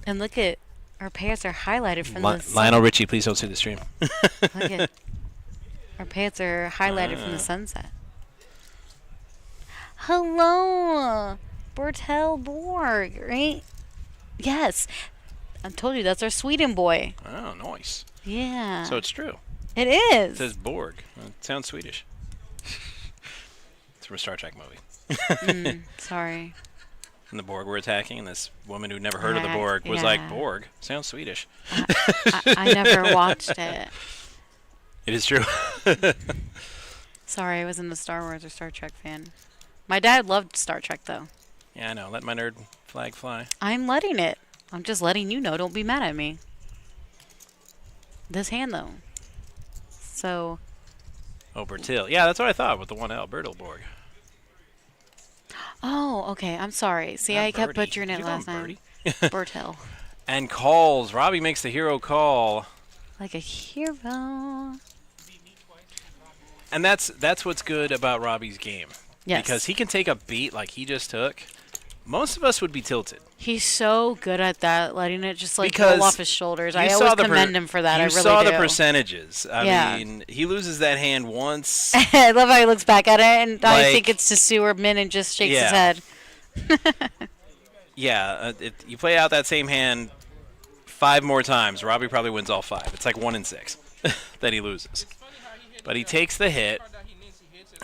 And look at, our payouts are highlighted from the sun. Lionel Richie, please don't see the stream. Look at, our payouts are highlighted from the sunset. Hello, Bertel Borg, right? Yes. I told you, that's our Sweden boy. Oh, nice. Yeah. So it's true. It It is. says Borg. It sounds Swedish. It's from a Star Trek movie. Sorry. And the Borg were attacking, and this woman who'd never heard of the Borg was yeah. like, Borg? Sounds Swedish. I never watched it. It is true. Sorry, I wasn't a Star Wars or Star Trek fan. My dad loved Star Trek, though. Yeah, I know. Let my nerd flag fly. I'm letting it. I'm just letting you know. Don't be mad at me. This hand, though. So. Oh, Bertil. Yeah, that's what I thought with the 1L. Bertilborg. Oh, okay. I'm sorry. See, Not I kept Birdie. butchering Did it you call last him time. Birdie? Bertil. And calls. Robbie makes the hero call. Like a hero. And that's what's good about Robbie's game. Yes. Because he can take a beat like he just took. Most of us would be tilted. He's so good at that, letting it just like Because roll off his shoulders. you I saw always the commend him for that. You I really saw do. the percentages. Yeah. I mean, he loses that hand once. I love how he looks back at it, and I Like- think it's to Sewer Min and just shakes his Yeah. head. Yeah, you play out that same hand 5 more times, Robbie probably wins all 5. It's like 1 in 6 that he loses. But he takes the hit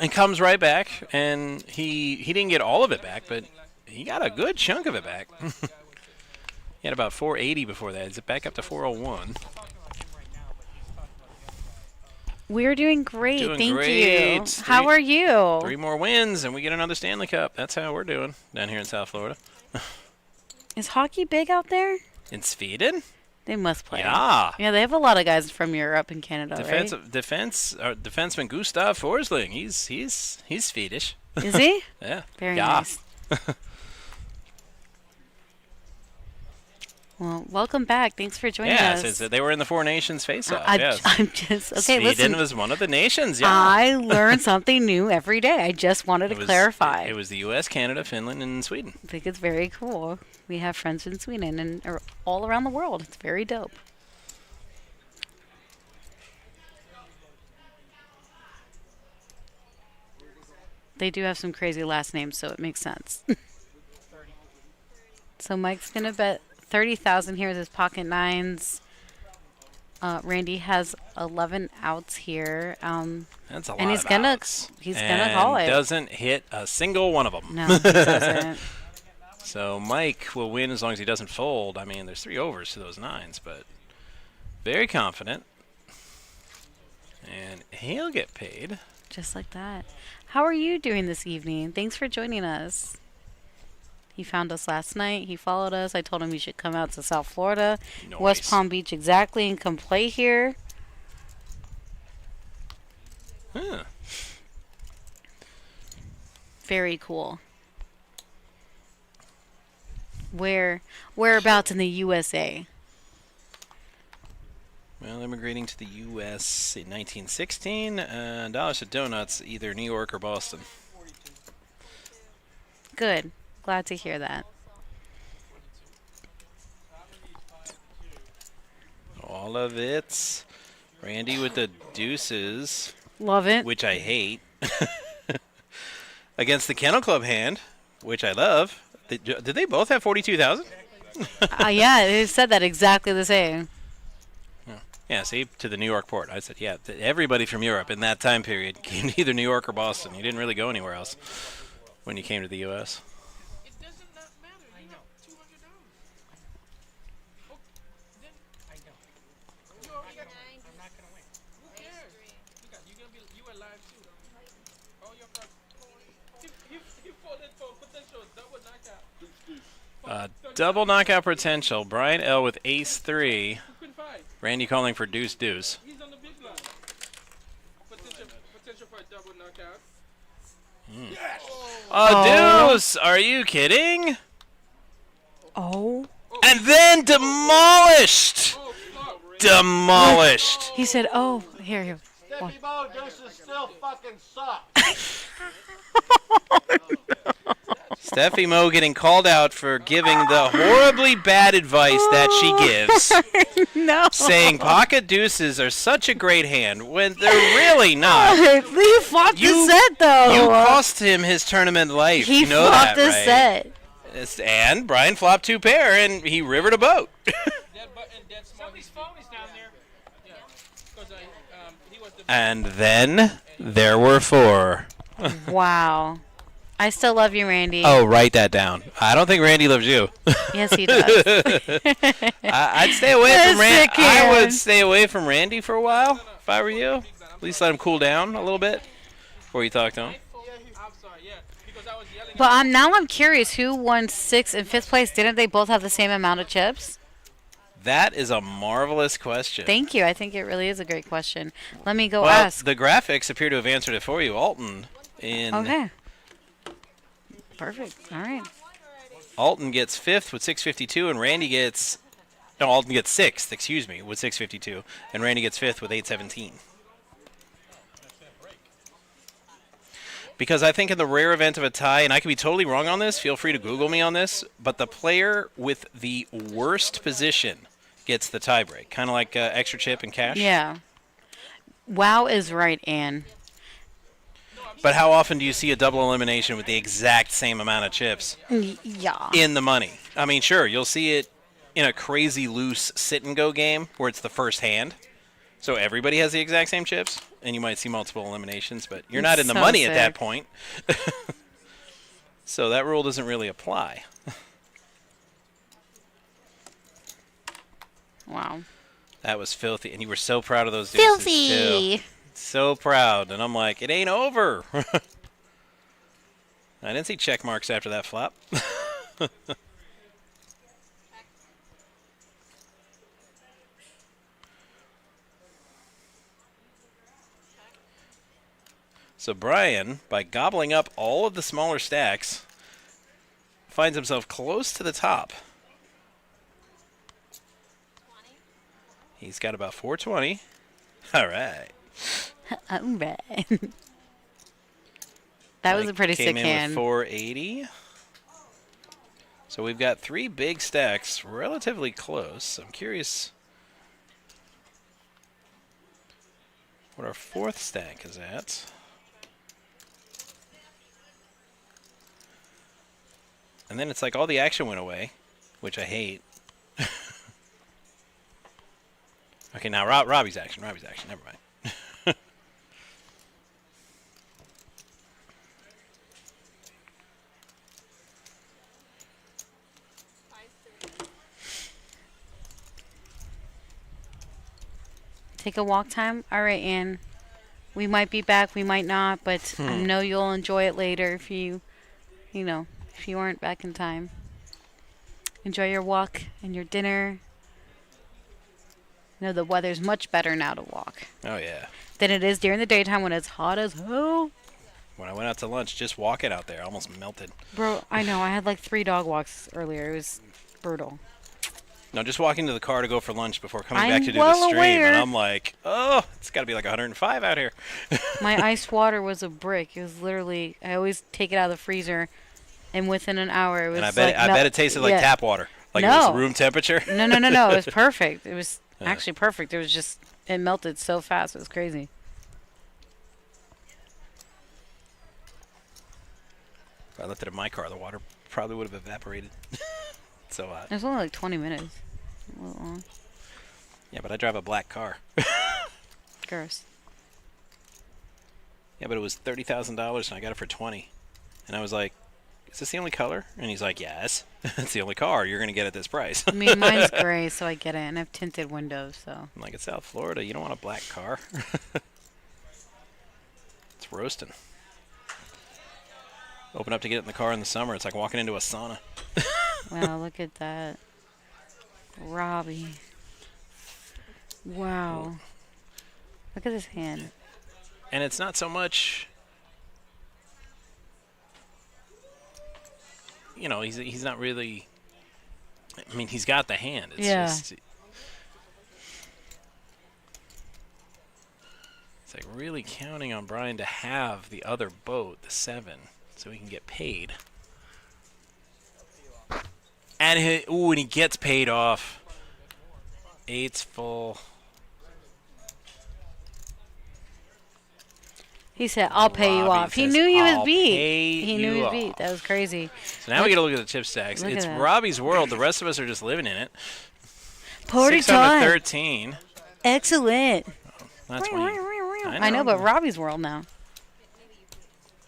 and comes right back, and he didn't get all of it back, but he got a good chunk of it back. He had about 480 before that. Is it back up to 401? We're doing great. Doing Thank great. you. How are you? 3 more wins, and we get another Stanley Cup. That's how we're doing down here in South Florida. Is hockey big out there? In Sweden? They must play. Yeah. Yeah, they have a lot of guys from Europe and Canada, right? Defenseman Gustav Forsling. He's Swedish. Is he? Yeah. Very yeah. nice. Well, welcome back. Thanks for joining us. Yeah, they were in the Four Nations face-off. I'm yes. just okay. Sweden Listen, was one of the nations. Yeah. I learn something new every day. I just wanted to clarify. It was the U.S., Canada, Finland, and Sweden. I think it's very cool. We have friends in Sweden and all around the world. It's very dope. They do have some crazy last names, so it makes sense. So Mike's gonna bet 30,000 here with his pocket nines. Randy has 11 outs here. That's a lot and he's of gonna outs. he's gonna call it. Doesn't hit a single one of them. No, he doesn't. So Mike will win as long as he doesn't fold. I mean, there's 3 overs to those 9s, but very confident. And he'll get paid. Just like that. How are you doing this evening? Thanks for joining us. He found us last night. He followed us. I told him he should come out to South Florida, Nice. West Palm Beach exactly, and come play here. Huh. Very cool. Whereabouts in the USA? Well, immigrating to the U.S. in 1916. Dollars to donuts, either New York or Boston. Good. Glad to hear that. All of it. Randy with the deuces. Love it. Which I hate. Against the Kennel Club hand, which I love. Did they both have 42,000? Yeah, they said that exactly the same. Yeah, see, to the New York port. I said, yeah, everybody from Europe in that time period came to either New York or Boston. You didn't really go anywhere else when you came to the U.S. It doesn't not matter. You know, $200. Oh, then I know. You already got. I'm not gonna win. Who cares? You alive too. All your cards. You folded for potential double knockout. Double knockout potential. Brian L with ace 3. Randy calling for deuce deuce. He's on the big line. Potential for a double knockout. Yes! Oh, deuce! Are you kidding? Oh. And then demolished! Demolished! He said, oh, here. Steffi Mo, deuces still fucking suck. Steffi Mo getting called out for giving the horribly bad advice that she gives. No. Saying pocket deuces are such a great hand when they're really not. He flopped the set, though. You cost him his tournament life. He you know flopped that, the right? set. And Brian flopped 2 pair, and he rivered a boat. Somebody's phone is down there. Yeah. Because he was the. And then there were 4. Wow. I still love you, Randy. Oh, write that down. I don't think Randy loves you. Yes, he does. I'd stay away from Randy. I would stay away from Randy for a while if I were you. At least let him cool down a little bit before you talk to him. But I'm curious. Who won 6th and 5th place? Didn't they both have the same amount of chips? That is a marvelous question. Thank you. I think it really is a great question. Let me go well, ask. The graphics appear to have answered it for you. Alton in. Okay. Perfect. All right. Alton gets 5th with 652, and Randy gets. No, Alton gets 6th, excuse me, with 652, and Randy gets 5th with 817. Because I think in the rare event of a tie, and I could be totally wrong on this, feel free to Google me on this, but the player with the worst position gets the tie break, kind of like extra chip and cash. Yeah. Wow is right, Ann. But how often do you see a double elimination with the exact same amount of chips Yeah. in the money? I mean, sure, you'll see it in a crazy loose sit and go game where it's the first hand. So everybody has the exact same chips, and you might see multiple eliminations, but you're not in the So money at that sick. point. So that rule doesn't really apply. Wow. That was filthy, and you were so proud of those deuces, Filthy. too. So proud, and I'm like, it ain't over. I didn't see check marks after that flop. So Brian, by gobbling up all of the smaller stacks, finds himself close to the top. He's got about 420. All right. All right. That was a pretty sick Came in hand. with 480. So we've got 3 big stacks relatively close. I'm curious what our 4th stack is at. And then it's like all the action went away, which I hate. Okay, now Robbie's action. Never mind. Take a walk time? All right, Ann. We might be back, we might not, but I know you'll enjoy it later if you aren't back in time. Enjoy your walk and your dinner. You know, the weather's much better now to walk Oh, yeah. than it is during the daytime when it's hot as hell. When I went out to lunch, just walking out there, I almost melted. Bro, I know. I had like 3 dog walks earlier. It was brutal. No, just walking to the car to go for lunch before coming I'm back to do well the stream, aware. and I'm like, oh, it's got to be like 105 out here. My iced water was a brick. It was literally, I always take it out of the freezer, and within an hour it was And I bet it tasted like tap water, like it was room temperature. No. It was perfect. It was actually perfect. It was just, it melted so fast. It was crazy. If I left it in my car, the water probably would have evaporated. So hot. It was only like 20 minutes. A little long. Yeah, but I drive a black car. Gross. Yeah, but it was $30,000, and I got it for 20. And I was like, is this the only color? And he's like, yes. It's the only car you're going to get at this price. I mean, mine's gray, so I get it, and I have tinted windows, so. I'm like, it's South Florida. You don't want a black car. It's roasting. Open up to get it in the car in the summer. It's like walking into a sauna. Wow, look at that. Robbie. Wow. Look at his hand. And it's not so much, you know, he's not really, I mean, he's got the hand. It's just, it's like really counting on Brian to have the other boat, the 7, so he can get paid. And he gets paid off. 8's full. He said, I'll pay you off. He knew he was beat. He knew he was off. beat. That was crazy. So now we get to look at the chip stacks. Look at It's that. Robbie's world. The rest of us are just living in it. Party time. 613. Excellent. That's when you, I know, but Robbie's world now.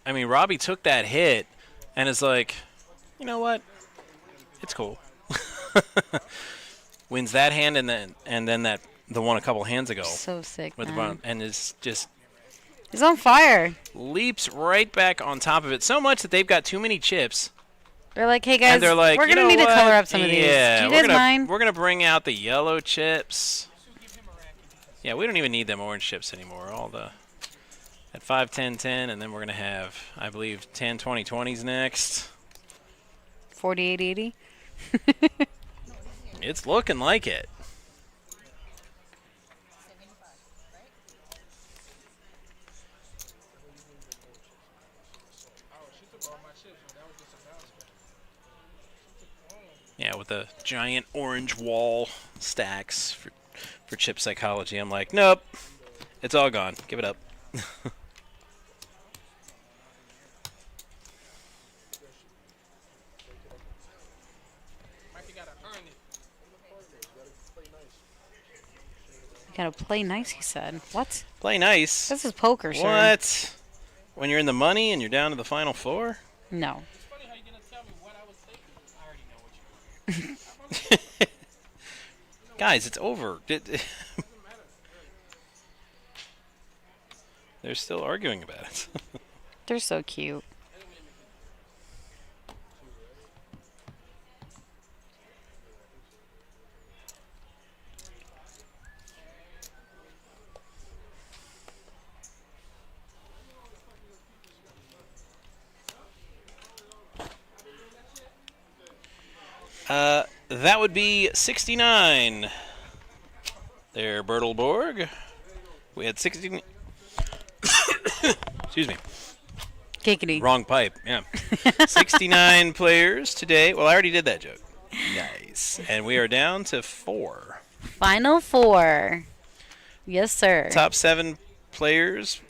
I mean, Robbie took that hit and is like, you know what? It's cool. Wins that hand and then that the one a couple hands ago. So sick, with man. the bottom, and is just He's on fire. leaps right back on top of it so much that they've got too many chips. They're like, hey guys, And they're like, we're you gonna know need to what? color up some of these. Yeah, Do you we're guys gonna mind? we're gonna bring out the yellow chips. Yeah, we don't even need them orange chips anymore. All the at 5, 10, 10, and then we're gonna have, I believe, 10, 20, 20s next. 48, 80. It's looking like it. Yeah, with the giant orange wall stacks for chip psychology. I'm like, nope, it's all gone. Give it up. Mikey gotta earn it. You gotta play nice, he said. What? Play nice. This is poker, sir. What? When you're in the money and you're down to the final four? No. Guys, it's over. They're still arguing about it. They're so cute. That would be 69. There, Bertelborg. We had 16. Excuse me. Giggity. Wrong pipe, yeah. 69 players today. Well, I already did that joke. Nice. And we are down to 4. Final 4. Yes, sir. Top 7 players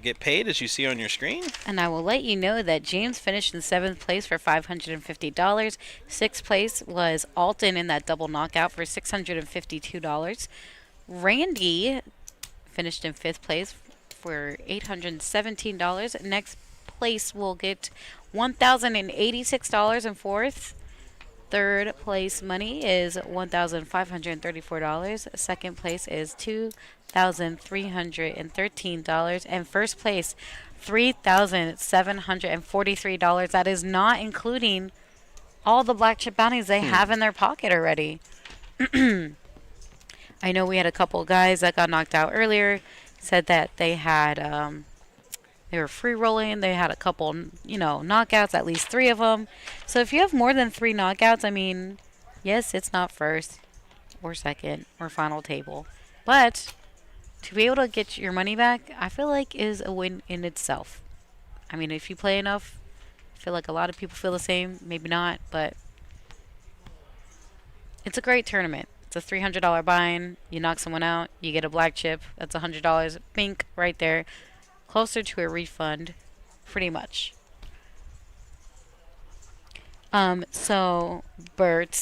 get paid, as you see on your screen. And I will let you know that James finished in 7th place for $550. 6th place was Alton in that double knockout for $652. Randy finished in 5th place for $817. Next place will get $1,086 in 4th. 3rd place money is $1,534. 2nd place is $2,313. And 1st place, $3,743. That is not including all the black chip bounties they have in their pocket already. I know we had a couple guys that got knocked out earlier, said that they had they were free rolling. They had a couple, knockouts, at least 3 of them. So if you have more than 3 knockouts, I mean, yes, it's not first or second or final table. But to be able to get your money back, I feel like is a win in itself. I mean, if you play enough, I feel like a lot of people feel the same. Maybe not, but it's a great tournament. It's a $300 buy-in. You knock someone out, you get a black chip. That's $100. Bink, right there. Closer to a refund, pretty much. So, Bert,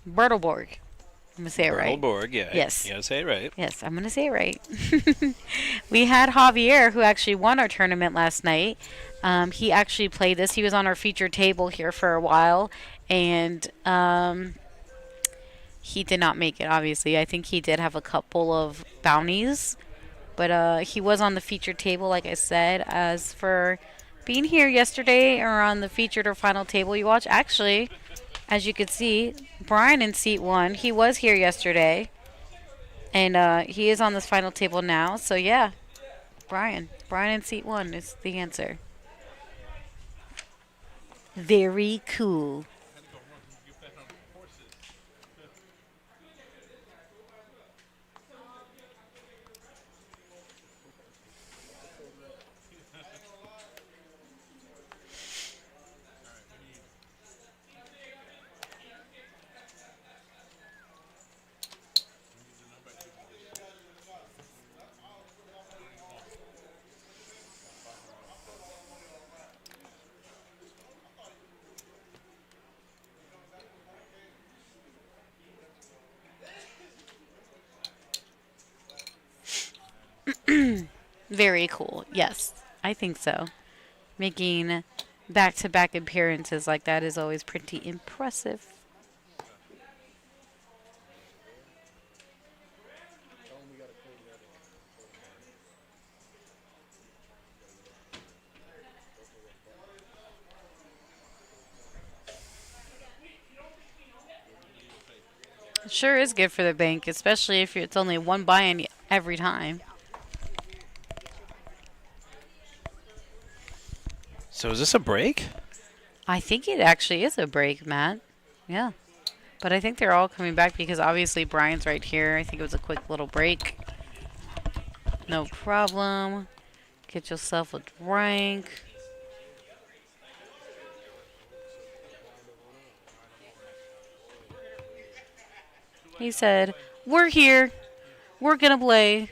Bertelborg. I'm going to say it right. Bertelborg, yeah. Yes. You got to say it right. Yes, I'm going to say it right. We had Javier, who actually won our tournament last night. He actually played this. He was on our featured table here for a while, and he did not make it, obviously. I think he did have a couple of bounties, but he was on the featured table, like I said. As for being here yesterday or on the featured or final table you watch, actually, as you could see, Brian in seat 1, he was here yesterday, and he is on this final table now. So, yeah, Brian in seat 1 is the answer. Very cool. Very cool. Yes, I think so. Making back-to-back appearances like that is always pretty impressive. It sure is good for the bank, especially if it's only one buy-in every time. So is this a break? I think it actually is a break, Matt. Yeah. But I think they're all coming back because obviously Brian's right here. I think it was a quick little break. No problem. Get yourself a drink. He said, "We're here. We're gonna play.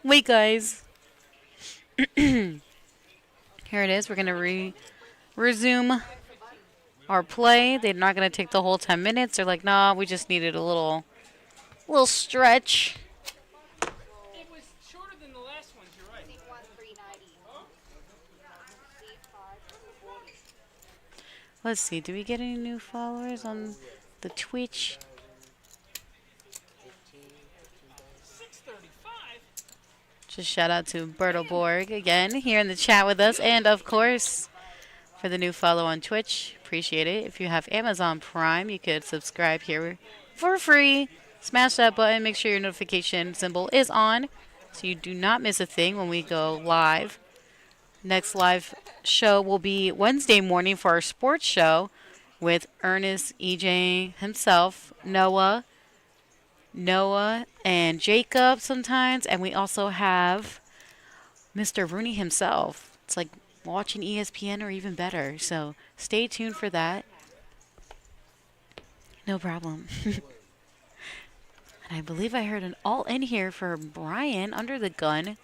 Wait, guys." Here it is. We're going to resume our play. They're not going to take the whole 10 minutes. They're like, nah, we just needed a little Little stretch. It was shorter than the last ones, you're right. Let's see. Do we get any new followers on the Twitch? 635. Just shout out to Berto Borg again here in the chat with us. And of course, for the new follow on Twitch, appreciate it. If you have Amazon Prime, you could subscribe here for free. Smash that button. Make sure your notification symbol is on so you do not miss a thing when we go live. Next live show will be Wednesday morning for our sports show with Ernest, EJ himself, Noah, and Jacob sometimes. And we also have Mr. Rooney himself. It's like watching ESPN or even better. So stay tuned for that. No problem. And I believe I heard an all in here for Brian under the gun.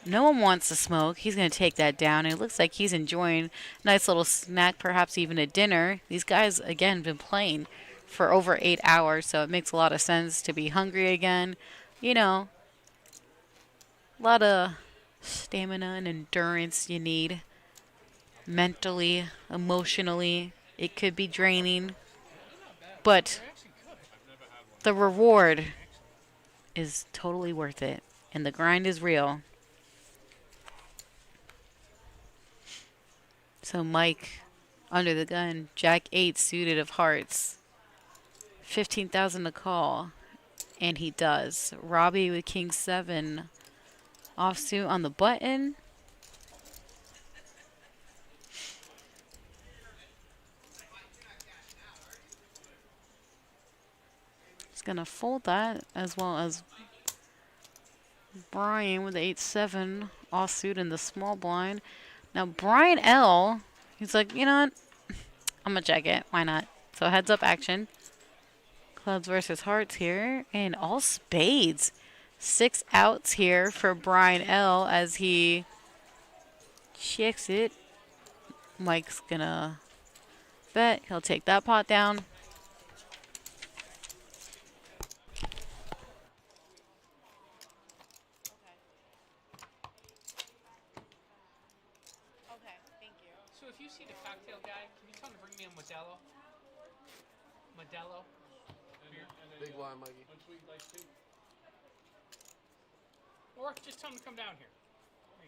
No one wants to smoke. He's going to take that down. And it looks like he's enjoying a nice little snack, perhaps even a dinner. These guys, again, have been playing for over 8 hours, so it makes a lot of sense to be hungry again. You know, a lot of stamina and endurance you need. Mentally, emotionally, it could be draining. But the reward is totally worth it. And the grind is real. So Mike, under the gun, Jack 8 suited of hearts. 15,000 to call. And he does. Robbie with King 7. Offsuit on the button. He's going to fold that as well as Brian with the 8-7 offsuit in the small blind. Now, Brian L., he's like, you know what? I'm going to check it. Why not? So, heads up action. Clubs versus hearts here. And all spades. 6 outs here for Brian L. as he checks it. Mike's going to bet. He'll take that pot down. So if you see the cocktail guy, can you tell him to bring me a Modelo? Modelo? Big line, Mikey. Or just tell him to come down here. There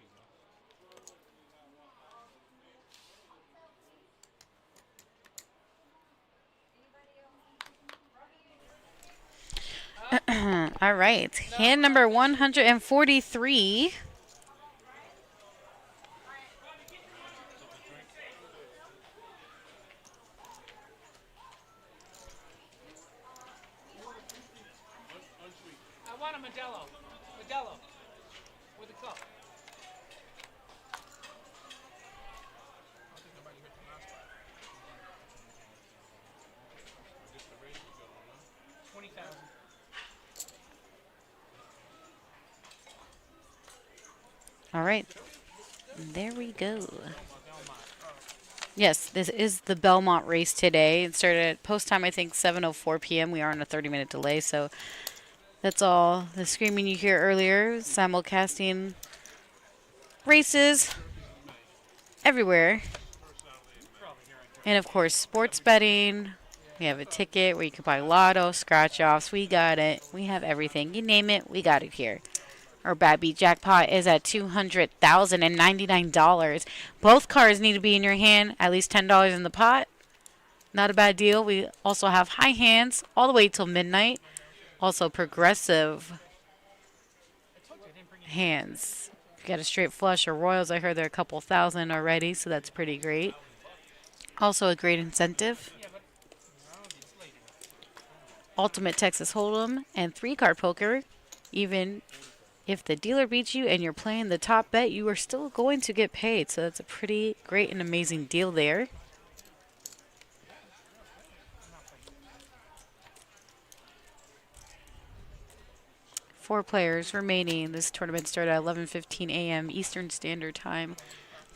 you go. All right. Hand number 143. I want a Modelo. Modelo. With a cup. I think nobody hit the mouse button. 20,000. All right. There we go. Yes, this is the Belmont race today. It started at post time, I think, 7:04 p.m. We are on a 30-minute delay, so that's all the screaming you hear earlier. Simulcasting races everywhere. And, of course, sports betting. We have a ticket where you can buy lotto, scratch-offs. We got it. We have everything. You name it, we got it here. Our Bad Beat Jackpot is at $200,099. Both cards need to be in your hand, at least $10 in the pot. Not a bad deal. We also have high hands all the way till midnight. Also progressive hands. If you got a straight flush or royals, I heard there are a couple thousand already, so that's pretty great. Also a great incentive. Ultimate Texas Hold'em and 3-card poker. Even if the dealer beats you and you're playing the top bet, you are still going to get paid. So that's a pretty great and amazing deal there. Four players remaining. This tournament started at 11:15 a.m. Eastern Standard Time.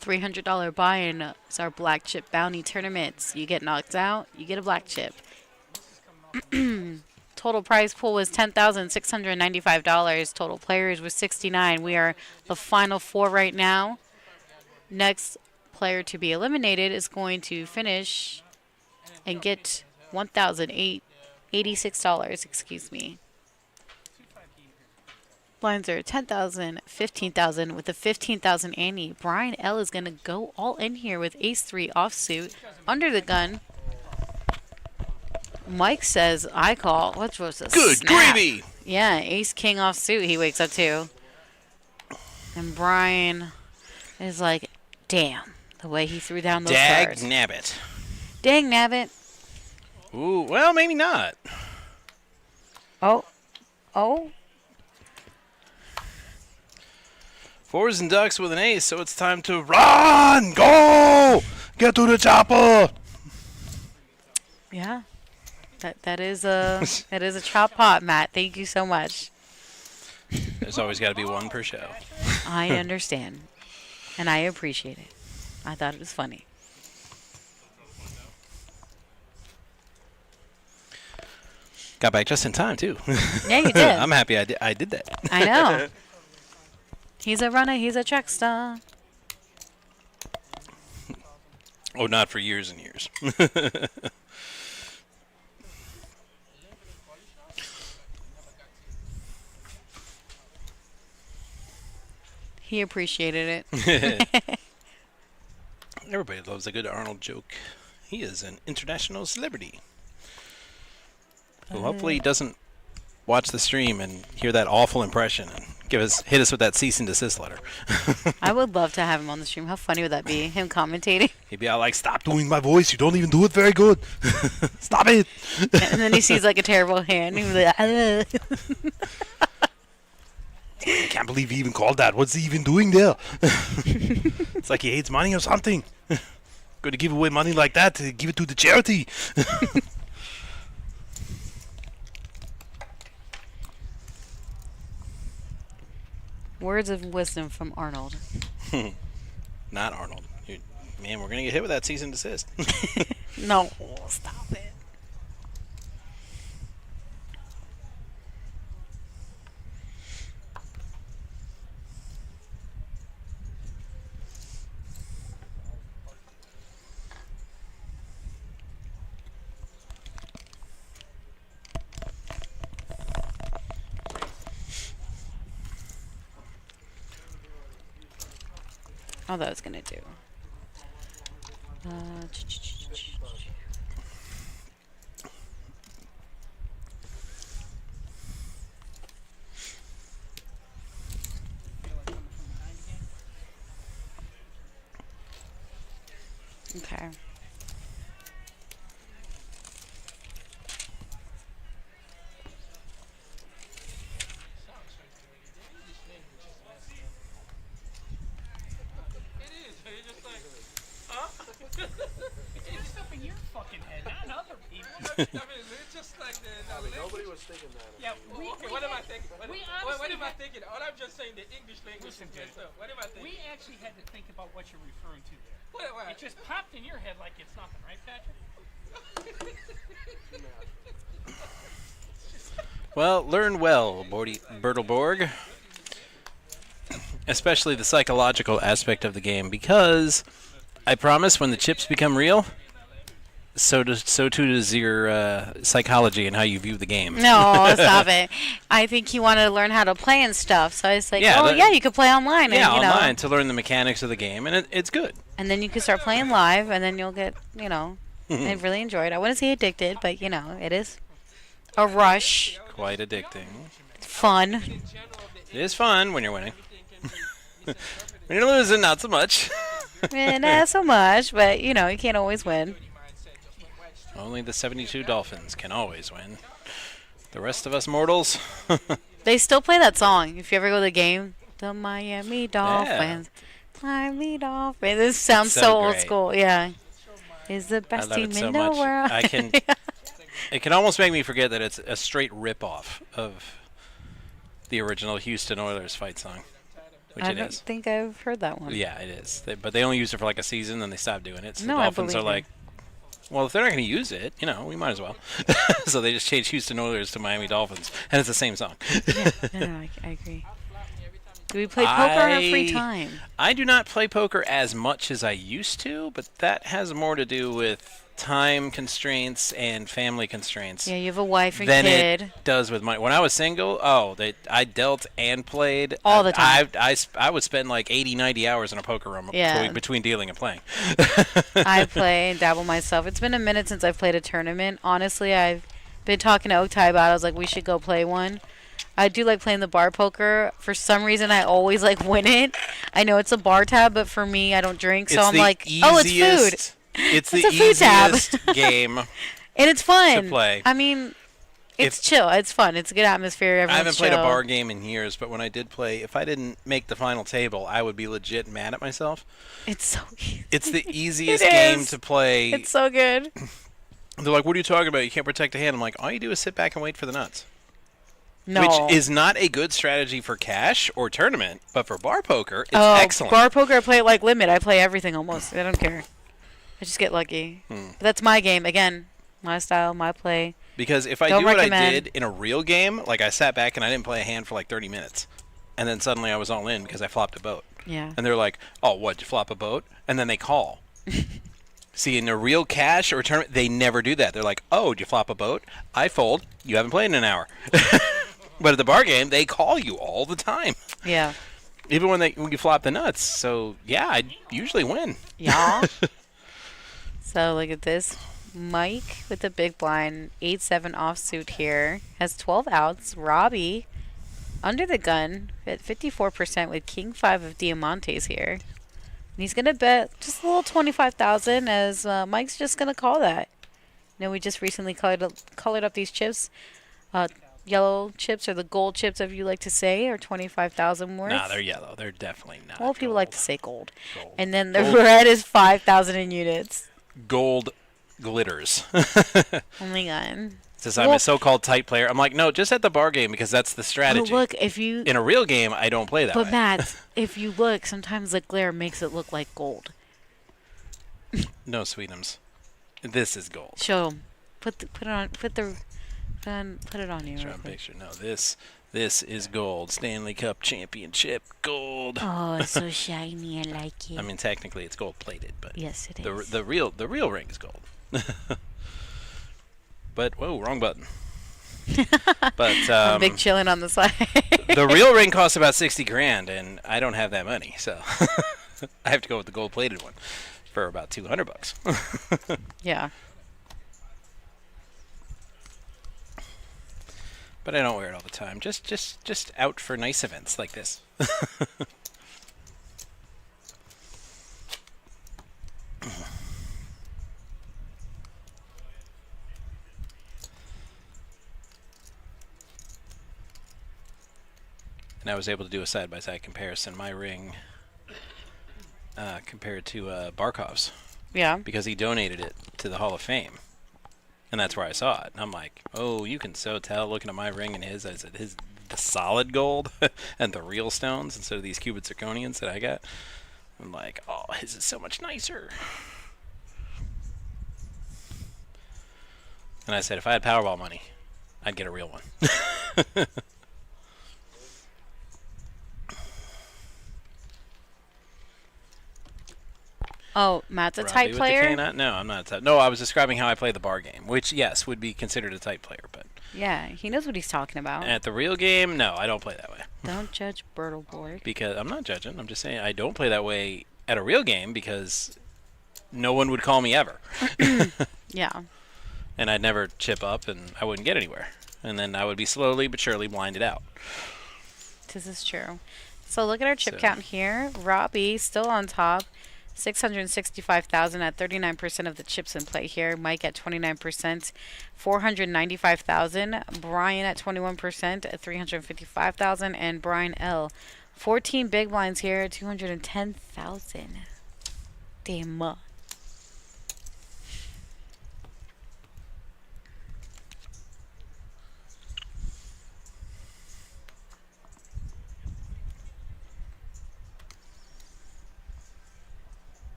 $300 buy-in is our black chip bounty tournaments. You get knocked out, you get a black chip. Total prize pool was $10,695. Total players was 69. We are the final 4 right now. Next player to be eliminated is going to finish and get $1,086. Excuse me. Blinds are 10,000, 15,000 with a 15,000 ante. Brian L is going to go all in here with ace-3 offsuit under the gun. Mike says, I call. What was this? Good gravy. Yeah, ace-king offsuit he wakes up to. And Brian is like, damn, the way he threw down those cards. Dag nabbit. Dang nabbit. Ooh, well, maybe not. Oh. Oh. Fours and ducks with an ace, so it's time to run! Go! Get to the chopper! Yeah. That is a chop pot, Matt. Thank you so much. There's always got to be one per show. I understand. And I appreciate it. I thought it was funny. Got back just in time, too. Yeah, you did. I'm happy I did that. I know. He's a runner. He's a track star. Oh, not for years and years. He appreciated it. Everybody loves a good Arnold joke. He is an international celebrity. Well, hopefully he doesn't watch the stream and hear that awful impression and hit us with that cease and desist letter. I would love to have him on the stream. How funny would that be? Him commentating. He'd be all like, "Stop doing my voice. You don't even do it very good. Stop it." And then he sees like a terrible hand. He'd be like, I can't believe he even called that. What's he even doing there? It's like he hates money or something. Going to give away money like that to give it to the charity. Words of wisdom from Arnold. Not Arnold. Man, we're going to get hit with that cease and desist. No, stop it. Oh, that was gonna do. Okay. It's up in your fucking head, not other people. I mean, it's just like nobody was thinking that. Yeah, okay, what am I thinking? What am I thinking? All I'm just saying, the English language is messed up. What am I thinking? We actually had to think about what you're referring to there. What? It just popped in your head like it's nothing, right, Patrick? Well, learn well, Bertelborg. Especially the psychological aspect of the game, because I promise when the chips become real, so too does your psychology and how you view the game. No, stop it. I think he wanted to learn how to play and stuff, so I was like, you could play online. Yeah, and, online to learn the mechanics of the game, and it's good. And then you can start playing live, and then you'll get, I really enjoyed it. I wouldn't say addicted, but, it is a rush. Quite addicting. Fun. It is fun when you're winning. When you're losing, not so much. Not so much, but, you can't always win. Only the 72 Dolphins can always win. The rest of us mortals. They still play that song. If you ever go to the game, the Miami Dolphins. Miami Dolphins. This sounds so old school. Yeah. Is the best team in the world. I can. It can almost make me forget that it's a straight rip-off of the original Houston Oilers fight song, which I it don't is. think I've heard that one. Yeah, it is. But they only used it for like a season, then they stopped doing it. So No, the I Dolphins are believe like, Well, if they're not going to use it, we might as well. So they just changed Houston Oilers to Miami Dolphins, and it's the same song. No, I agree. Do we play poker on our free time? I do not play poker as much as I used to, but that has more to do with time constraints and family constraints. Yeah, you have a wife and than kid. It does with my. When I was single, I dealt and played all the time. I would spend like 80, 90 hours in a poker room between dealing and playing. I play and dabble myself. It's been a minute since I've played a tournament. Honestly, I've been talking to Otai about it. I was like, we should go play one. I do like playing the bar poker. For some reason, I always win it. I know it's a bar tab, but for me, I don't drink, so I'm like, oh, it's food. It's the a food tab. easiest game. And it's fun to play. I mean, it's chill. It's fun. It's a good atmosphere. Everyone's I haven't played chill. a bar game in years, but when I did play, if I didn't make the final table, I would be legit mad at myself. It's so easy. It's the easiest game to play. It's so good. They're like, what are you talking about? You can't protect a hand. I'm like, all you do is sit back and wait for the nuts. No. Which is not a good strategy for cash or tournament, but for bar poker, it's excellent. Bar poker, I play it like limit. I play everything almost. I don't care. I just get lucky. But that's my game. Again, my style, my play. Because if I do what I did in a real game, like I sat back and I didn't play a hand for like 30 minutes, and then suddenly I was all in because I flopped a boat. Yeah. And they're like, oh, what, did you flop a boat? And then they call. See, in a real cash or tournament, they never do that. They're like, oh, did you flop a boat? I fold. You haven't played in an hour. But at the bar game, they call you all the time. Yeah. Even when you flop the nuts. So, yeah, I usually win. Yeah. So, look at this. Mike with the big blind, 8-7 offsuit here. Has 12 outs. Robbie under the gun at 54% with King 5 of Diamantes here. And he's going to bet just a little 25,000 as Mike's just going to call that. We just recently colored up these chips. Yellow chips, or the gold chips, if you like to say, are 25,000 worth. Nah, they're yellow. They're definitely not. Well, people like to say gold. And then the red is 5,000 in units. Gold glitters. Oh my god. Says I'm a so-called tight player. I'm like, no, just at the bar game because that's the strategy. Look, if you in a real game, I don't play that way. But Matt, if you look, sometimes the glare makes it look like gold. No, Sweetums. This is gold. Show 'em. Put it on you. Try a picture. No, this is gold. Stanley Cup Championship gold. Oh, it's so shiny. I like it. I mean, technically it's gold plated, but yes, it is. The real ring is gold. But whoa, wrong button. But big chillin' on the side. The real ring costs about $60,000, and I don't have that money, so I have to go with the gold plated one for about $200. Yeah. But I don't wear it all the time. Just out for nice events like this. And I was able to do a side-by-side comparison. My ring compared to Barkov's. Yeah. Because he donated it to the Hall of Fame. And that's where I saw it. And I'm like, oh, you can so tell looking at my ring and his. I said, the solid gold and the real stones instead of these cubic zirconians that I got. I'm like, oh, his is so much nicer. And I said, if I had Powerball money, I'd get a real one. Oh, Matt's a tight player? No, I'm not a tight. No, I was describing how I play the bar game, which, yes, would be considered a tight player. But yeah, he knows what he's talking about. At the real game, no, I don't play that way. Don't judge Bertle Boy. Because I'm not judging. I'm just saying I don't play that way at a real game because no one would call me ever. Yeah. And I'd never chip up, and I wouldn't get anywhere. And then I would be slowly but surely blinded out. This is true. So look at our chip count here. Robbie still on top. 665,000 at 39% of the chips in play here. Mike at 29%, 495,000. Brian at 21% at 355,000, and Brian L, 14 big blinds here, 210,000. Damn.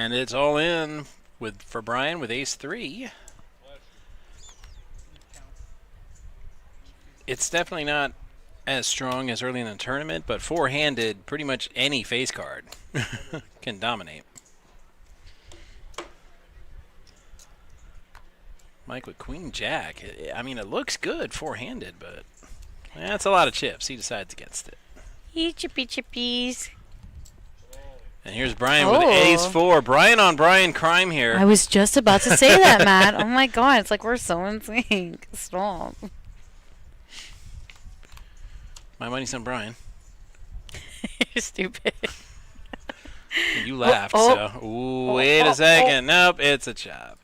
And it's all in for Brian with ace-3. It's definitely not as strong as early in the tournament, but four-handed, pretty much any face card can dominate. Mike with queen-jack. I mean, it looks good four-handed, but that's a lot of chips. He decides against it. Eat chippy chippies. And here's Brian with ace-4. Brian on Brian crime here. I was just about to say that, Matt. Oh my god, it's like we're so in sync. Stop. My money's on Brian. You're stupid. You laughed, so. Ooh, wait a second. Nope, it's a chop.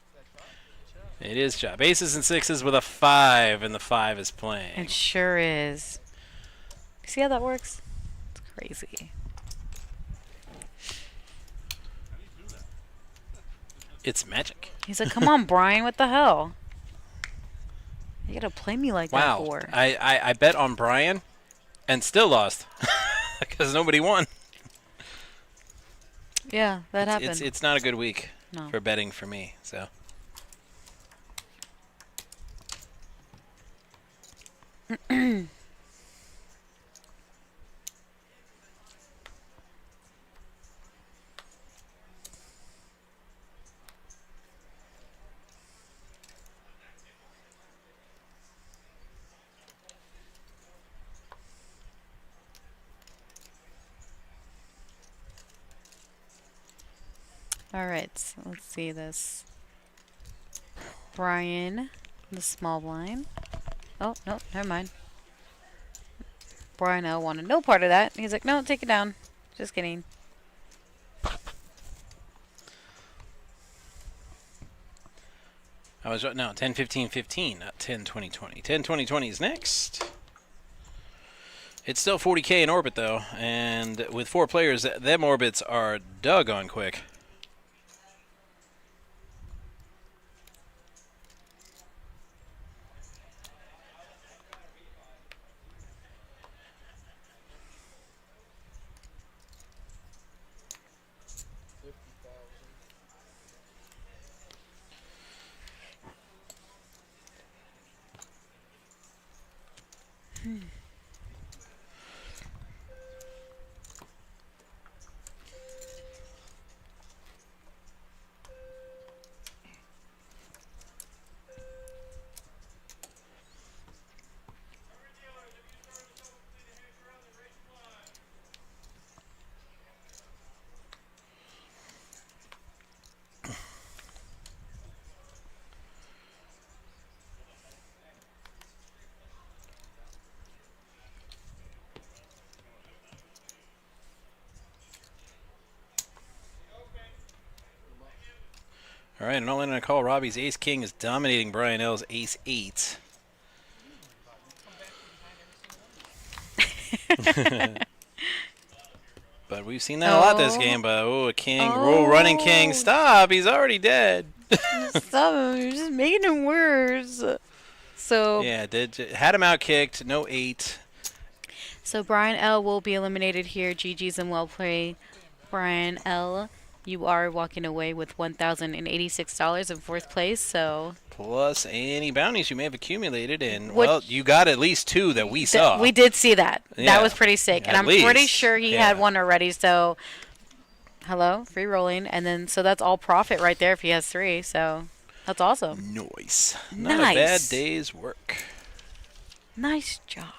It is chop. Aces and sixes with a 5, and the 5 is playing. It sure is. See how that works? It's crazy. It's magic. He's like, come on, Brian, what the hell? You gotta play me like that Wow. for. I bet on Brian and still lost because nobody won. Yeah, that happened. It's not a good week No. for betting for me, so. All right, so let's see this. Brian, the small blind. Oh, no, never mind. Brian L wanted no part of that. He's like, no, take it down. Just kidding. I was right. No, 10-15-15, not 10-20-20. 10-20-20 is next. It's still 40K in orbit, though, and with 4 players, them orbits are doggone quick. All right, and all in on a call. Robbie's ace-king is dominating Brian L's ace-8. But we've seen that a lot this game. But a king, running king. Stop! He's already dead. Stop him! You're just making it worse. So yeah, had him out kicked. No 8. So Brian L will be eliminated here. GG's and well play, Brian L. You are walking away with $1,086 in 4th place. So plus any bounties you may have accumulated, and well, you got at least 2 that we saw. We did see that. Yeah, that was pretty sick, and I'm pretty sure he had one already. So hello, free rolling, and then so that's all profit right there if he has 3. So that's awesome. Nice. Not a bad day's work. Nice job.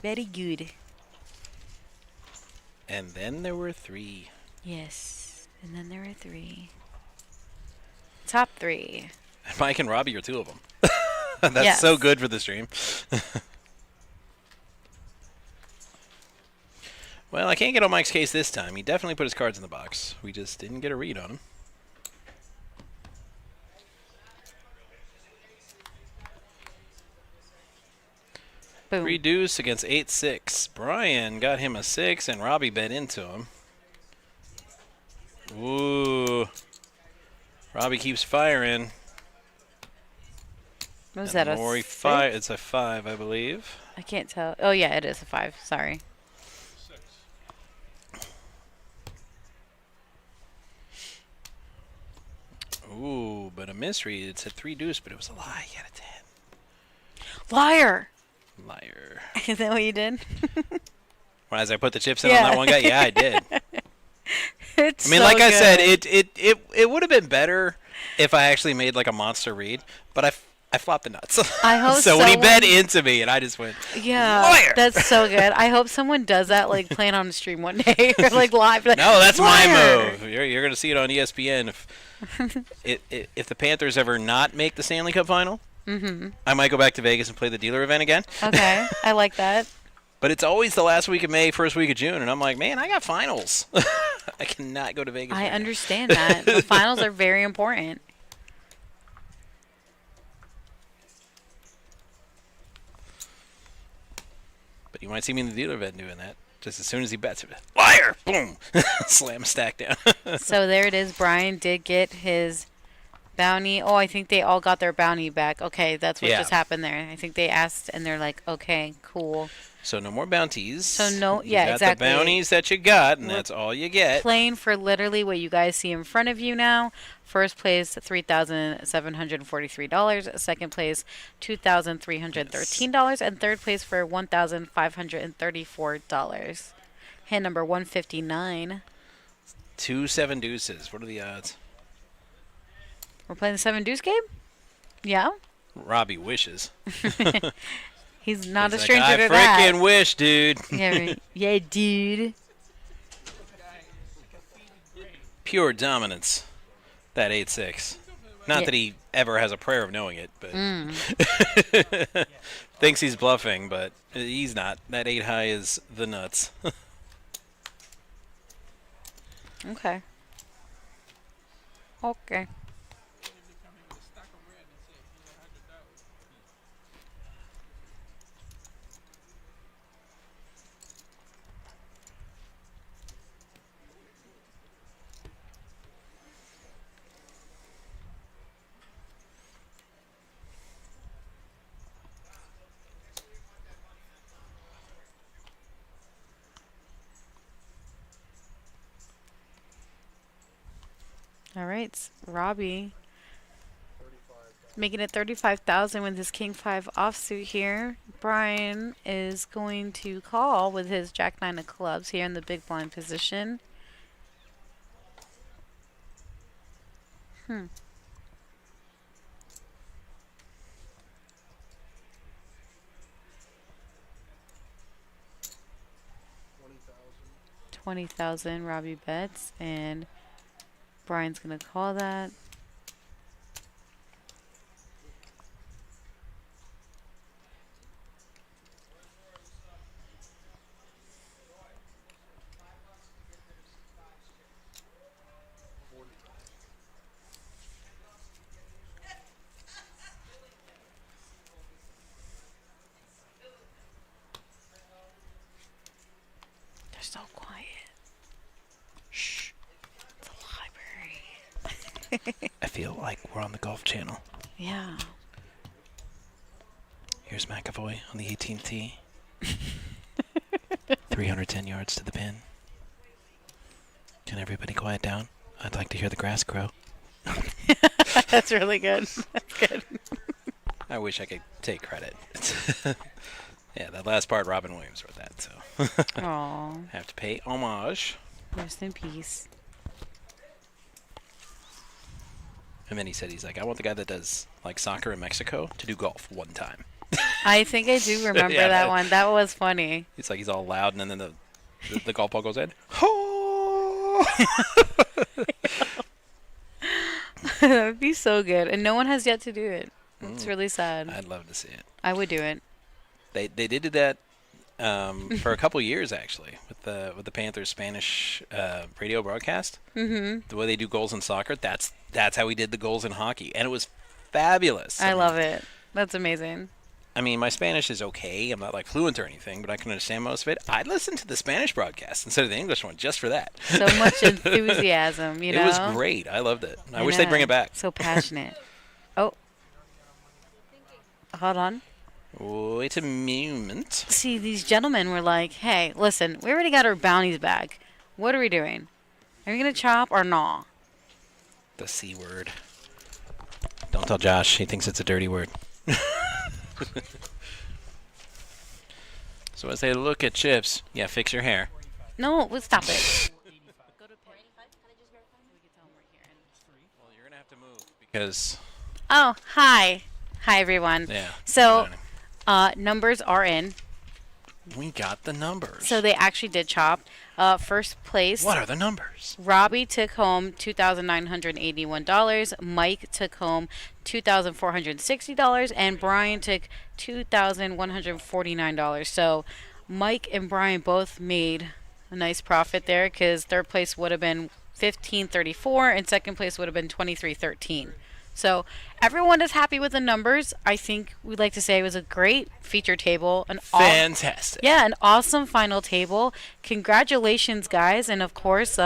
Very good. And then there were 3. Yes. And then there were 3. Top 3. Mike and Robbie are 2 of them. That's so good for the stream. Well, I can't get on Mike's case this time. He definitely put his cards in the box. We just didn't get a read on him. Boom. 3 deuce against 8-6. Brian got him a 6, and Robbie bet into him. Ooh. Robbie keeps firing. What was that, a 6? It's a 5, I believe. I can't tell. Oh, yeah, it is a 5. Sorry. 6. a misread. It said 3 deuce, but it was a lie. He had a 10. Liar. Liar. Is that what you did? Well, as I put the chips in on that one guy, yeah, I did. It's I mean, so like I said, good. it would have been better if I actually made like a monster read, but I flopped the nuts. I hope so when he bet someone- into me, and I just went, Yeah, liar! that's so good. I hope someone does that, like playing on a stream one day, or like live. Like, No, that's liar! my move. You're going to see it on ESPN. If the Panthers ever not make the Stanley Cup final, I might go back to Vegas and play the dealer event again. Okay, I like that. But it's always the last week of May, first week of June, and I'm like, man, I got finals. I cannot go to Vegas. I right now. understand that. The finals are very important. But you might see me in the dealer event doing that. Just as soon as he bets it. Liar! Boom! Slam a stack down. So there it is. Brian did get his bounty. Oh, I think they all got their bounty back. Okay, that's what Yeah. just happened there. I think they asked, and they're like, okay, cool. So no more bounties. So no- You yeah, got exactly. the bounties that you got, and We're that's all you get. Playing for literally what you guys see in front of you now. First place, $3,743. Second place, $2,313. And third place for $1,534. Hand number 159. 2 7 deuces. What are the odds? We're playing the 7 deuce game? Yeah? Robbie wishes. He's not He's a stranger like, to I that. freaking wish, dude. Yeah, right. Yeah, dude. Pure dominance. That 8-6. Not Yeah. that he ever has a prayer of knowing it, but Mm. thinks he's bluffing, but he's not. That 8 high is the nuts. Okay. Okay. All right, Robbie making it 35,000 with his King 5 offsuit here. Brian is going to call with his Jack 9 of clubs here in the big blind position. Hmm. $20,000 Robbie bets, and Brian's gonna call that. They're so quiet. Shh. It's a library. I feel like we're on the Golf Channel. Yeah. Here's McAvoy on the 18th tee. 310 yards to the pin. Can everybody quiet down? I'd like to hear the grass grow. That's really good. That's good. I wish I could take credit. Yeah, that last part, Robin Williams wrote that, so. Aw. Have to pay homage. Rest in peace. And then he said, he's like, I want the guy that does like soccer in Mexico to do golf one time. I think I do remember Yeah, that one. That was funny. It's like he's all loud, and then the golf ball goes in. That would be so good. And no one has yet to do it. It's really sad. I'd love to see it. I would do it. They did do that for a couple years actually with the Panthers Spanish radio broadcast. Mhm. The way they do goals in soccer, that's how we did the goals in hockey, and it was fabulous. I love it. That's amazing. I mean, my Spanish is okay. I'm not like fluent or anything, but I can understand most of it. I'd listen to the Spanish broadcast instead of the English one just for that. So much enthusiasm, you know? It was great. I loved it. I wish they'd bring it back. So passionate. Oh. Hold on. Wait a moment. See, these gentlemen were like, hey, listen, we already got our bounties back. What are we doing? Are we going to chop or not? The C word. Don't tell Josh. He thinks it's a dirty word. So as they look at chips, yeah, fix your hair. No, stop it. Well, you're gonna have to move because. Oh, hi. Hi, everyone. Yeah. So, numbers are in. We got the numbers. So they actually did chop. First place. What are the numbers? Robbie took home $2,981. Mike took home $2,460, and Brian took $2,149. So Mike and Brian both made a nice profit there because third place would have been $1,534 and second place would have been $2,313. So everyone is happy with the numbers. I think we'd like to say it was a great feature table. Fantastic. Yeah, an awesome final table. Congratulations, guys. And, of course,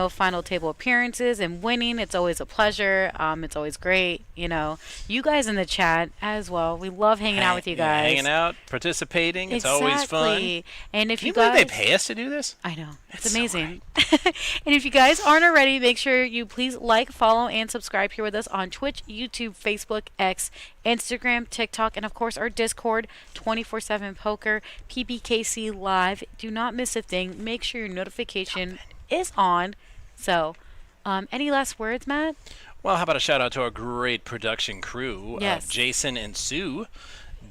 final table appearances and winning. It's always a pleasure. It's always great. You guys in the chat as well. We love hanging out with you guys. Hanging out, participating. It's always fun. And if Can you believe guys, they pay us to do this? I know. It's amazing. And if you guys aren't already, make sure you please like, follow, and subscribe here with us on Twitch, YouTube, Facebook, X, Instagram, TikTok, and of course our Discord, 24/7 Poker, PBKC Live. Do not miss a thing. Make sure your notification is on. So, any last words, Matt? Well, how about a shout out to our great production crew of Jason and Sue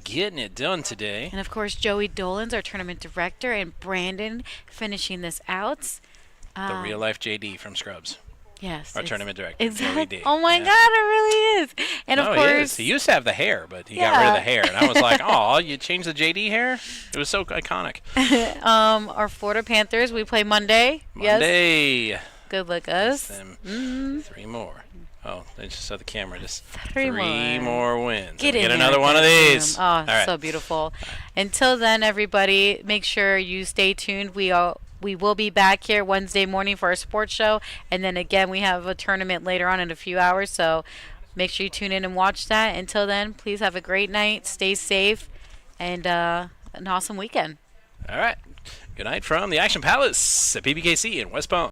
getting it done today. And of course, Joey Dolan's our tournament director, and Brandon finishing this out. The real life JD from Scrubs. Yes. Our tournament director. Exactly. Joey D. Oh my God, it really is. And of course, he used to have the hair, but he got rid of the hair, and I was like, "Oh, you changed the JD hair? It was so iconic." Our Florida Panthers, we play Monday. Monday. Yes. Good luck, us. Three more. Oh, they just saw the camera. Just three more wins. Get another one of these. Oh, all right. So beautiful. Until then, everybody, make sure you stay tuned. We will be back here Wednesday morning for our sports show, and then again we have a tournament later on in a few hours. So make sure you tune in and watch that. Until then, please have a great night. Stay safe, and an awesome weekend. All right. Good night from the Action Palace at PBKC in West Palm.